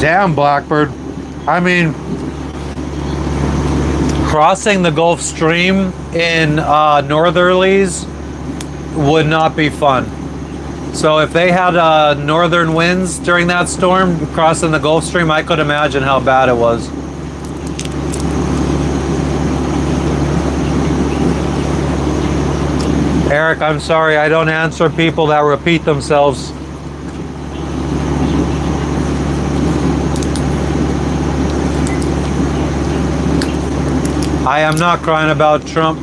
Damn, Blackbird. I mean, crossing the Gulf Stream in northerlies would not be fun. So if they had northern winds during that storm crossing the Gulf Stream, I could imagine how bad it was. Eric, I'm sorry, I don't answer people that repeat themselves. I am not crying about Trump.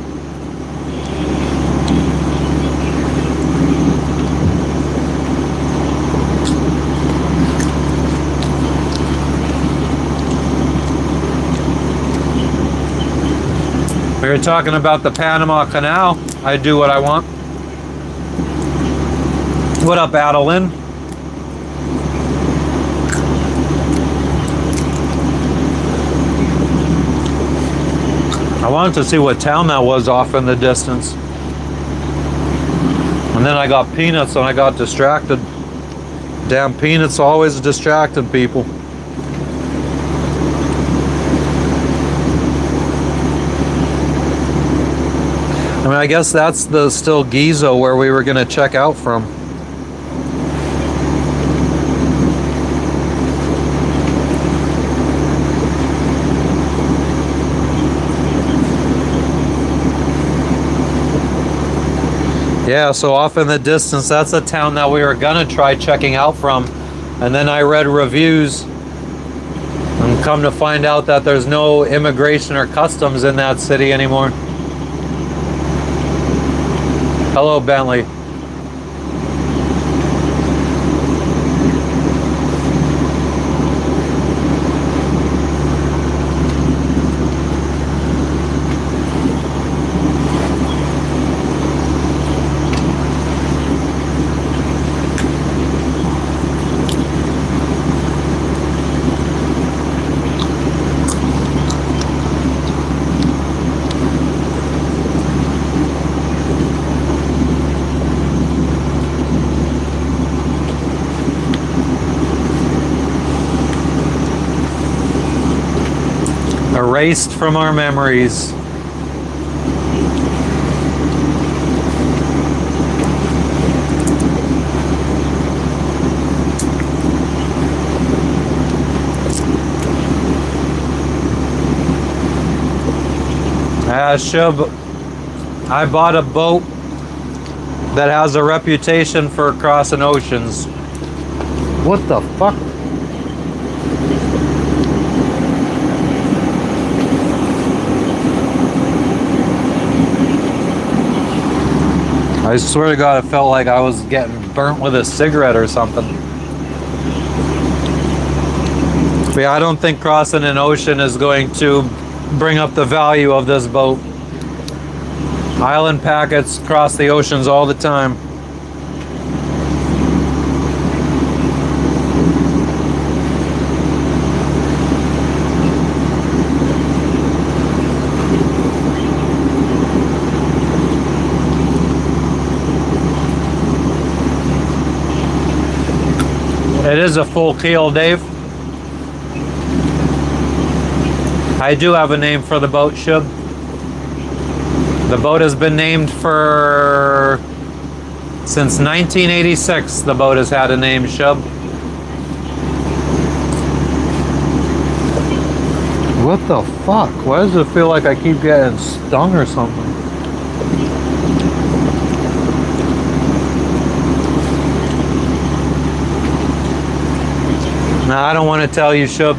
We were talking about the Panama Canal. I do what I want. What up, Adeline? I wanted to see what town that was off in the distance. And then I got peanuts and I got distracted. Damn, peanuts always distracted people. I mean, I guess that's the still Gizo where we were going to check out from. Yeah, so off in the distance, that's a town that we were gonna try checking out from. And then I read reviews and come to find out that there's no immigration or customs in that city anymore. Hello, Bentley. Erased from our memories. Shub, I bought a boat that has a reputation for crossing oceans. What the fuck? I swear to God, it felt like I was getting burnt with a cigarette or something. But yeah, I don't think crossing an ocean is going to bring up the value of this boat. Island packets cross the oceans all the time. It is a full keel, Dave. I do have a name for the boat, Shub. The boat has been named for... Since 1986, the boat has had a name, Shub. What the fuck? Why does it feel like I keep getting stung or something? Nah, I don't want to tell you, Shub.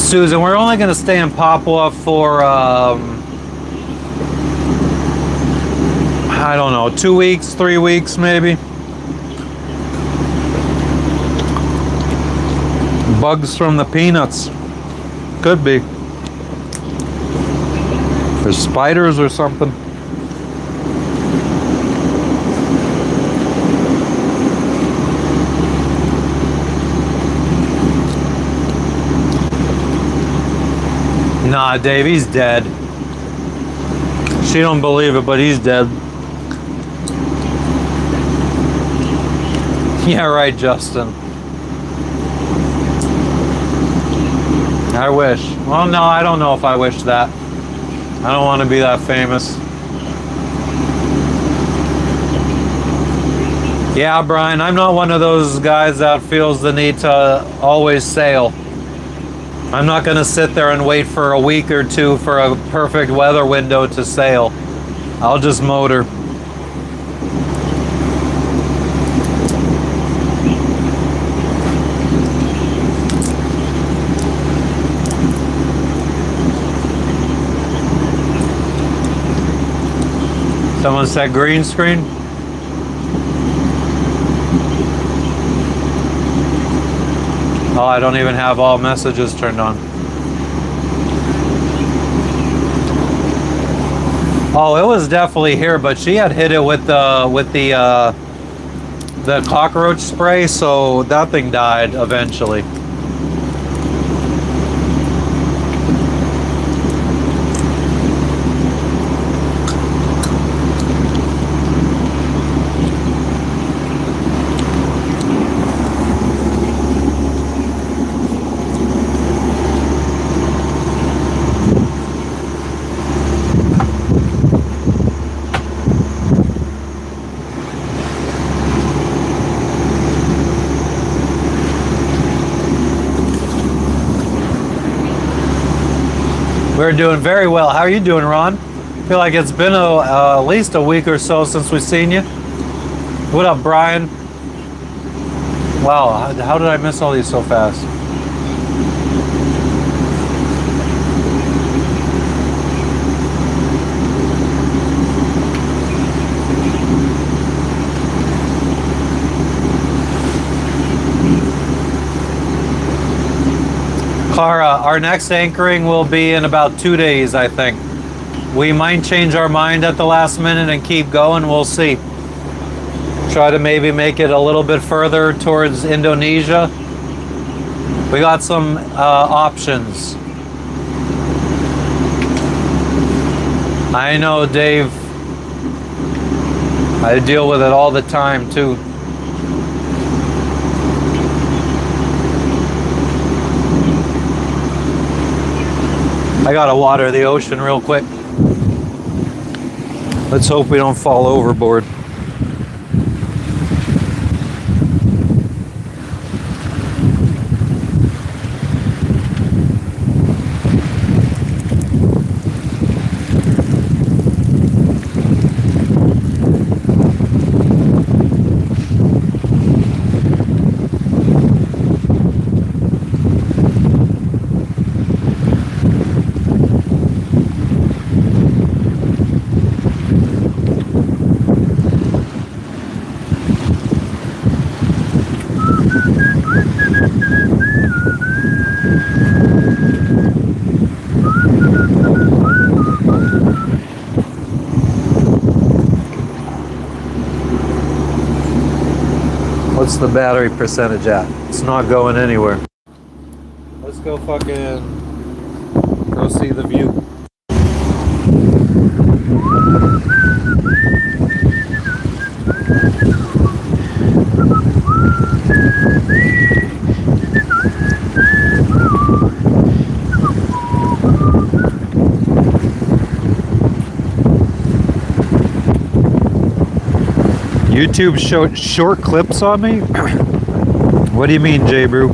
Susan, we're only going to stay in Papua for, I don't know, 2 weeks, 3 weeks maybe. Bugs from the peanuts. Could be. There's spiders or something. Nah, Dave, he's dead. She don't believe it, but he's dead. Yeah, right, Justin. I wish. Well, no, I don't know if I wish that. I don't want to be that famous. Yeah, Brian, I'm not one of those guys that feels the need to always sail. I'm not going to sit there and wait for a week or two for a perfect weather window to sail. I'll just motor. Someone said green screen? Oh, I don't even have all messages turned on. Oh, it was definitely here, but she had hit it with the cockroach spray, so that thing died eventually. We're doing very well. How are you doing, Ron? Feel like it's been at least a week or so since we've seen you. What up, Brian? Wow, how did I miss all these so fast? Cara, our next anchoring will be in about 2 days, I think. We might change our mind at the last minute and keep going, we'll see. Try to maybe make it a little bit further towards Indonesia. We got some options. I know, Dave. I deal with it all the time, too. I gotta water the ocean real quick. Let's hope we don't fall overboard. What's the battery percentage at? It's not going anywhere. Let's go fucking go see the view. YouTube showed short clips on me? What do you mean, J Brew?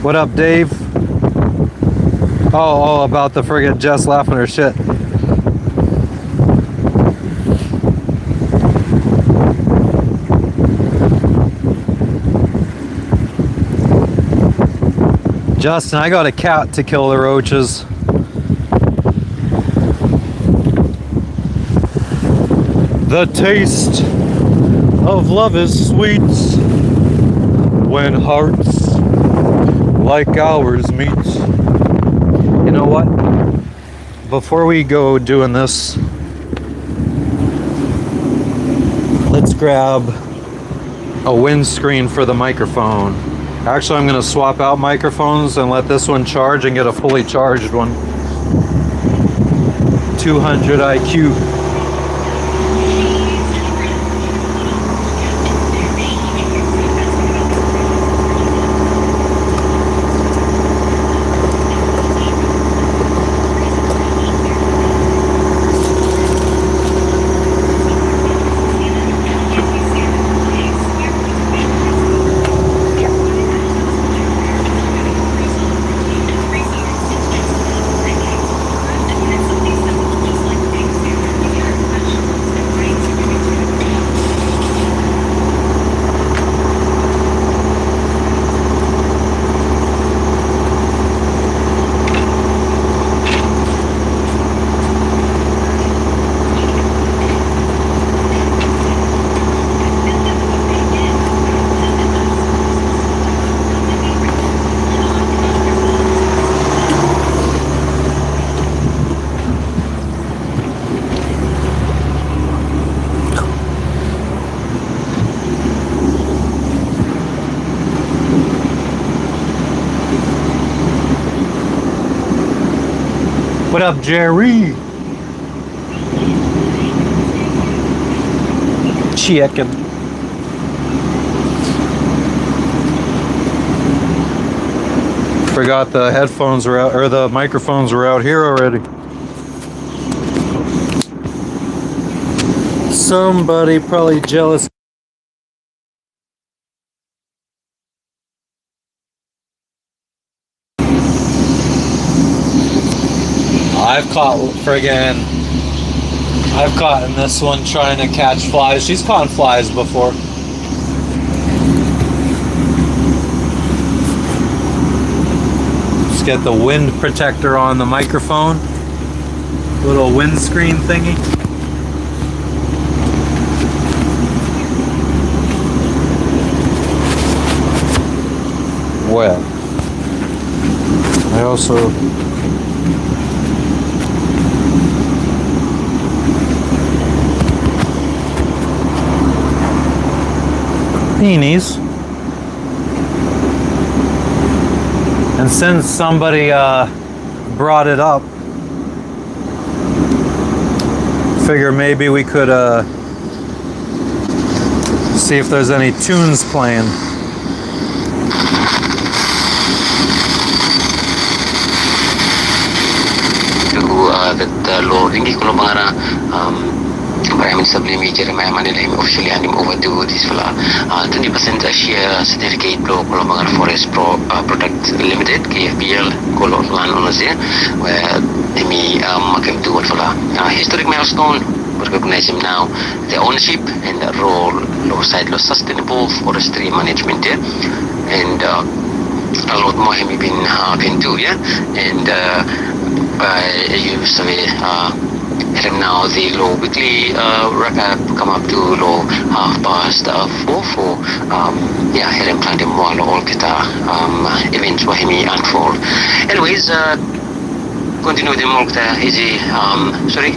What up, Dave? Oh, about the friggin' Jess laughing her shit. Justin, I got a cat to kill the roaches. The taste of love is sweet when hearts like ours meet. You know what? Before we go doing this, let's grab a windscreen for the microphone. Actually, I'm going to swap out microphones and let this one charge and get a fully charged one. 200 IQ. What up, Jerry? Chicken. Forgot the headphones were out, or the microphones were out here already. Somebody probably jealous. I've caught in this one trying to catch flies. She's caught flies before. Just get the wind protector on the microphone. Little windscreen thingy. Well, I also beanies. And since somebody brought it up, figure maybe we could see if there's any tunes playing. That Lord Ringi kalau mangara Prime Minister Jeremiah Manila officially hand him over to this fella 20% share certificate lo kalau mangara Forest Product Limited KFPL kalau land owners ya where himi makim tu what fella historic milestone recognize him now the ownership and the role lo side lo sustainable forestry management ya and a lot more himi been do ya and you survey him now the low weekly wrap up come up to low 4 for yeah him plan him while all kita events were him unfold anyways continue the mokta easy sorry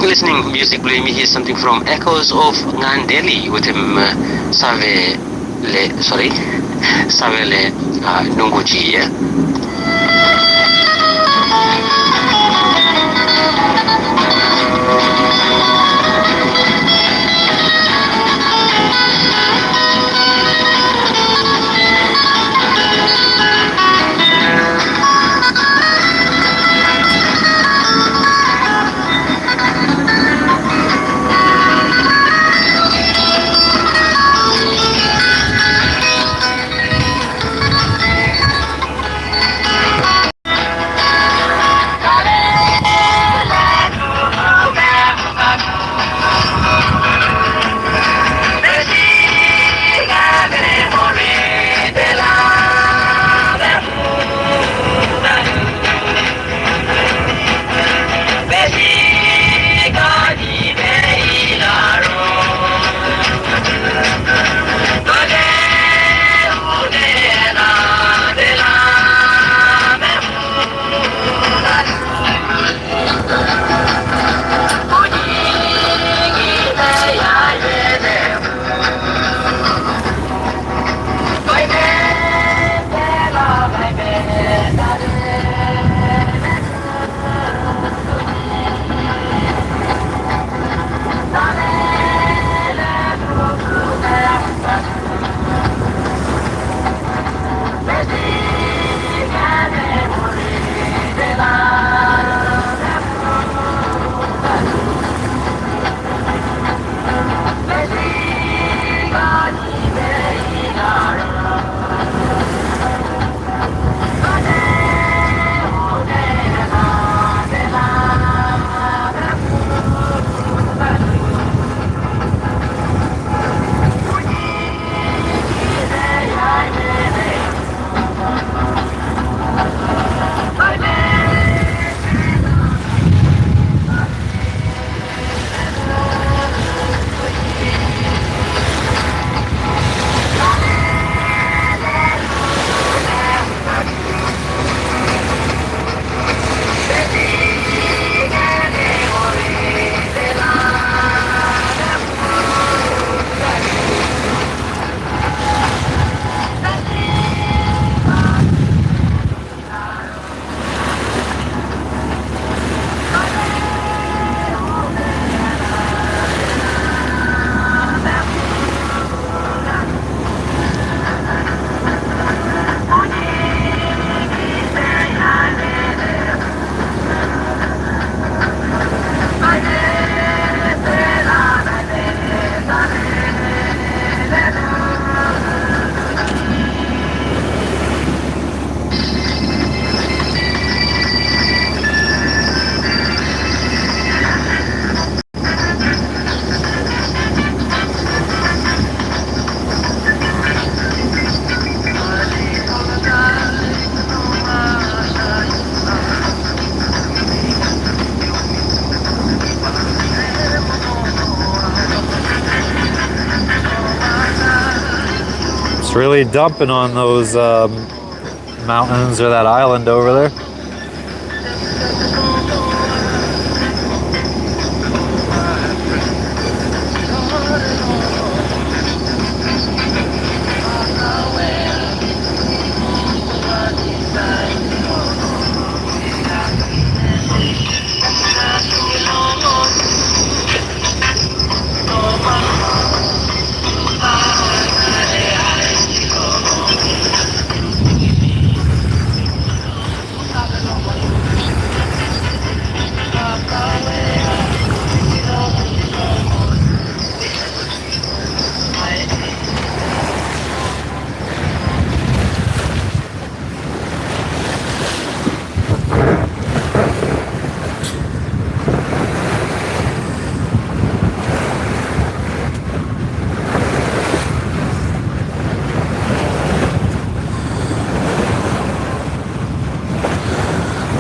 listening music play me hear something from Echoes of Ngandeli with him Savele Nunguchi yeah. really dumping on those mountains or that island over there.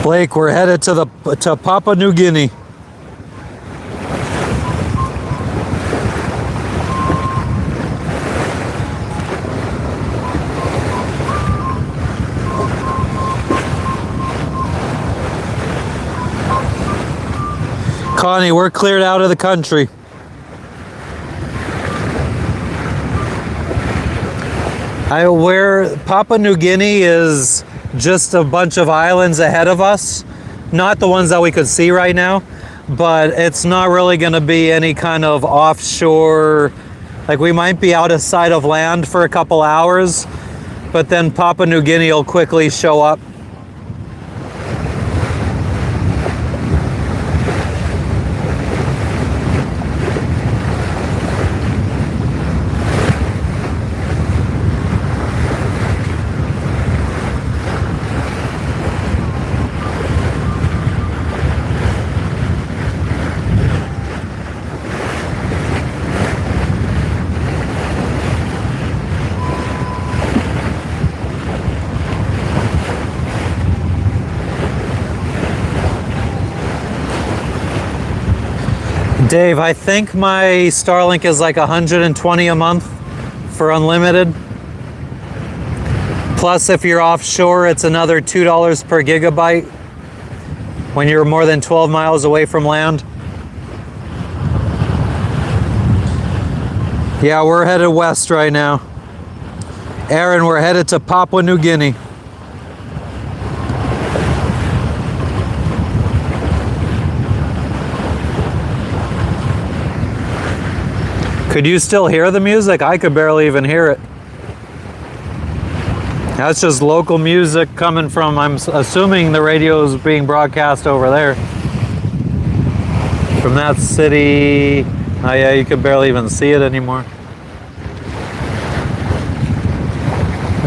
Blake, we're headed to Papua New Guinea. Connie, we're cleared out of the country. Where Papua New Guinea is just a bunch of islands ahead of us, not the ones that we could see right now, but it's not really going to be any kind of offshore, like we might be out of sight of land for a couple hours, but then Papua New Guinea will quickly show up. Dave, I think my Starlink is like $120 a month for unlimited. Plus, if you're offshore, it's another $2 per gigabyte when you're more than 12 miles away from land. Yeah, we're headed west right now. Aaron, we're headed to Papua New Guinea. Could you still hear the music? I could barely even hear it. That's just local music coming from, I'm assuming the radio is being broadcast over there. From that city. Oh yeah, you could barely even see it anymore.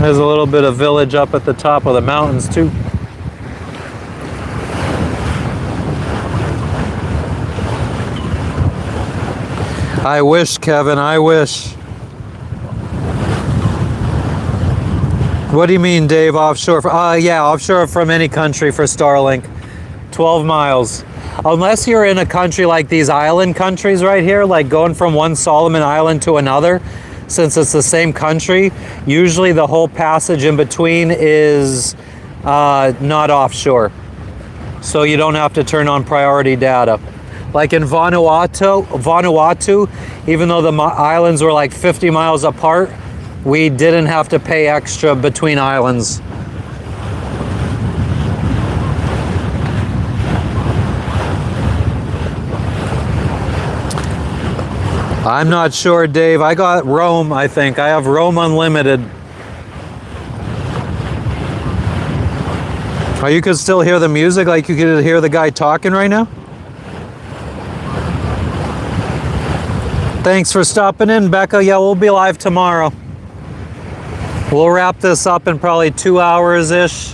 There's a little bit of village up at the top of the mountains too. I wish, Kevin, I wish. What do you mean, Dave, offshore? Yeah, offshore from any country for Starlink. 12 miles. Unless you're in a country like these island countries right here, like going from one Solomon Island to another, since it's the same country, usually the whole passage in between is not offshore. So you don't have to turn on priority data. Like in Vanuatu, even though the islands were like 50 miles apart, we didn't have to pay extra between islands. I'm not sure, Dave. I got Roam, I think. I have Roam Unlimited. Oh, you could still hear the music, like you could hear the guy talking right now? Thanks for stopping in, Becca. Yeah, we'll be live tomorrow. We'll wrap this up in probably 2 hours-ish.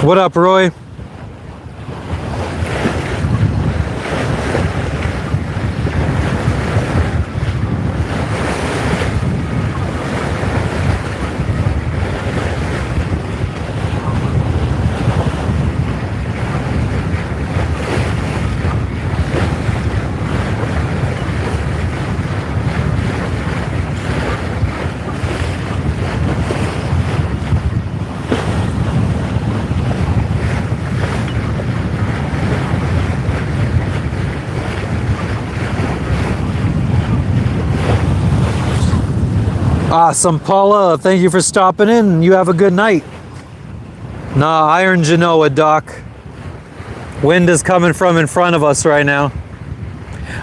What up, Roy? Awesome, Paula. Thank you for stopping in. You have a good night. Nah, Iron Genoa, Doc. Wind is coming from in front of us right now.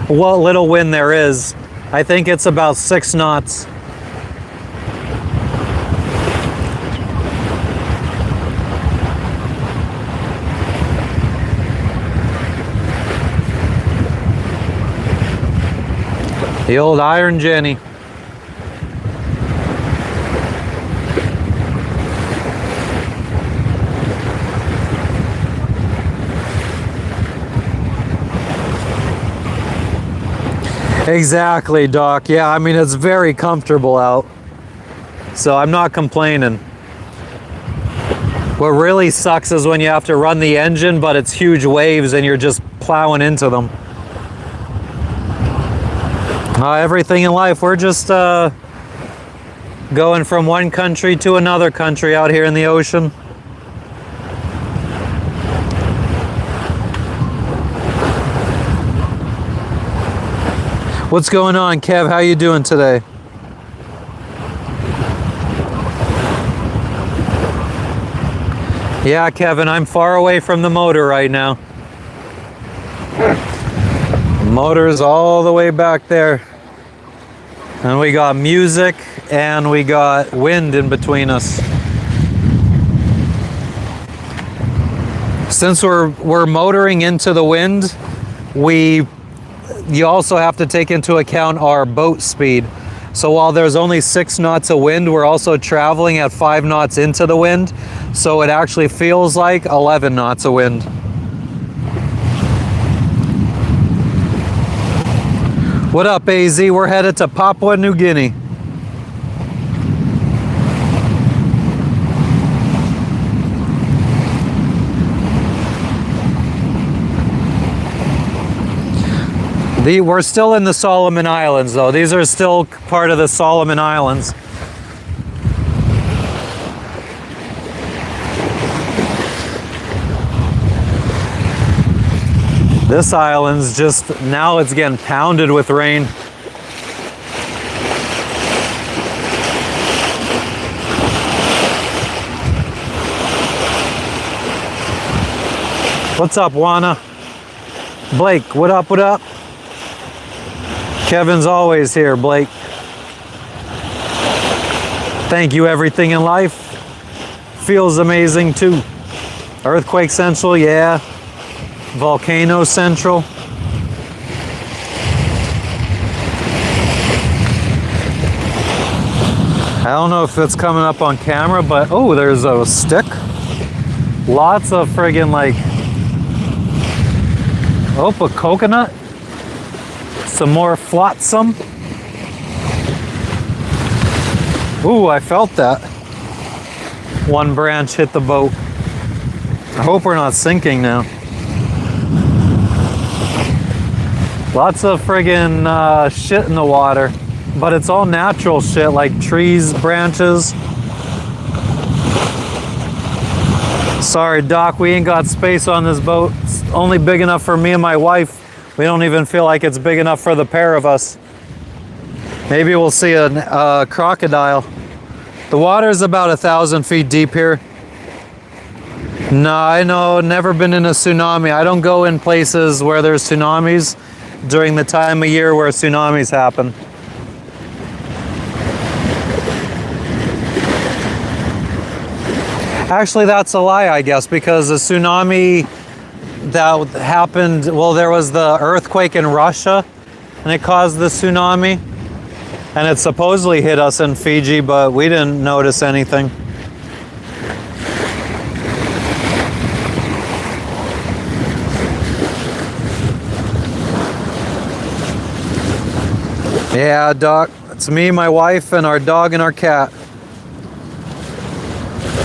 What little wind there is. I think it's about 6 knots. The old Iron Jenny. Exactly, Doc. Yeah, I mean, it's very comfortable out. So I'm not complaining. What really sucks is when you have to run the engine, but it's huge waves and you're just plowing into them. Everything in life, we're just going from one country to another country out here in the ocean. What's going on, Kev? How you doing today? Yeah, Kevin, I'm far away from the motor right now. The motor is all the way back there. And we got music and we got wind in between us. Since we're motoring into the wind, you also have to take into account our boat speed. So while there's only 6 knots of wind, we're also traveling at 5 knots into the wind. So it actually feels like 11 knots of wind. What up, AZ? We're headed to Papua New Guinea. We're still in the Solomon Islands, though. These are still part of the Solomon Islands. This island's just, now it's getting pounded with rain. What's up, Juana? Blake, what up, what up? Kevin's always here, Blake. Thank you, everything in life. Feels amazing too. Earthquake Central, yeah. Volcano Central. I don't know if it's coming up on camera, but oh, there's a stick. Lots of friggin' like, oh, a coconut. Some more flotsam. Ooh, I felt that. One branch hit the boat. I hope we're not sinking now. Lots of friggin' shit in the water, but it's all natural shit like trees, branches. Sorry, Doc, we ain't got space on this boat. It's only big enough for me and my wife. We don't even feel like it's big enough for the pair of us. Maybe we'll see a crocodile. The water is about 1,000 feet deep here. No, I know, never been in a tsunami. I don't go in places where there's tsunamis during the time of year where tsunamis happen. Actually, that's a lie, I guess, because the tsunami that happened, well, there was the earthquake in Russia and it caused the tsunami, and it supposedly hit us in Fiji, but we didn't notice anything. Yeah, Doc, it's me, my wife, and our dog and our cat.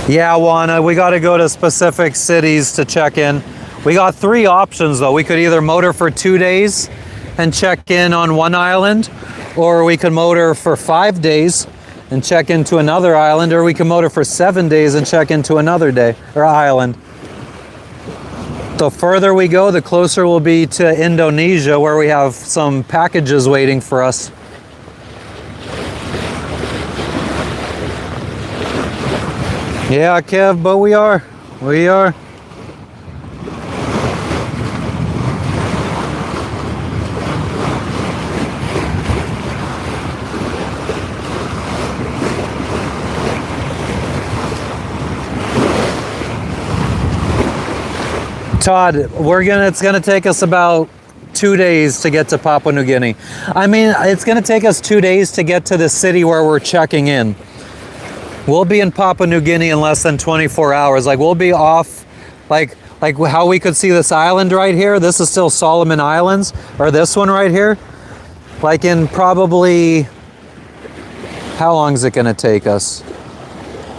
Yeah, Juana, we got to go to specific cities to check in. We got 3 options, though. We could either motor for 2 days and check in on one island, or we could motor for 5 days and check into another island, or we can motor for 7 days and check into another day or island. The further we go, the closer we'll be to Indonesia, where we have some packages waiting for us. Yeah, Kev, but we are. We are. Todd, it's gonna take us about 2 days to get to Papua New Guinea. I mean, it's gonna take us 2 days to get to the city where we're checking in. We'll be in Papua New Guinea in less than 24 hours. Like, we'll be off, like how we could see this island right here. This is still Solomon Islands, or this one right here. Like in probably, how long is it gonna take us?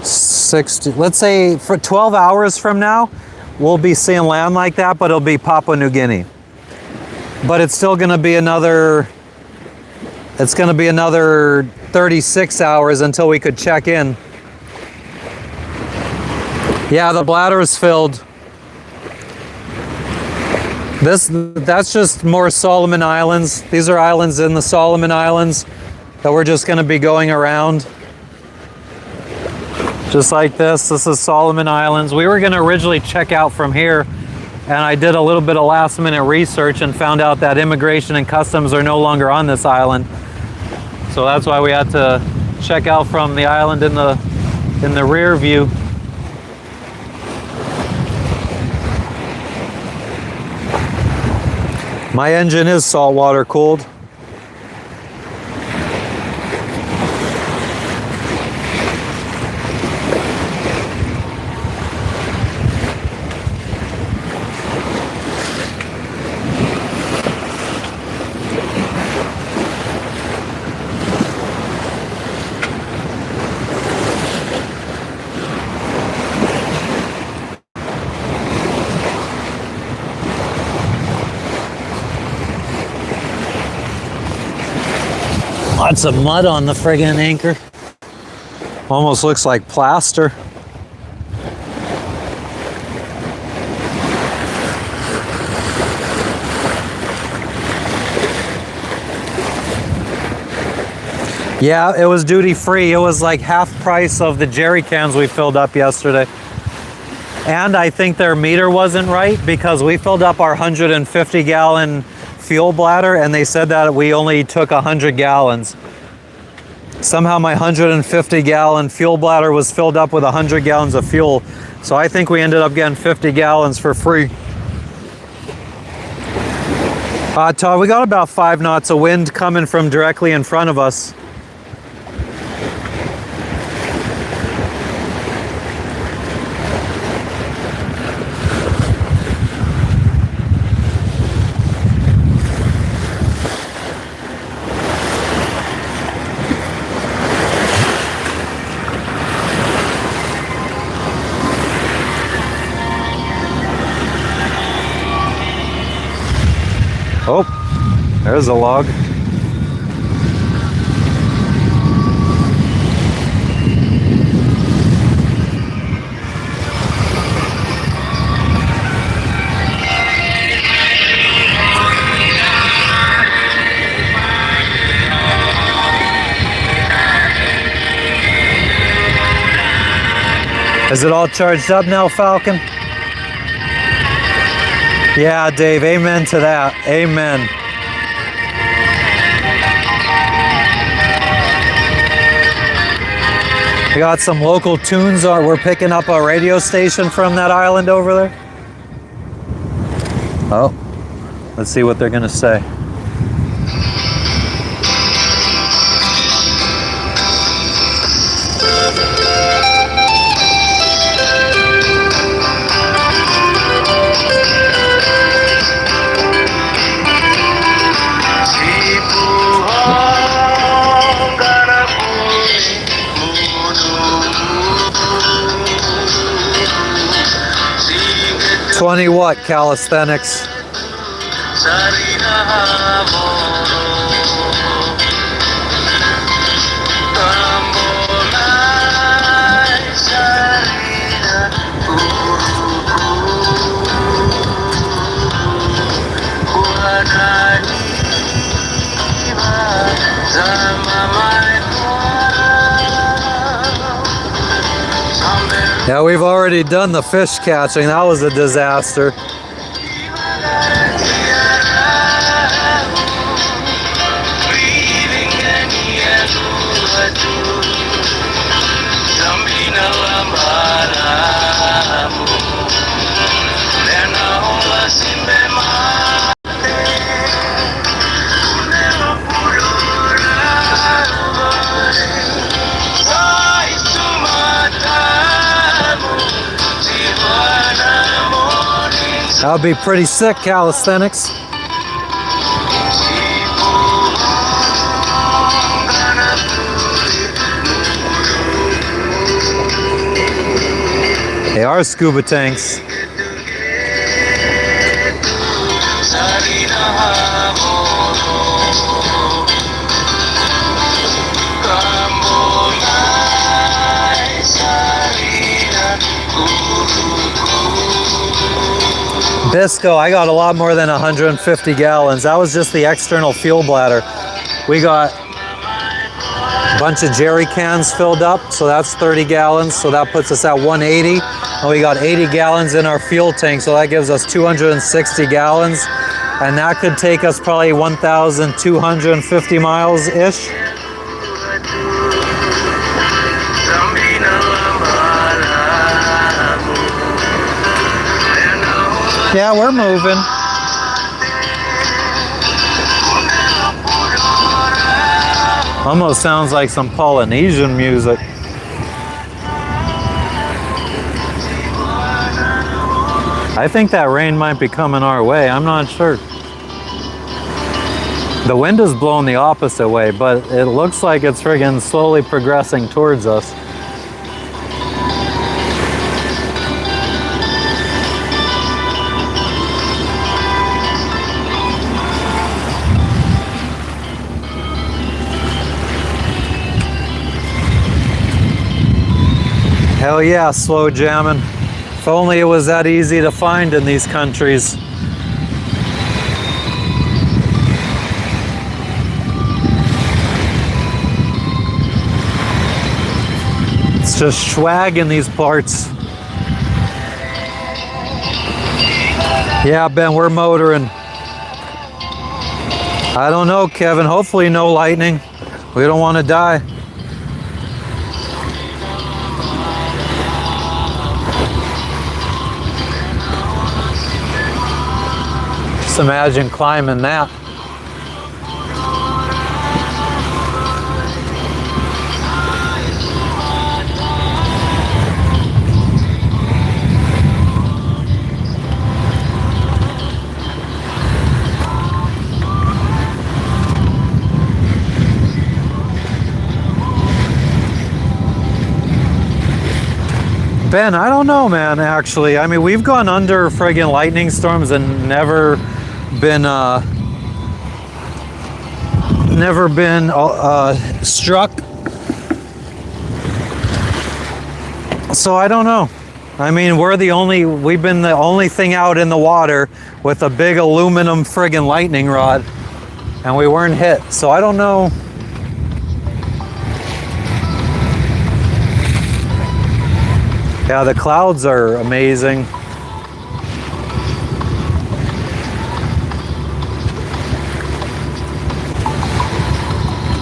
60, let's say for 12 hours from now, we'll be seeing land like that, but it'll be Papua New Guinea. But it's still gonna be another 36 hours until we could check in. Yeah, the bladder is filled. That's just more Solomon Islands. These are islands in the Solomon Islands that we're just gonna be going around. Just like this. This is Solomon Islands. We were gonna originally check out from here, and I did a little bit of last minute research and found out that immigration and customs are no longer on this island. So that's why we had to check out from the island in the rear view. My engine is saltwater cooled. Lots of mud on the friggin' anchor. Almost looks like plaster. Yeah, it was duty free. It was like half price of the jerry cans we filled up yesterday. And I think their meter wasn't right because we filled up our 150 gallon fuel bladder and they said that we only took 100 gallons. Somehow my 150 gallon fuel bladder was filled up with 100 gallons of fuel. So I think we ended up getting 50 gallons for free. Todd, we got about 5 knots of wind coming from directly in front of us. Oh, there's a log. Is it all charged up now, Falcon? Yeah, Dave, amen to that. Amen. We got some local tunes. We're picking up a radio station from that island over there. Oh, let's see what they're gonna say. "20 what, calisthenics?" Yeah, we've already done the fish catching. That was a disaster. That would be pretty sick, calisthenics. They are scuba tanks. Bisco, I got a lot more than 150 gallons. That was just the external fuel bladder. We got a bunch of jerry cans filled up, so that's 30 gallons, so that puts us at 180. And we got 80 gallons in our fuel tank, so that gives us 260 gallons. And that could take us probably 1,250 miles-ish. Yeah, we're moving. Almost sounds like some Polynesian music. I think that rain might be coming our way. I'm not sure. The wind is blowing the opposite way, but it looks like it's friggin' slowly progressing towards us. Hell yeah, slow jamming. If only it was that easy to find in these countries. It's just swag in these parts. Yeah, Ben, we're motoring. I don't know, Kevin. Hopefully no lightning. We don't want to die. Just imagine climbing that. Ben, I don't know, man, actually. I mean, we've gone under friggin' lightning storms and never been struck. So I don't know. I mean, we've been the only thing out in the water with a big aluminum friggin' lightning rod, and we weren't hit. So I don't know. Yeah, the clouds are amazing.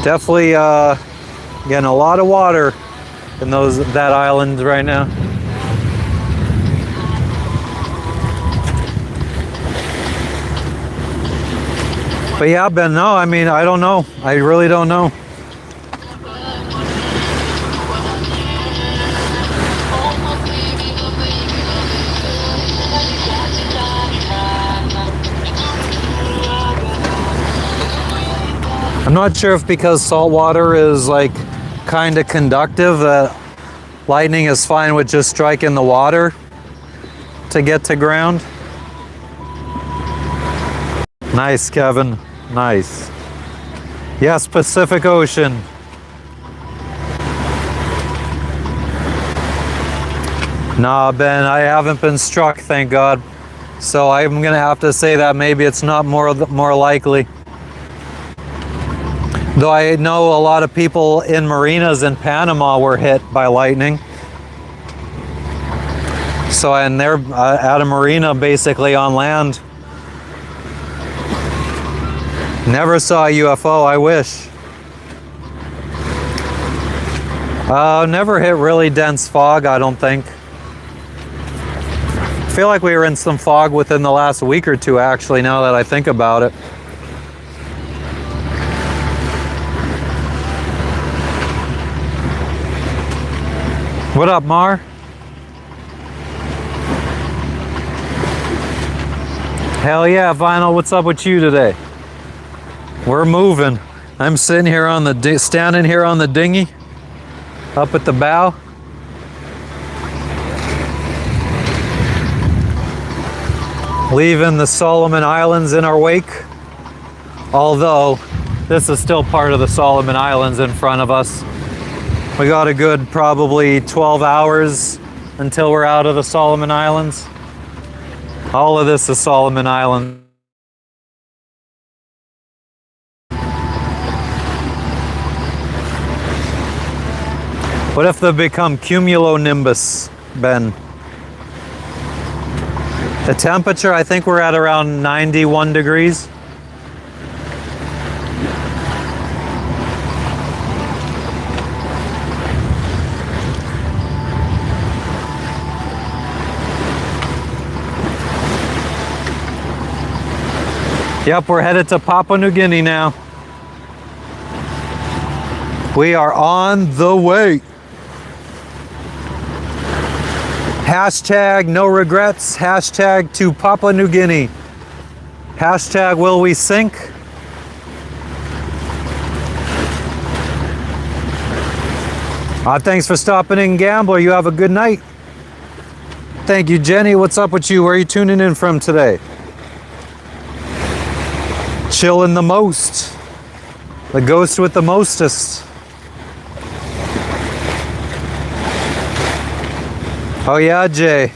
Definitely getting a lot of water in that island right now. But yeah, Ben, no, I mean, I don't know. I really don't know. I'm not sure if because salt water is like kind of conductive that lightning is fine with just striking the water to get to ground. Nice, Kevin. Nice. Yes, Pacific Ocean. Nah, Ben, I haven't been struck, thank God. So I'm gonna have to say that maybe it's not more likely. Though I know a lot of people in marinas in Panama were hit by lightning. So, and they're at a marina basically on land. Never saw a UFO, I wish. Never hit really dense fog, I don't think. I feel like we were in some fog within the last week or two, actually, now that I think about it. What up, Mar? Hell yeah, Vinyl, what's up with you today? We're moving. I'm sitting here on the, standing here on the dinghy, up at the bow. Leaving the Solomon Islands in our wake. Although, this is still part of the Solomon Islands in front of us. We got a good probably 12 hours until we're out of the Solomon Islands. All of this is Solomon Islands. What if they become cumulonimbus, Ben? The temperature, I think we're at around 91 degrees. Yep, we're headed to Papua New Guinea now. We are on the way. Hashtag no regrets. Hashtag to Papua New Guinea. Hashtag will we sink? Thanks for stopping in, Gambler. You have a good night. Thank you, Jenny. What's up with you? Where are you tuning in from today? Chilling the most. The ghost with the mostest. Oh yeah, Jay.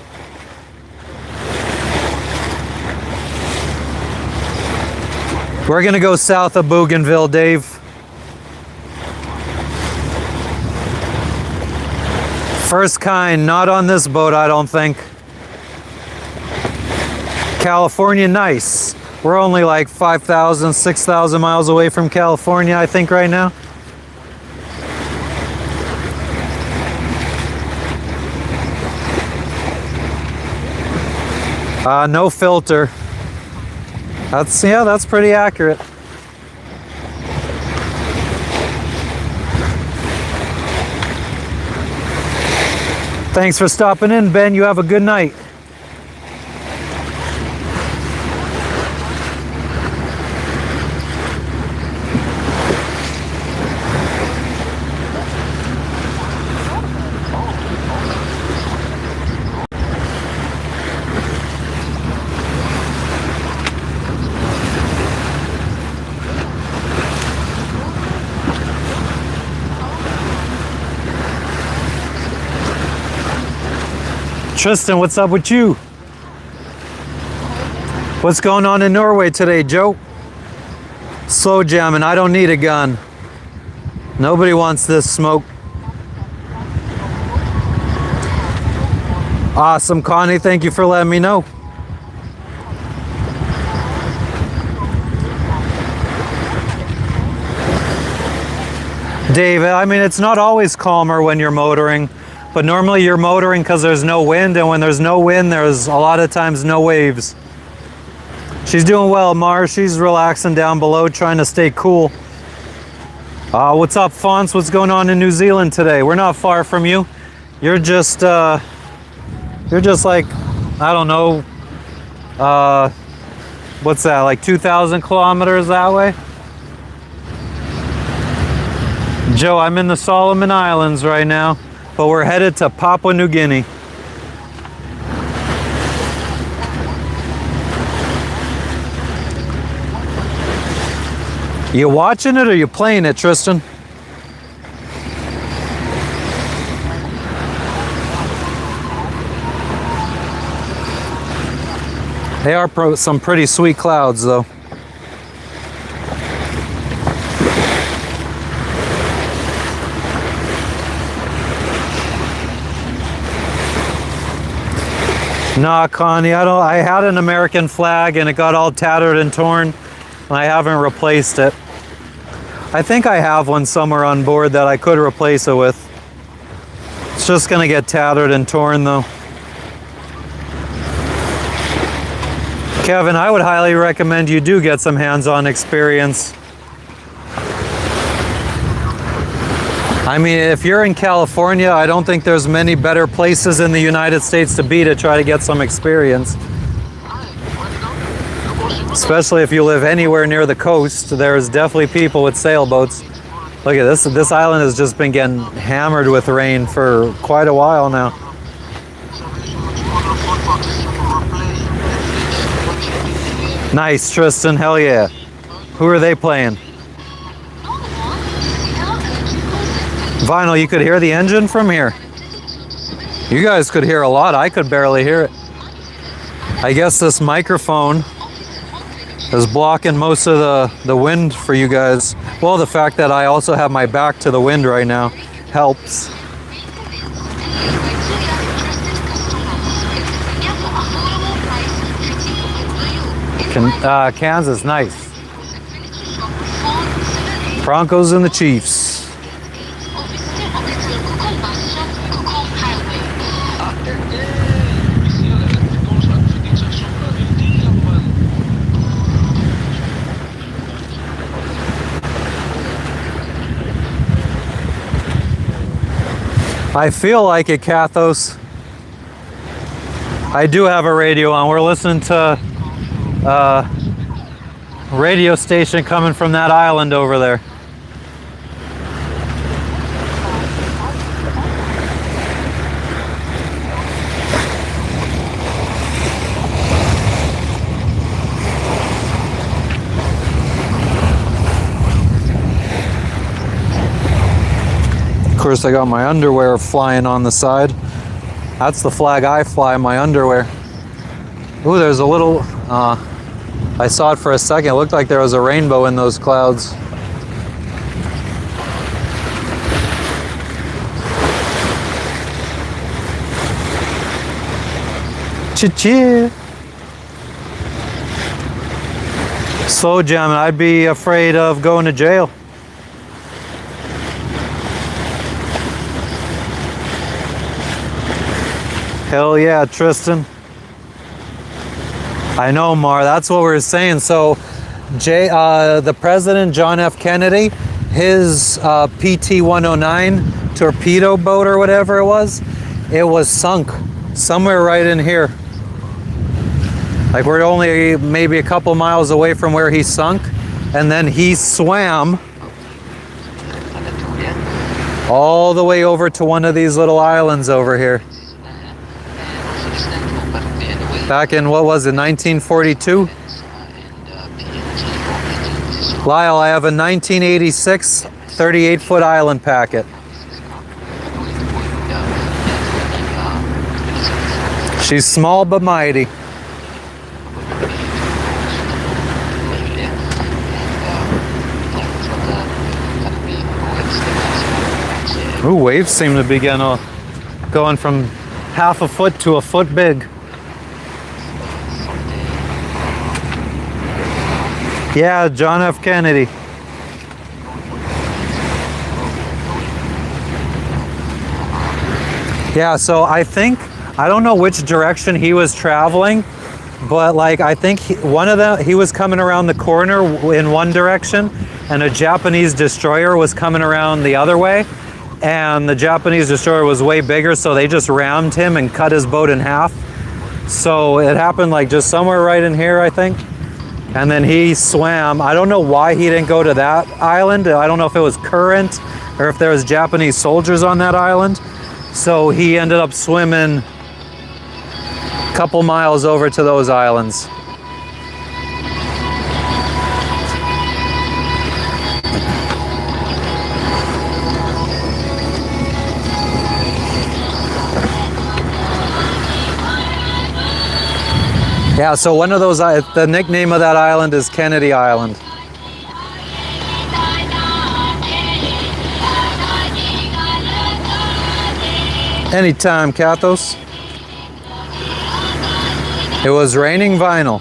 We're gonna go south of Bougainville, Dave. First kind, not on this boat, I don't think. California, nice. We're only like 5,000, 6,000 miles away from California, I think, right now. No filter. That's pretty accurate. Thanks for stopping in, Ben. You have a good night. Tristan, what's up with you? What's going on in Norway today, Joe? Slow jamming, I don't need a gun. Nobody wants this smoke. Awesome, Connie, thank you for letting me know. Dave, I mean, it's not always calmer when you're motoring. But normally you're motoring because there's no wind, and when there's no wind, there's a lot of times no waves. She's doing well, Mars. She's relaxing down below, trying to stay cool. What's up, Fonz? What's going on in New Zealand today? We're not far from you. You're just like, I don't know, what's that, like 2,000 kilometers that way? Joe, I'm in the Solomon Islands right now. But we're headed to Papua New Guinea. You watching it or you playing it, Tristan? They are some pretty sweet clouds, though. Nah, Connie, I had an American flag and it got all tattered and torn, and I haven't replaced it. I think I have one somewhere on board that I could replace it with. It's just gonna get tattered and torn though. Kevin, I would highly recommend you do get some hands-on experience. I mean, if you're in California, I don't think there's many better places in the United States to be to try to get some experience. Especially if you live anywhere near the coast, there's definitely people with sailboats. Look at this. This island has just been getting hammered with rain for quite a while now. Nice, Tristan. Hell yeah. Who are they playing? Vinyl, you could hear the engine from here. You guys could hear a lot. I could barely hear it. I guess this microphone is blocking most of the wind for you guys. Well, the fact that I also have my back to the wind right now helps. Kansas, nice. Broncos and the Chiefs. I feel like it, Kathos. I do have a radio on. We're listening to a radio station coming from that island over there. Of course, I got my underwear flying on the side. That's the flag I fly, my underwear. Ooh, there's a little, I saw it for a second. It looked like there was a rainbow in those clouds. Cha-cha. Slow jamming, I'd be afraid of going to jail. Hell yeah, Tristan. I know, Mar, that's what we're saying. So, the president, John F. Kennedy, his PT-109 torpedo boat or whatever it was sunk somewhere right in here. Like, we're only maybe a couple miles away from where he sunk, and then he swam all the way over to one of these little islands over here. Back in, what was it, 1942? Lyle, I have a 1986 38-foot island packet. She's small but mighty. Ooh, waves seem to be going from half a foot to a foot big. Yeah, John F. Kennedy. Yeah, so I don't know which direction he was traveling, but like I think he was coming around the corner in one direction, and a Japanese destroyer was coming around the other way, and the Japanese destroyer was way bigger, so they just rammed him and cut his boat in half. So it happened like just somewhere right in here, I think. And then he swam. I don't know why he didn't go to that island. I don't know if it was current or if there was Japanese soldiers on that island. So he ended up swimming a couple miles over to those islands. Yeah, so one of those, the nickname of that island is Kennedy Island. Anytime, Kathos. It was raining vinyl.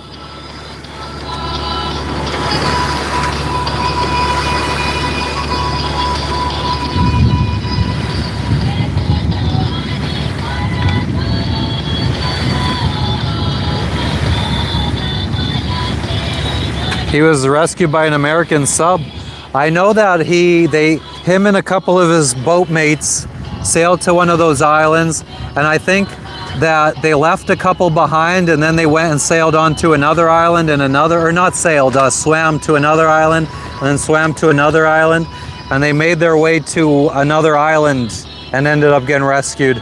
He was rescued by an American sub. I know that him and a couple of his boat mates sailed to one of those islands, and I think that they left a couple behind, and then they went and sailed onto another island and swam to another island and then swam to another island, and they made their way to another island and ended up getting rescued.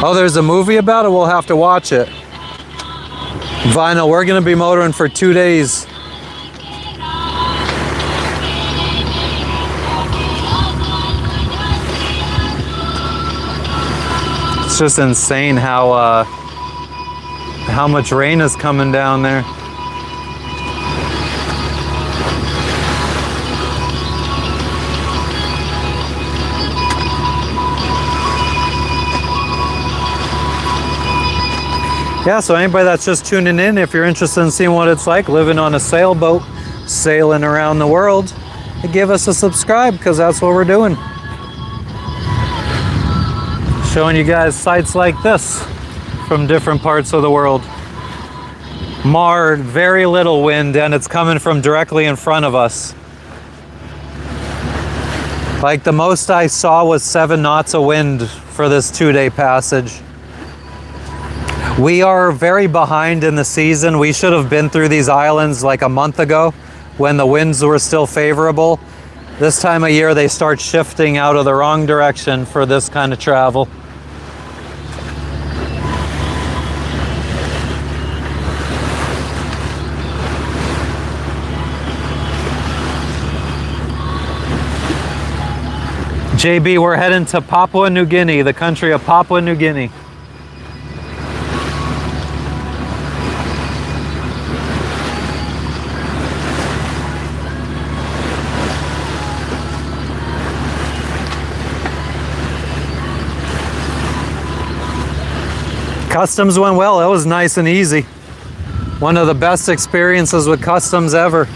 Oh, there's a movie about it? We'll have to watch it. Vinyl, we're gonna be motoring for 2 days. It's just insane how much rain is coming down there. Yeah, so anybody that's just tuning in, if you're interested in seeing what it's like living on a sailboat, sailing around the world, give us a subscribe, because that's what we're doing. Showing you guys sights like this from different parts of the world. Very little wind, and it's coming from directly in front of us. Like the most I saw was 7 knots of wind for this 2-day passage. We are very behind in the season. We should have been through these islands like a month ago when the winds were still favorable. This time of year they start shifting out of the wrong direction for this kind of travel. JB, we're heading to Papua New Guinea, the country of Papua New Guinea. Customs went well. It was nice and easy. One of the best experiences with customs ever.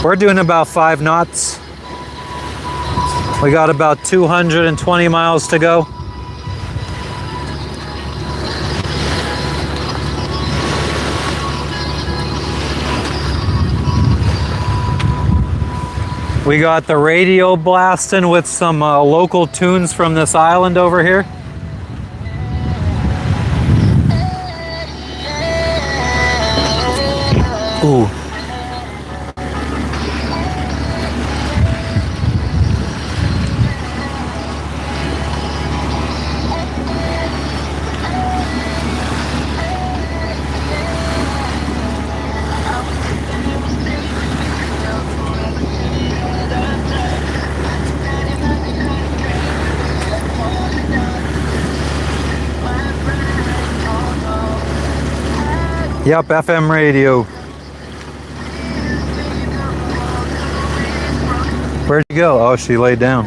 We're doing about 5 knots. We got about 220 miles to go. We got the radio blasting with some local tunes from this island over here. Ooh. Yep, FM radio. Where'd you go? Oh, she laid down.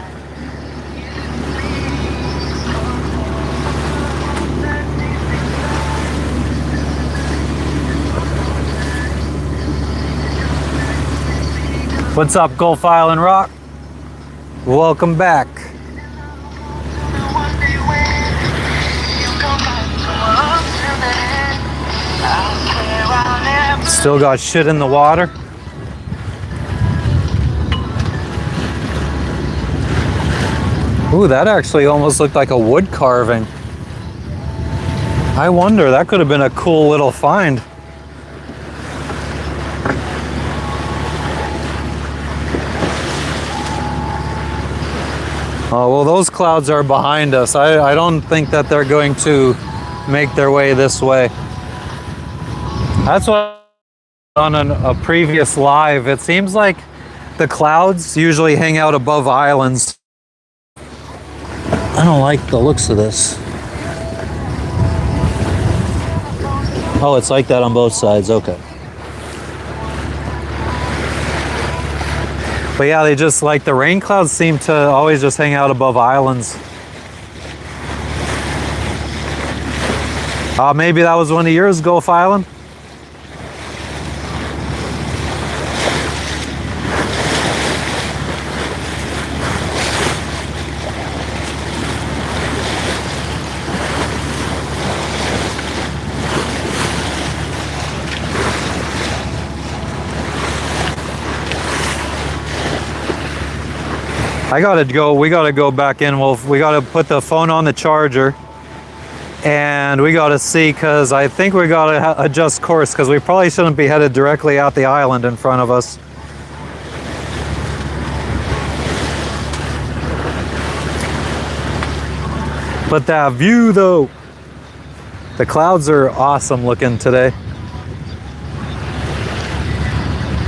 What's up, Gulf Island Rock? Welcome back. Still got shit in the water. Ooh, that actually almost looked like a wood carving. I wonder, that could have been a cool little find. Oh, well, those clouds are behind us. I don't think that they're going to make their way this way. That's what on a previous live. It seems like the clouds usually hang out above islands. I don't like the looks of this. Oh, it's like that on both sides. Okay. But yeah, they just like the rain clouds seem to always just hang out above islands. Maybe that was one of yours, Gulf Island. We gotta go back in. We gotta put the phone on the charger and we gotta see, because I think we gotta adjust course, because we probably shouldn't be headed directly at the island in front of us. But that view though, the clouds are awesome looking today.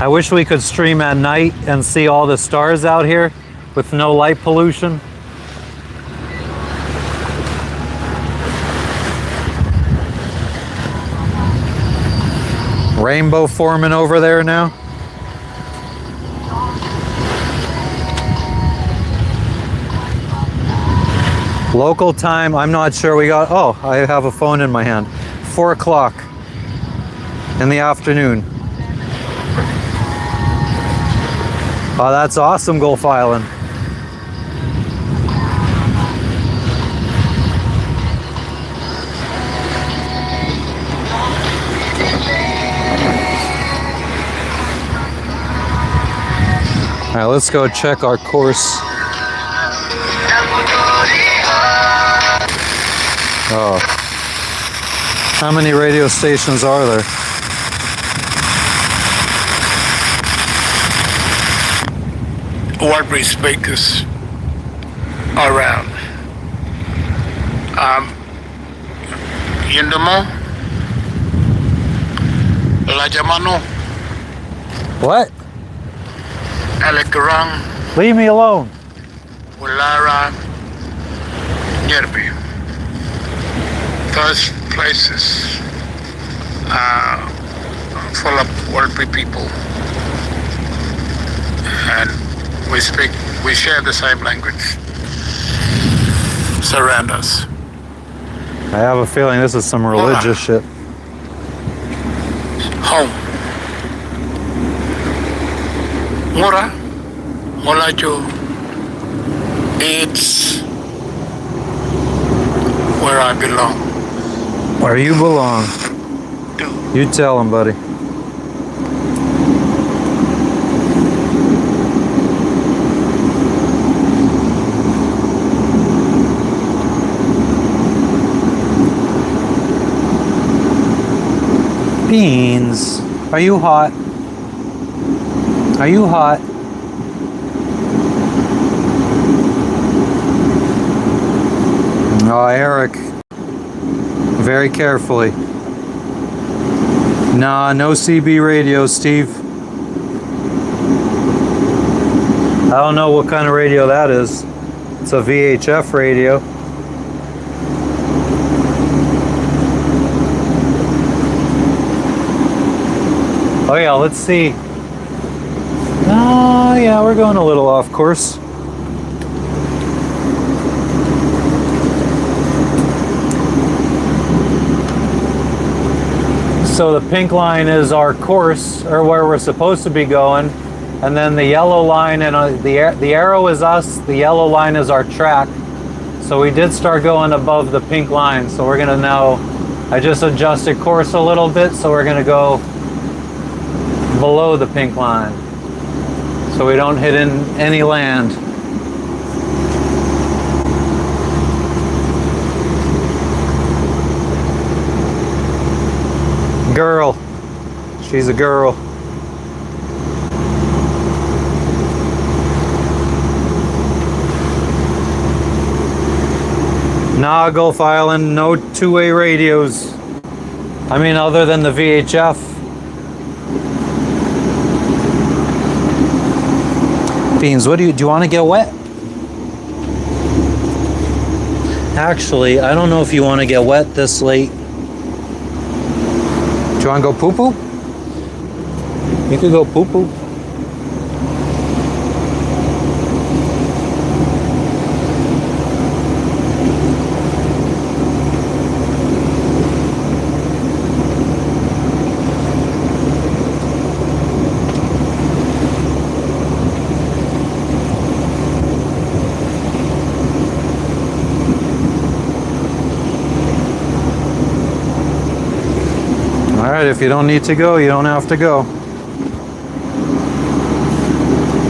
I wish we could stream at night and see all the stars out here with no light pollution. Rainbow forming over there now. Local time, I'm not sure. Oh, I have a phone in my hand. 4 o'clock in the afternoon. Oh, that's awesome, Gulf Island. All right, let's go check our course. Oh, how many radio stations are there? What we speakers around. Yindama, Lajamano, What? Alekarang, Leave me alone. Wulara, Yerbi. Those places are full of wealthy people. And we share the same language. Surround us. I have a feeling this is some religious shit. Home. Mura. Molajo. It's where I belong. Where you belong. You tell him, buddy. Beans, are you hot? Are you hot? Oh, Eric, very carefully. Nah, no CB radio, Steve. I don't know what kind of radio that is. It's a VHF radio. Oh yeah, let's see. Oh yeah, we're going a little off course. So the pink line is our course, or where we're supposed to be going, and then the yellow line and the arrow is us. The yellow line is our track. So we did start going above the pink line. So we're gonna now. I just adjusted course a little bit, so we're gonna go below the pink line, so we don't hit in any land. Girl, she's a girl. Nah, Gulf Island, no two-way radios. I mean, other than the VHF. Beans, what do you want to get wet? Actually, I don't know if you want to get wet this late. you want to go poo-poo? You could go poo-poo. All right, if you don't need to go, you don't have to go.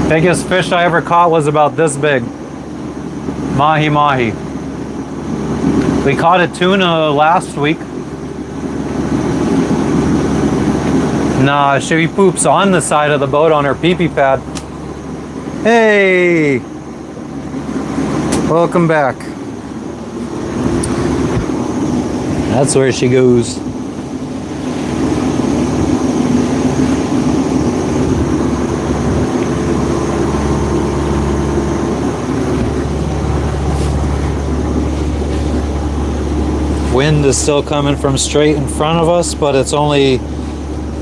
Biggest fish I ever caught was about this big. Mahi mahi. We caught a tuna last week. Nah, she poops on the side of the boat on her pee-pee pad. Hey! Welcome back. That's where she goes. Wind is still coming from straight in front of us, but it's only,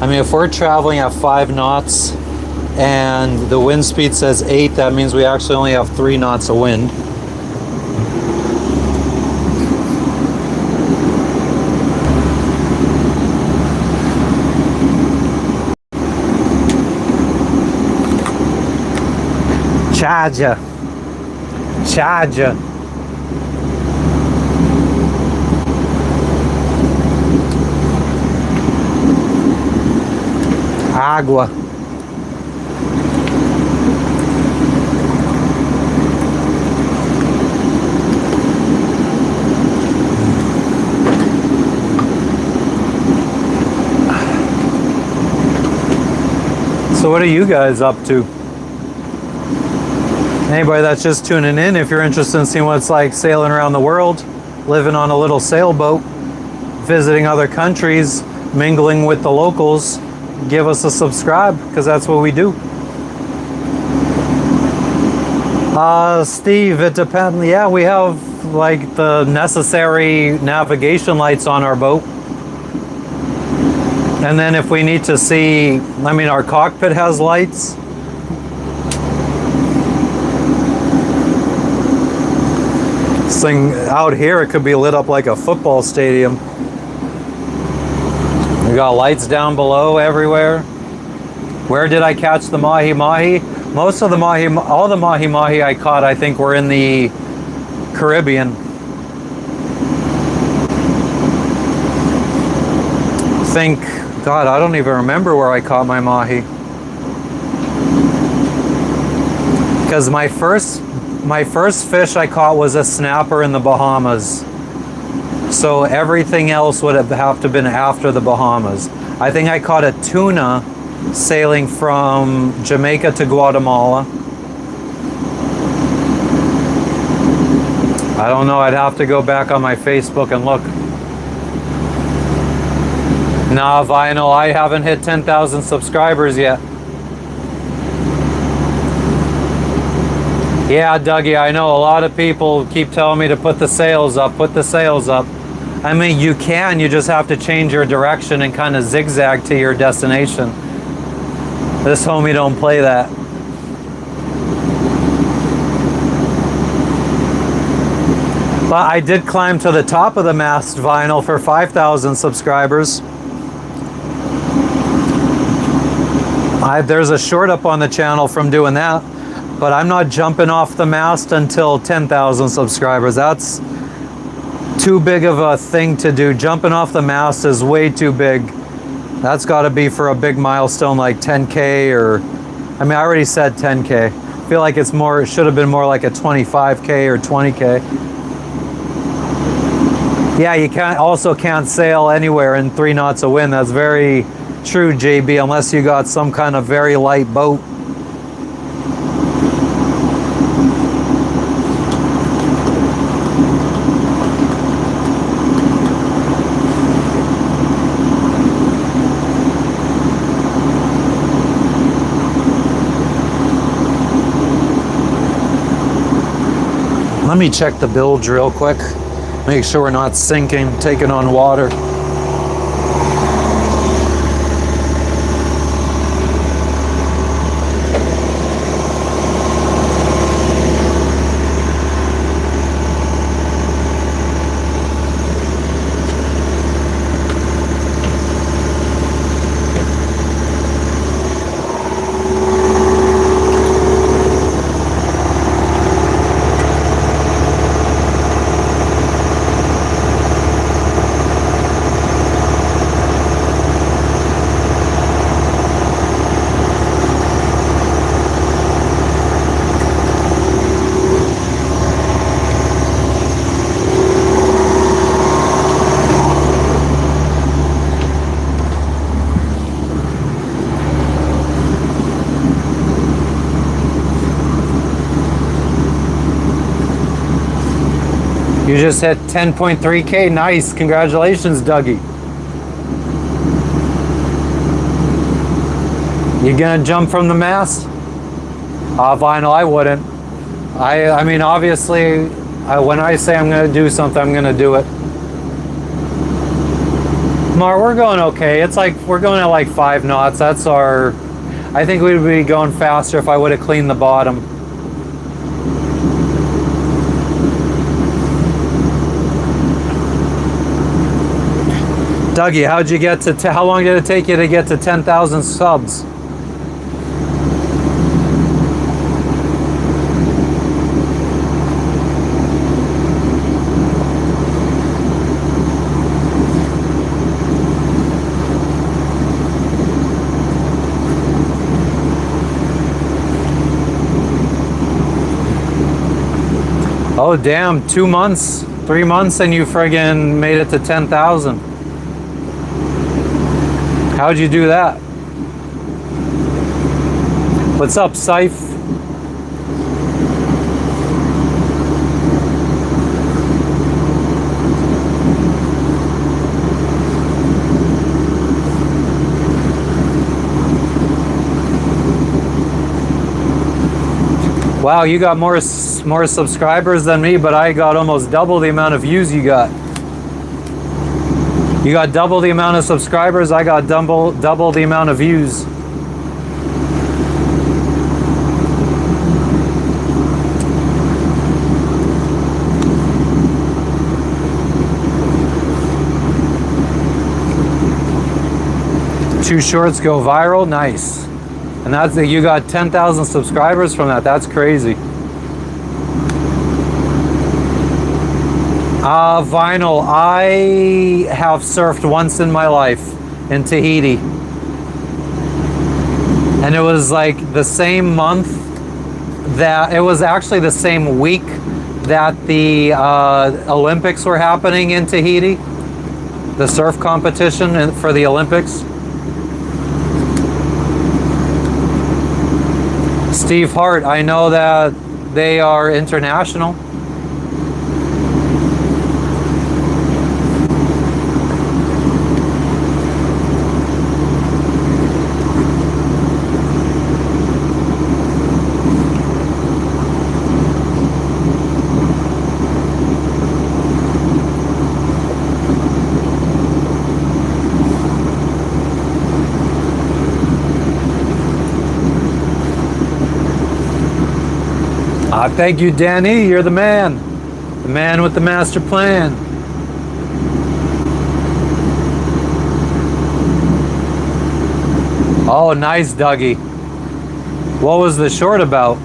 I mean, if we're traveling at 5 knots and the wind speed says 8, that means we actually only have 3 knots of wind. Charger. Charger. Água. So what are you guys up to? Anybody that's just tuning in, if you're interested in seeing what it's like sailing around the world, living on a little sailboat, visiting other countries, mingling with the locals, give us a subscribe, because that's what we do. Steve, it depends. Yeah, we have like the necessary navigation lights on our boat. And then if we need to see, I mean, our cockpit has lights. This thing out here, it could be lit up like a football stadium. We got lights down below everywhere. Where did I catch the mahi-mahi? Most of the all the mahi-mahi I caught, I think, were in the Caribbean. God, I don't even remember where I caught my mahi. Because my first fish I caught was a snapper in the Bahamas. So everything else would have to been after the Bahamas. I think I caught a tuna sailing from Jamaica to Guatemala. I don't know, I'd have to go back on my Facebook and look. Nah, Vinyl, I haven't hit 10,000 subscribers yet. Yeah, Dougie, I know a lot of people keep telling me to put the sails up, put the sails up. I mean, you can, you just have to change your direction and kind of zigzag to your destination. This homie don't play that. But I did climb to the top of the mast, Vinyl, for 5,000 subscribers. There's a short up on the channel from doing that, but I'm not jumping off the mast until 10,000 subscribers. That's too big of a thing to do. Jumping off the mast is way too big. That's got to be for a big milestone like 10K, or, I mean, I already said 10K. I feel like it's more, it should have been more like a 25K or 20K. Yeah, you can't sail anywhere in 3 knots of wind. That's very true, JB, unless you got some kind of very light boat. Let me check the bilge real quick. Make sure we're not sinking, taking on water. You just hit 10.3K. Nice. Congratulations, Dougie. You gonna jump from the mast? Vinyl, I wouldn't. I mean, obviously, when I say I'm gonna do something, I'm gonna do it. Mar, we're going okay. It's like, we're going at like 5 knots. That's our, I think we'd be going faster if I would have cleaned the bottom. Dougie, how'd you get to, how long did it take you to get to 10,000 subs? Oh damn, 2 months, 3 months, and you friggin' made it to 10,000. How'd you do that? What's up, Syfe? Wow, you got more subscribers than me, but I got almost double the amount of views you got. You got double the amount of subscribers, I got double the amount of views. Two shorts go viral, nice. And that's, you got 10,000 subscribers from that. That's crazy. Vinyl, I have surfed once in my life in Tahiti. And it was like the same month that, it was actually the same week that the Olympics were happening in Tahiti. The surf competition for the Olympics. Steve Hart, I know that they are international. Thank you, Danny. You're the man. The man with the master plan. Oh, nice, Dougie. What was the short about?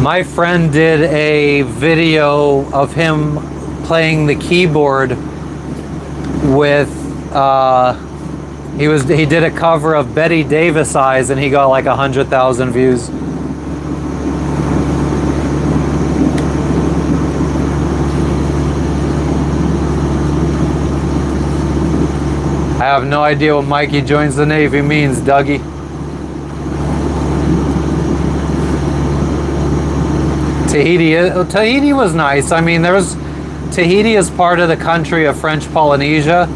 My friend did a video of him playing the keyboard with he did a cover of Betty Davis Eyes, and he got like 100,000 views. I have no idea what Mikey joins the Navy means, Dougie. Tahiti was nice. I mean, Tahiti is part of the country of French Polynesia,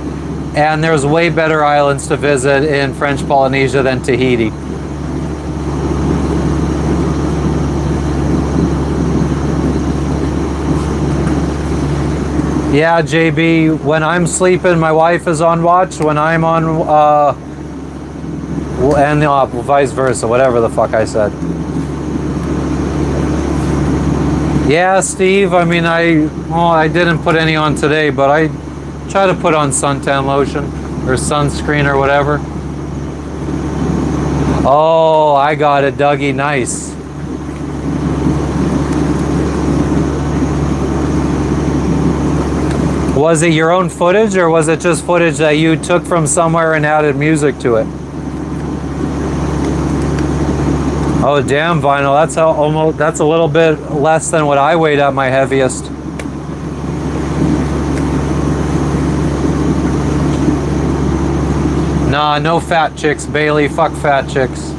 and there's way better islands to visit in French Polynesia than Tahiti. Yeah, JB, when I'm sleeping, my wife is on watch. When I'm on, and vice versa, whatever the fuck I said. Yeah, Steve, I mean, I didn't put any on today, but I try to put on suntan lotion or sunscreen or whatever. Oh, I got it, Dougie, nice. Was it your own footage, or was it just footage that you took from somewhere and added music to it? Oh damn, Vinyl, that's a little bit less than what I weighed at my heaviest. Nah, no fat chicks, Bailey. Fuck fat chicks.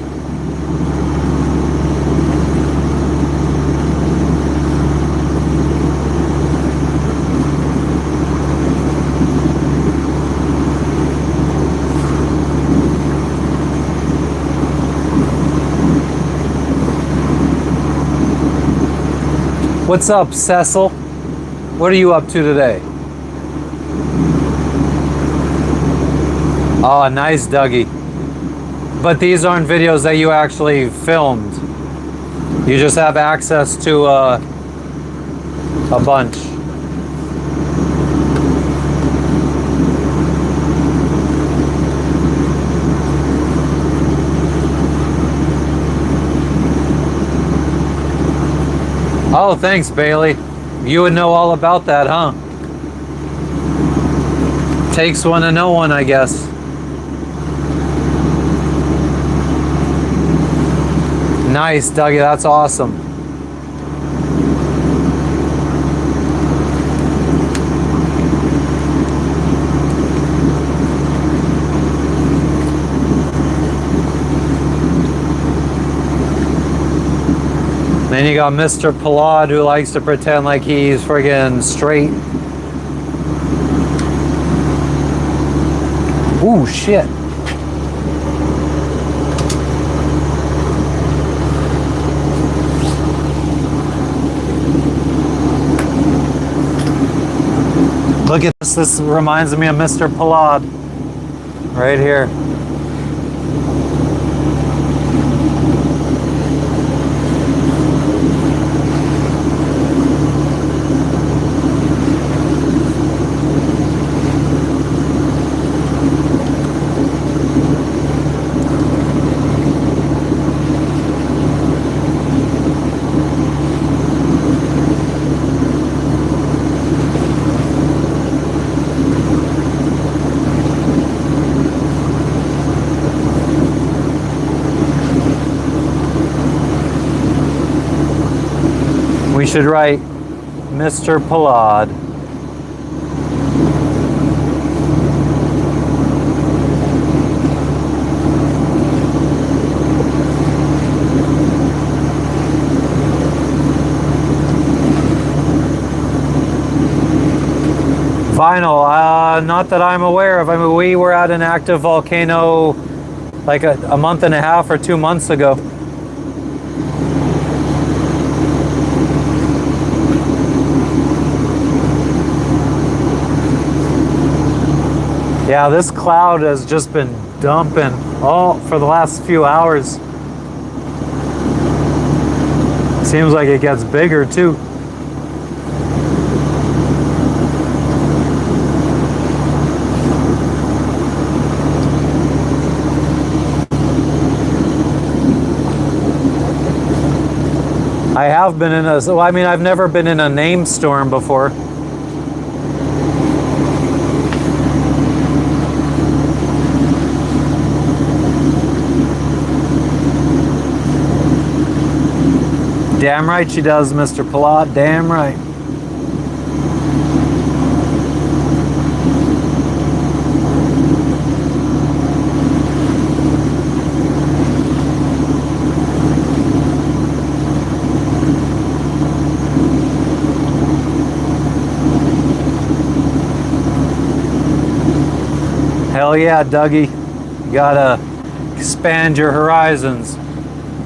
What's up, Cecil? What are you up to today? Oh, nice, Dougie. But these aren't videos that you actually filmed. You just have access to a bunch. Oh, thanks, Bailey. You would know all about that, huh? Takes one to know one, I guess. Nice, Dougie. That's awesome. Then you got Mr. Palad, who likes to pretend like he's friggin' straight. Ooh, shit. Look at this. This reminds me of Mr. Palad. Right here. We should write Mr. Palad. Vinyl, not that I'm aware of. I mean, we were at an active volcano like a month and a half or 2 months ago. Yeah, this cloud has just been dumping all for the last few hours. Seems like it gets bigger too. I have been in a, well, I mean, I've never been in a name storm before. Damn right she does, Mr. Palad. Damn right. Hell yeah, Dougie. You gotta expand your horizons.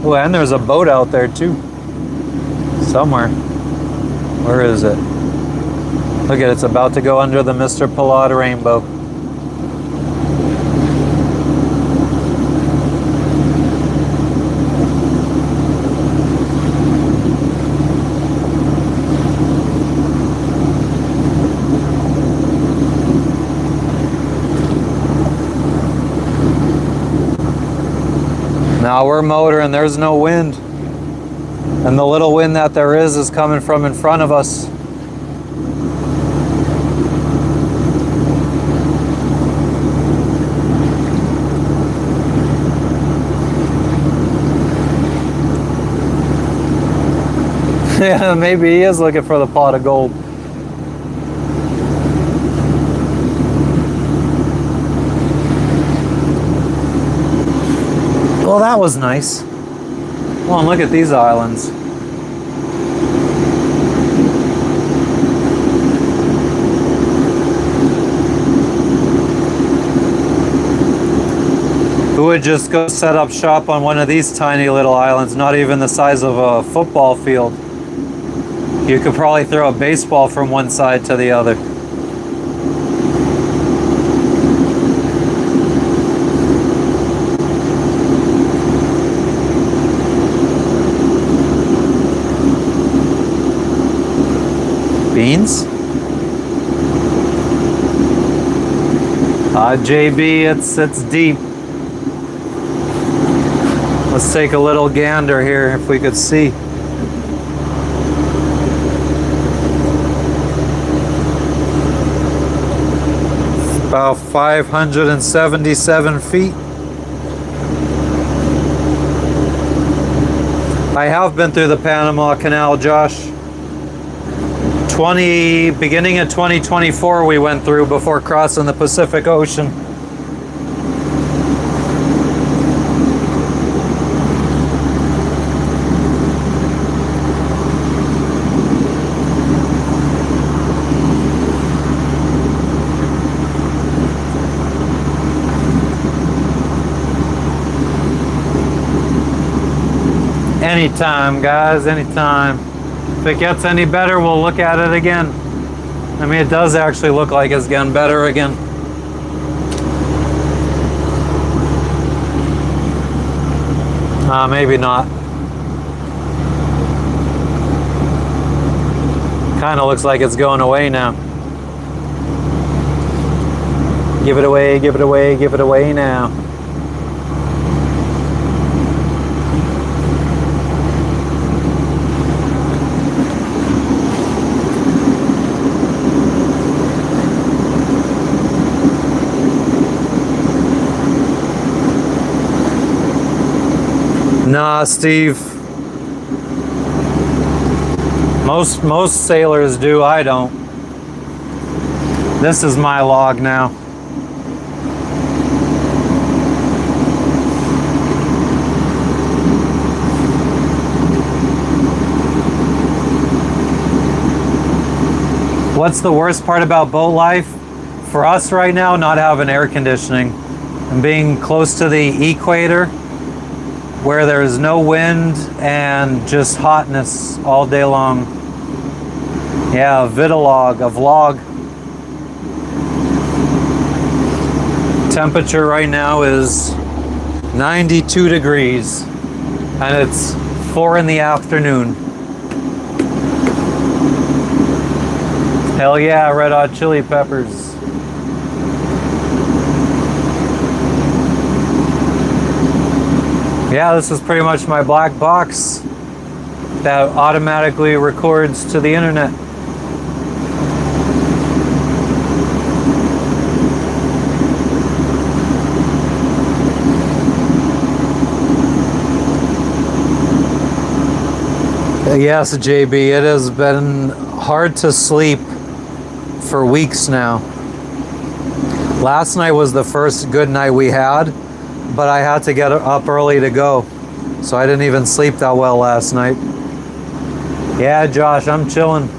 Oh, and there's a boat out there too. Somewhere. Where is it? Look at it, it's about to go under the Mr. Palad rainbow. Now we're motoring, there's no wind. And the little wind that there is coming from in front of us. Yeah, maybe he is looking for the pot of gold. Well, that was nice. Well, and look at these islands. Who would just go set up shop on one of these tiny little islands, not even the size of a football field? You could probably throw a baseball from one side to the other. Beans? JB, it's deep. Let's take a little gander here if we could see. It's about 577 feet. I have been through the Panama Canal, Josh. Beginning of 2024 we went through before crossing the Pacific Ocean. Anytime, guys, anytime. If it gets any better, we'll look at it again. I mean, it does actually look like it's getting better again. Maybe not. Kind of looks like it's going away now. Give it away, give it away, give it away now. Nah, Steve. Most sailors do, I don't. This is my log now. What's the worst part about boat life? For us right now, not having air conditioning and being close to the equator, where there's no wind and just hotness all day long. Yeah, a vidalog, a vlog. Temperature right now is 92 degrees and it's 4 in the afternoon. Hell yeah, Red Hot Chili Peppers. Yeah, this is pretty much my black box that automatically records to the internet. Yes, JB, it has been hard to sleep for weeks now. Last night was the first good night we had, but I had to get up early to go, so I didn't even sleep that well last night. Yeah, Josh, I'm chilling.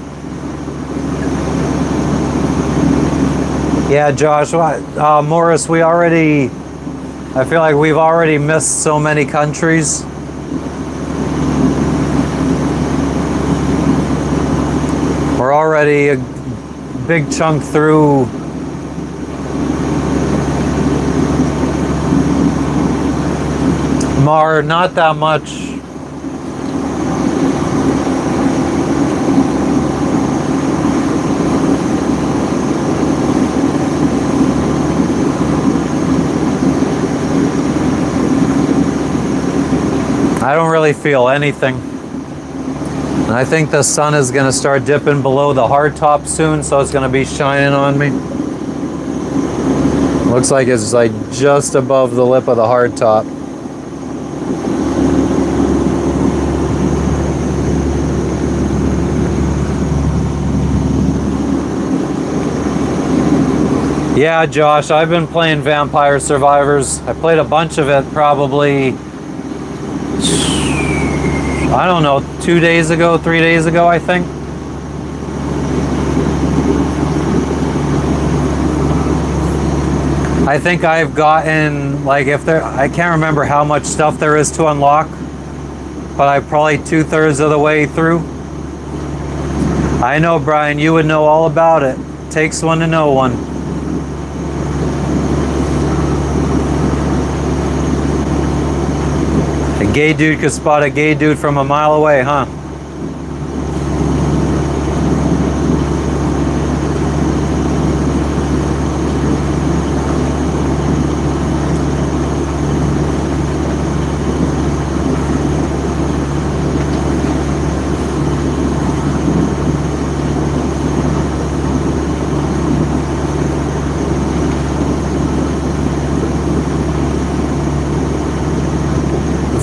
Yeah, Josh, Morris, I feel like we've already missed so many countries. We're already a big chunk through. Not that much. I don't really feel anything. And I think the sun is going to start dipping below the hard top soon, so it's going to be shining on me. Looks like it's like just above the lip of the hard top. Yeah, Josh, I've been playing Vampire Survivors. I played a bunch of it probably I don't know, 2 days ago, 3 days ago, I think. I think I've gotten, like, if there, I can't remember how much stuff there is to unlock, but I'm probably 2/3 of the way through. I know, Brian, you would know all about it. Takes one to know one. A gay dude could spot a gay dude from a mile away, huh?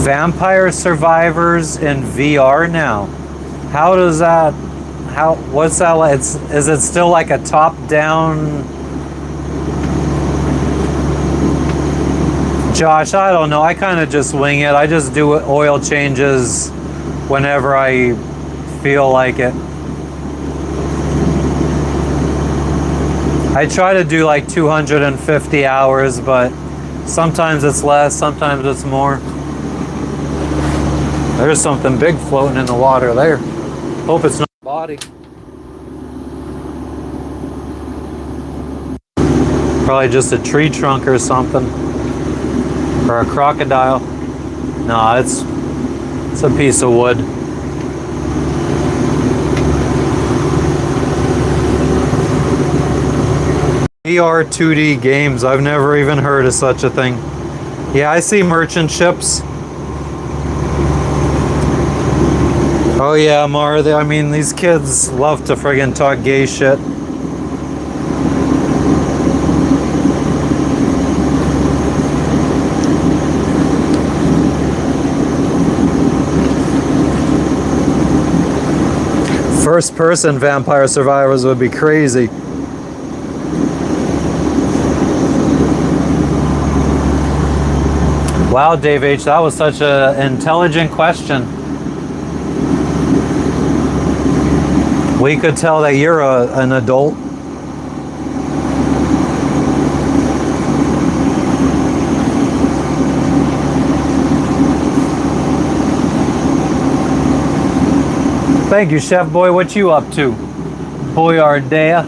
Vampire Survivors in VR now. How does that, what's that like? Is it still like a top-down? Josh, I don't know. I kind of just wing it. I just do oil changes whenever I feel like it. I try to do like 250 hours, but sometimes it's less, sometimes it's more. There's something big floating in the water there. Hope it's not a body. Probably just a tree trunk or something. Or a crocodile. No, it's a piece of wood. VR 2D games, I've never even heard of such a thing. Yeah, I see merchant ships. Oh yeah, Mar, I mean, these kids love to friggin' talk gay shit. First person Vampire Survivors would be crazy. Wow, Dave H., that was such an intelligent question. We could tell that you're an adult. Thank you, Chef Boy. What you up to? Boyardea.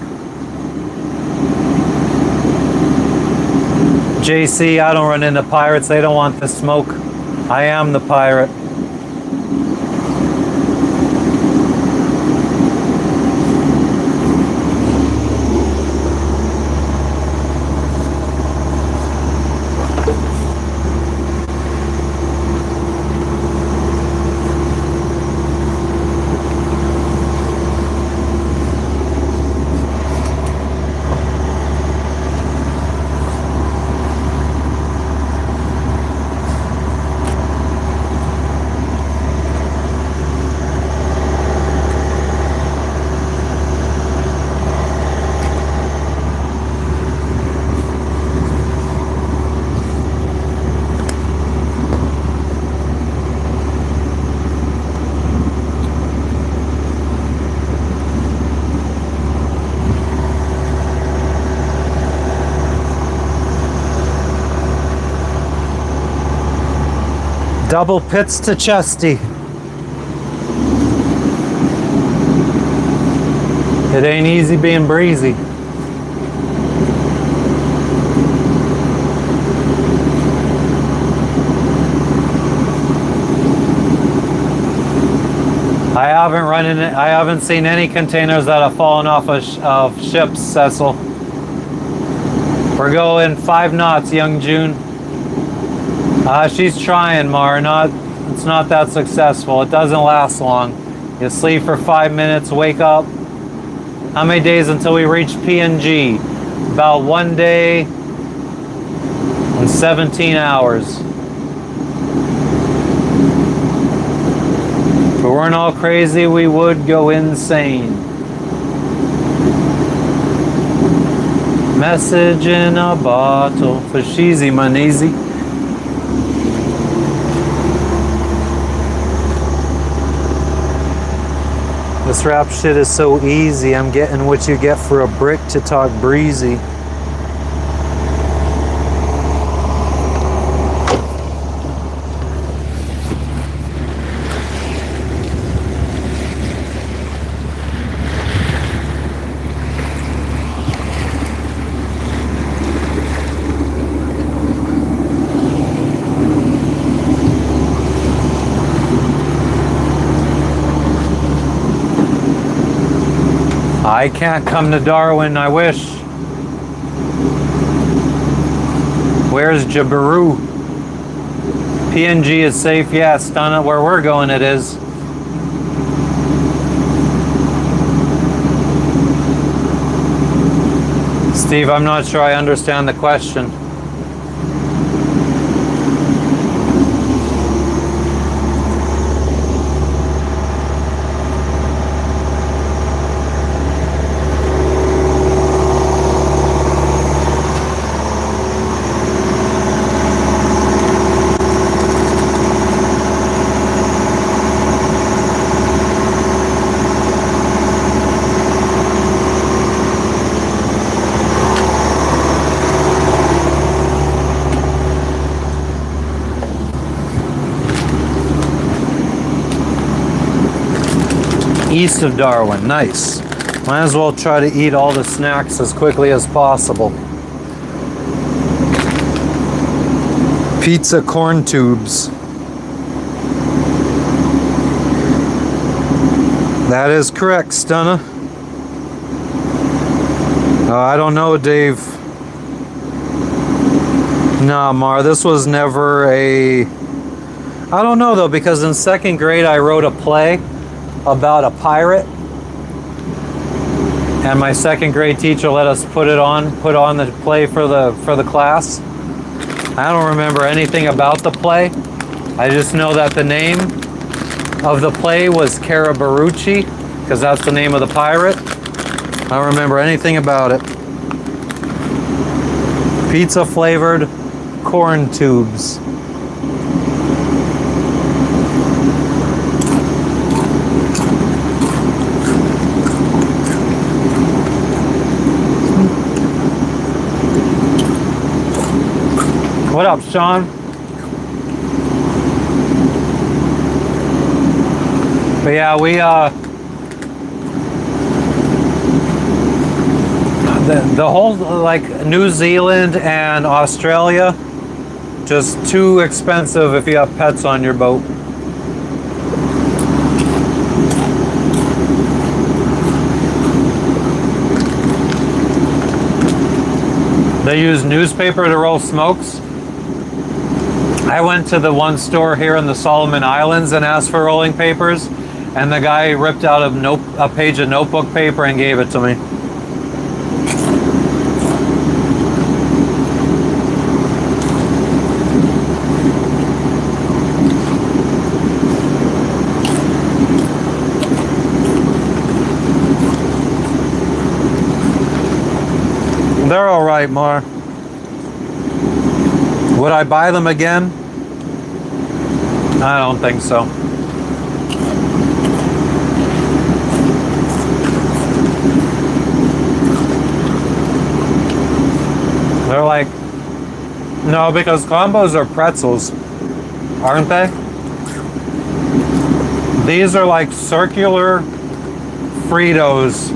JC, I don't run into pirates. They don't want the smoke. I am the pirate. Double pits to Chesty. It ain't easy being breezy. I haven't seen any containers that have fallen off of ships, Cecil. We're going 5 knots, young June. She's trying, Mar. It's not that successful. It doesn't last long. You sleep for 5 minutes, wake up. How many days until we reach PNG? About 1 day and 17 hours. If we weren't all crazy, we would go insane. Message in a bottle for Sheezy Maneezy. This rap shit is so easy. I'm getting what you get for a brick to talk breezy. I can't come to Darwin, I wish. Where's Jabiru? PNG is safe, yeah, Stunna, where we're going it is. Steve, I'm not sure I understand the question. East of Darwin, nice. Might as well try to eat all the snacks as quickly as possible. Pizza corn tubes. That is correct, Stunna. I don't know, Dave. Nah, Mar, this was never a... I don't know, though, because in second grade I wrote a play about a pirate, and my second grade teacher let us put on the play for the class. I don't remember anything about the play. I just know that the name of the play was Carabarucci, because that's the name of the pirate. I don't remember anything about it. Pizza flavored corn tubes. What up, Sean? But yeah, we the whole like New Zealand and Australia, just too expensive if you have pets on your boat. They use newspaper to roll smokes. I went to the one store here in the Solomon Islands and asked for rolling papers, and the guy ripped out a page of notebook paper and gave it to me. They're all right, Mar. Would I buy them again? I don't think so. They're like, no, because combos are pretzels, aren't they? These are like circular Fritos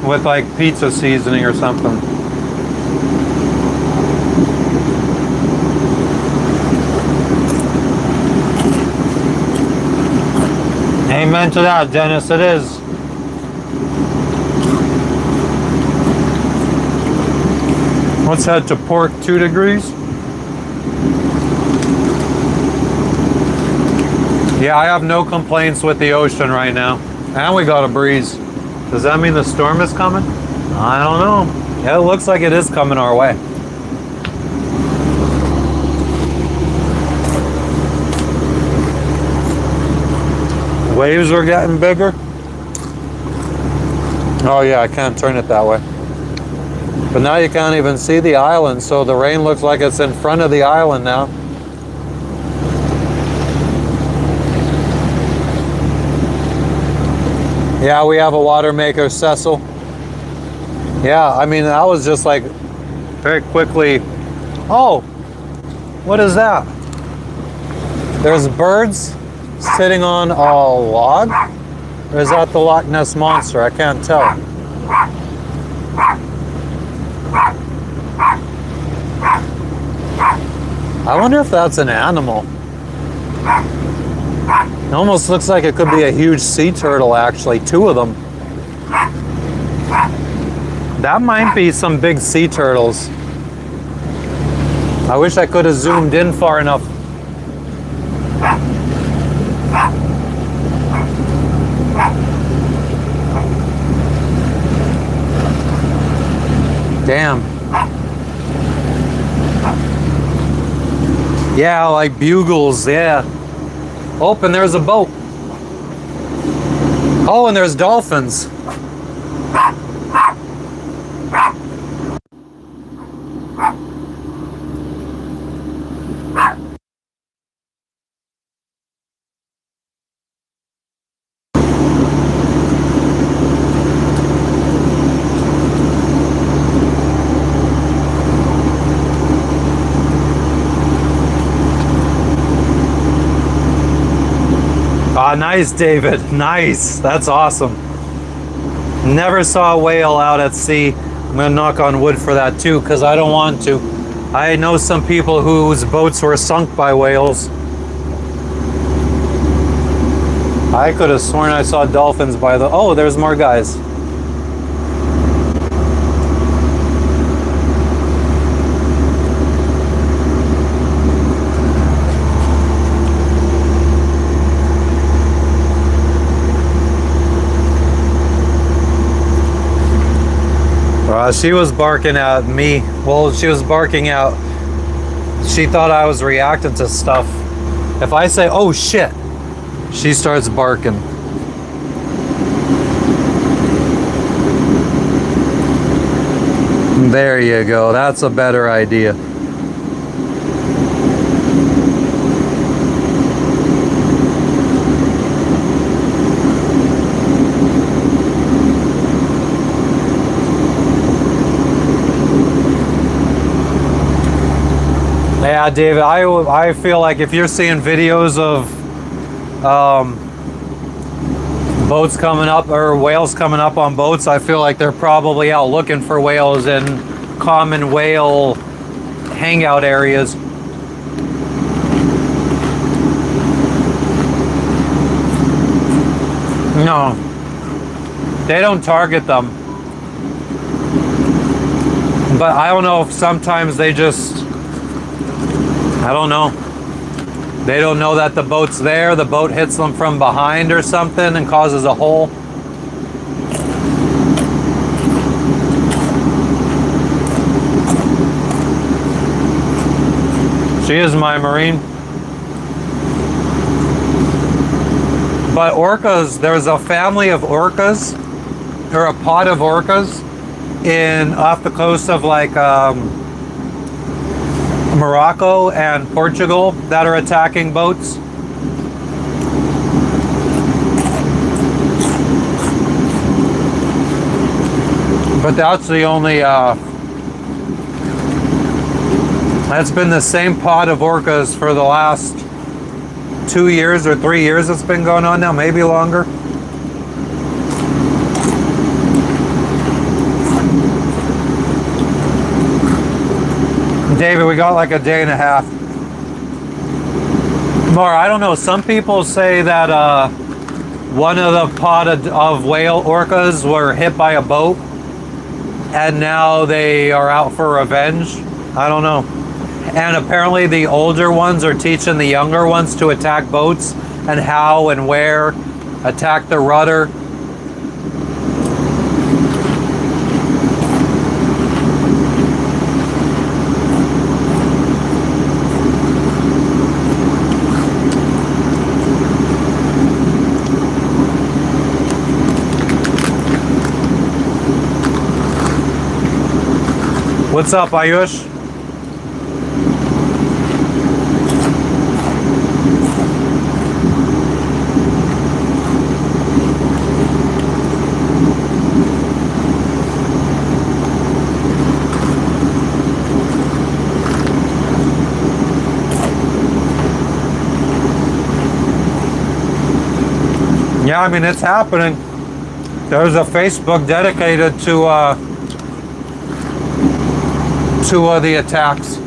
with like pizza seasoning or something. Amen to that, Dennis, it is. Let's head to port 2 degrees. Yeah, I have no complaints with the ocean right now. And we got a breeze. Does that mean the storm is coming? I don't know. Yeah, it looks like it is coming our way. Waves are getting bigger. Oh yeah, I can't turn it that way. But now you can't even see the island, so the rain looks like it's in front of the island now. Yeah, we have a water maker, Cecil. Yeah, I mean, that was just like very quickly. Oh, what is that? There's birds sitting on a log? Or is that the Loch Ness Monster? I can't tell. I wonder if that's an animal. It almost looks like it could be a huge sea turtle, actually. 2 of them. That might be some big sea turtles. I wish I could have zoomed in far enough. Damn. Yeah, like bugles, yeah. Oh, and there's a boat. Oh, and there's dolphins. Ah, nice, David. Nice. That's awesome. Never saw a whale out at sea. I'm gonna knock on wood for that too, because I don't want to. I know some people whose boats were sunk by whales. I could have sworn I saw dolphins by the... Oh, there's more guys. She was barking at me. Well, she was barking out. She thought I was reacting to stuff. If I say, oh shit, she starts barking. There you go. That's a better idea. Yeah, David, I feel like if you're seeing videos of boats coming up or whales coming up on boats, I feel like they're probably out looking for whales in common whale hangout areas. No, they don't target them. But I don't know if sometimes they just... I don't know. They don't know that the boat's there. The boat hits them from behind or something and causes a hole. She is my Marine. But orcas, there's a family of orcas, or a pod of orcas off the coast of like Morocco and Portugal that are attacking boats. But that's the only that's been the same pod of orcas for the last 2 years or 3 years it's been going on now, maybe longer. David, we got like a day and a half. More, I don't know. Some people say that one of the pod of whale orcas were hit by a boat and now they are out for revenge. I don't know. And apparently the older ones are teaching the younger ones to attack boats and how and where, attack the rudder. What's up, Ayush? Yeah, I mean, it's happening. There's a Facebook dedicated to the attacks.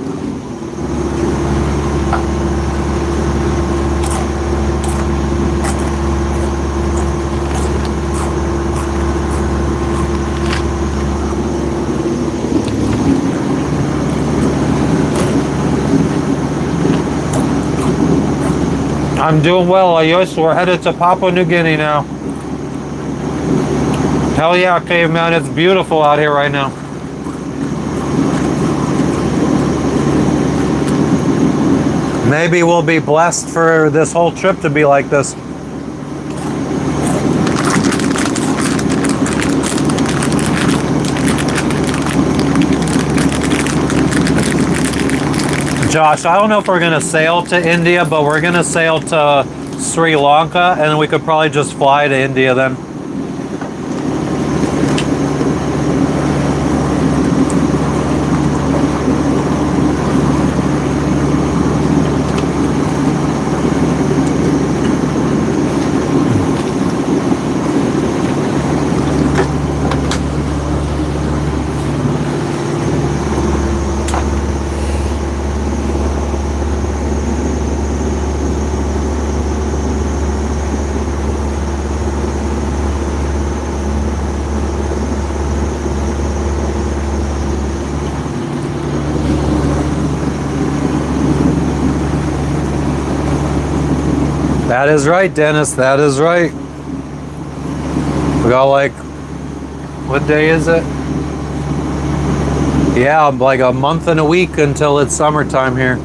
I'm doing well, Ayos. We're headed to Papua New Guinea now. Hell yeah, caveman. It's beautiful out here right now. Maybe we'll be blessed for this whole trip to be like this. Josh, I don't know if we're going to sail to India, but we're going to sail to Sri Lanka, and we could probably just fly to India then. That is right, Dennis. That is right. We got like, what day is it? Yeah, like a month and a week until it's summertime here.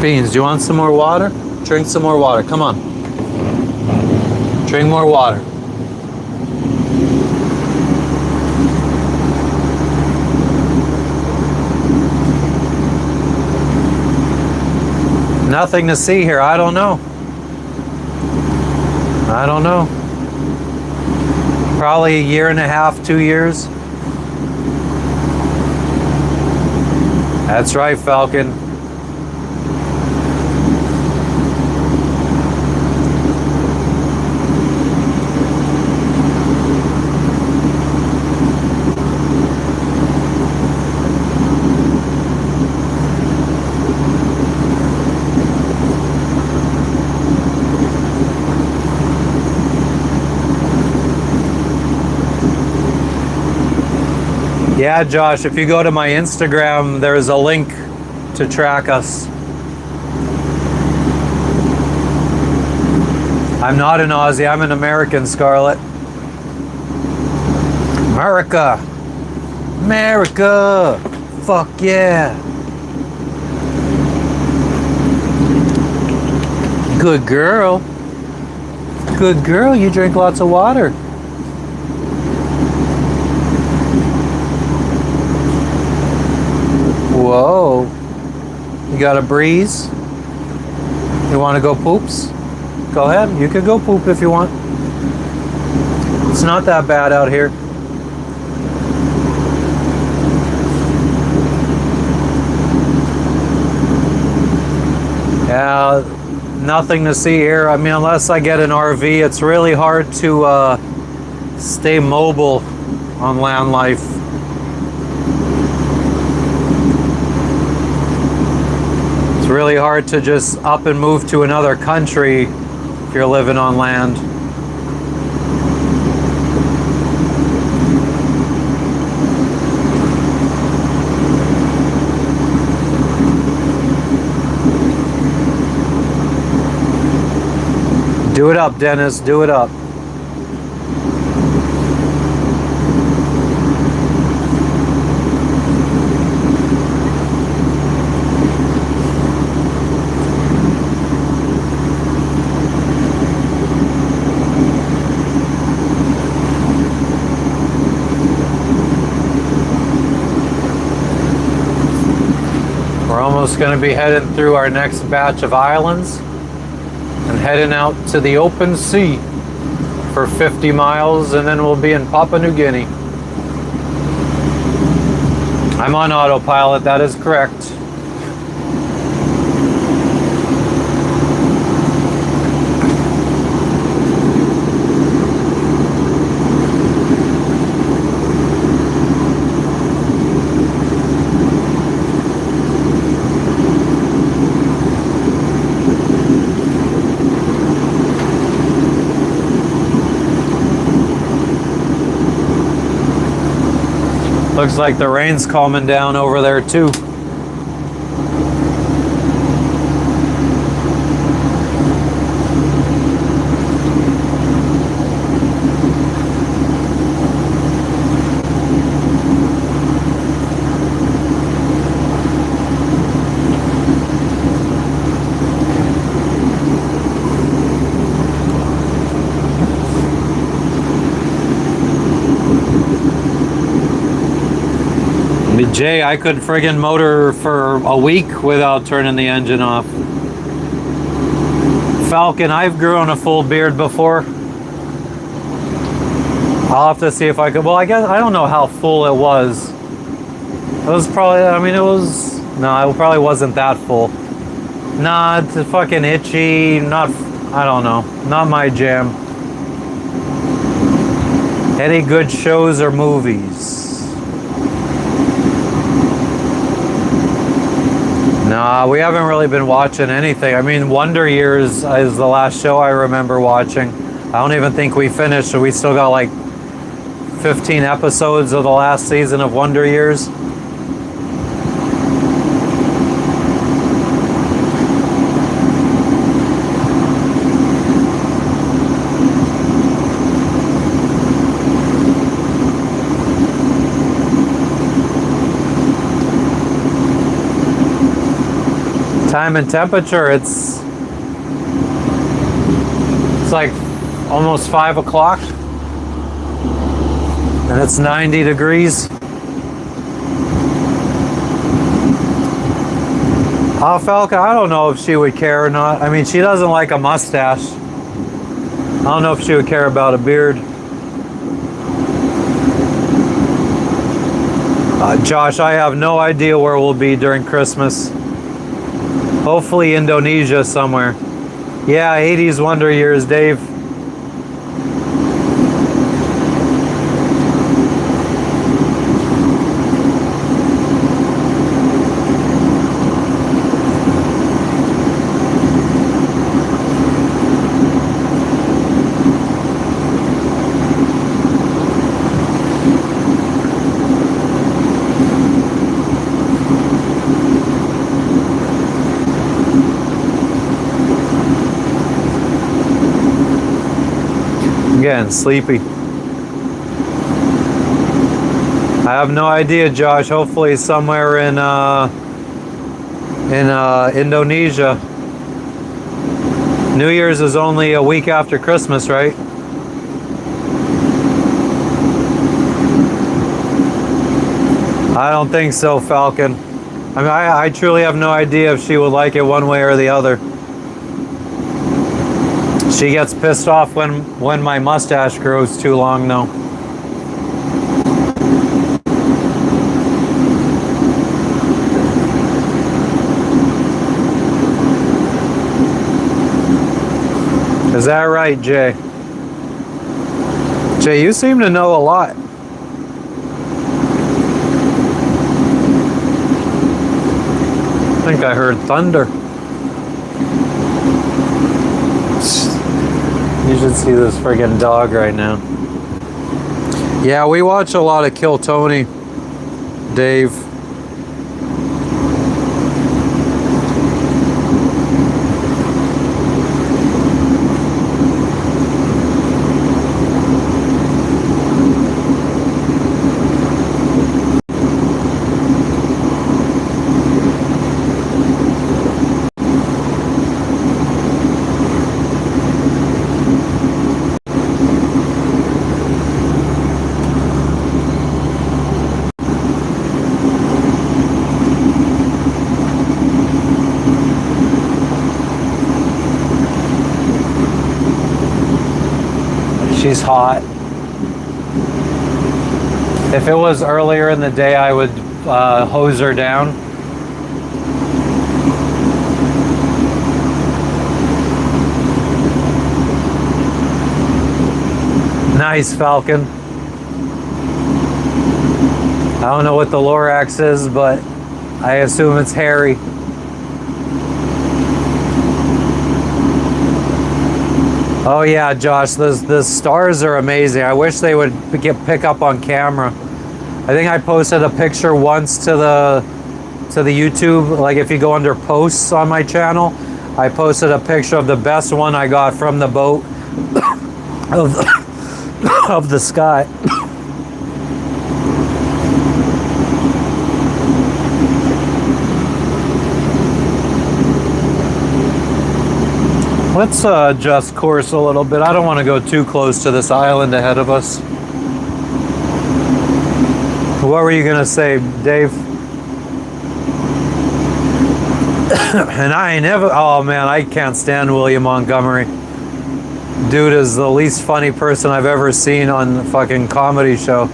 Beans, do you want some more water? Drink some more water. Come on. Drink more water. Nothing to see here. I don't know. I don't know. Probably a year and a half, 2 years. That's right, Falcon. Yeah, Josh, if you go to my Instagram, there's a link to track us. I'm not an Aussie, I'm an American, Scarlett. America! America! Fuck yeah! Good girl. Good girl, you drink lots of water. Whoa. You got a breeze? You want to go poops? Go ahead. You can go poop if you want. It's not that bad out here. Yeah, nothing to see here. I mean, unless I get an RV, it's really hard to stay mobile on land life. Really hard to just up and move to another country if you're living on land. Do it up, Dennis. Do it up. just going to be heading through our next batch of islands and heading out to the open sea for 50 miles, and then we'll be in Papua New Guinea. I'm on autopilot, that is correct. Looks like the rain's calming down over there too. Jay, I could friggin' motor for a week without turning the engine off. Falcon, I've grown a full beard before. I'll have to see if I could. Well, I guess I don't know how full it was. It was probably, I mean, it was, no, it probably wasn't that full. Nah, it's fucking itchy, not, I don't know, not my jam. Any good shows or movies? Nah, we haven't really been watching anything. I mean, Wonder Years is the last show I remember watching. I don't even think we finished, so we still got like 15 episodes of the last season of Wonder Years. Time and temperature, it's like almost 5 o'clock and it's 90 degrees. Falca, I don't know if she would care or not. I mean, she doesn't like a mustache. I don't know if she would care about a beard. Josh, I have no idea where we'll be during Christmas. Hopefully Indonesia somewhere. Yeah, 80s Wonder Years, Dave. Getting sleepy. I have no idea, Josh. Hopefully somewhere in Indonesia. New Year's is only a week after Christmas, right? I don't think so, Falcon. I mean, I truly have no idea if she would like it one way or the other. She gets pissed off when my mustache grows too long, though. Is that right, Jay? Jay, you seem to know a lot. I think I heard thunder. You should see this friggin' dog right now. Yeah, we watch a lot of Kill Tony, Dave. She's hot. If it was earlier in the day, I would hose her down. Nice, Falcon. I don't know what the Lorax is, but I assume it's hairy. Oh yeah, Josh, the stars are amazing. I wish they would pick up on camera. I think I posted a picture once to the YouTube. Like if you go under posts on my channel, I posted a picture of the best one I got from the boat of the sky. Let's adjust course a little bit. I don't want to go too close to this island ahead of us. What were you going to say, Dave? And I ain't never... Oh, man, I can't stand William Montgomery. Dude is the least funny person I've ever seen on a fucking comedy show.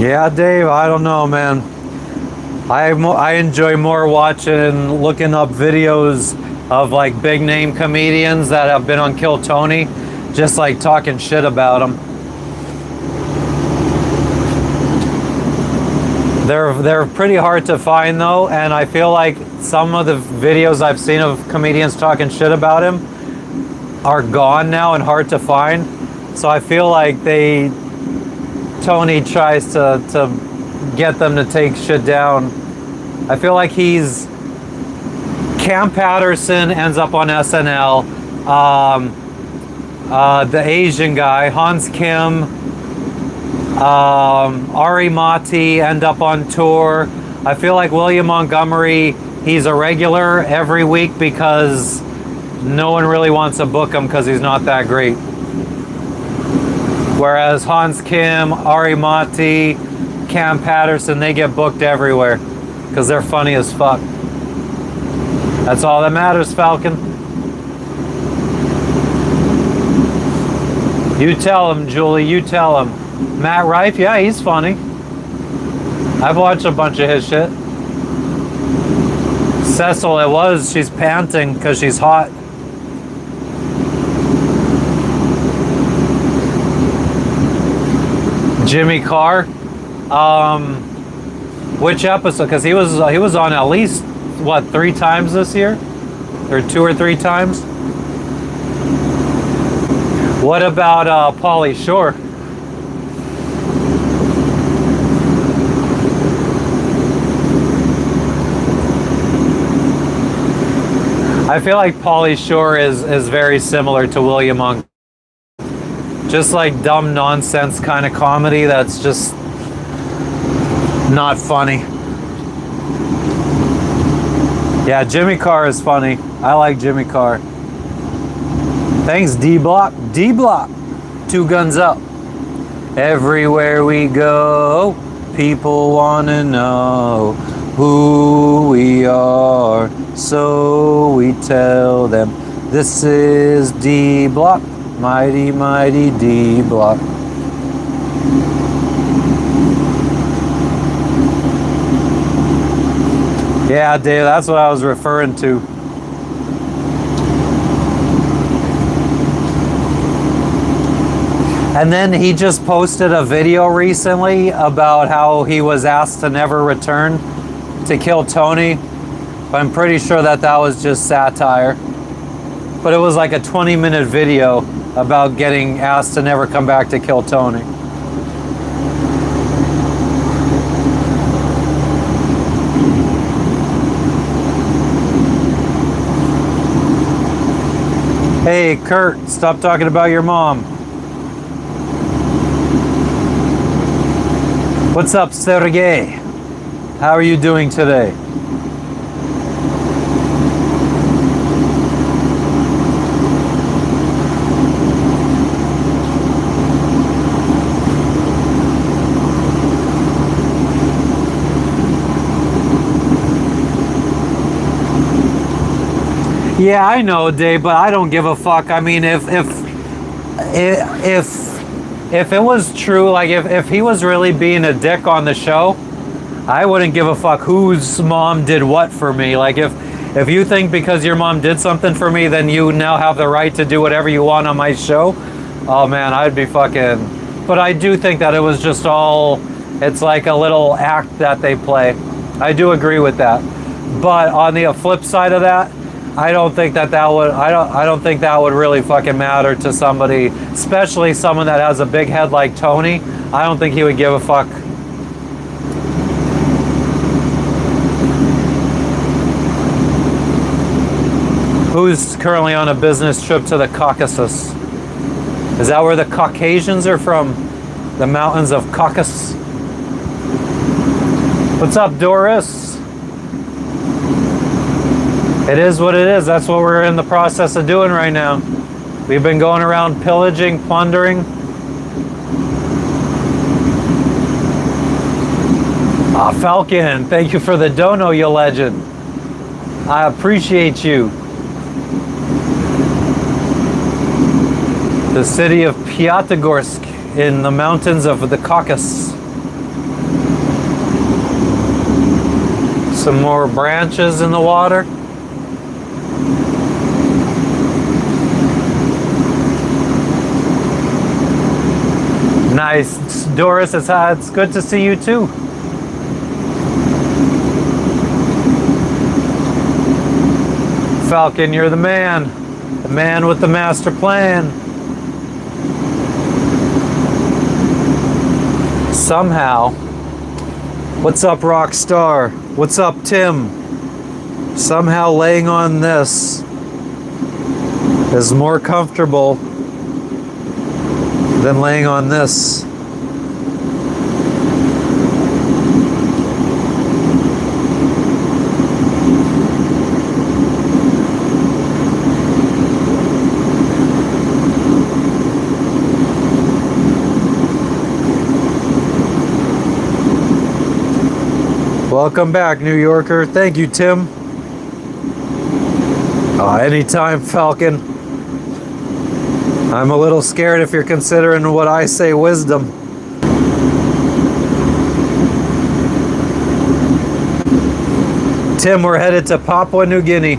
Yeah, Dave, I don't know, man. I enjoy more watching, looking up videos of like big name comedians that have been on Kill Tony, just like talking shit about them. They're pretty hard to find though, and I feel like some of the videos I've seen of comedians talking shit about him are gone now and hard to find. So I feel like Tony tries to get them to take shit down. I feel like Cam Patterson ends up on SNL. The Asian guy, Hans Kim, Ari Mati end up on tour. I feel like William Montgomery, he's a regular every week because no one really wants to book him because he's not that great. Whereas Hans Kim, Ari Mati, Cam Patterson, they get booked everywhere because they're funny as fuck. That's all that matters, Falcon. You tell him, Julie, you tell him. Matt Rife, yeah, he's funny. I've watched a bunch of his shit. Cecil, she's panting because she's hot. Jimmy Carr, which episode? Because he was on at least what 3 times this year, or 2 or 3 times. What about Pauly Shore? I feel like Pauly Shore is very similar to William Monk. Just like dumb nonsense kind of comedy that's just not funny. Yeah, Jimmy Carr is funny. I like Jimmy Carr. Thanks, D-Block. D-Block. 2 guns up. Everywhere we go, people want to know who we are, so we tell them this is D-Block. Mighty, mighty D-Block. Yeah, Dave, that's what I was referring to. And then he just posted a video recently about how he was asked to never return to Kill Tony. But I'm pretty sure that was just satire. But it was like a 20-minute video about getting asked to never come back to Kill Tony. Hey, Kurt, stop talking about your mom. What's up, Sergey? How are you doing today? Yeah, I know, Dave, but I don't give a fuck. I mean, if it was true, like if he was really being a dick on the show, I wouldn't give a fuck whose mom did what for me. Like if you think because your mom did something for me, then you now have the right to do whatever you want on my show. Oh man, I'd be fucking. But I do think that it was just all. It's like a little act that they play. I do agree with that. But on the flip side of that, I don't think that would. I don't think that would really fucking matter to somebody, especially someone that has a big head like Tony. I don't think he would give a fuck. Who's currently on a business trip to the Caucasus? Is that where the Caucasians are from? The mountains of Caucasus? What's up, Doris? It is what it is. That's what we're in the process of doing right now. We've been going around pillaging, plundering. Ah, Falcon, thank you for the dono, you legend. I appreciate you. The city of Pyatigorsk in the mountains of the Caucasus. Some more branches in the water. Nice. Doris, it's good to see you too. Falcon, you're the man. The man with the master plan. Somehow. What's up, Rockstar? What's up, Tim? Somehow laying on this is more comfortable than laying on this. Welcome back, New Yorker. Thank you, Tim. Anytime, Falcon. I'm a little scared if you're considering what I say wisdom. Tim, we're headed to Papua New Guinea.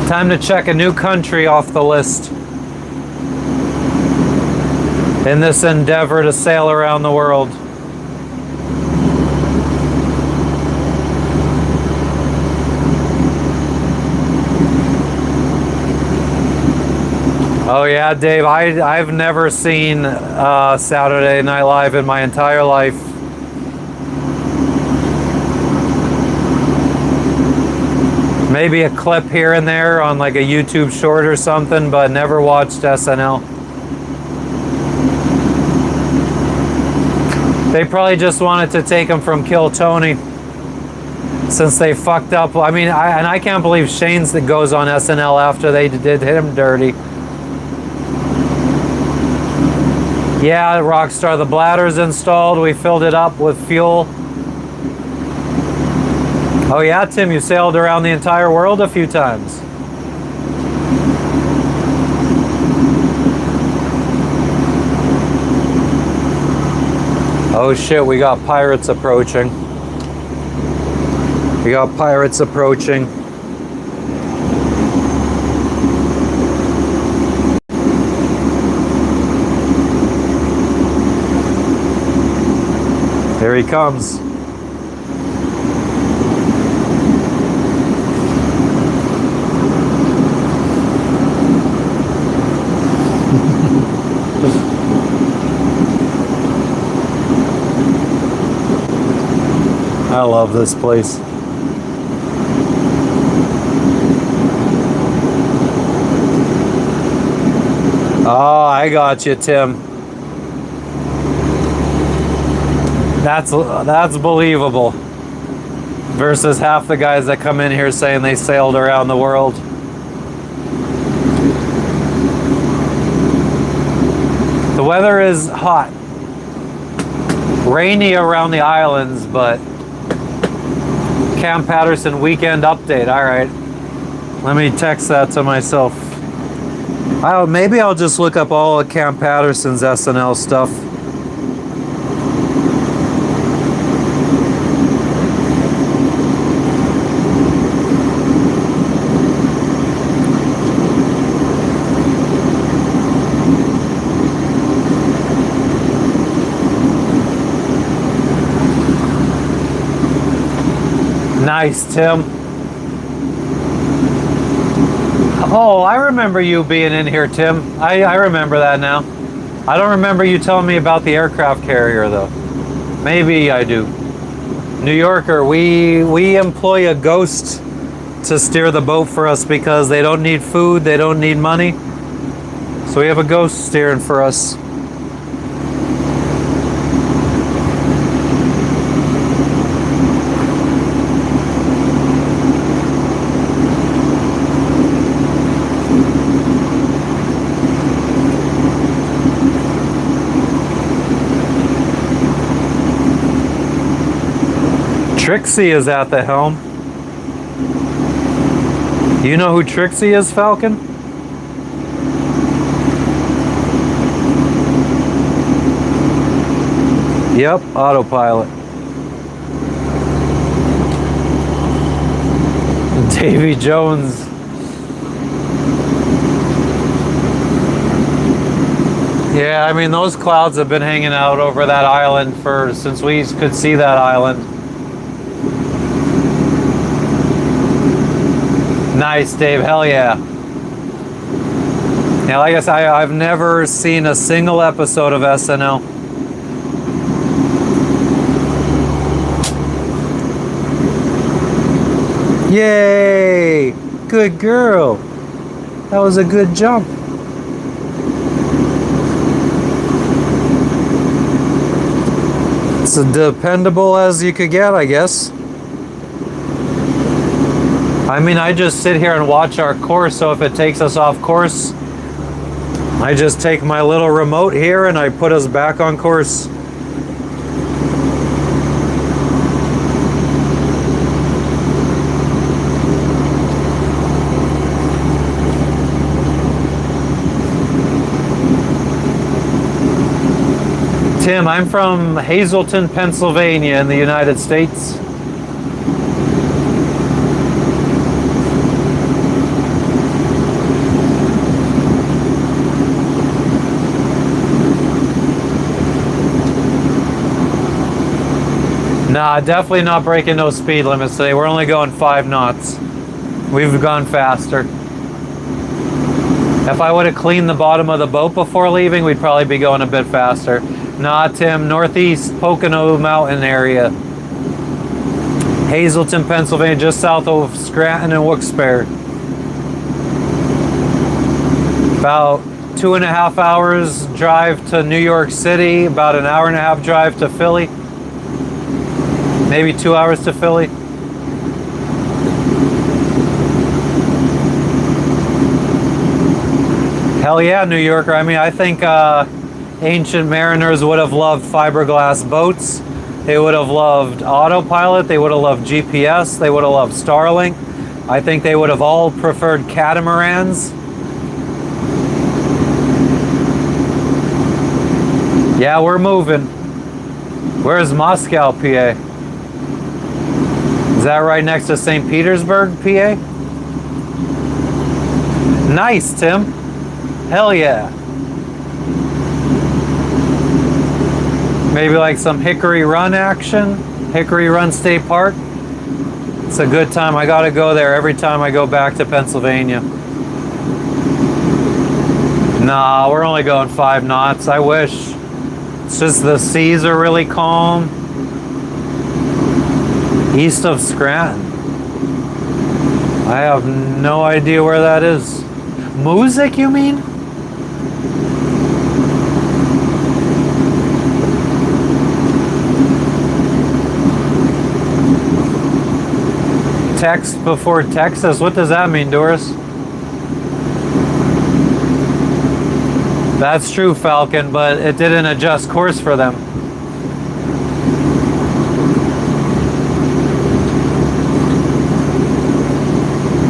Time to check a new country off the list in this endeavor to sail around the world. Oh yeah, Dave, I've never seen Saturday Night Live in my entire life. Maybe a clip here and there on like a YouTube short or something, but never watched SNL. They probably just wanted to take him from Kill Tony since they fucked up. I mean, I can't believe Shane's that goes on SNL after they did him dirty. Yeah, Rockstar, the bladder's installed. We filled it up with fuel. Oh yeah, Tim, you sailed around the entire world a few times. Oh shit, we got pirates approaching. We got pirates approaching. Here he comes. I love this place. Oh, I got you, Tim. That's believable. Versus half the guys that come in here saying they sailed around the world. The weather is hot. Rainy around the islands, but Cam Patterson weekend update. All right. Let me text that to myself. Maybe I'll just look up all of Cam Patterson's SNL stuff. Nice, Tim. Oh, I remember you being in here, Tim. I remember that now. I don't remember you telling me about the aircraft carrier, though. Maybe I do. New Yorker, we employ a ghost to steer the boat for us because they don't need food, they don't need money. So we have a ghost steering for us. Trixie is at the helm. You know who Trixie is, Falcon? Yep, autopilot. Davy Jones. Yeah, I mean, those clouds have been hanging out over that island since we could see that island. Nice, Dave. Hell yeah. Yeah, like I said, I've never seen a single episode of SNL. Yay! Good girl. That was a good jump. It's as dependable as you could get, I guess. I mean, I just sit here and watch our course, so if it takes us off course, I just take my little remote here and I put us back on course. Tim, I'm from Hazleton, Pennsylvania in the United States. Nah, definitely not breaking no speed limits today. We're only going 5 knots. We've gone faster. If I would have cleaned the bottom of the boat before leaving, we'd probably be going a bit faster. Nah, Tim, northeast Pocono Mountain area. Hazleton, Pennsylvania, just south of Scranton and Wilkes-Barre. About 2.5 hours drive to New York City, about an hour and a half drive to Philly. Maybe 2 hours to Philly. Hell yeah, New Yorker. I mean, I think ancient mariners would have loved fiberglass boats. They would have loved autopilot. They would have loved GPS. They would have loved Starlink. I think they would have all preferred catamarans. Yeah, we're moving. Where's Moscow, PA? Is that right next to St. Petersburg, PA? Nice, Tim. Hell yeah. Maybe like some Hickory Run action. Hickory Run State Park. It's a good time. I gotta go there every time I go back to Pennsylvania. Nah, we're only going 5 knots. I wish. It's just the seas are really calm. East of Scranton. I have no idea where that is. Music, you mean? Text before Texas. What does that mean, Doris? That's true, Falcon, but it didn't adjust course for them.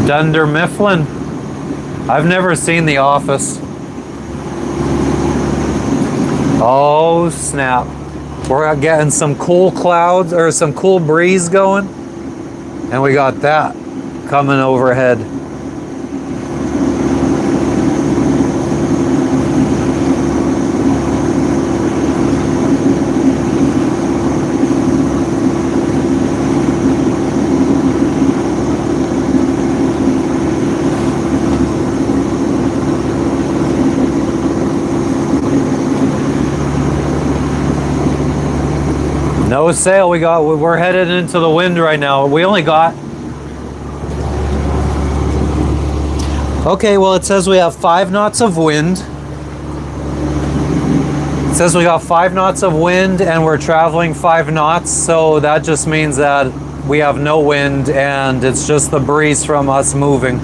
Dunder Mifflin. I've never seen The Office. Oh, snap. We're getting some cool clouds or some cool breeze going. And we got that coming overhead. No sail. We're headed into the wind right now. We only got. Okay, well, it says we have 5 knots of wind. It says we got 5 knots of wind and we're traveling 5 knots. So that just means that we have no wind and it's just the breeze from us moving.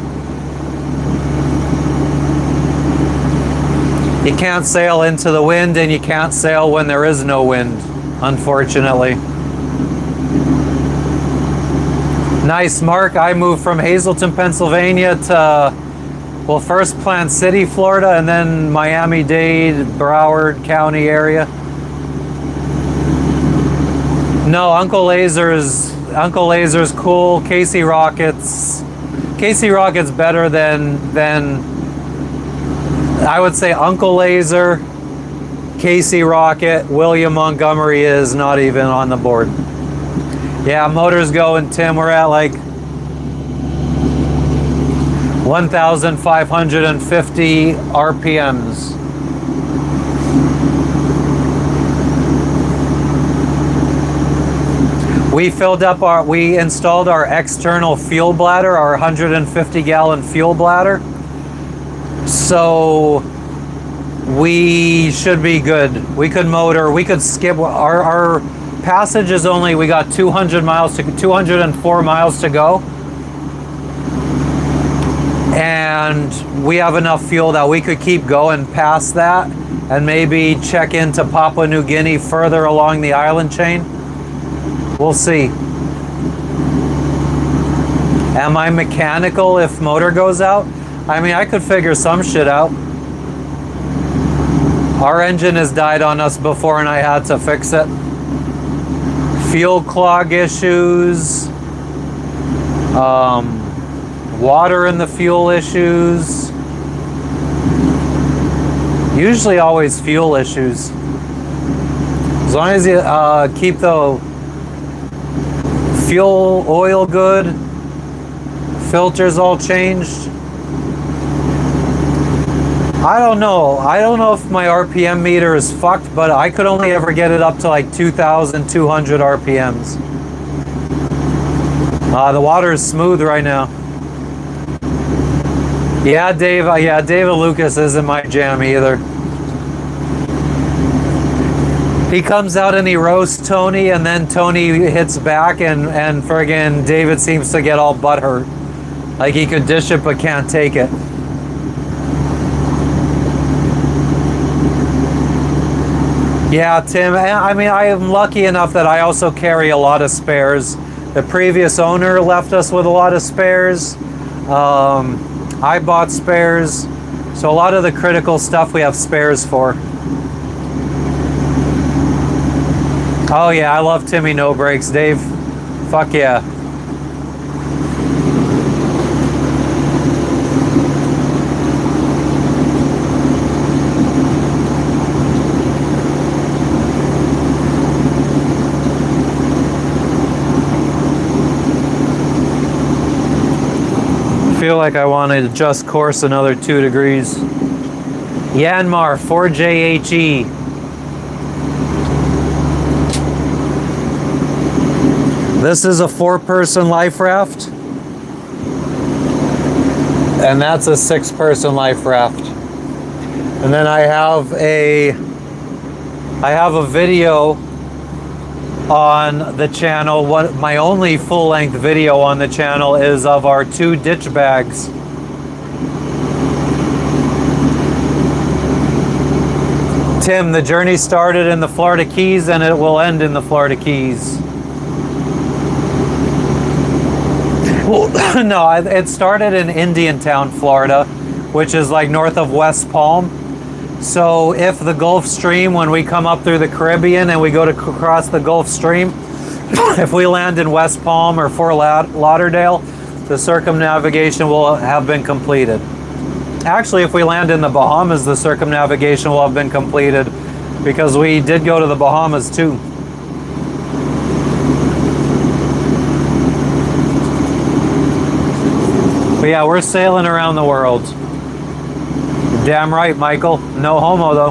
You can't sail into the wind and you can't sail when there is no wind, unfortunately. Nice, Mark. I moved from Hazleton, Pennsylvania to, well, first Plant City, Florida, and then Miami-Dade, Broward County area. No, Uncle Laser's cool. Casey Rocket's better than I would say Uncle Laser, Casey Rocket, William Montgomery is not even on the board. Yeah, motor's going, Tim. We're at like 1,550 RPMs. We installed our external fuel bladder, our 150 gallon fuel bladder. So we should be good. We could skip our passage is only, we got 204 miles to go. And we have enough fuel that we could keep going past that and maybe check into Papua New Guinea further along the island chain. We'll see. Am I mechanical if motor goes out? I mean, I could figure some shit out. Our engine has died on us before and I had to fix it. Fuel clog issues, water in the fuel issues, usually always fuel issues. As long as you keep the fuel oil good, filters all changed. I don't know if my RPM meter is fucked, but I could only ever get it up to like 2,200 RPMs. The water is smooth right now. Yeah, David Lucas isn't my jam either. He comes out and he roasts Tony, and then Tony hits back, and friggin' David seems to get all butthurt. Like he could dish it but can't take it. Yeah, Tim, I mean, I am lucky enough that I also carry a lot of spares. The previous owner left us with a lot of spares. I bought spares. So a lot of the critical stuff we have spares for. Oh yeah, I love Timmy No Brakes, Dave. Fuck yeah. I feel like I want to adjust course another 2 degrees. Yanmar 4JHE. This is a 4-person life raft. And that's a 6-person life raft. And then I have a video on the channel. What my only full-length video on the channel is of our 2 ditch bags. Tim, the journey started in the Florida Keys and it will end in the Florida Keys. Well, no, it started in Indiantown, Florida, which is like north of West Palm. So if the Gulf Stream, when we come up through the Caribbean and we go to cross the Gulf Stream, if we land in West Palm or Fort Lauderdale, the circumnavigation will have been completed. Actually, if we land in the Bahamas, the circumnavigation will have been completed, because we did go to the Bahamas too. But yeah, we're sailing around the world. Damn right, Michael. No homo, though.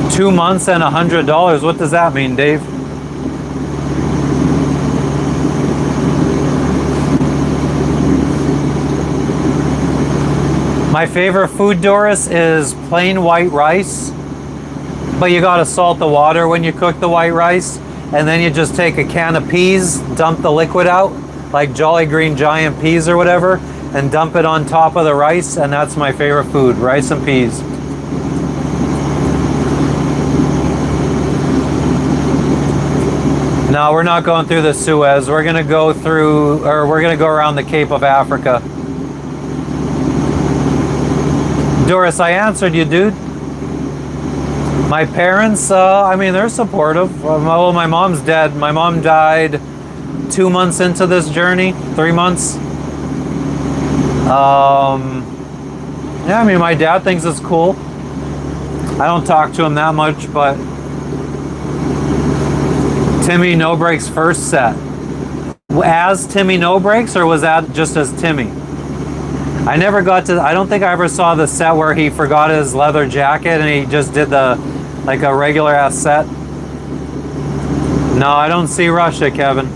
$2 months and $100. What does that mean, Dave? My favorite food, Doris, is plain white rice. But you gotta salt the water when you cook the white rice. And then you just take a can of peas, dump the liquid out, like Jolly Green Giant peas or whatever, and dump it on top of the rice, and that's my favorite food, rice and peas. No, we're not going through the Suez. We're gonna go through, or we're gonna go around the Cape of Africa. Doris, I answered you, dude. My parents, I mean, they're supportive. Well, my mom's dead. My mom died 2 months into this journey, 3 months. Yeah, I mean, my dad thinks it's cool. I don't talk to him that much, but Timmy No Brakes first set. As Timmy No Brakes, or was that just as Timmy? I never got to, I don't think I ever saw the set where he forgot his leather jacket and he just did the, like a regular ass set. No, I don't see Russia, Kevin.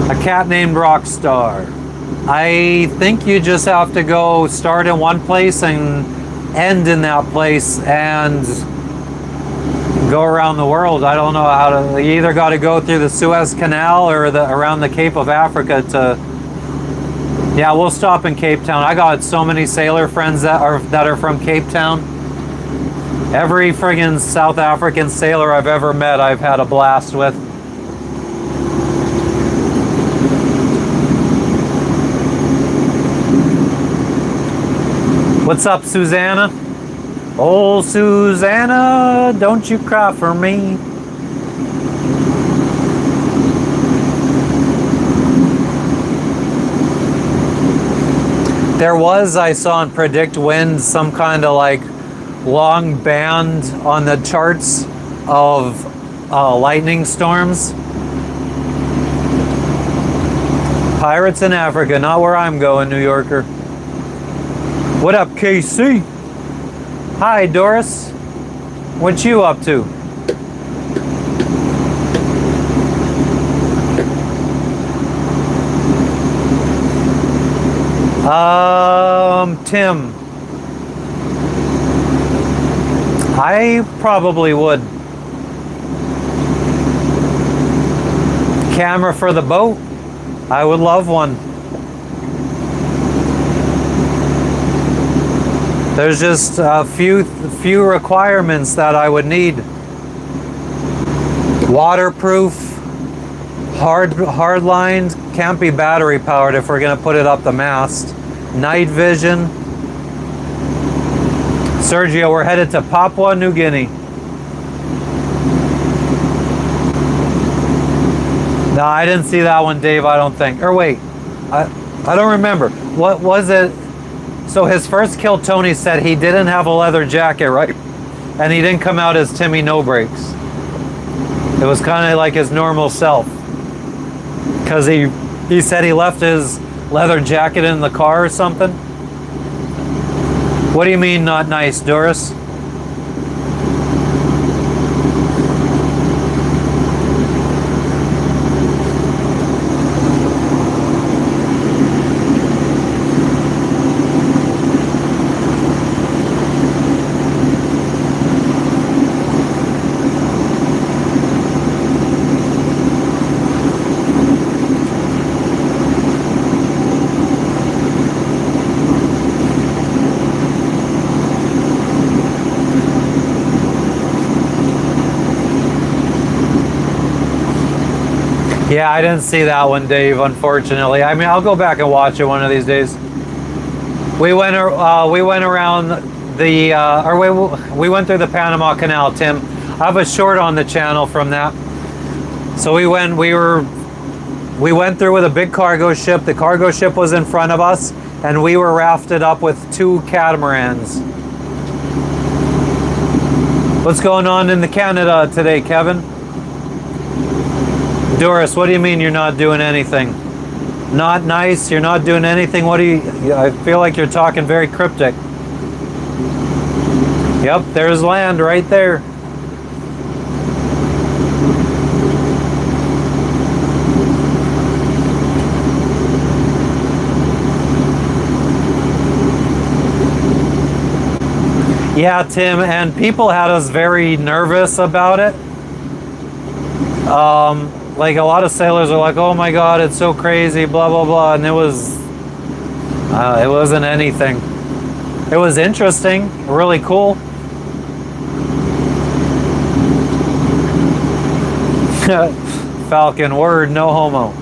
A cat named Rockstar. I think you just have to go start in one place and end in that place and go around the world. I don't know how to, you either got to go through the Suez Canal or around the Cape of Africa to, yeah, we'll stop in Cape Town. I got so many sailor friends that are from Cape Town. Every friggin' South African sailor I've ever met, I've had a blast with. What's up, Susanna? Oh, Susanna, don't you cry for me. There was, I saw on Predict Wind, some kind of like long band on the charts of lightning storms. Pirates in Africa, not where I'm going, New Yorker. What up, KC? Hi, Doris. What you up to? Tim. I probably would. Camera for the boat? I would love one. There's just a few requirements that I would need. Waterproof, hard lined, can't be battery powered if we're gonna put it up the mast. Night vision. Sergio, we're headed to Papua New Guinea. No, I didn't see that one, Dave, I don't think. Or wait, I don't remember. What was it? So his first kill, Tony said he didn't have a leather jacket, right? And he didn't come out as Timmy No Brakes. It was kind of like his normal self. Because he said he left his leather jacket in the car or something. What do you mean not nice, Doris? Yeah, I didn't see that one, Dave, unfortunately. I mean, I'll go back and watch it one of these days. We went around the, we went through the Panama Canal, Tim. I have a short on the channel from that. So we went through with a big cargo ship. The cargo ship was in front of us, and we were rafted up with 2 catamarans. What's going on in the Canada today, Kevin? Doris, what do you mean you're not doing anything? Not nice? You're not doing anything? What do you... I feel like you're talking very cryptic. Yep, there's land right there. Yeah, Tim, and people had us very nervous about it. Like a lot of sailors are like, "Oh my God, it's so crazy," blah blah blah, and it wasn't anything. It was interesting, really cool. Falcon, word, no homo.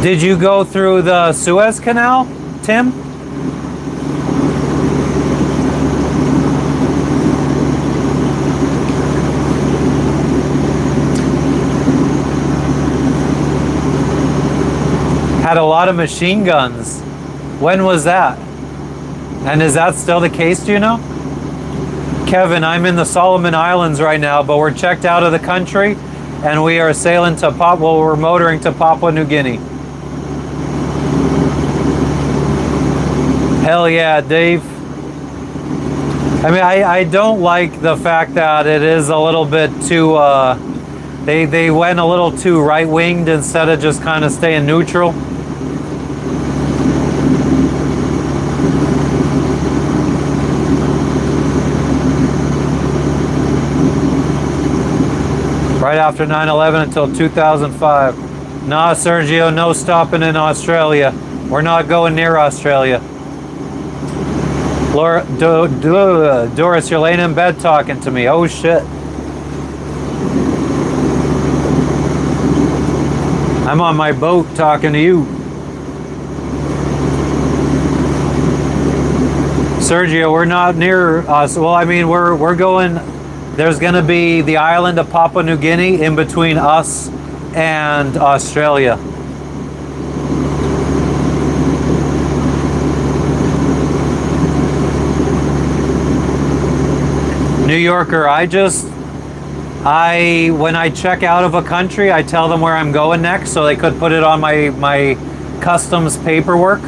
Did you go through the Suez Canal, Tim? Had a lot of machine guns. When was that? And is that still the case, do you know? Kevin, I'm in the Solomon Islands right now, but we're checked out of the country and we are sailing to we're motoring to Papua New Guinea. Hell yeah, Dave. I mean, I don't like the fact that it is a little bit too, they went a little too right-winged instead of just kind of staying neutral. Right after 9/11 until 2005. Nah, Sergio, no stopping in Australia. We're not going near Australia. Laura, Doris, you're laying in bed talking to me. Oh shit. I'm on my boat talking to you. Sergio, we're not near us. Well, I mean, we're going, there's going to be the island of Papua New Guinea in between us and Australia. New Yorker, when I check out of a country, I tell them where I'm going next so they could put it on my customs paperwork,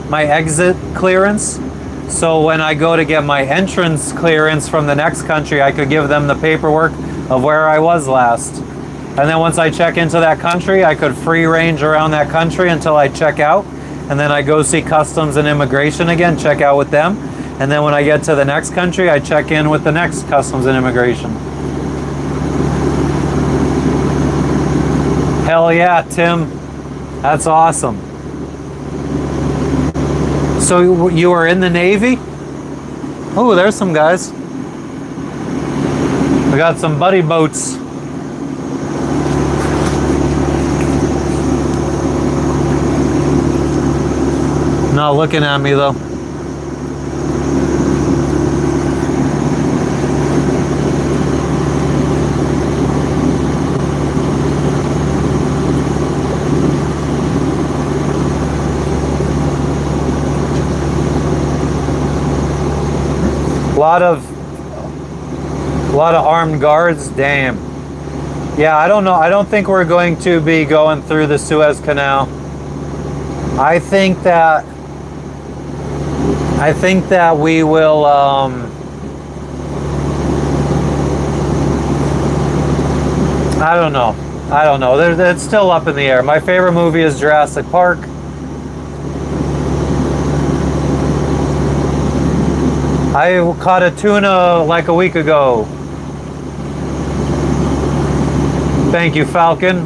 my exit clearance. So when I go to get my entrance clearance from the next country, I could give them the paperwork of where I was last. And then once I check into that country, I could free range around that country until I check out. And then I go see customs and immigration again, check out with them. And then when I get to the next country, I check in with the next customs and immigration. Hell yeah, Tim. That's awesome. So you were in the Navy? Oh, there's some guys. We got some buddy boats. Not looking at me though. A lot of armed guards. Damn. Yeah, I don't know. I don't think we're going to be going through the Suez Canal. I think that we will I don't know. It's still up in the air. My favorite movie is Jurassic Park. I caught a tuna like a week ago. Thank you, Falcon.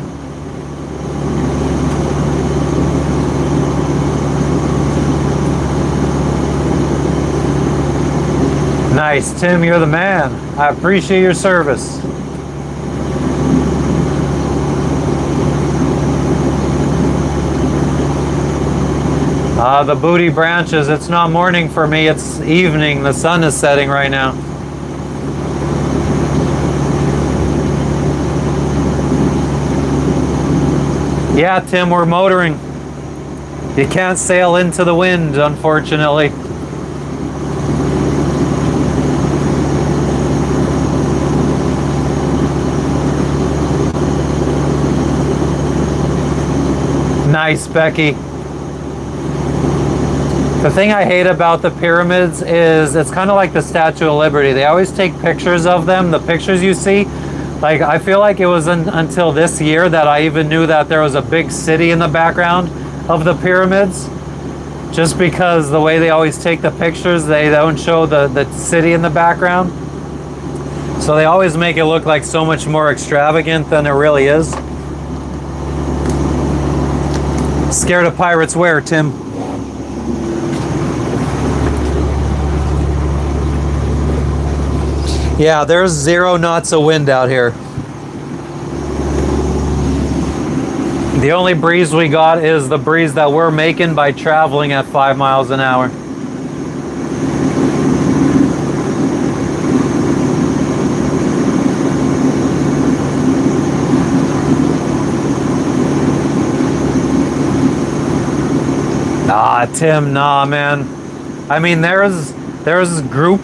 Nice, Tim, you're the man. I appreciate your service. The booty branches, it's not morning for me, it's evening. The sun is setting right now. Yeah, Tim, we're motoring. You can't sail into the wind, unfortunately. Nice, Becky. The thing I hate about the pyramids is it's kind of like the Statue of Liberty. They always take pictures of them, the pictures you see. Like, I feel like it was until this year that I even knew that there was a big city in the background of the pyramids. Just because the way they always take the pictures, they don't show the city in the background. So they always make it look like so much more extravagant than it really is. Scared of pirates where, Tim? Yeah, there's 0 knots of wind out here. The only breeze we got is the breeze that we're making by traveling at 5 miles an hour. Ah, Tim, nah, man. I mean, there's group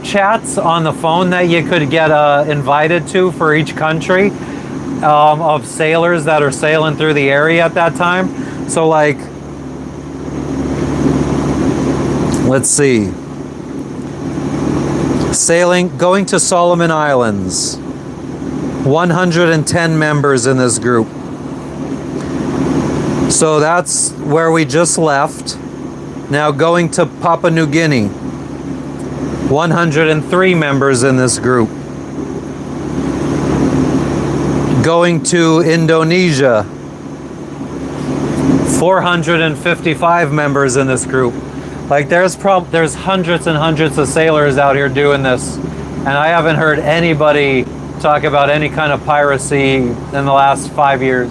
chats on the phone that you could get invited to for each country of sailors that are sailing through the area at that time. So, like, let's see. Going to Solomon Islands. 110 members in this group. So that's where we just left. Now going to Papua New Guinea. 103 members in this group. Going to Indonesia. 455 members in this group. Like, there's hundreds and hundreds of sailors out here doing this, and I haven't heard anybody talk about any kind of piracy in the last 5 years.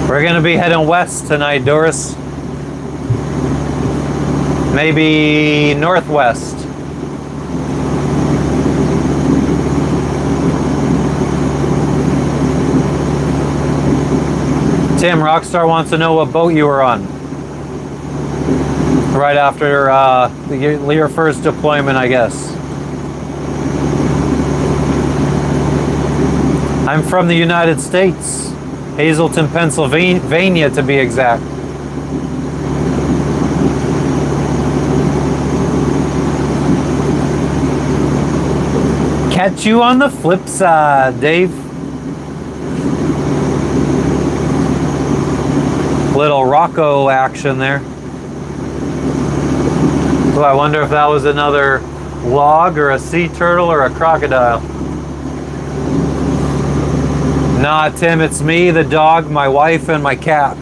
We're gonna be heading west tonight, Doris. Maybe northwest. Tim, Rockstar wants to know what boat you were on. Right after your first deployment, I guess. I'm from the United States. Hazleton, Pennsylvania, to be exact. Catch you on the flip side, Dave. Little Rocco action there. So I wonder if that was another log or a sea turtle or a crocodile. Nah, Tim, it's me, the dog, my wife, and my cat.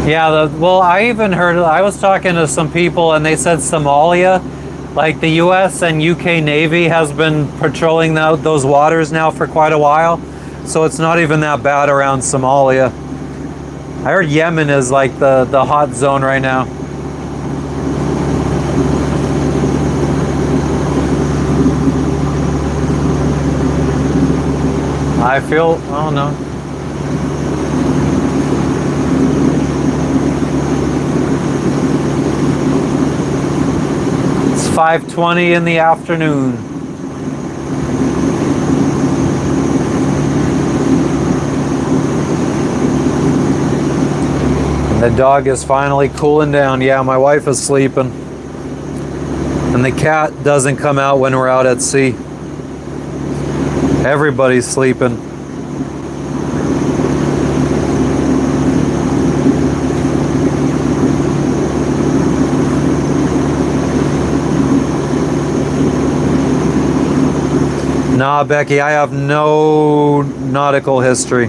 Yeah, well, I even heard, I was talking to some people and they said Somalia, like the US and UK Navy has been patrolling those waters now for quite a while. So it's not even that bad around Somalia. I heard Yemen is like the hot zone right now. I feel, I don't know. It's 5:20 in the afternoon. And the dog is finally cooling down. Yeah, my wife is sleeping. And the cat doesn't come out when we're out at sea. Everybody's sleeping. Nah, Becky, I have no nautical history.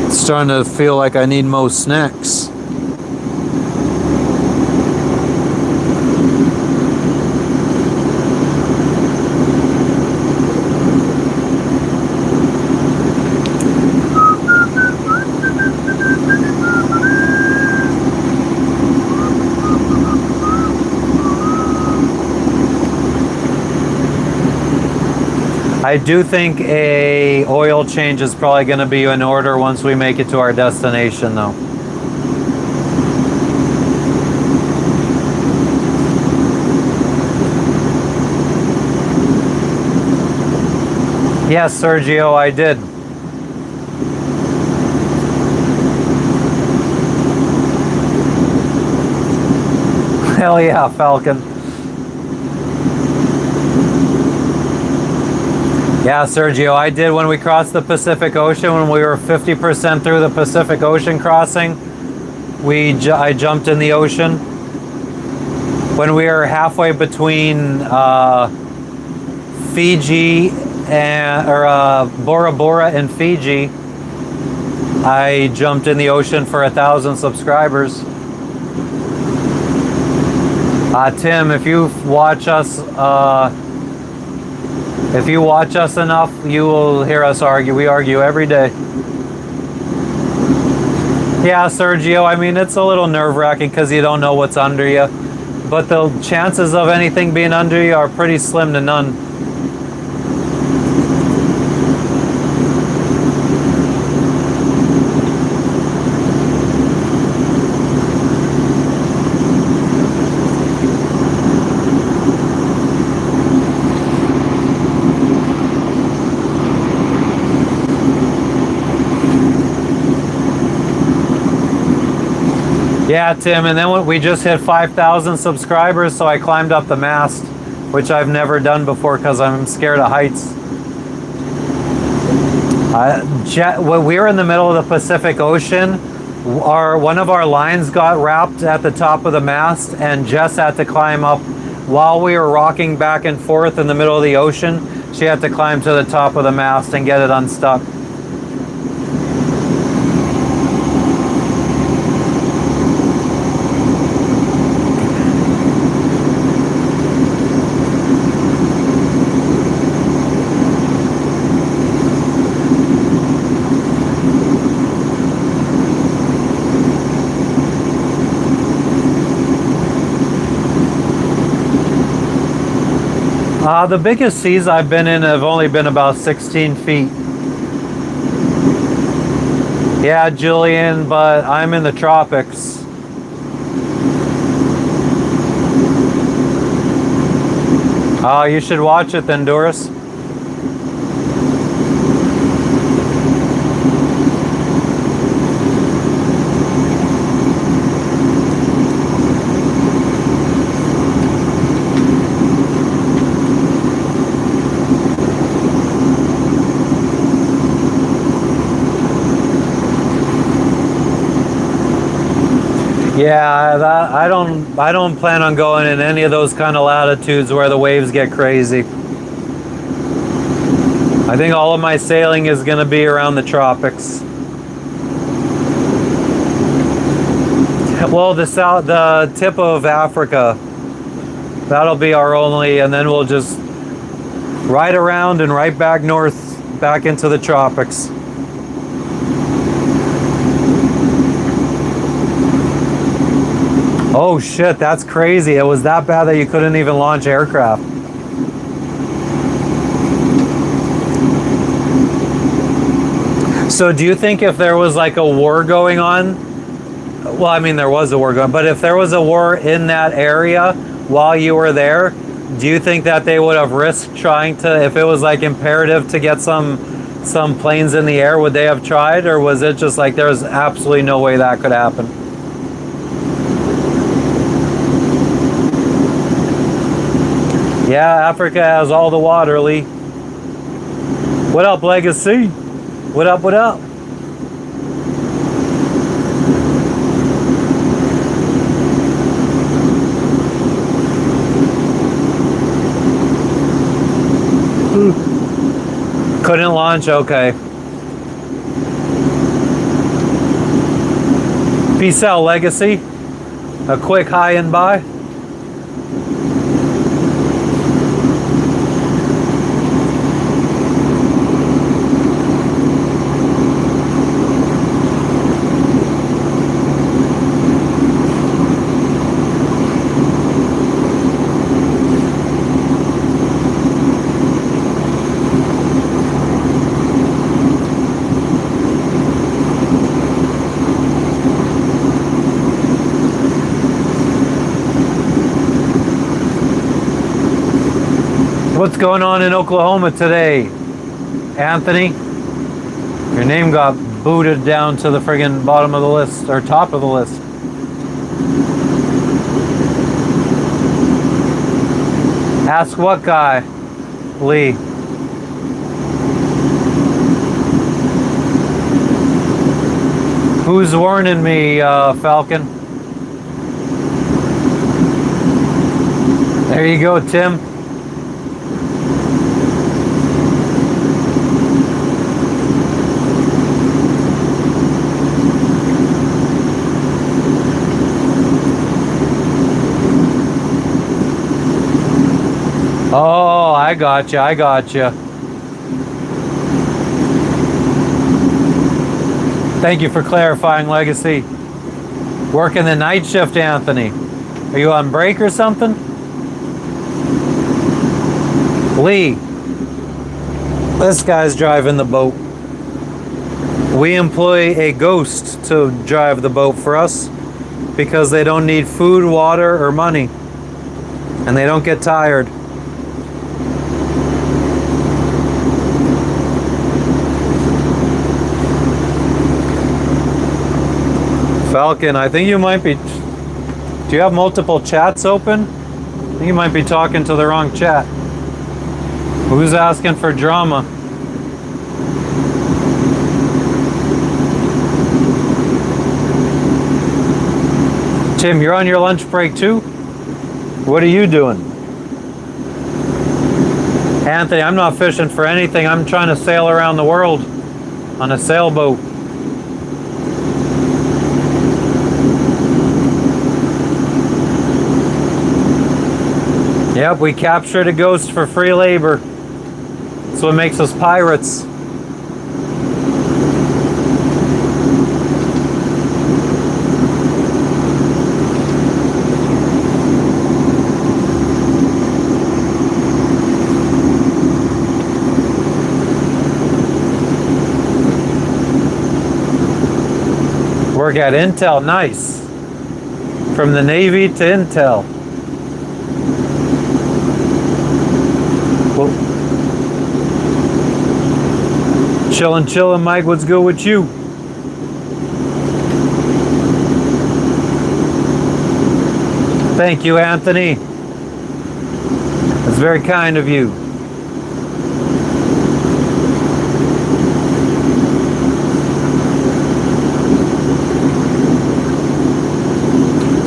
It's starting to feel like I need more snacks. I do think a oil change is probably going to be in order once we make it to our destination, though. Yes, Sergio, I did. Hell yeah, Falcon. Yeah, Sergio, I did when we crossed the Pacific Ocean, when we were 50% through the Pacific Ocean crossing. I jumped in the ocean. When we were halfway between Fiji Bora Bora and Fiji, I jumped in the ocean for 1,000 subscribers. Tim, if you watch us enough, you will hear us argue. We argue every day. Yeah, Sergio, I mean, it's a little nerve-wracking because you don't know what's under you. But the chances of anything being under you are pretty slim to none. Yeah, Tim, and then we just hit 5,000 subscribers, so I climbed up the mast, which I've never done before because I'm scared of heights. When we were in the middle of the Pacific Ocean, one of our lines got wrapped at the top of the mast, and Jess had to climb up while we were rocking back and forth in the middle of the ocean. She had to climb to the top of the mast and get it unstuck. The biggest seas I've been in have only been about 16 feet. Yeah, Julian, but I'm in the tropics. You should watch it then, Doris. Yeah, I don't plan on going in any of those kind of latitudes where the waves get crazy. I think all of my sailing is going to be around the tropics. Well, the tip of Africa, that'll be our only, and then we'll just ride around and right back north, back into the tropics. Oh shit, that's crazy. It was that bad that you couldn't even launch aircraft. So do you think if there was like a war going on, well, I mean, there was a war going, but if there was a war in that area while you were there, do you think that they would have risked trying to, if it was like imperative to get some planes in the air, would they have tried? Or was it just like there's absolutely no way that could happen? Yeah, Africa has all the water, Lee. What up, Legacy? What up, what up? Couldn't launch? Okay. Peace out, Legacy. A quick hi and bye. What's going on in Oklahoma today, Anthony? Your name got booted down to the friggin' bottom of the list, or top of the list. Ask what guy? Lee. Who's warning me, Falcon? There you go, Tim. Oh, I got you. I got you. Thank you for clarifying, Legacy. Working the night shift, Anthony. Are you on break or something? Lee. This guy's driving the boat. We employ a ghost to drive the boat for us because they don't need food, water, or money. And they don't get tired. Falcon, I think you might be... Do you have multiple chats open? I think you might be talking to the wrong chat. Who's asking for drama? Tim, you're on your lunch break too? What are you doing? Anthony, I'm not fishing for anything. I'm trying to sail around the world on a sailboat. Yep, we captured a ghost for free labor. That's what makes us pirates. Work at Intel, nice. From the Navy to Intel. Well, chillin', Mike. What's good with you? Thank you, Anthony. That's very kind of you.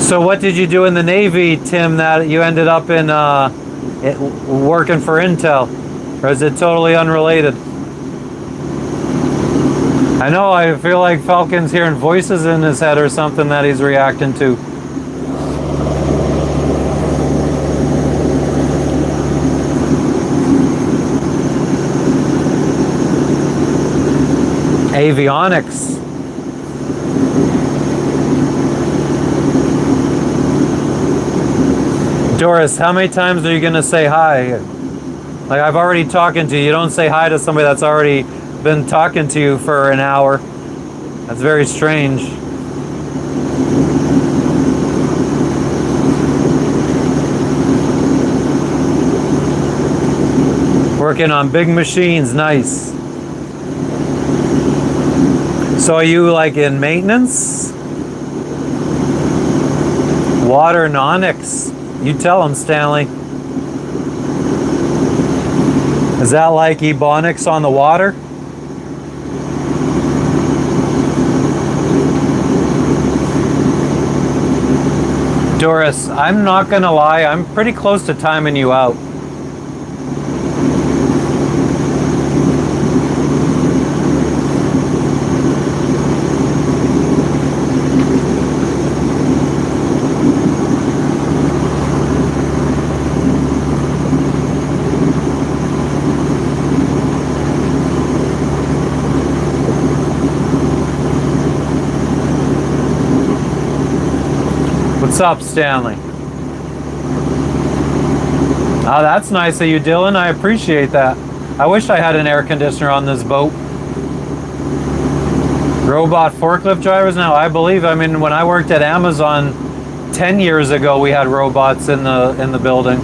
So what did you do in the Navy, Tim, that you ended up in working for Intel? Or is it totally unrelated? I know, I feel like Falcon's hearing voices in his head or something that he's reacting to. Avionics. Doris, how many times are you going to say hi? Like, I've already talking to you. You don't say hi to somebody that's already been talking to you for an hour. That's very strange. Working on big machines, nice. So are you like in maintenance? Water and onyx. You tell him, Stanley. Is that like Ebonics on the water? Doris, I'm not gonna lie, I'm pretty close to timing you out. What's up, Stanley? Oh, that's nice of you, Dylan. I appreciate that. I wish I had an air conditioner on this boat. Robot forklift drivers now, I believe. I mean, when I worked at Amazon 10 years ago, we had robots in the building.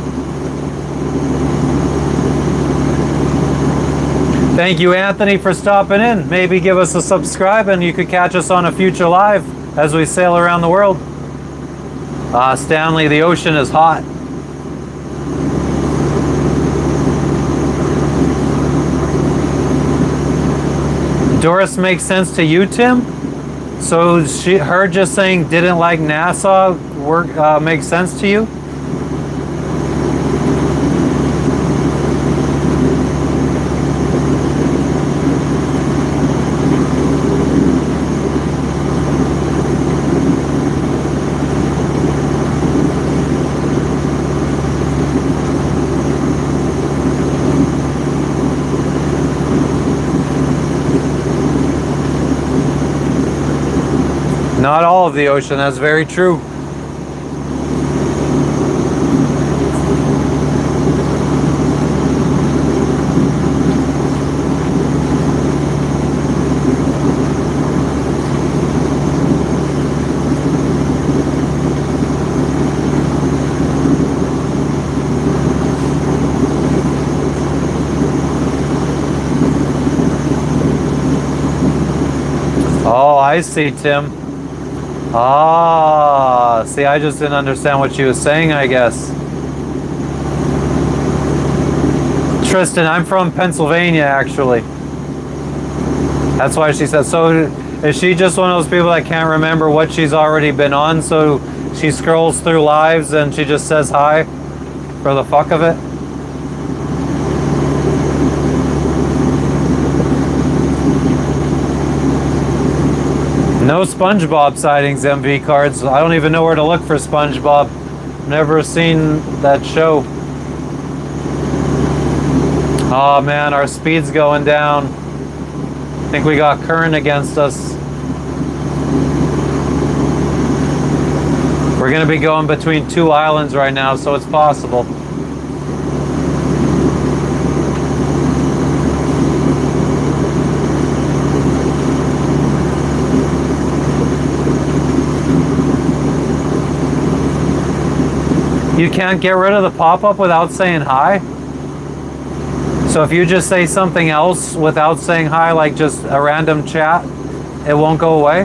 Thank you, Anthony, for stopping in. Maybe give us a subscribe and you could catch us on a future live as we sail around the world. Stanley, the ocean is hot. Doris makes sense to you, Tim? So her just saying didn't like NASA work makes sense to you? Not all of the ocean, that's very true. Oh, I see, Tim. Ah, see, I just didn't understand what she was saying, I guess. Tristan, I'm from Pennsylvania, actually. That's why she said, so is she just one of those people that can't remember what she's already been on, so she scrolls through lives and she just says hi for the fuck of it? No SpongeBob sightings, MV cards. I don't even know where to look for SpongeBob. Never seen that show. Oh man, our speed's going down. I think we got current against us. We're gonna be going between two islands right now, so it's possible. You can't get rid of the pop-up without saying hi? So if you just say something else without saying hi, like just a random chat, it won't go away?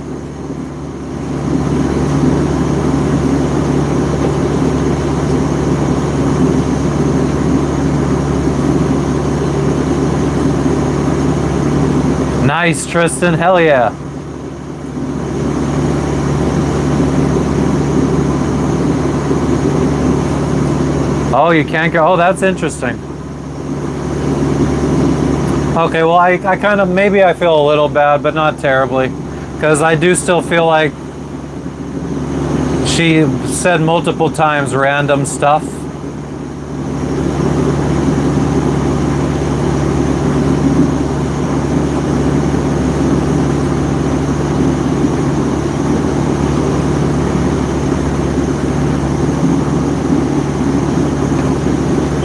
Nice, Tristan. Hell yeah. Oh, you can't go. Oh, that's interesting. Okay, well, I kind of, maybe I feel a little bad, but not terribly. Because I do still feel like she said multiple times random stuff.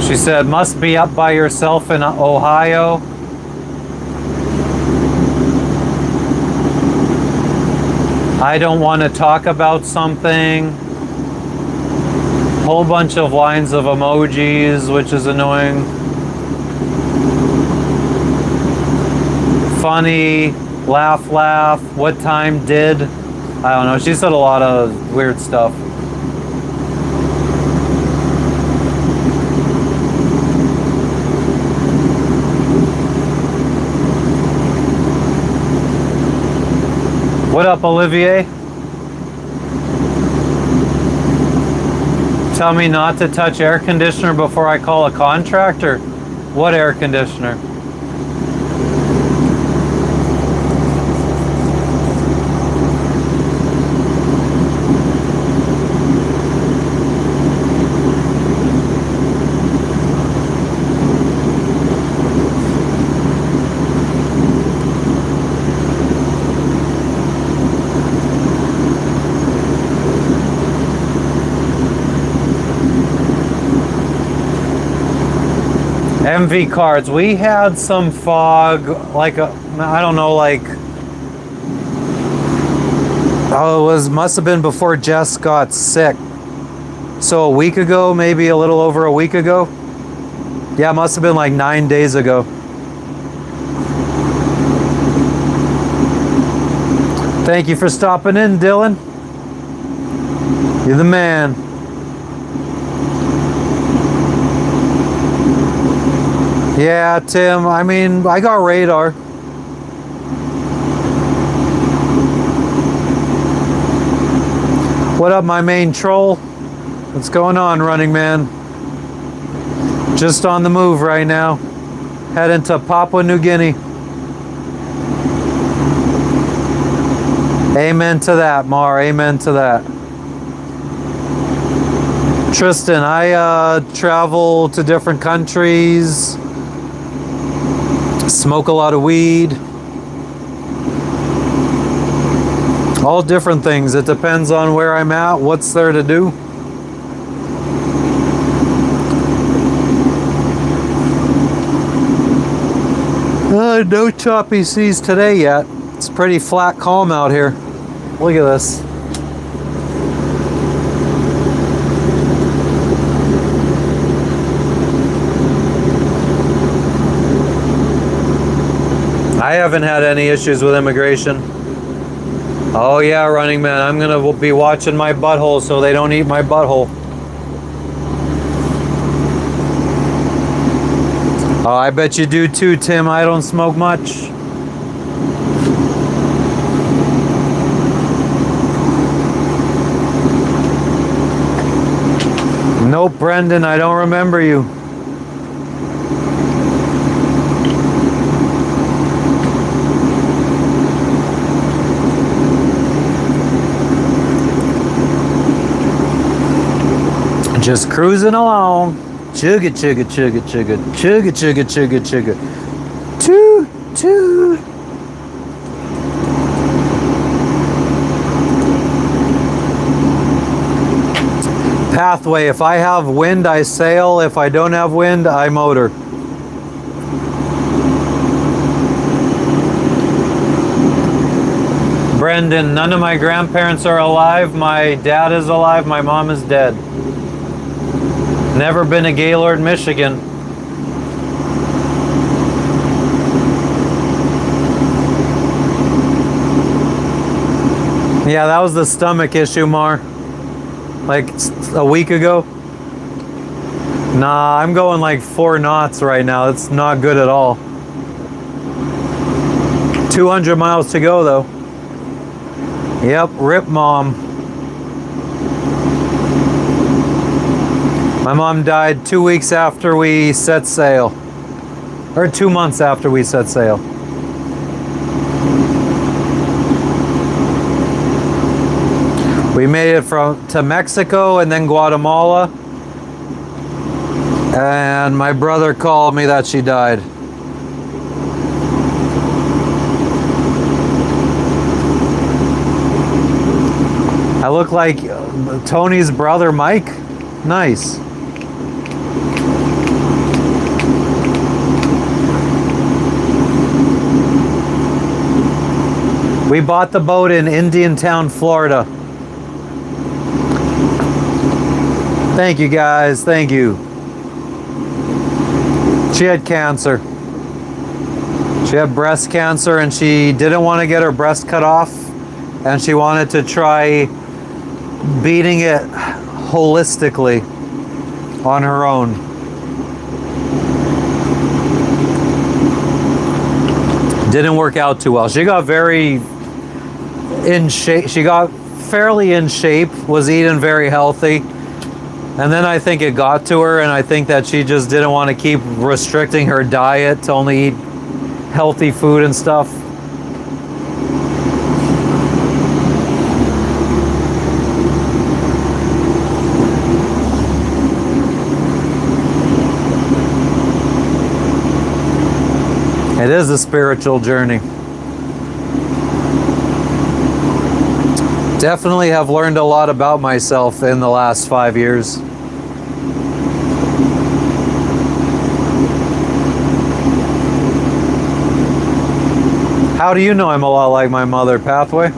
She said, must be up by yourself in Ohio. I don't want to talk about something. Whole bunch of lines of emojis, which is annoying. Funny, laugh, laugh, what time did. I don't know, she said a lot of weird stuff. What up, Olivier? Tell me not to touch air conditioner before I call a contractor? What air conditioner? MV cards. We had some fog, like I don't know, like must have been before Jess got sick. So a week ago, maybe a little over a week ago. Yeah, it must have been like 9 days ago. Thank you for stopping in, Dylan. You're the man. Yeah, Tim, I mean, I got radar. What up, my main troll? What's going on, running man? Just on the move right now. Heading to Papua New Guinea. Amen to that, Mar. Amen to that. Tristan, I travel to different countries. Smoke a lot of weed. All different things. It depends on where I'm at, what's there to do. No choppy seas today yet. It's pretty flat calm out here. Look at this. I haven't had any issues with immigration. Oh yeah, running man, I'm gonna be watching my butthole so they don't eat my butthole. Oh, I bet you do too, Tim. I don't smoke much. Nope, Brendan, I don't remember you. Just cruising along. Chugga, chugga, chugga, chugga, chugga, chugga, chugga, chugga. Toot, toot. Pathway. If I have wind, I sail. If I don't have wind, I motor. Brendan, none of my grandparents are alive. My dad is alive. My mom is dead. Never been to Gaylord, Michigan. Yeah, that was the stomach issue, Mar. Like a week ago. Nah, I'm going like 4 knots right now. It's not good at all. 200 miles to go though. Yep, rip mom. My mom died 2 weeks after we set sail. Or 2 months after we set sail. We made it to Mexico and then Guatemala. And my brother called me that she died. I look like Tony's brother, Mike. Nice. We bought the boat in Indiantown, Florida. Thank you guys, thank you. She had cancer. She had breast cancer and she didn't want to get her breast cut off and she wanted to try beating it holistically on her own. Didn't work out too well. She got very in shape. She got fairly in shape, was eating very healthy. And then I think it got to her, and I think that she just didn't want to keep restricting her diet to only eat healthy food and stuff. It is a spiritual journey. Definitely have learned a lot about myself in the last 5 years. How do you know I'm a lot like my mother, Pathway?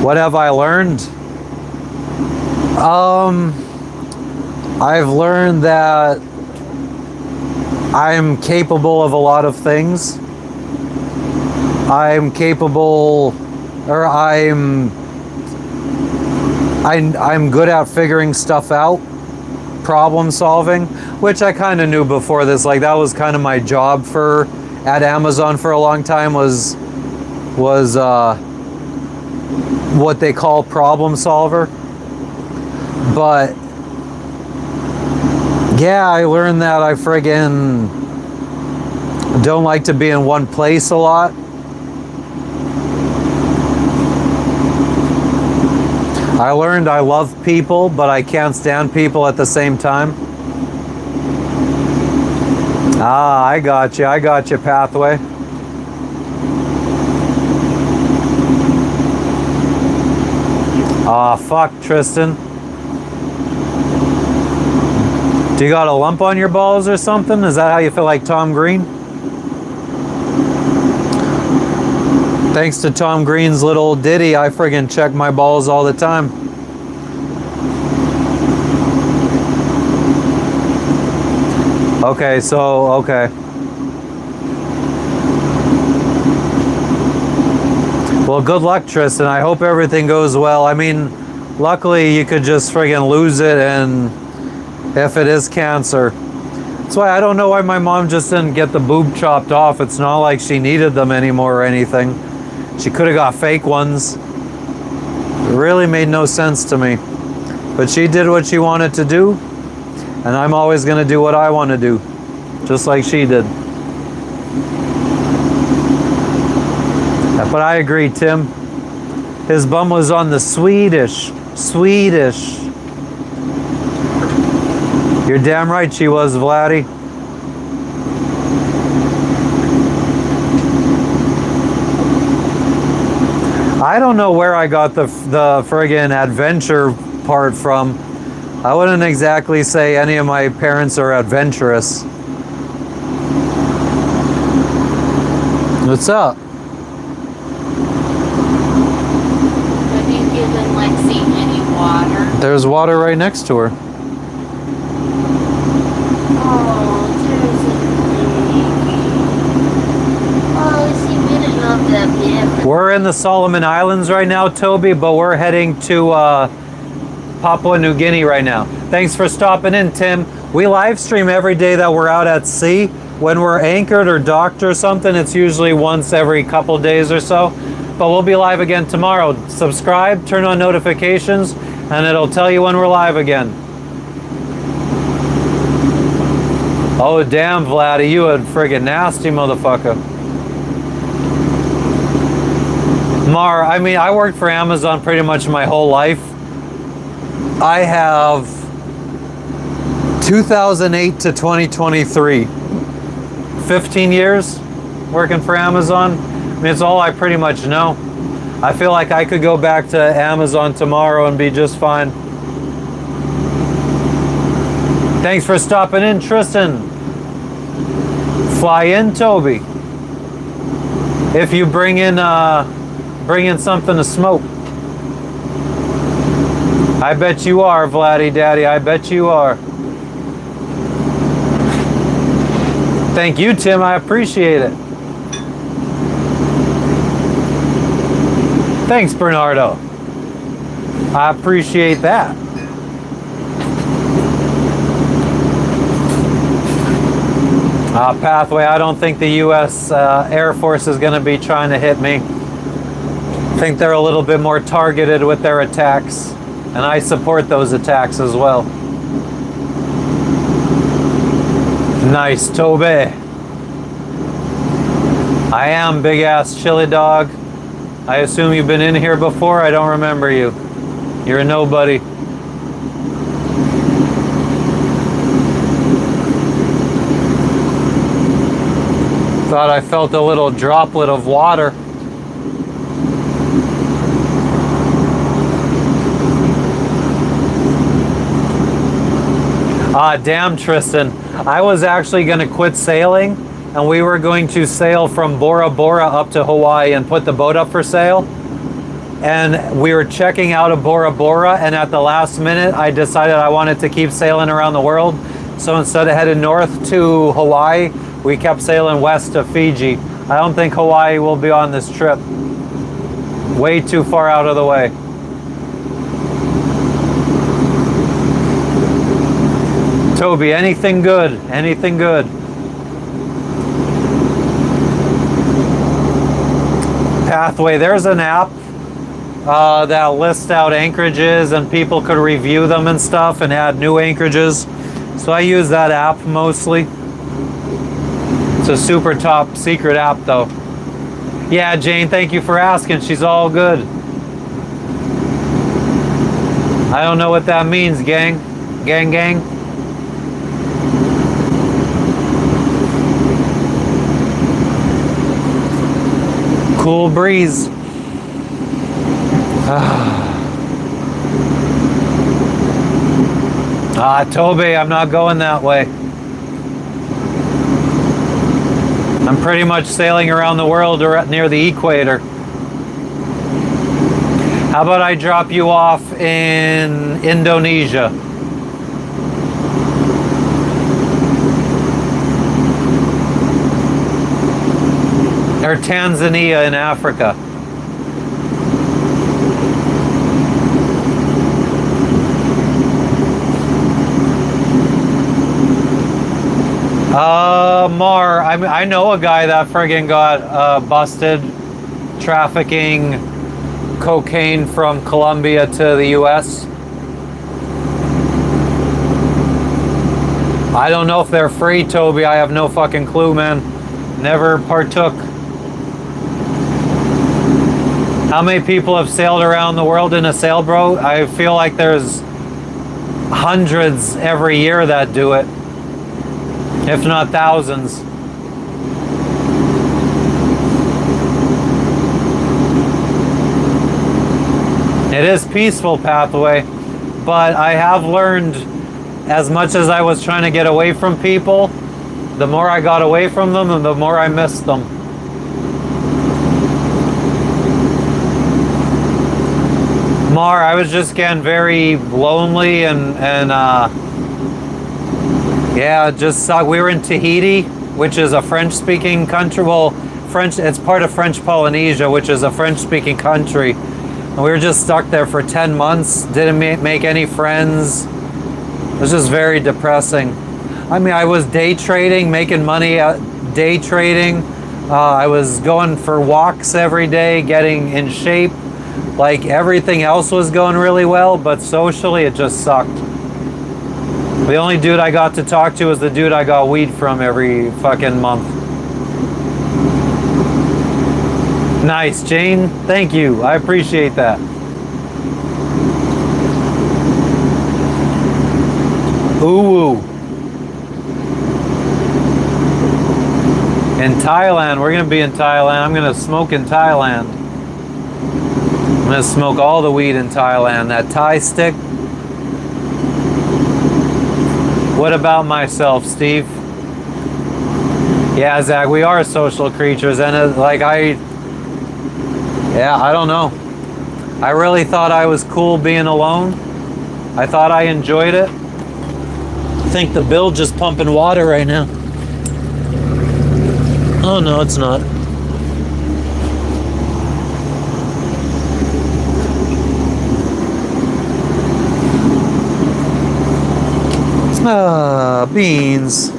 What have I learned? I've learned that I'm capable of a lot of things. I'm capable, or I'm good at figuring stuff out, problem solving, which I kind of knew before this. Like, that was kind of my job at Amazon for a long time, was what they call problem solver. But yeah, I learned that I friggin' don't like to be in one place a lot. I learned I love people, but I can't stand people at the same time. Ah, I got you, Pathway. Ah, fuck, Tristan. Do you got a lump on your balls or something? Is that how you feel like Tom Green? Thanks to Tom Green's little ditty, I friggin' check my balls all the time. Okay, okay. Well, good luck, Tristan. I hope everything goes well. I mean, luckily you could just friggin' lose it, and if it is cancer. That's why I don't know why my mom just didn't get the boob chopped off. It's not like she needed them anymore or anything. She could have got fake ones. It really made no sense to me. But she did what she wanted to do, and I'm always gonna do what I want to do, just like she did. But I agree, Tim. His bum was on the Swedish. You're damn right she was, Vladdy. I don't know where I got the friggin' adventure part from. I wouldn't exactly say any of my parents are adventurous. What's up? Have you given Lexi any water? There's water right next to her. Oh, there's a baby. Oh, she really loved that baby. We're in the Solomon Islands right now, Toby, but we're heading to Papua New Guinea right now. Thanks for stopping in, Tim. We live stream every day that we're out at sea. When we're anchored or docked or something, it's usually once every couple days or so. But we'll be live again tomorrow. Subscribe, turn on notifications, and it'll tell you when we're live again. Oh, damn, Vladdy, you a friggin' nasty motherfucker. Mar, I mean, I worked for Amazon pretty much my whole life. I have 2008 to 2023. 15 years working for Amazon. I mean, it's all I pretty much know. I feel like I could go back to Amazon tomorrow and be just fine. Thanks for stopping in, Tristan. Fly in, Toby. If you bring in something to smoke. I bet you are, Vladdy Daddy. I bet you are. Thank you, Tim. I appreciate it. Thanks, Bernardo. I appreciate that. Pathway, I don't think the U.S. Air Force is going to be trying to hit me. I think they're a little bit more targeted with their attacks, and I support those attacks as well. Nice, Toby. I am big ass chili dog. I assume you've been in here before. I don't remember you. You're a nobody. Thought I felt a little droplet of water. Damn, Tristan. I was actually going to quit sailing, and we were going to sail from Bora Bora up to Hawaii and put the boat up for sale. And we were checking out of Bora Bora, and at the last minute, I decided I wanted to keep sailing around the world. So instead of heading north to Hawaii, we kept sailing west to Fiji. I don't think Hawaii will be on this trip. Way too far out of the way. Toby, anything good? Anything good? Pathway, there's an app that lists out anchorages, and people could review them and stuff and add new anchorages. So I use that app mostly. It's a super top secret app though. Yeah, Jane, thank you for asking. She's all good. I don't know what that means, gang. Gang, gang. Cool breeze. Toby, I'm not going that way. I'm pretty much sailing around the world near the equator. How about I drop you off in Indonesia? Or Tanzania in Africa. Mar, I know a guy that friggin' got busted trafficking cocaine from Colombia to the US. I don't know if they're free, Toby. I have no fucking clue, man. Never partook. How many people have sailed around the world in a sailboat? I feel like there's hundreds every year that do it, if not thousands. It is peaceful, Pathway, but I have learned, as much as I was trying to get away from people, the more I got away from them and the more I missed them. Mar, I was just getting very lonely and yeah, just we were in Tahiti, which is a French-speaking country. Well, it's part of French Polynesia, which is a French-speaking country. And we were just stuck there for 10 months, didn't make any friends. It was just very depressing. I mean, I was day trading, making money day trading. I was going for walks every day, getting in shape. Like, everything else was going really well, but socially it just sucked. The only dude I got to talk to was the dude I got weed from every fucking month. Nice, Jane. Thank you. I appreciate that. Ooh. In Thailand, we're gonna be in Thailand. I'm gonna smoke in Thailand. I'm gonna smoke all the weed in Thailand. That Thai stick. What about myself, Steve? Yeah, Zach, we are social creatures, and I don't know. I really thought I was cool being alone. I thought I enjoyed it. I think the bill just pumping water right now. Oh, no, it's not. Ah, beans.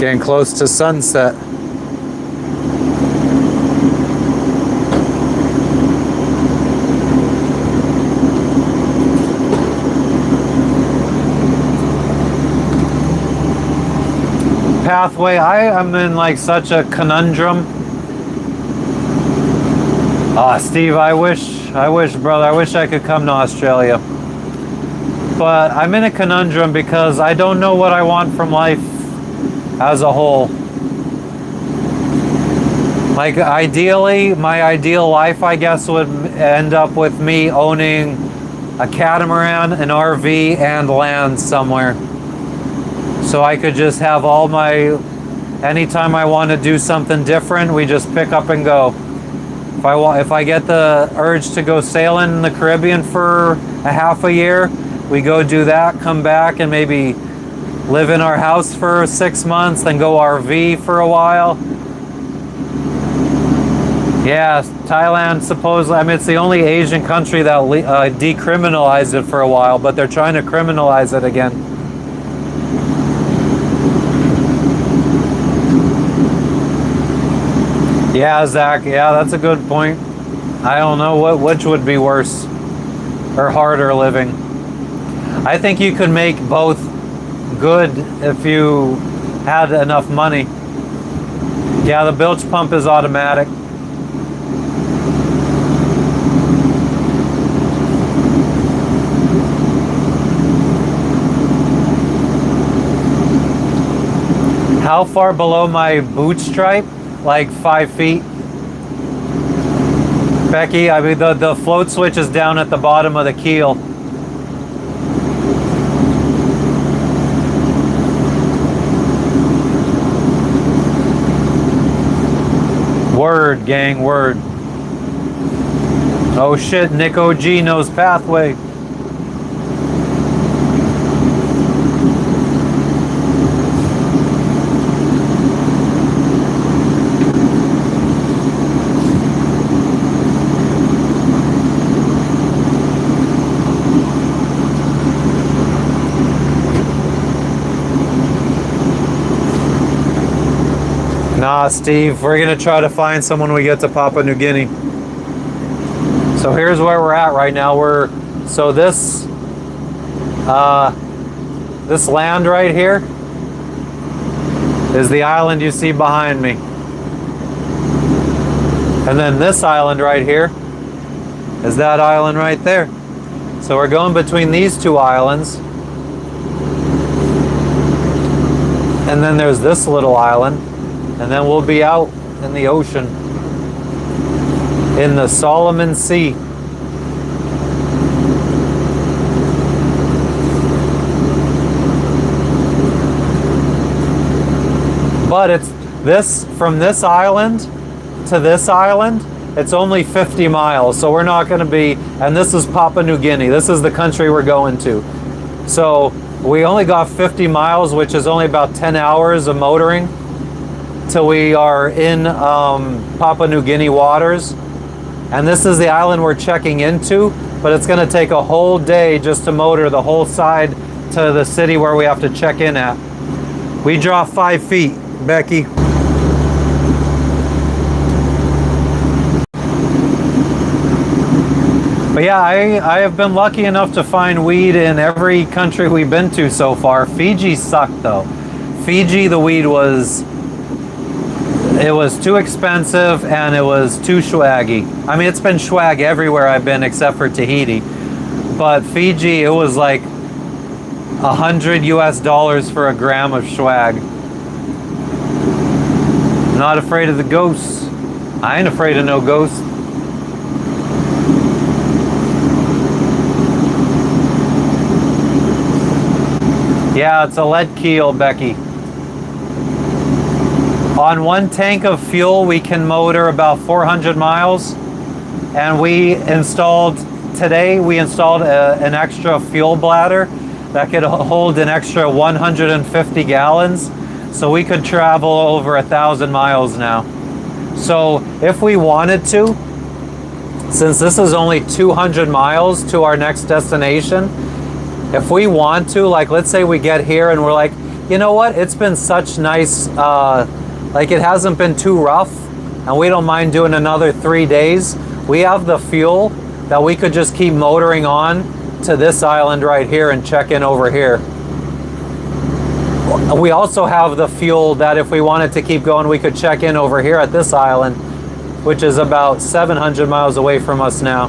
Getting close to sunset. Pathway, I am in like such a conundrum. Ah, Steve, I wish, brother, I wish I could come to Australia. But I'm in a conundrum because I don't know what I want from life as a whole. Like, ideally, my ideal life, I guess, would end up with me owning a catamaran, an RV, and land somewhere. So I could just have all my, anytime I want to do something different, we just pick up and go. If I get the urge to go sailing in the Caribbean for a half a year, we go do that, come back, and maybe live in our house for 6 months, then go RV for a while. Yeah, Thailand supposedly, I mean, it's the only Asian country that decriminalized it for a while, but they're trying to criminalize it again. Yeah, Zach, yeah, that's a good point. I don't know which would be worse or harder living. I think you could make both good if you had enough money. Yeah, the bilge pump is automatic. How far below my boot stripe? Like 5 feet. Becky, I mean, the float switch is down at the bottom of the keel. Word, gang, word. Oh shit, Nick OG knows Pathway. Nah, Steve, we're gonna try to find someone when we get to Papua New Guinea. So here's where we're at right now. So this land right here is the island you see behind me. And then this island right here is that island right there. So we're going between these two islands. And then there's this little island. And then we'll be out in the ocean, in the Solomon Sea. But it's this, from this island to this island, it's only 50 miles. So we're not going to be, and this is Papua New Guinea. This is the country we're going to. So we only got 50 miles, which is only about 10 hours of motoring till we are in Papua New Guinea waters. And this is the island we're checking into, but it's going to take a whole day just to motor the whole side to the city where we have to check in at. We draw 5 feet, Becky. But yeah, I have been lucky enough to find weed in every country we've been to so far. Fiji sucked though. Fiji, the weed was too expensive and it was too swaggy. I mean, it's been swag everywhere I've been except for Tahiti. But Fiji, it was like $100 US for a gram of swag. Not afraid of the ghosts. I ain't afraid of no ghosts. Yeah, it's a lead keel, Becky. On one tank of fuel, we can motor about 400 miles. and we installed an extra fuel bladder that could hold an extra 150 gallons, so we could travel over 1,000 miles now. So if we wanted to, since this is only 200 miles to our next destination, if we want to, like let's say we get here and we're like, you know what, it's been such nice, like it hasn't been too rough, and we don't mind doing another 3 days, we have the fuel that we could just keep motoring on to this island right here and check in over here. We also have the fuel that if we wanted to keep going, we could check in over here at this island, which is about 700 miles away from us now.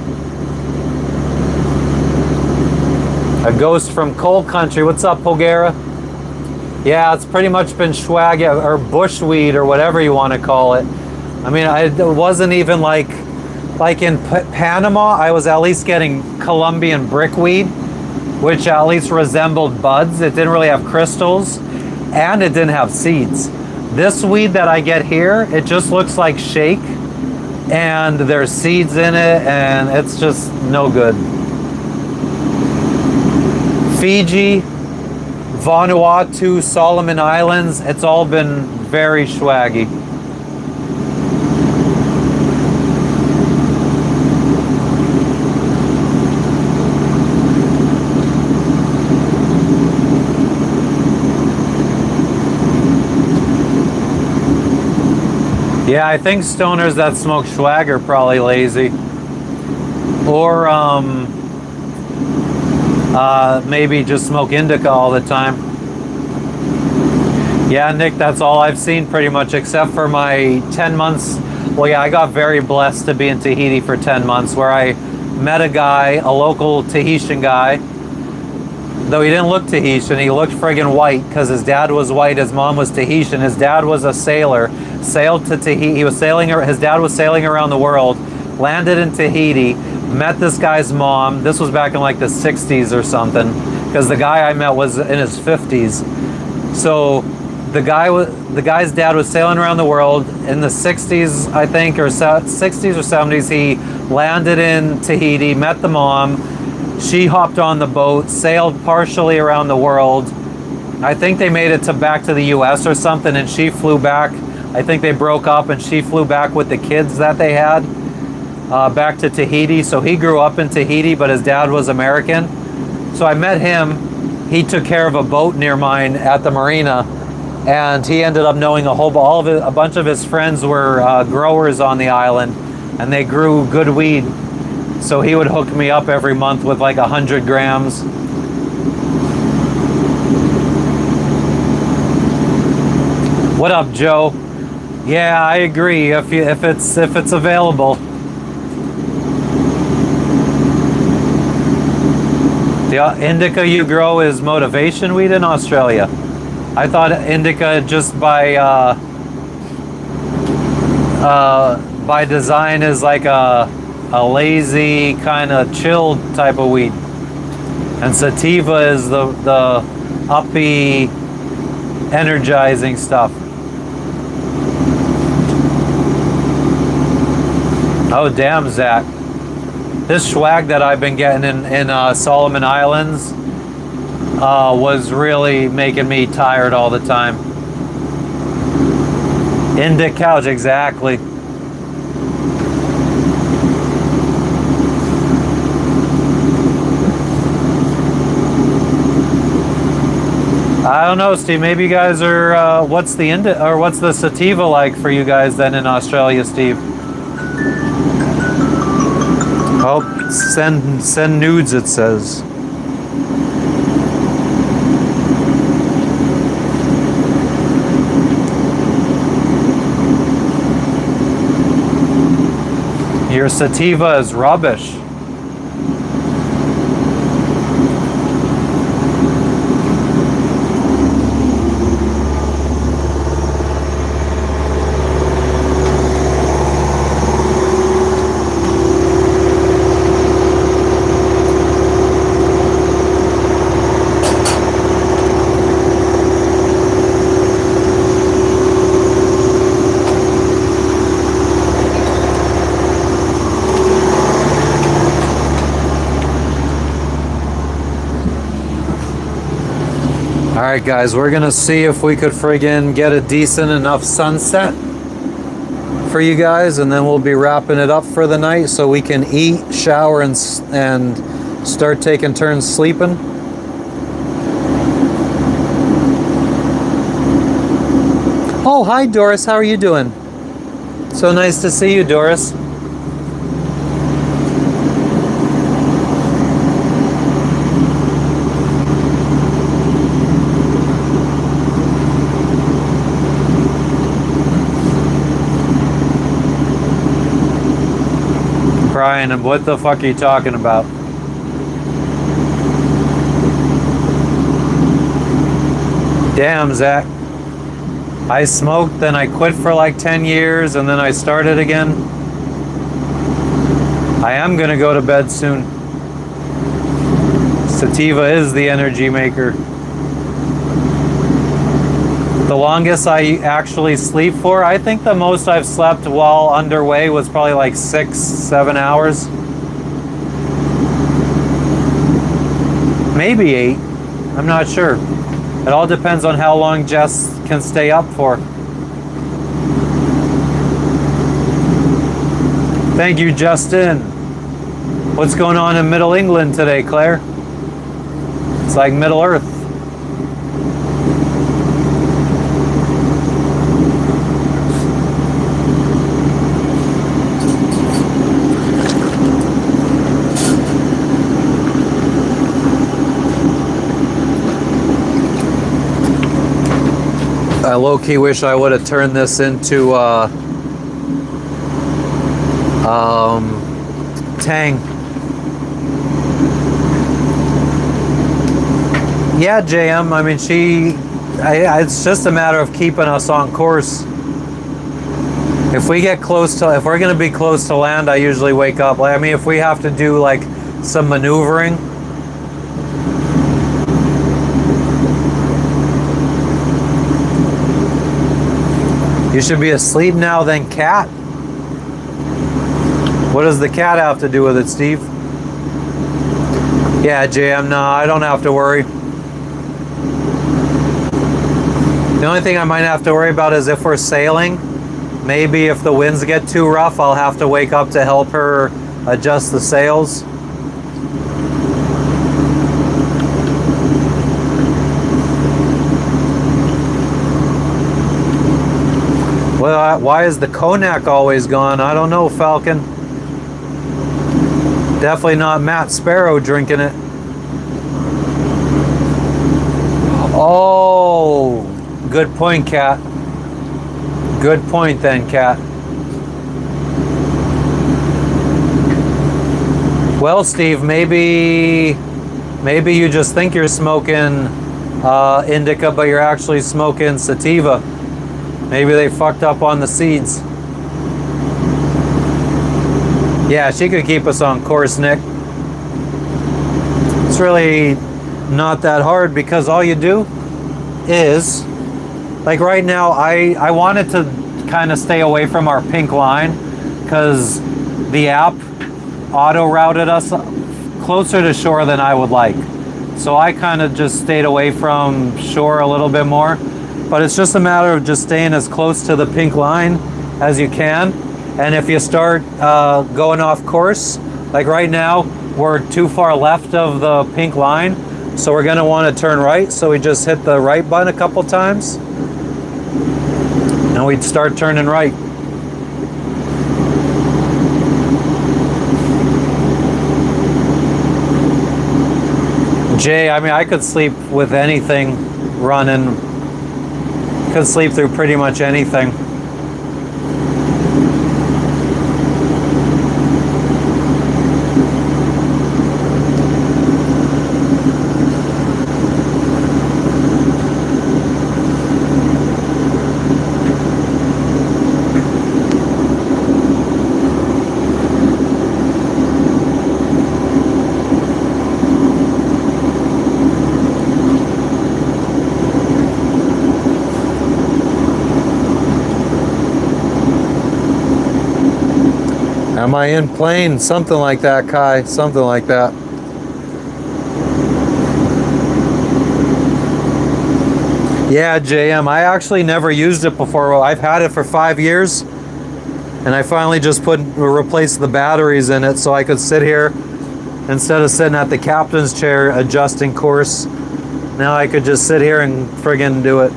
A ghost from coal country. What's up, Pogera? Yeah, it's pretty much been swag or bushweed or whatever you want to call it. I mean, it wasn't even like in Panama, I was at least getting Colombian brickweed, which at least resembled buds. It didn't really have crystals, and it didn't have seeds. This weed that I get here, it just looks like shake, and there's seeds in it, and it's just no good. Fiji, Vanuatu, Solomon Islands, it's all been very swaggy. Yeah, I think stoners that smoke swag are probably lazy. Or maybe just smoke indica all the time. Yeah, Nick, that's all I've seen pretty much, except for my 10 months. Well, yeah, I got very blessed to be in Tahiti for 10 months, where I met a guy, a local Tahitian guy. Though he didn't look Tahitian, he looked friggin' white, because his dad was white, his mom was Tahitian. His dad was a sailor, sailed to Tahiti. His dad was sailing around the world, landed in Tahiti, met this guy's mom. This was back in like the 60s or something, because the guy I met was in his 50s. So the guy's dad was sailing around the world in the 60s, I think, or 60s or 70s. He landed in Tahiti, met the mom. She hopped on the boat, sailed partially around the world. I think they made it back to the US or something, and she flew back. I think they broke up, and she flew back with the kids that they had back to Tahiti. So he grew up in Tahiti, but his dad was American. So I met him. He took care of a boat near mine at the marina, and he ended up knowing a bunch of his friends were growers on the island, and they grew good weed. So he would hook me up every month with like 100 grams. What up, Joe? Yeah, I agree. If it's available. The indica you grow is motivation weed in Australia. I thought indica just by design is like a lazy kind of chilled type of weed, and sativa is the uppy, energizing stuff. Oh damn, Zach, this swag that I've been getting in Solomon Islands was really making me tired all the time. Indic couch, exactly. I don't know, Steve. Maybe you guys are. What's the sativa like for you guys then in Australia, Steve? Oh, send nudes. It says. Your sativa is rubbish. Alright guys, we're gonna see if we could friggin' get a decent enough sunset for you guys, and then we'll be wrapping it up for the night so we can eat, shower, and start taking turns sleeping. Oh, hi Doris, how are you doing? So nice to see you, Doris. Brian, and what the fuck are you talking about? Damn, Zach. I smoked, then I quit for like 10 years, and then I started again. I am gonna go to bed soon. Sativa is the energy maker. The longest I actually sleep for, I think the most I've slept while underway was probably like 6-7 hours. Maybe 8. I'm not sure. It all depends on how long Jess can stay up for. Thank you, Justin. What's going on in Middle England today, Claire? It's like Middle Earth. I low-key wish I would have turned this into Tang. Yeah, JM, I mean, it's just a matter of keeping us on course. If we're going to be close to land, I usually wake up. I mean, if we have to do like some maneuvering, you should be asleep now, then, cat. What does the cat have to do with it, Steve? Yeah, JM, no, I don't have to worry. The only thing I might have to worry about is if we're sailing. Maybe if the winds get too rough, I'll have to wake up to help her adjust the sails. Well, why is the cognac always gone? I don't know, Falcon. Definitely not Matt Sparrow drinking it. Oh, good point, Cat. Good point then, Cat. Well, Steve, maybe you just think you're smoking indica, but you're actually smoking sativa. Maybe they fucked up on the seeds. Yeah, she could keep us on course, Nick. It's really not that hard because all you do is, like right now, I wanted to kind of stay away from our pink line because the app auto-routed us closer to shore than I would like. So I kind of just stayed away from shore a little bit more. But it's just a matter of just staying as close to the pink line as you can. And if you start going off course, like right now, we're too far left of the pink line. So we're gonna wanna turn right. So we just hit the right button a couple times. And we'd start turning right. Jay, I mean, I could sleep with anything running. Could sleep through pretty much anything. Am I in plane? Something like that, Kai. Something like that. Yeah, JM, I actually never used it before. Well, I've had it for 5 years, and I finally just replaced the batteries in it so I could sit here instead of sitting at the captain's chair adjusting course. Now I could just sit here and friggin' do it.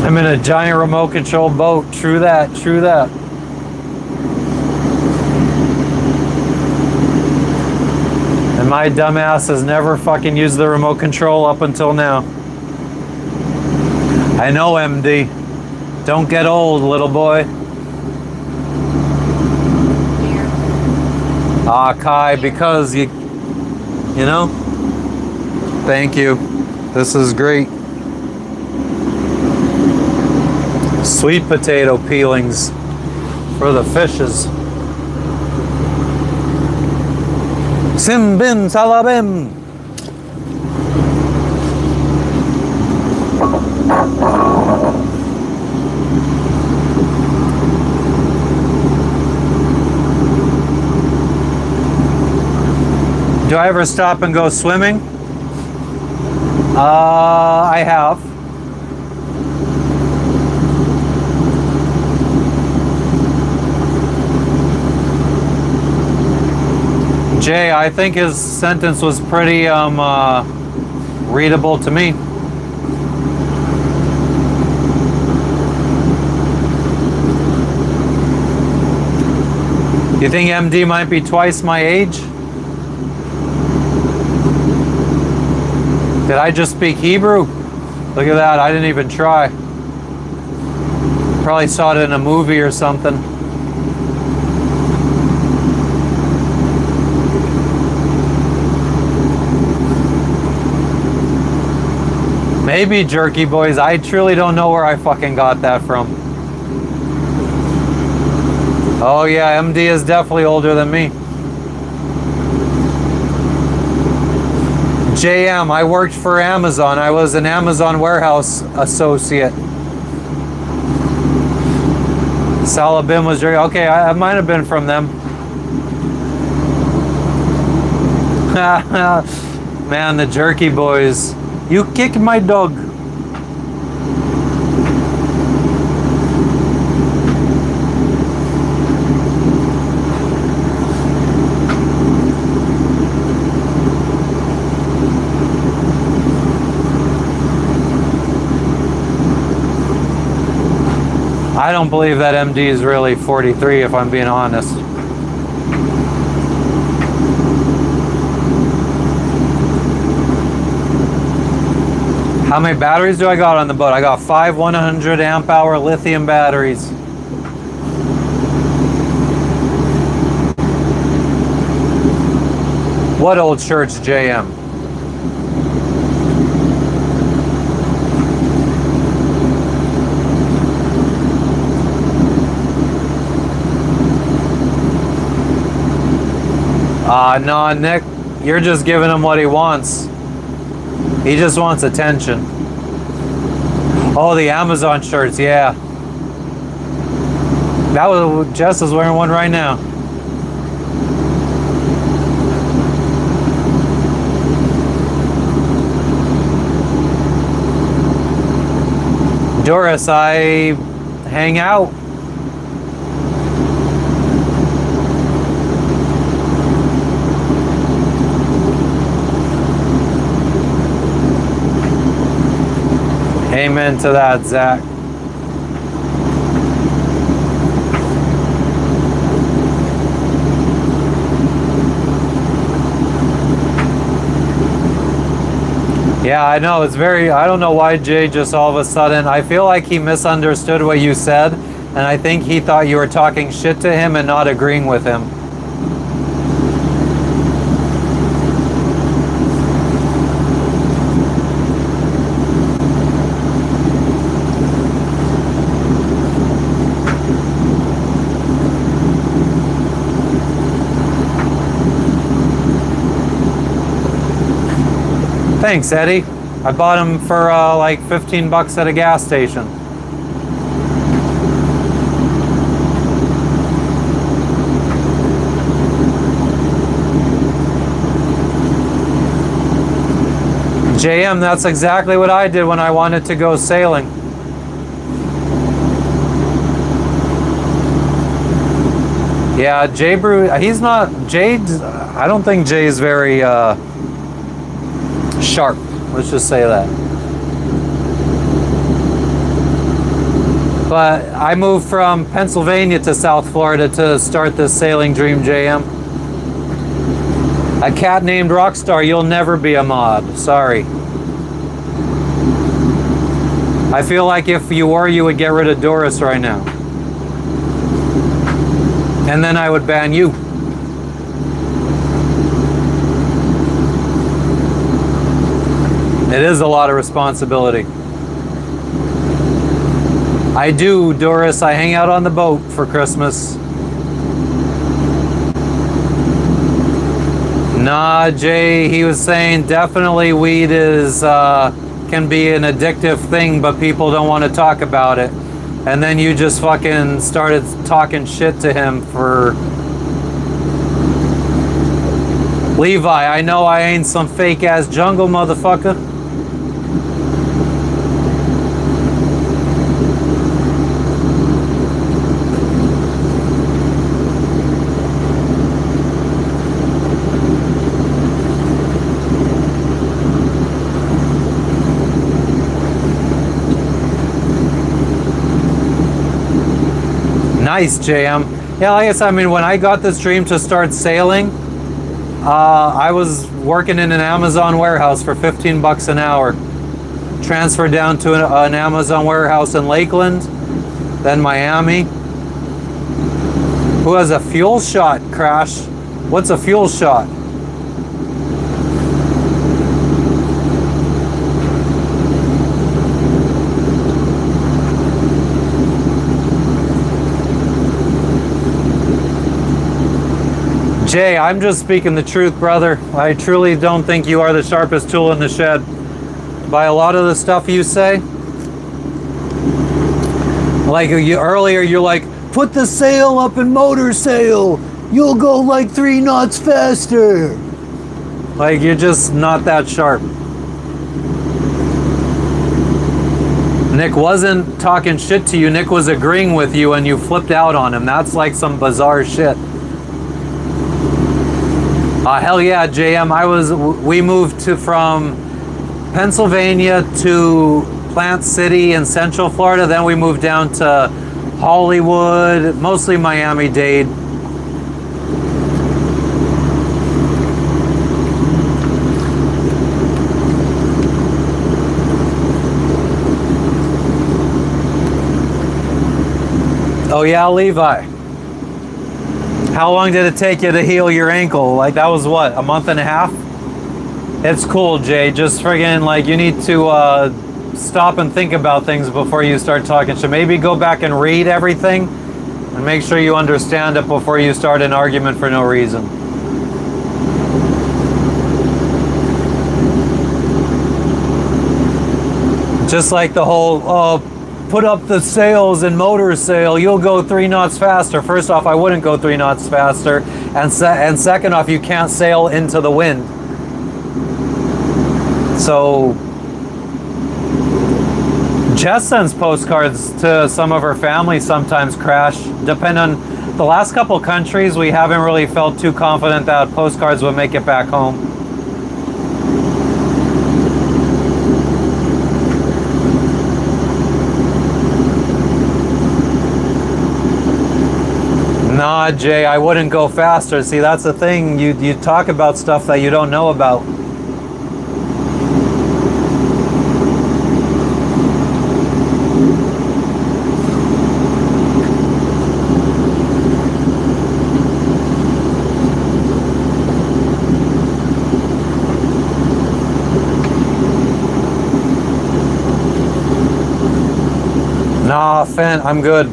I'm in a giant remote control boat. True that, true that. And my dumbass has never fucking used the remote control up until now. I know, MD. Don't get old, little boy. Ah, Kai, because you know? Thank you. This is great. Sweet potato peelings for the fishes. Simbin salabim. Do I ever stop and go swimming? I have. Jay, I think his sentence was pretty readable to me. You think MD might be twice my age? Did I just speak Hebrew? Look at that, I didn't even try. Probably saw it in a movie or something. Maybe, Jerky Boys. I truly don't know where I fucking got that from. Oh yeah, MD is definitely older than me. JM, I worked for Amazon. I was an Amazon warehouse associate. Salabim was Jerky. Okay, I might have been from them. Man, the Jerky Boys. You kicked my dog. I don't believe that MD is really 43, if I'm being honest. How many batteries do I got on the boat? I got 5 100 amp hour lithium batteries. What old church, JM? No, Nick, you're just giving him what he wants. He just wants attention. Oh, the Amazon shirts, yeah. That was Jess is wearing one right now. Doris, I hang out. Amen to that, Zach. Yeah, I know. It's very, I don't know why Jay just all of a sudden, I feel like he misunderstood what you said, and I think he thought you were talking shit to him and not agreeing with him. Thanks, Eddie. I bought them for like 15 bucks at a gas station. JM, that's exactly what I did when I wanted to go sailing. Yeah, Jay Brew, he's not, I don't think Jay's very sharp. Let's just say that. But I moved from Pennsylvania to South Florida to start this sailing dream, JM. A cat named Rockstar, you'll never be a mod. Sorry. I feel like if you were, you would get rid of Doris right now. And then I would ban you. It is a lot of responsibility. I do, Doris. I hang out on the boat for Christmas. Nah, Jay, he was saying definitely weed is can be an addictive thing, but people don't want to talk about it. And then you just fucking started talking shit to him for... Levi, I know I ain't some fake ass jungle motherfucker. Nice, JM. Yeah, like I said, I mean, when I got this dream to start sailing, I was working in an Amazon warehouse for 15 bucks an hour. Transferred down to an Amazon warehouse in Lakeland, then Miami. Who has a fuel shot, Crash? What's a fuel shot? Jay, I'm just speaking the truth, brother. I truly don't think you are the sharpest tool in the shed. By a lot of the stuff you say. Like earlier, you're like, put the sail up in motor sail. You'll go like 3 knots faster. Like, you're just not that sharp. Nick wasn't talking shit to you. Nick was agreeing with you and you flipped out on him. That's like some bizarre shit. Hell yeah, JM. We moved from Pennsylvania to Plant City in Central Florida. Then we moved down to Hollywood, mostly Miami-Dade. Oh yeah, Levi. How long did it take you to heal your ankle? Like, that was what, a month and a half? It's cool, Jay. Just friggin', like, you need to stop and think about things before you start talking shit. Maybe go back and read everything and make sure you understand it before you start an argument for no reason. Just like the whole, put up the sails and motor sail, you'll go 3 knots faster. First off, I wouldn't go 3 knots faster. And second off, you can't sail into the wind. So, Jess sends postcards to some of her family sometimes, Crash. Depending on the last couple countries, we haven't really felt too confident that postcards would make it back home. Nah, Jay, I wouldn't go faster. See, that's the thing. You talk about stuff that you don't know about. Nah, Finn, I'm good.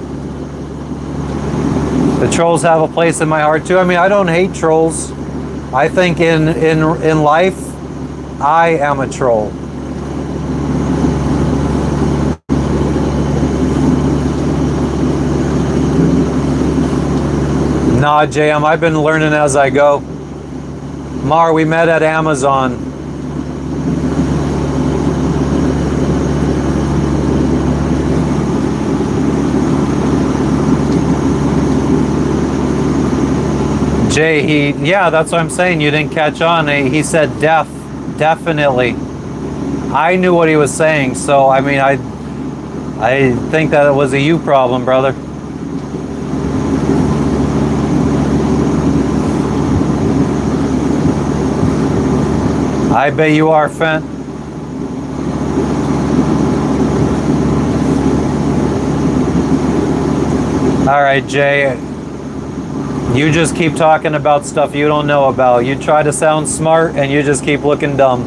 The trolls have a place in my heart too. I mean, I don't hate trolls. I think in life, I am a troll. Nah, JM, I've been learning as I go. Mar, we met at Amazon. Jay, yeah, that's what I'm saying. You didn't catch on. He said definitely. I knew what he was saying, so I mean, I think that it was a you problem, brother. I bet you are, Fent. All right, Jay. You just keep talking about stuff you don't know about. You try to sound smart and you just keep looking dumb.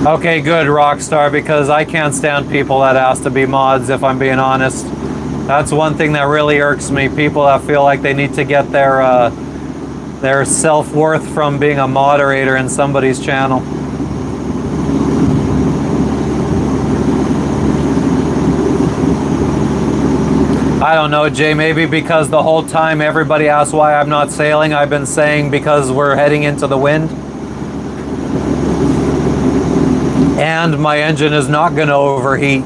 Okay, good, Rockstar, because I can't stand people that ask to be mods, if I'm being honest. That's one thing that really irks me. People that feel like they need to get their self-worth from being a moderator in somebody's channel. I don't know, Jay, maybe because the whole time everybody asks why I'm not sailing, I've been saying because we're heading into the wind. And my engine is not going to overheat.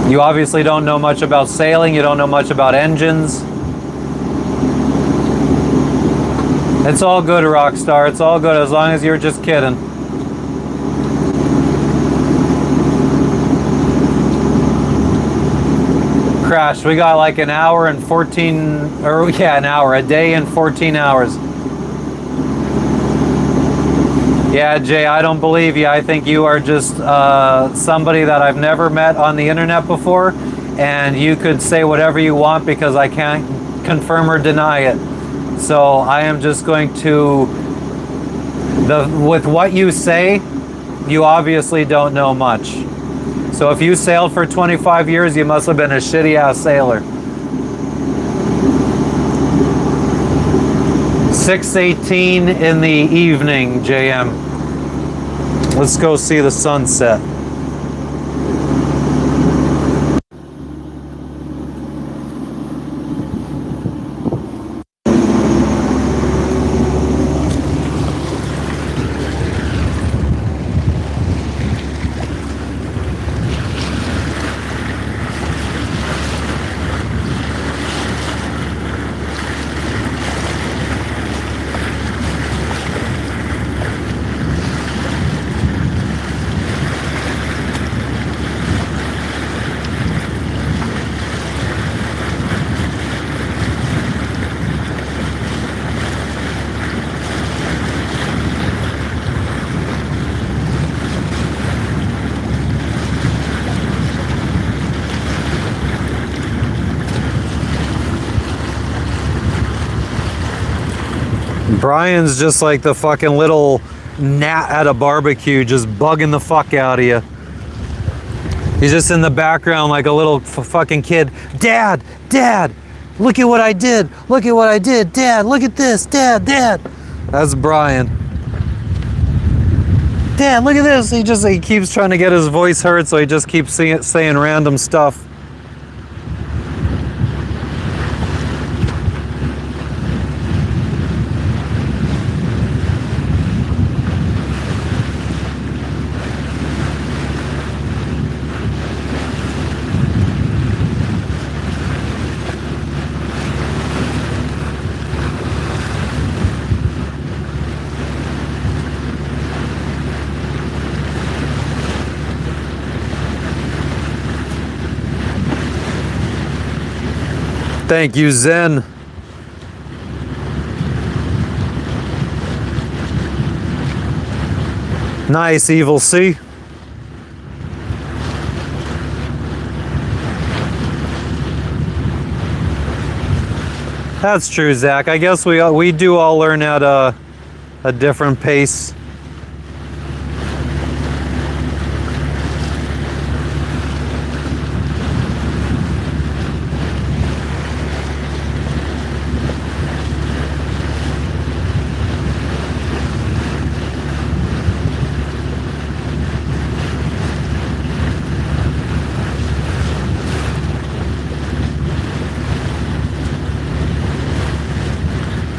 You obviously don't know much about sailing, you don't know much about engines. It's all good, Rockstar, it's all good as long as you're just kidding. Crash, we got like an hour and 14, or yeah, an hour, a day and 14 hours. Yeah, Jay, I don't believe you. I think you are just somebody that I've never met on the internet before, and you could say whatever you want because I can't confirm or deny it. So I am just going to, with what you say, you obviously don't know much. So if you sailed for 25 years, you must have been a shitty ass sailor. 6:18 in the evening, JM. Let's go see the sunset. Brian's just like the fucking little gnat at a barbecue, just bugging the fuck out of you. He's just in the background like a little fucking kid. Dad, Dad, look at what I did. Look at what I did. Dad, look at this. Dad, Dad. That's Brian. Dad, look at this. He keeps trying to get his voice heard, so he just keeps saying random stuff. Thank you, Zen. Nice, Evil C. That's true, Zach. I guess we do all learn at a different pace.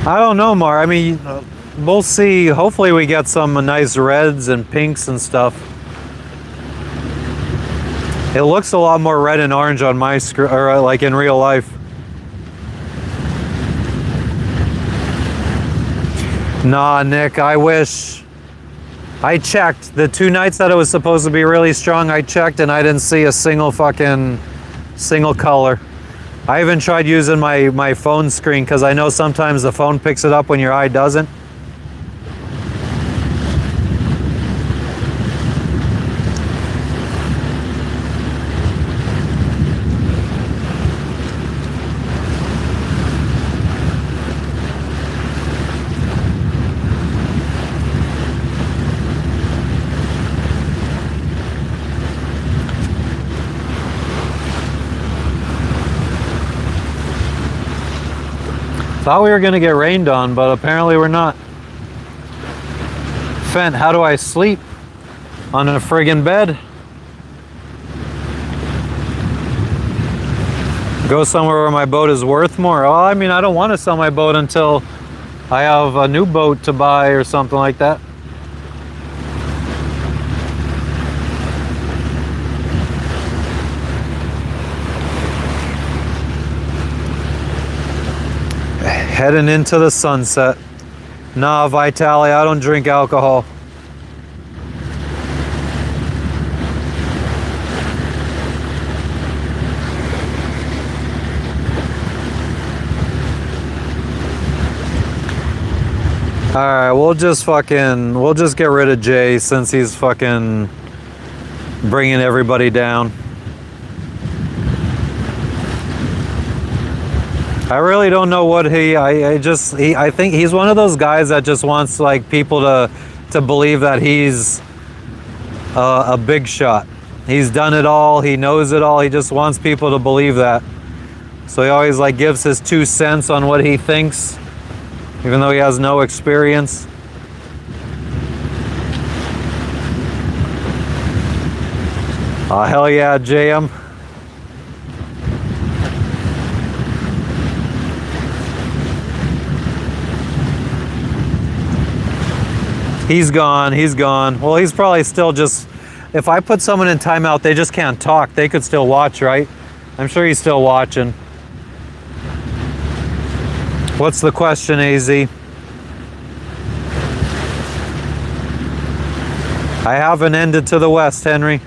I don't know, Mar. I mean, we'll see. Hopefully we get some nice reds and pinks and stuff. It looks a lot more red and orange on my screen, or like in real life. Nah, Nick, I wish. I checked. The 2 nights that it was supposed to be really strong, I checked and I didn't see a single color. I even tried using my phone screen because I know sometimes the phone picks it up when your eye doesn't. Thought we were gonna get rained on, but apparently we're not. Fent, how do I sleep? On a friggin' bed? Go somewhere where my boat is worth more? Well, I mean, I don't want to sell my boat until I have a new boat to buy or something like that. Heading into the sunset. Nah, Vitali, I don't drink alcohol. Alright, we'll just get rid of Jay since he's fucking bringing everybody down. I really don't know what I think he's one of those guys that just wants like people to believe that he's a big shot. He's done it all, he knows it all, he just wants people to believe that. So he always like gives his 2 cents on what he thinks, even though he has no experience. Oh, hell yeah, JM. He's gone. Well, he's probably still just, if I put someone in timeout, they just can't talk. They could still watch, right? I'm sure he's still watching. What's the question, AZ? I haven't ended to the west, Henry.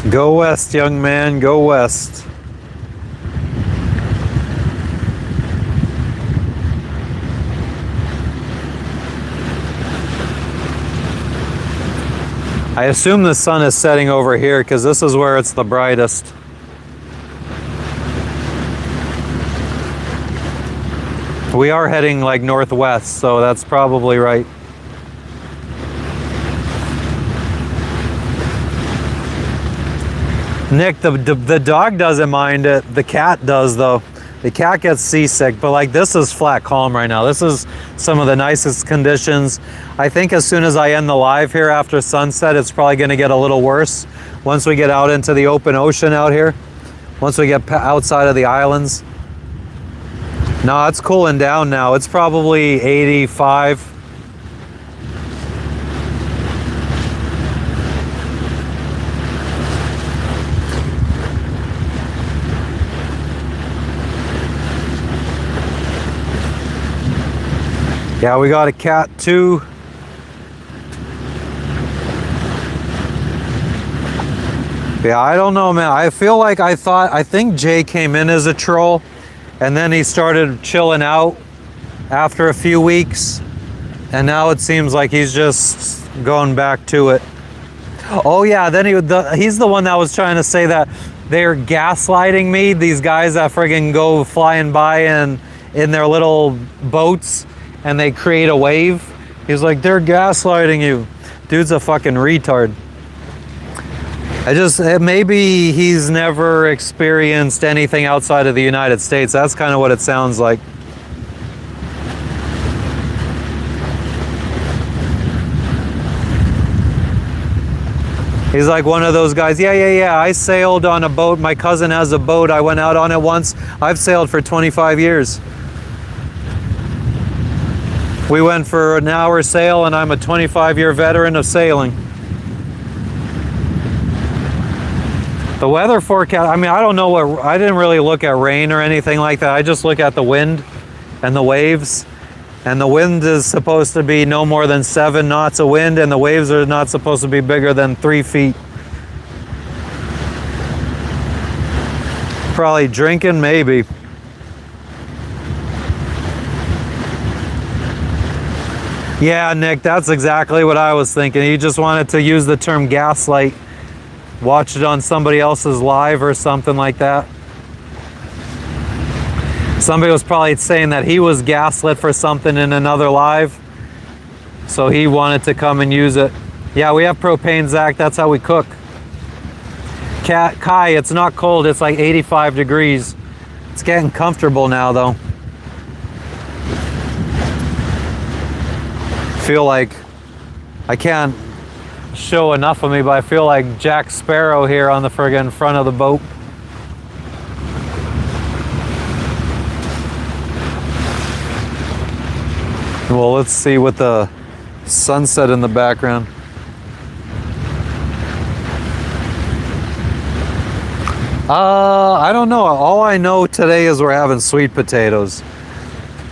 Go west, young man, go west. I assume the sun is setting over here because this is where it's the brightest. We are heading like northwest, so that's probably right. Nick, the dog doesn't mind it. The cat does, though. The cat gets seasick, but like this is flat calm right now. This is some of the nicest conditions. I think as soon as I end the live here after sunset, it's probably gonna get a little worse once we get out into the open ocean out here. Once we get outside of the islands. No, it's cooling down now. It's probably 85. Yeah, we got a cat too. Yeah, I don't know, man. I feel like I think Jay came in as a troll and then he started chilling out after a few weeks. And now it seems like he's just going back to it. Oh yeah, then he's the one that was trying to say that they're gaslighting me. These guys that friggin' go flying by in their little boats and they create a wave. He's like, they're gaslighting you. Dude's a fucking retard. Maybe he's never experienced anything outside of the United States. That's kind of what it sounds like. He's like one of those guys, yeah, I sailed on a boat. My cousin has a boat. I went out on it once. I've sailed for 25 years. We went for an hour sail and I'm a 25-year veteran of sailing. The weather forecast, I mean, I don't know I didn't really look at rain or anything like that. I just look at the wind and the waves. And the wind is supposed to be no more than 7 knots of wind, and the waves are not supposed to be bigger than 3 feet. Probably drinking, maybe. Yeah, Nick, that's exactly what I was thinking. He just wanted to use the term gaslight. Watch it on somebody else's live or something like that. Somebody was probably saying that he was gaslit for something in another live, so he wanted to come and use it. Yeah, we have propane, Zach. That's how we cook. Kai, it's not cold. It's like 85 degrees. It's getting comfortable now, though. Feel like I can't show enough of me, but I feel like Jack Sparrow here on the friggin' front of the boat. Well, let's see with the sunset in the background. I don't know. All I know today is we're having sweet potatoes.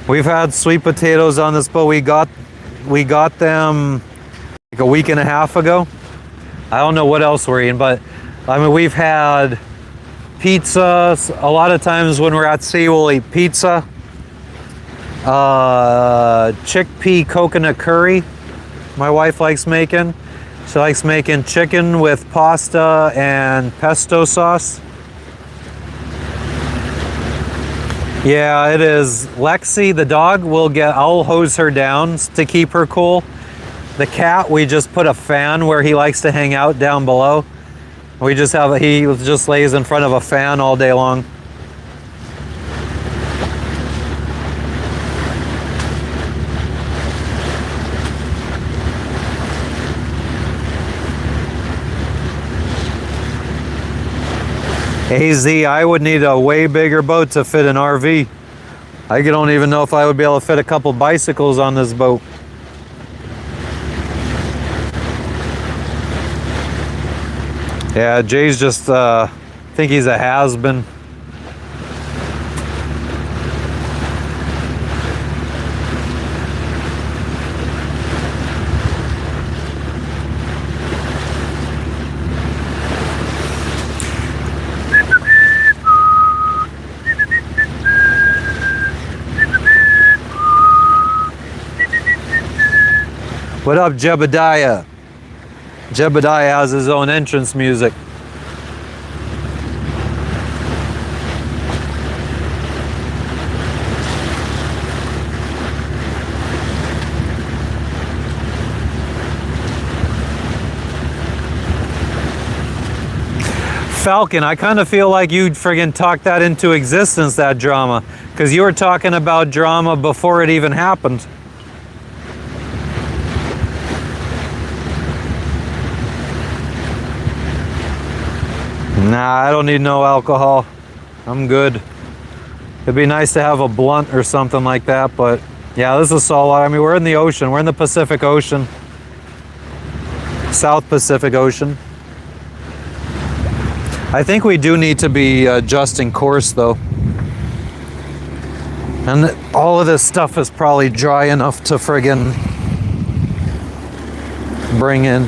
We've had sweet potatoes on this boat. We got them like a week and a half ago. I don't know what else we're eating, but I mean, we've had pizza. A lot of times when we're at sea, we'll eat pizza. Chickpea coconut curry my wife likes making. She likes making chicken with pasta and pesto sauce. Yeah, it is. Lexi, the dog, I'll hose her down to keep her cool. The cat, we just put a fan where he likes to hang out down below. He just lays in front of a fan all day long. AZ, I would need a way bigger boat to fit an RV. I don't even know if I would be able to fit a couple bicycles on this boat. Yeah, Jay's just, think he's a has-been. What up, Jebediah? Jebediah has his own entrance music. Falcon, I kind of feel like you'd friggin' talk that into existence, that drama, because you were talking about drama before it even happened. Nah, I don't need no alcohol. I'm good. It'd be nice to have a blunt or something like that, but yeah, this is saltwater. I mean, we're in the ocean. We're in the Pacific Ocean. South Pacific Ocean. I think we do need to be adjusting course, though. And all of this stuff is probably dry enough to friggin' bring in.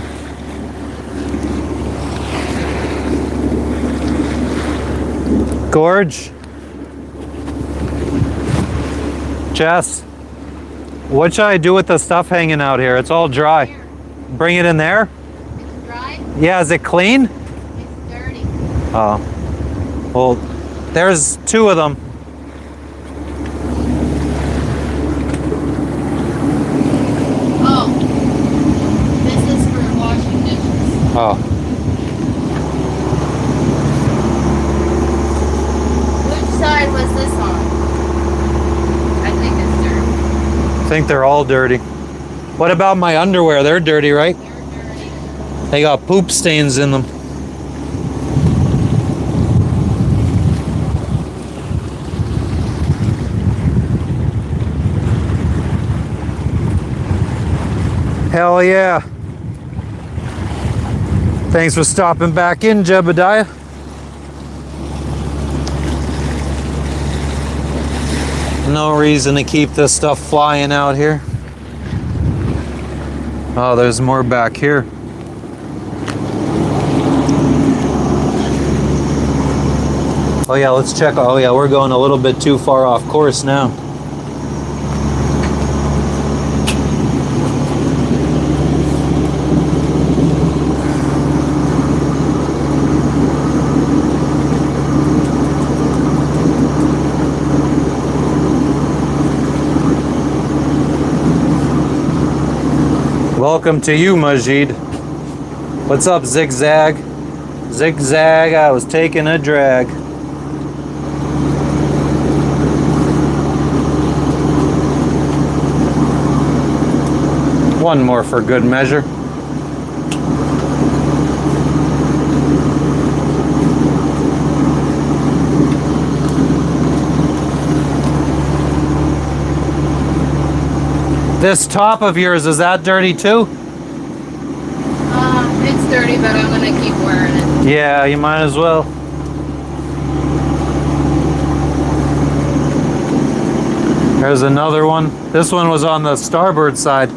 Gorge? Jess? What should I do with the stuff hanging out here? It's all dry. Here. Bring it in there? It's dry. Yeah, is it clean? It's dirty. Oh. Well, there's 2 of them. Oh, Which side was this on? I think it's dirty. I think they're all dirty. What about my underwear? They're dirty, right? They're dirty. They got poop stains in them. Hell yeah. Thanks for stopping back in, Jebediah. No reason to keep this stuff flying out here. Oh, there's more back here. Oh yeah, let's check. Oh yeah, we're going a little bit too far off course now. Welcome to you, Majid. What's up, Zigzag? Zigzag, I was taking a drag. One more for good measure. This top of yours, is that dirty too? It's dirty, but I'm gonna keep wearing it. Yeah, you might as well. There's another one. This one was on the starboard side.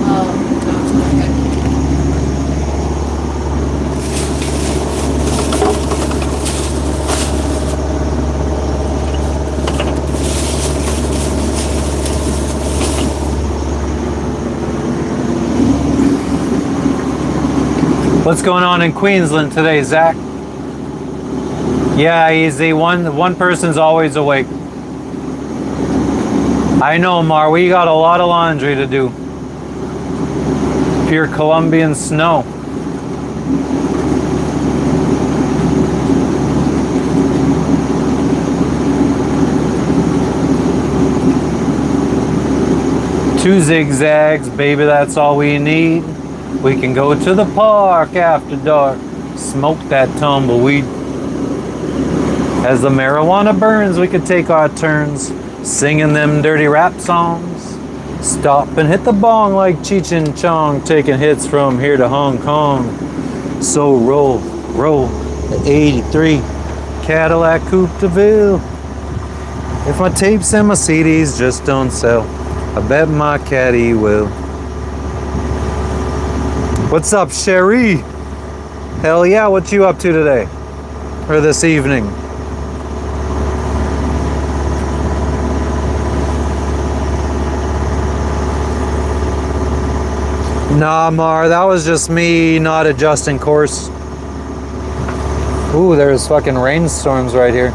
Oh, okay. What's going on in Queensland today, Zach? Yeah, easy. One person's always awake. I know, Mar. We got a lot of laundry to do. Pure Colombian snow. Two zigzags, baby, that's all we need. We can go to the park after dark, smoke that tumbleweed. As the marijuana burns, we could take our turns, singing them dirty rap songs. Stop and hit the bong like Cheech and Chong, taking hits from here to Hong Kong. So roll, roll, the 83 Cadillac Coupe de Ville. If my tapes and my CDs just don't sell, I bet my caddy will. What's up, Sherry? Hell yeah, what you up to today? Or this evening? Nah, Mar, that was just me not adjusting course. Ooh, there's fucking rainstorms right here.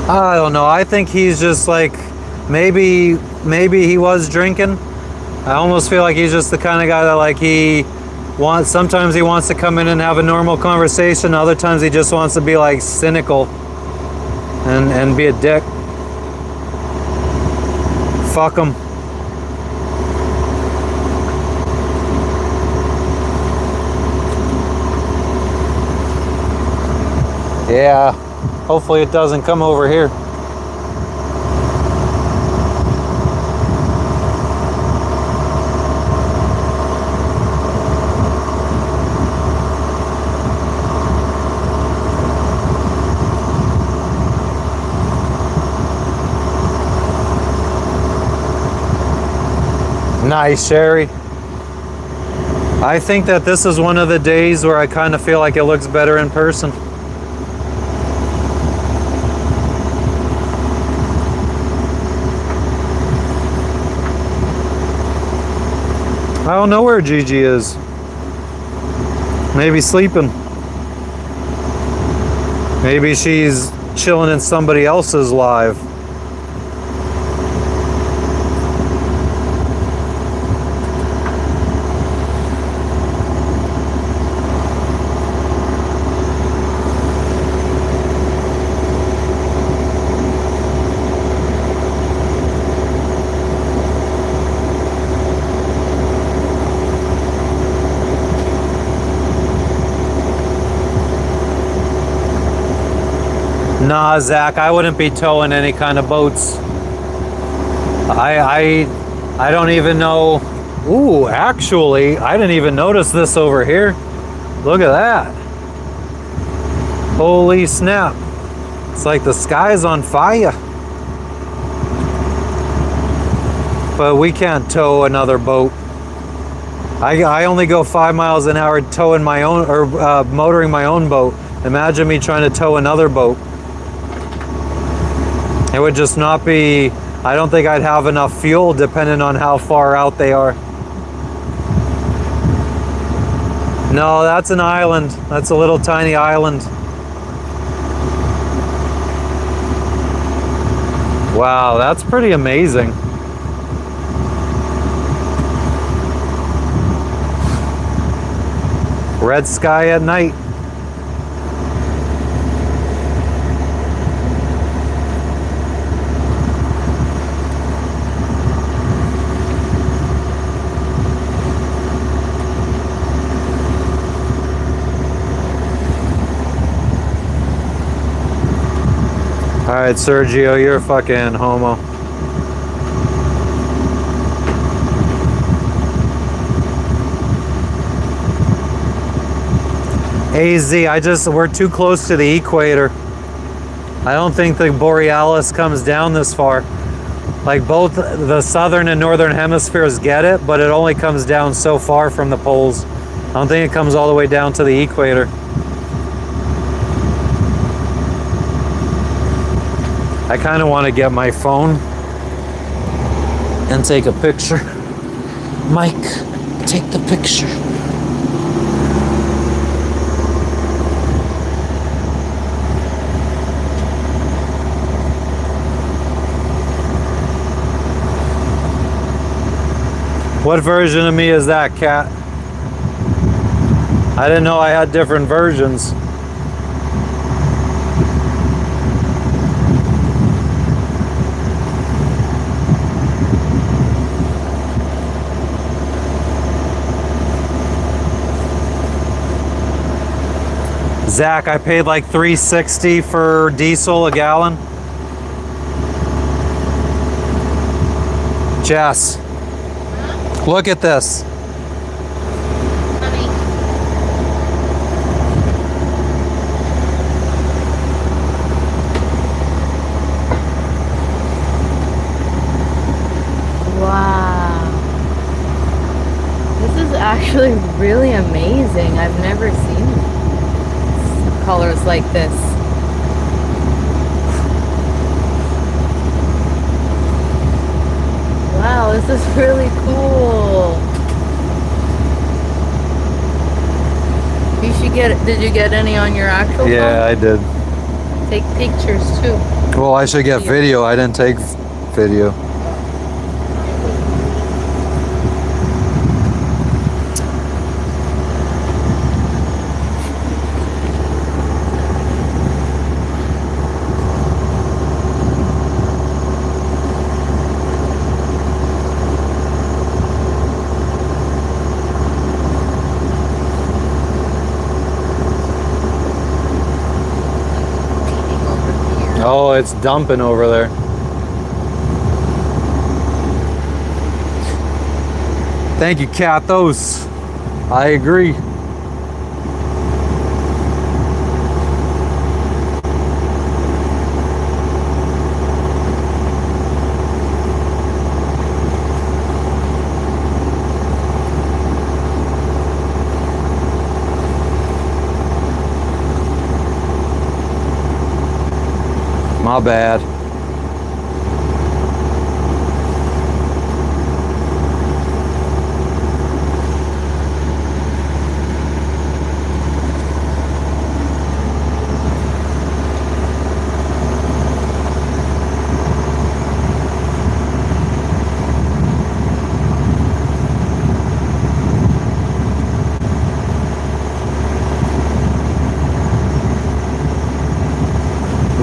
I don't know. I think he's just like, maybe he was drinking. I almost feel like he's just the kind of guy that like sometimes he wants to come in and have a normal conversation. Other times he just wants to be like cynical and be a dick. Fuck him. Yeah. Hopefully it doesn't come over here. Nice, Sherry. I think that this is one of the days where I kind of feel like it looks better in person. I don't know where Gigi is. Maybe sleeping. Maybe she's chilling in somebody else's live. Nah, Zach, I wouldn't be towing any kind of boats. I don't even know. Ooh, actually, I didn't even notice this over here. Look at that. Holy snap. It's like the sky's on fire. But we can't tow another boat. I only go 5 miles an hour towing my own, or motoring my own boat. Imagine me trying to tow another boat. It would just not be, I don't think I'd have enough fuel depending on how far out they are. No, that's an island. That's a little tiny island. Wow, that's pretty amazing. Red sky at night. All right, Sergio, you're a fucking homo. AZ, we're too close to the equator. I don't think the Borealis comes down this far. Like both the southern and northern hemispheres get it, but it only comes down so far from the poles. I don't think it comes all the way down to the equator. I kind of want to get my phone and take a picture. Mike, take the picture. What version of me is that, Cat? I didn't know I had different versions. Zach, I paid like $3.60 for diesel a gallon. Jess, look at this. Wow. This is actually really amazing. I've never seen colors like this. Wow, this is really cool. You should get it. Did you get any on your actual phone? Yeah, I did. Take pictures too. Well, I should get video. I didn't take video. Oh, it's dumping over there. Thank you, Kathos. I agree. My bad.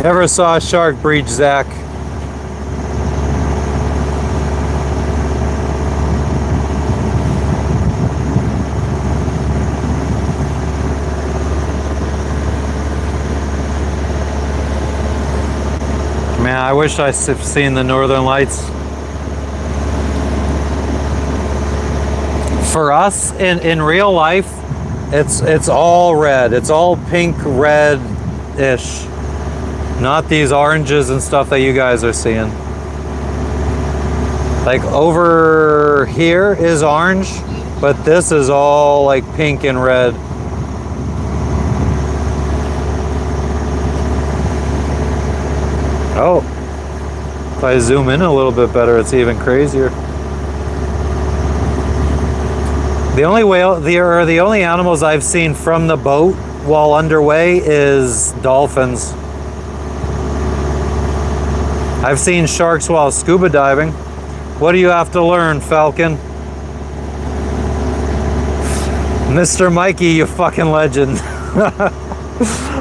Never saw a shark breach, Zach. Man, I wish I have seen the Northern Lights. For us, in real life, it's all red. It's all pink, red-ish. Not these oranges and stuff that you guys are seeing. Like over here is orange, but this is all like pink and red. Oh, if I zoom in a little bit better, it's even crazier. The only animals I've seen from the boat while underway is dolphins. I've seen sharks while scuba diving. What do you have to learn, Falcon? Mr. Mikey, you fucking legend.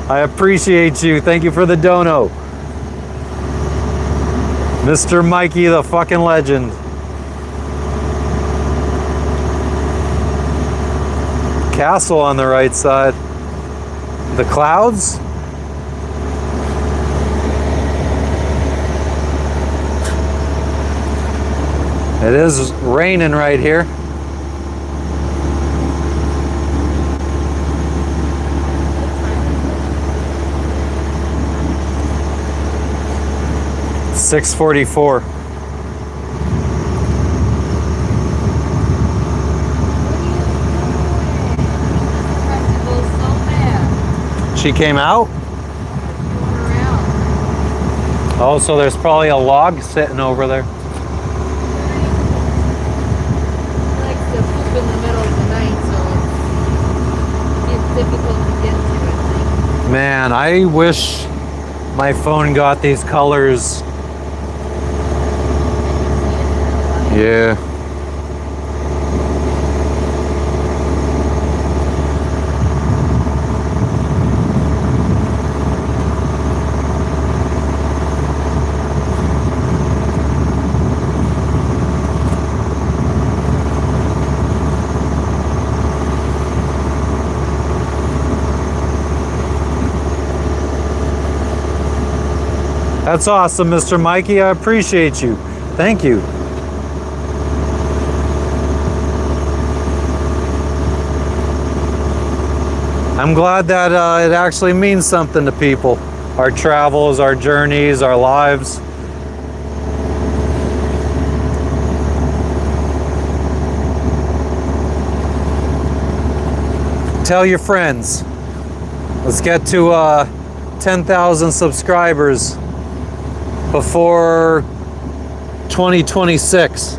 I appreciate you. Thank you for the dono. Mr. Mikey, the fucking legend. Castle on the right side. The clouds? It is raining right here. It's 6:44. She came out? Oh, so there's probably a log sitting over there. Man, I wish my phone got these colors. Yeah. That's awesome, Mr. Mikey. I appreciate you. Thank you. I'm glad that it actually means something to people. Our travels, our journeys, our lives. Tell your friends. Let's get to 10,000 subscribers before 2026.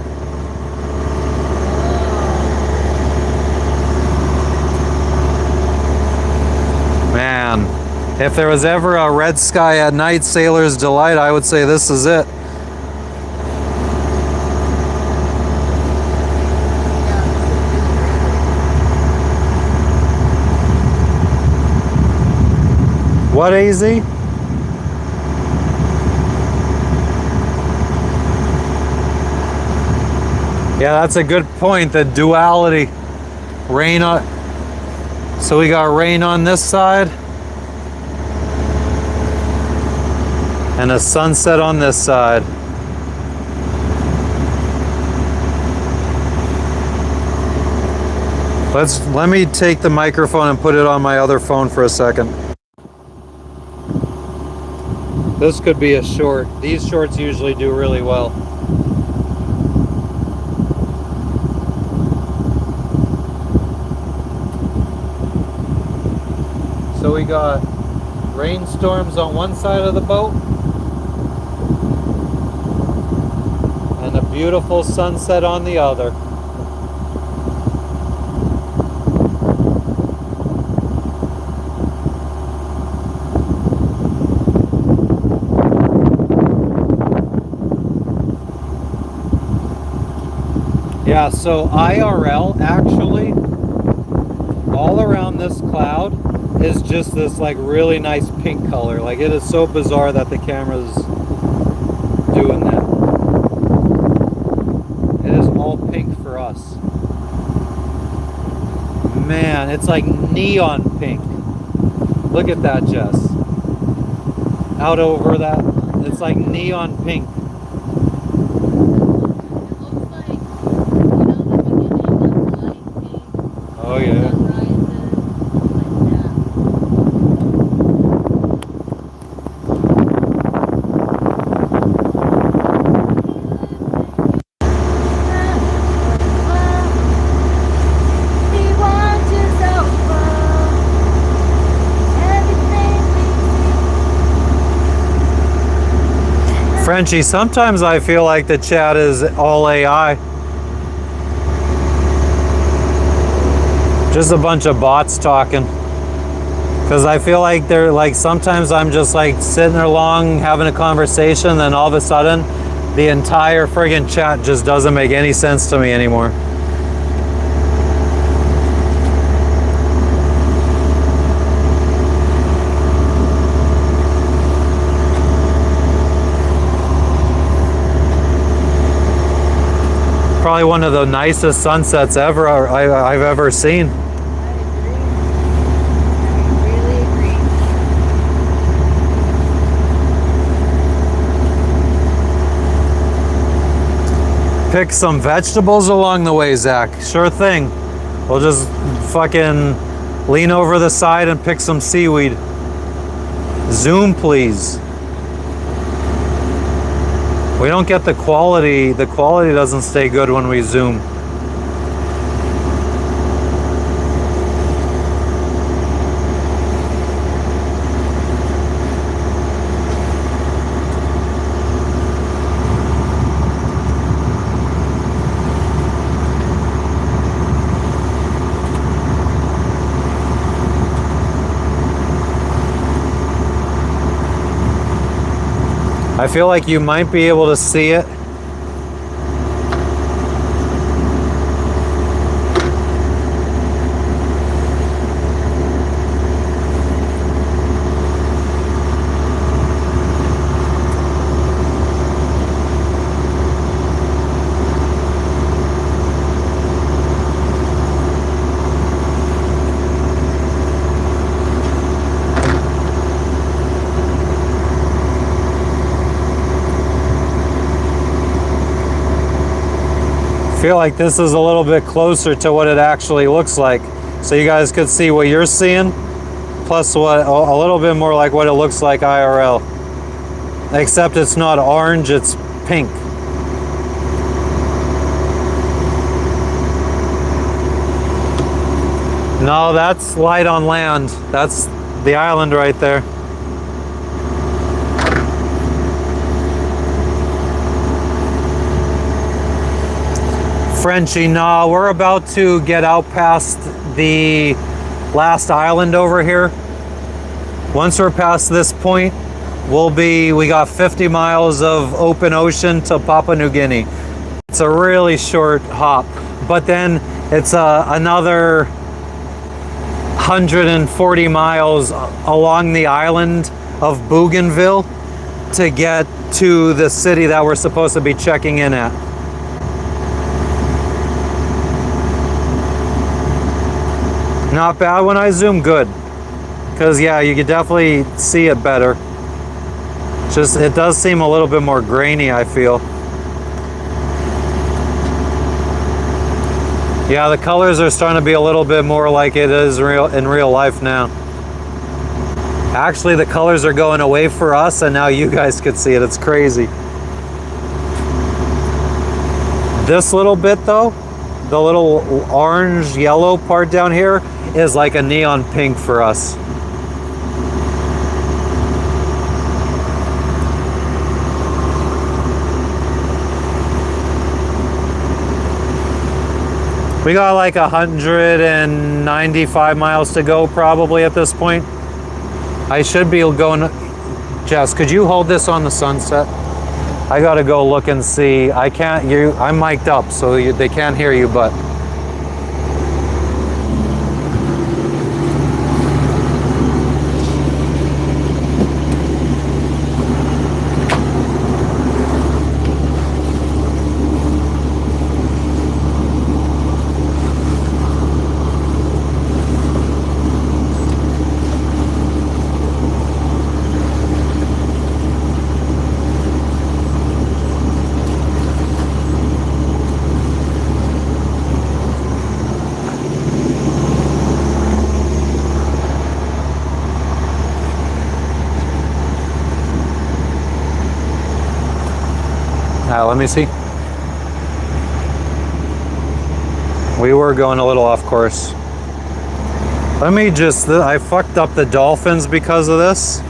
Man, if there was ever a red sky at night sailor's delight, I would say this is it. What, AZ? Yeah, that's a good point. The duality. Rain on. So we got rain on this side. And a sunset on this side. Let me take the microphone and put it on my other phone for a second. This could be a short. These shorts usually do really well. So we got rainstorms on one side of the boat beautiful sunset on the other. Yeah, so IRL actually, all around this cloud is just this like really nice pink color. Like it is so bizarre that the camera's doing that. It is all pink for us. Man, it's like neon pink. Look at that, Jess. Out over that, it's like neon pink. Oh yeah. Frenchie, sometimes I feel like the chat is all AI. Just a bunch of bots talking. Because I feel like they're like, sometimes I'm just like sitting there long having a conversation, then all of a sudden the entire friggin' chat just doesn't make any sense to me anymore. Probably one of the nicest sunsets ever I've ever seen. I really agree. Pick some vegetables along the way, Zach. Sure thing. We'll just fucking lean over the side and pick some seaweed. Zoom, please. We don't get the quality doesn't stay good when we zoom. I feel like you might be able to see it. I feel like this is a little bit closer to what it actually looks like, so you guys could see what you're seeing, plus what a little bit more like what it looks like IRL, except it's not orange, it's pink. No, that's light on land. That's the island right there. Frenchie, no, we're about to get out past the last island over here. Once we're past this point, we got 50 miles of open ocean to Papua New Guinea. It's a really short hop, but then it's another 140 miles along the island of Bougainville to get to the city that we're supposed to be checking in at. Not bad when I zoom, good. Because yeah, you can definitely see it better. Just, it does seem a little bit more grainy, I feel. Yeah, the colors are starting to be a little bit more like it is in real life now. Actually, the colors are going away for us, and now you guys could see it. It's crazy. This little bit though, the little orange yellow part down here is like a neon pink for us. We got like 195 miles to go probably at this point. I should be going. Jess, could you hold this on the sunset? I gotta go look and see. I can't. I'm mic'd up, so they can't hear you. But let me see. We were going a little off course. Let me just, I fucked up the dolphins because of this.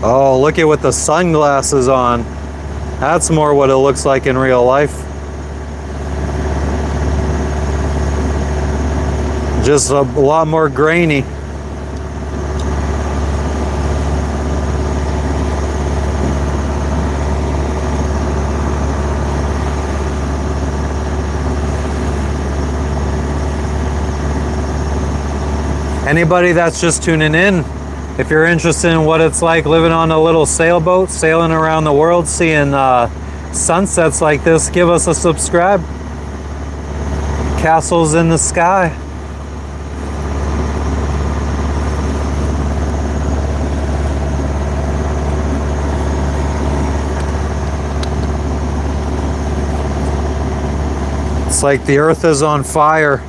Oh, look at with the sunglasses on. That's more what it looks like in real life. Just a lot more grainy. Anybody that's just tuning in, if you're interested in what it's like living on a little sailboat, sailing around the world, seeing sunsets like this, give us a subscribe. Castles in the sky. It's like the earth is on fire.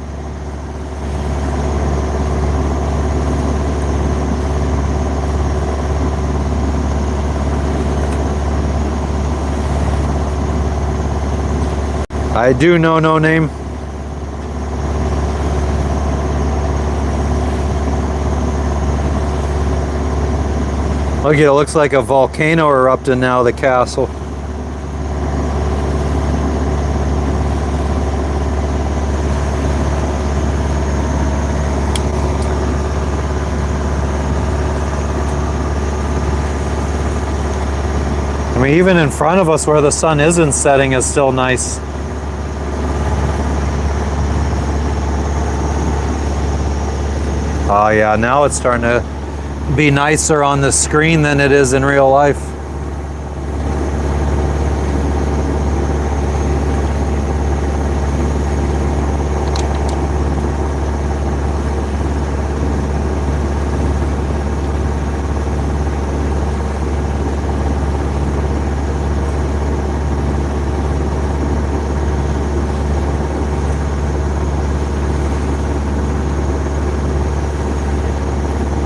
I do know no name. Look, it looks like a volcano erupted now, the castle. I mean, even in front of us where the sun isn't setting is still nice. Oh yeah, now it's starting to be nicer on the screen than it is in real life.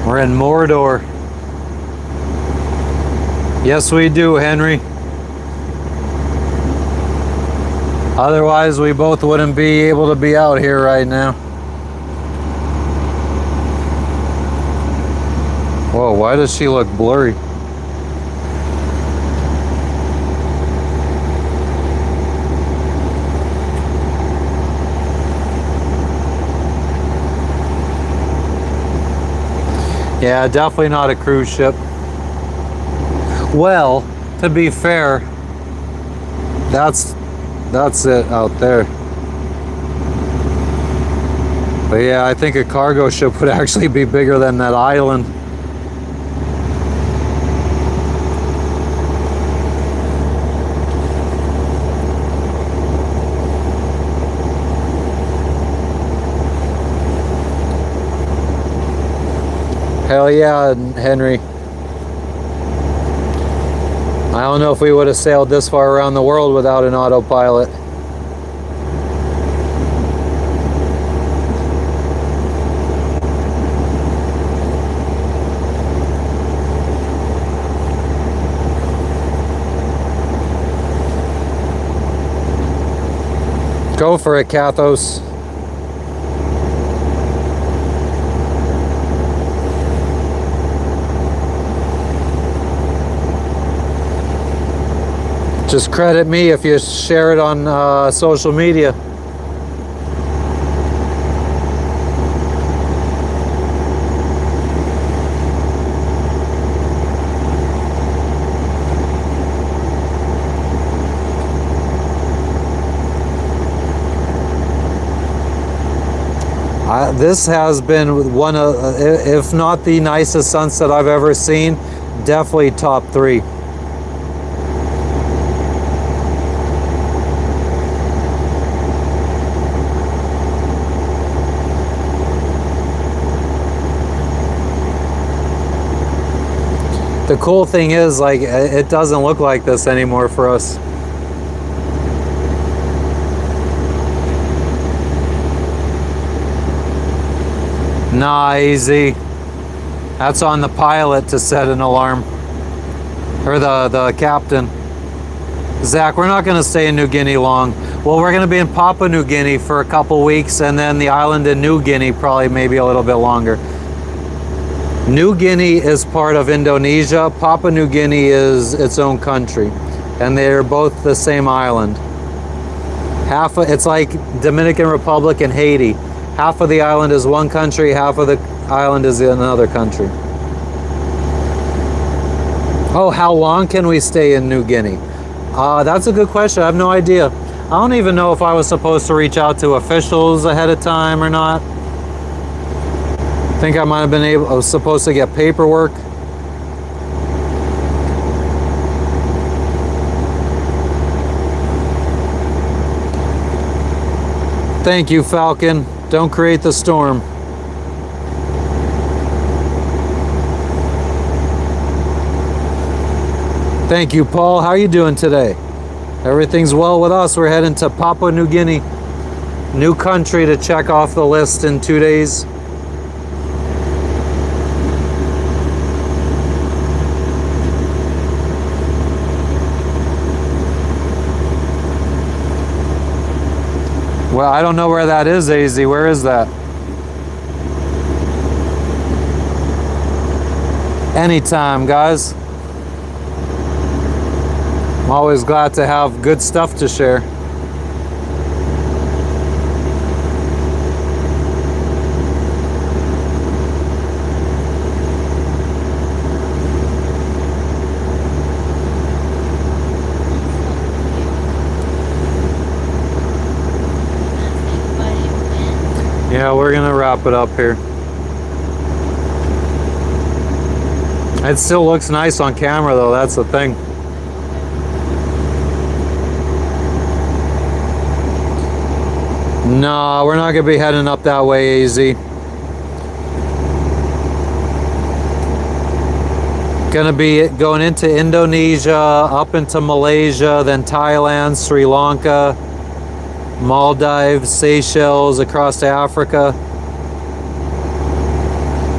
We're in Mordor. Yes, we do, Henry. Otherwise, we both wouldn't be able to be out here right now. Whoa, why does she look blurry? Yeah, definitely not a cruise ship. Well, to be fair, that's it out there. But yeah, I think a cargo ship would actually be bigger than that island. Hell yeah, Henry. I don't know if we would have sailed this far around the world without an autopilot. Go for it, Kathos. Just credit me if you share it on social media. This has been one of, if not the nicest sunset I've ever seen, definitely top 3. The cool thing is, like, it doesn't look like this anymore for us. Nah, easy. That's on the pilot to set an alarm. Or the captain. Zach, we're not going to stay in New Guinea long. Well, we're going to be in Papua New Guinea for a couple weeks, and then the island in New Guinea probably maybe a little bit longer. New Guinea is part of Indonesia. Papua New Guinea is its own country, and they're both the same island. It's like Dominican Republic and Haiti. Half of the island is one country, half of the island is another country. Oh, how long can we stay in New Guinea? That's a good question. I have no idea. I don't even know if I was supposed to reach out to officials ahead of time or not. I think I might have been I was supposed to get paperwork. Thank you, Falcon. Don't create the storm. Thank you, Paul. How are you doing today? Everything's well with us. We're heading to Papua New Guinea. New country to check off the list in 2 days. Well, I don't know where that is, AZ. Where is that? Anytime, guys. I'm always glad to have good stuff to share. Yeah, we're gonna wrap it up here. It still looks nice on camera though, that's the thing. No, we're not gonna be heading up that way, AZ. Gonna be going into Indonesia, up into Malaysia, then Thailand, Sri Lanka, Maldives, Seychelles, across to Africa.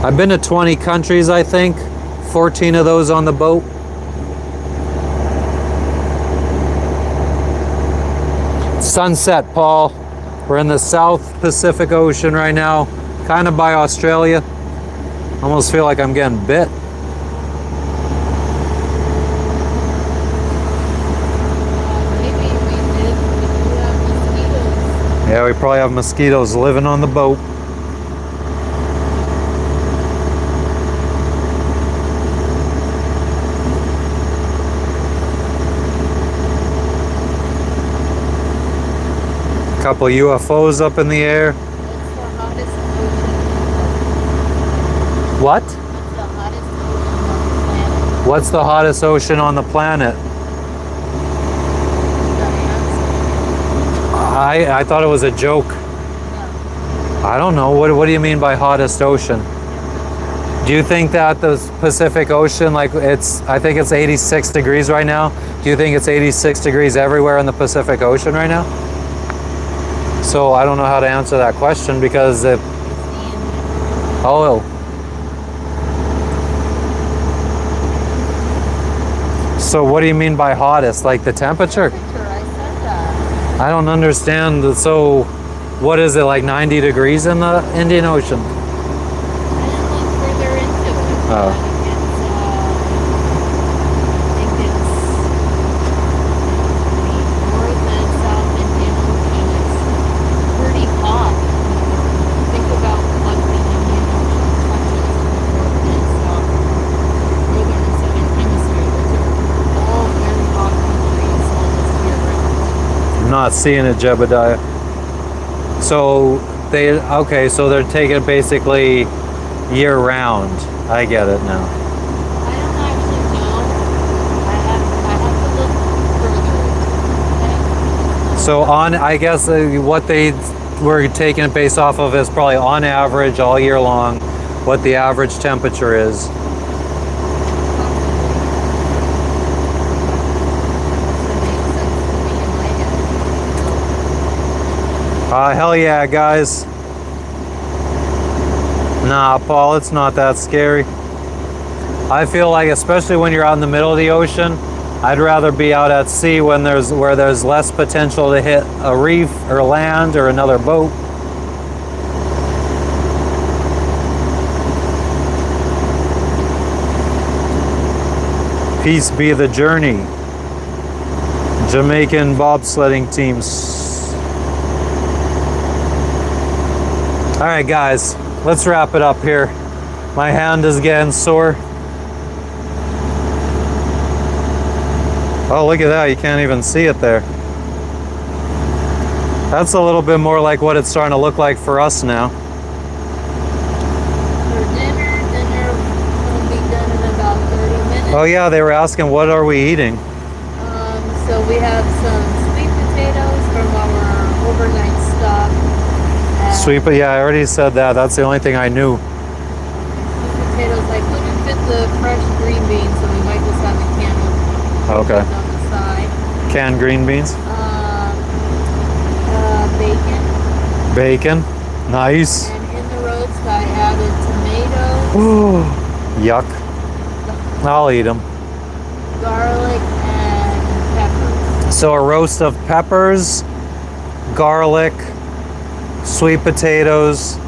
I've been to 20 countries, I think. 14 of those on the boat. Sunset, Paul. We're in the South Pacific Ocean right now, kind of by Australia. Almost feel like I'm getting bit. Yeah, we probably have mosquitoes living on the boat. A couple UFOs up in the air. What? What's the hottest ocean on the planet? I thought it was a joke. I don't know. What do you mean by hottest ocean? Do you think that the Pacific Ocean, like I think it's 86 degrees right now. Do you think it's 86 degrees everywhere in the Pacific Ocean right now? So I don't know how to answer that question because if... Oh. So what do you mean by hottest? Like the temperature? I don't understand. So what is it, like 90 degrees in the Indian Ocean? I didn't look further into it. Oh. I think it's the North and South Indian Ocean is pretty hot. Think about what the Indian Ocean touches North and South, Northern and Southern Hemisphere. Those are all very hot countries all this year round. I'm not seeing it, Jebediah. So they, okay, so they're taking it basically year round. I get it now. I don't actually know. I have to look further. So on, I guess what they were taking it based off of is probably on average all year long, what the average temperature is. Hell yeah, guys. Nah, Paul, it's not that scary. I feel like, especially when you're out in the middle of the ocean, I'd rather be out at sea when where there's less potential to hit a reef or land or another boat. Peace be the journey. Jamaican bobsledding teams. All right, guys, let's wrap it up here. My hand is getting sore. Oh, look at that. You can't even see it there. That's a little bit more like what it's starting to look like for us now. For dinner will be done in about 30 minutes. Oh yeah, they were asking what are we eating? So we have some sweet potatoes from our overnight stop. Sweet, but yeah, I already said that. That's the only thing I knew. Sweet potatoes, I couldn't fit the fresh green beans, so we might just have the canned Okay. on the side. Canned green beans. Bacon. Bacon. Nice. And in the roast, I added tomatoes, Ooh, yuck. I'll eat them. garlic, and peppers. So a roast of peppers, garlic, sweet potatoes,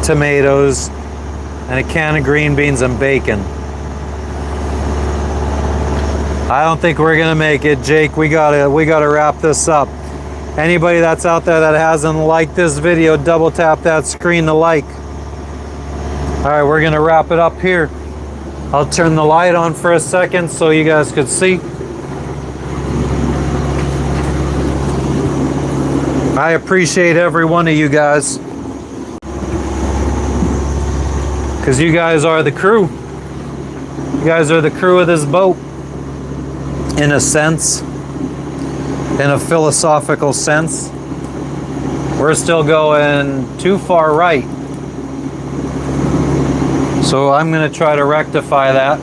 tomatoes, and a can of green beans and bacon. I don't think we're gonna make it, Jake. We gotta wrap this up. Anybody that's out there that hasn't liked this video, double tap that screen to like. All right, we're gonna wrap it up here. I'll turn the light on for a second so you guys could see. I appreciate every one of you guys, because you guys are the crew. You guys are the crew of this boat, in a sense, in a philosophical sense. We're still going too far right, so I'm going to try to rectify that.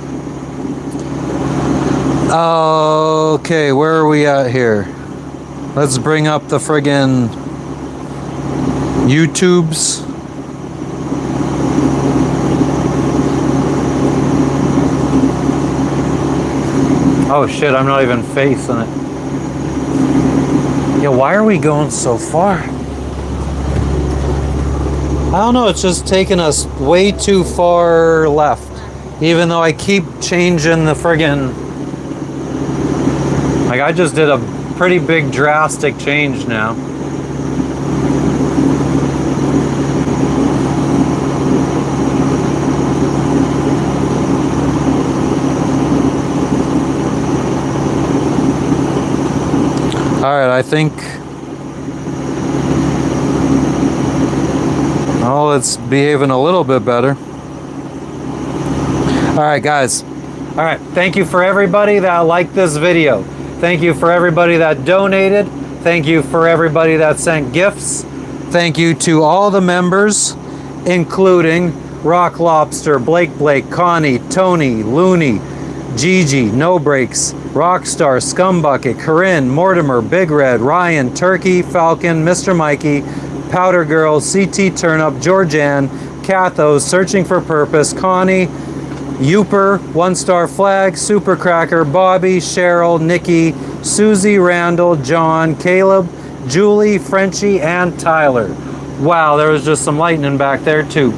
Okay, where are we at here? Let's bring up the friggin' YouTubes. Oh shit, I'm not even facing it. Yeah, why are we going so far? I don't know, it's just taking us way too far left. Even though I keep changing the friggin'... Like, I just did a pretty big drastic change now. All right, I think, oh, it's behaving a little bit better. All right, guys. All right, thank you for everybody that liked this video. Thank you for everybody that donated. Thank you for everybody that sent gifts. Thank you to all the members, including Rock Lobster, Blake, Connie, Tony, Looney, Gigi, No Breaks, Rockstar, Scumbucket, Corinne, Mortimer, Big Red, Ryan, Turkey, Falcon, Mr. Mikey, Powder Girl, CT Turnup, Georgianne, Cathos, Searching for Purpose, Connie, Youper, One Star Flag, Super Cracker, Bobby, Cheryl, Nikki, Susie, Randall, John, Caleb, Julie, Frenchie, and Tyler. Wow, there was just some lightning back there too.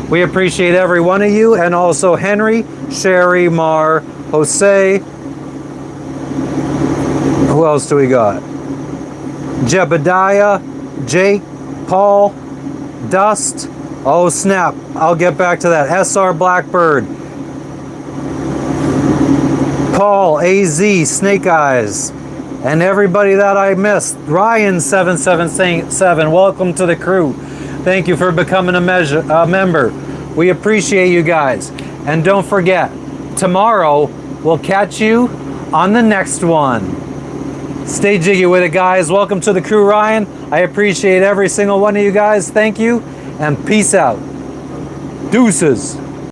We appreciate every one of you, and also Henry, Sherry, Mar, Jose. Who else do we got? Jebediah, Jake, Paul, Dust. Oh snap, I'll get back to that. SR Blackbird, Paul, AZ, Snake Eyes, And everybody that I missed, Ryan777, welcome to the crew. Thank you for becoming a member. We appreciate you guys. And don't forget, tomorrow we'll catch you on the next one. Stay jiggy with it, guys. Welcome to the crew, Ryan. I appreciate every single one of you guys. Thank you, and peace out. Deuces.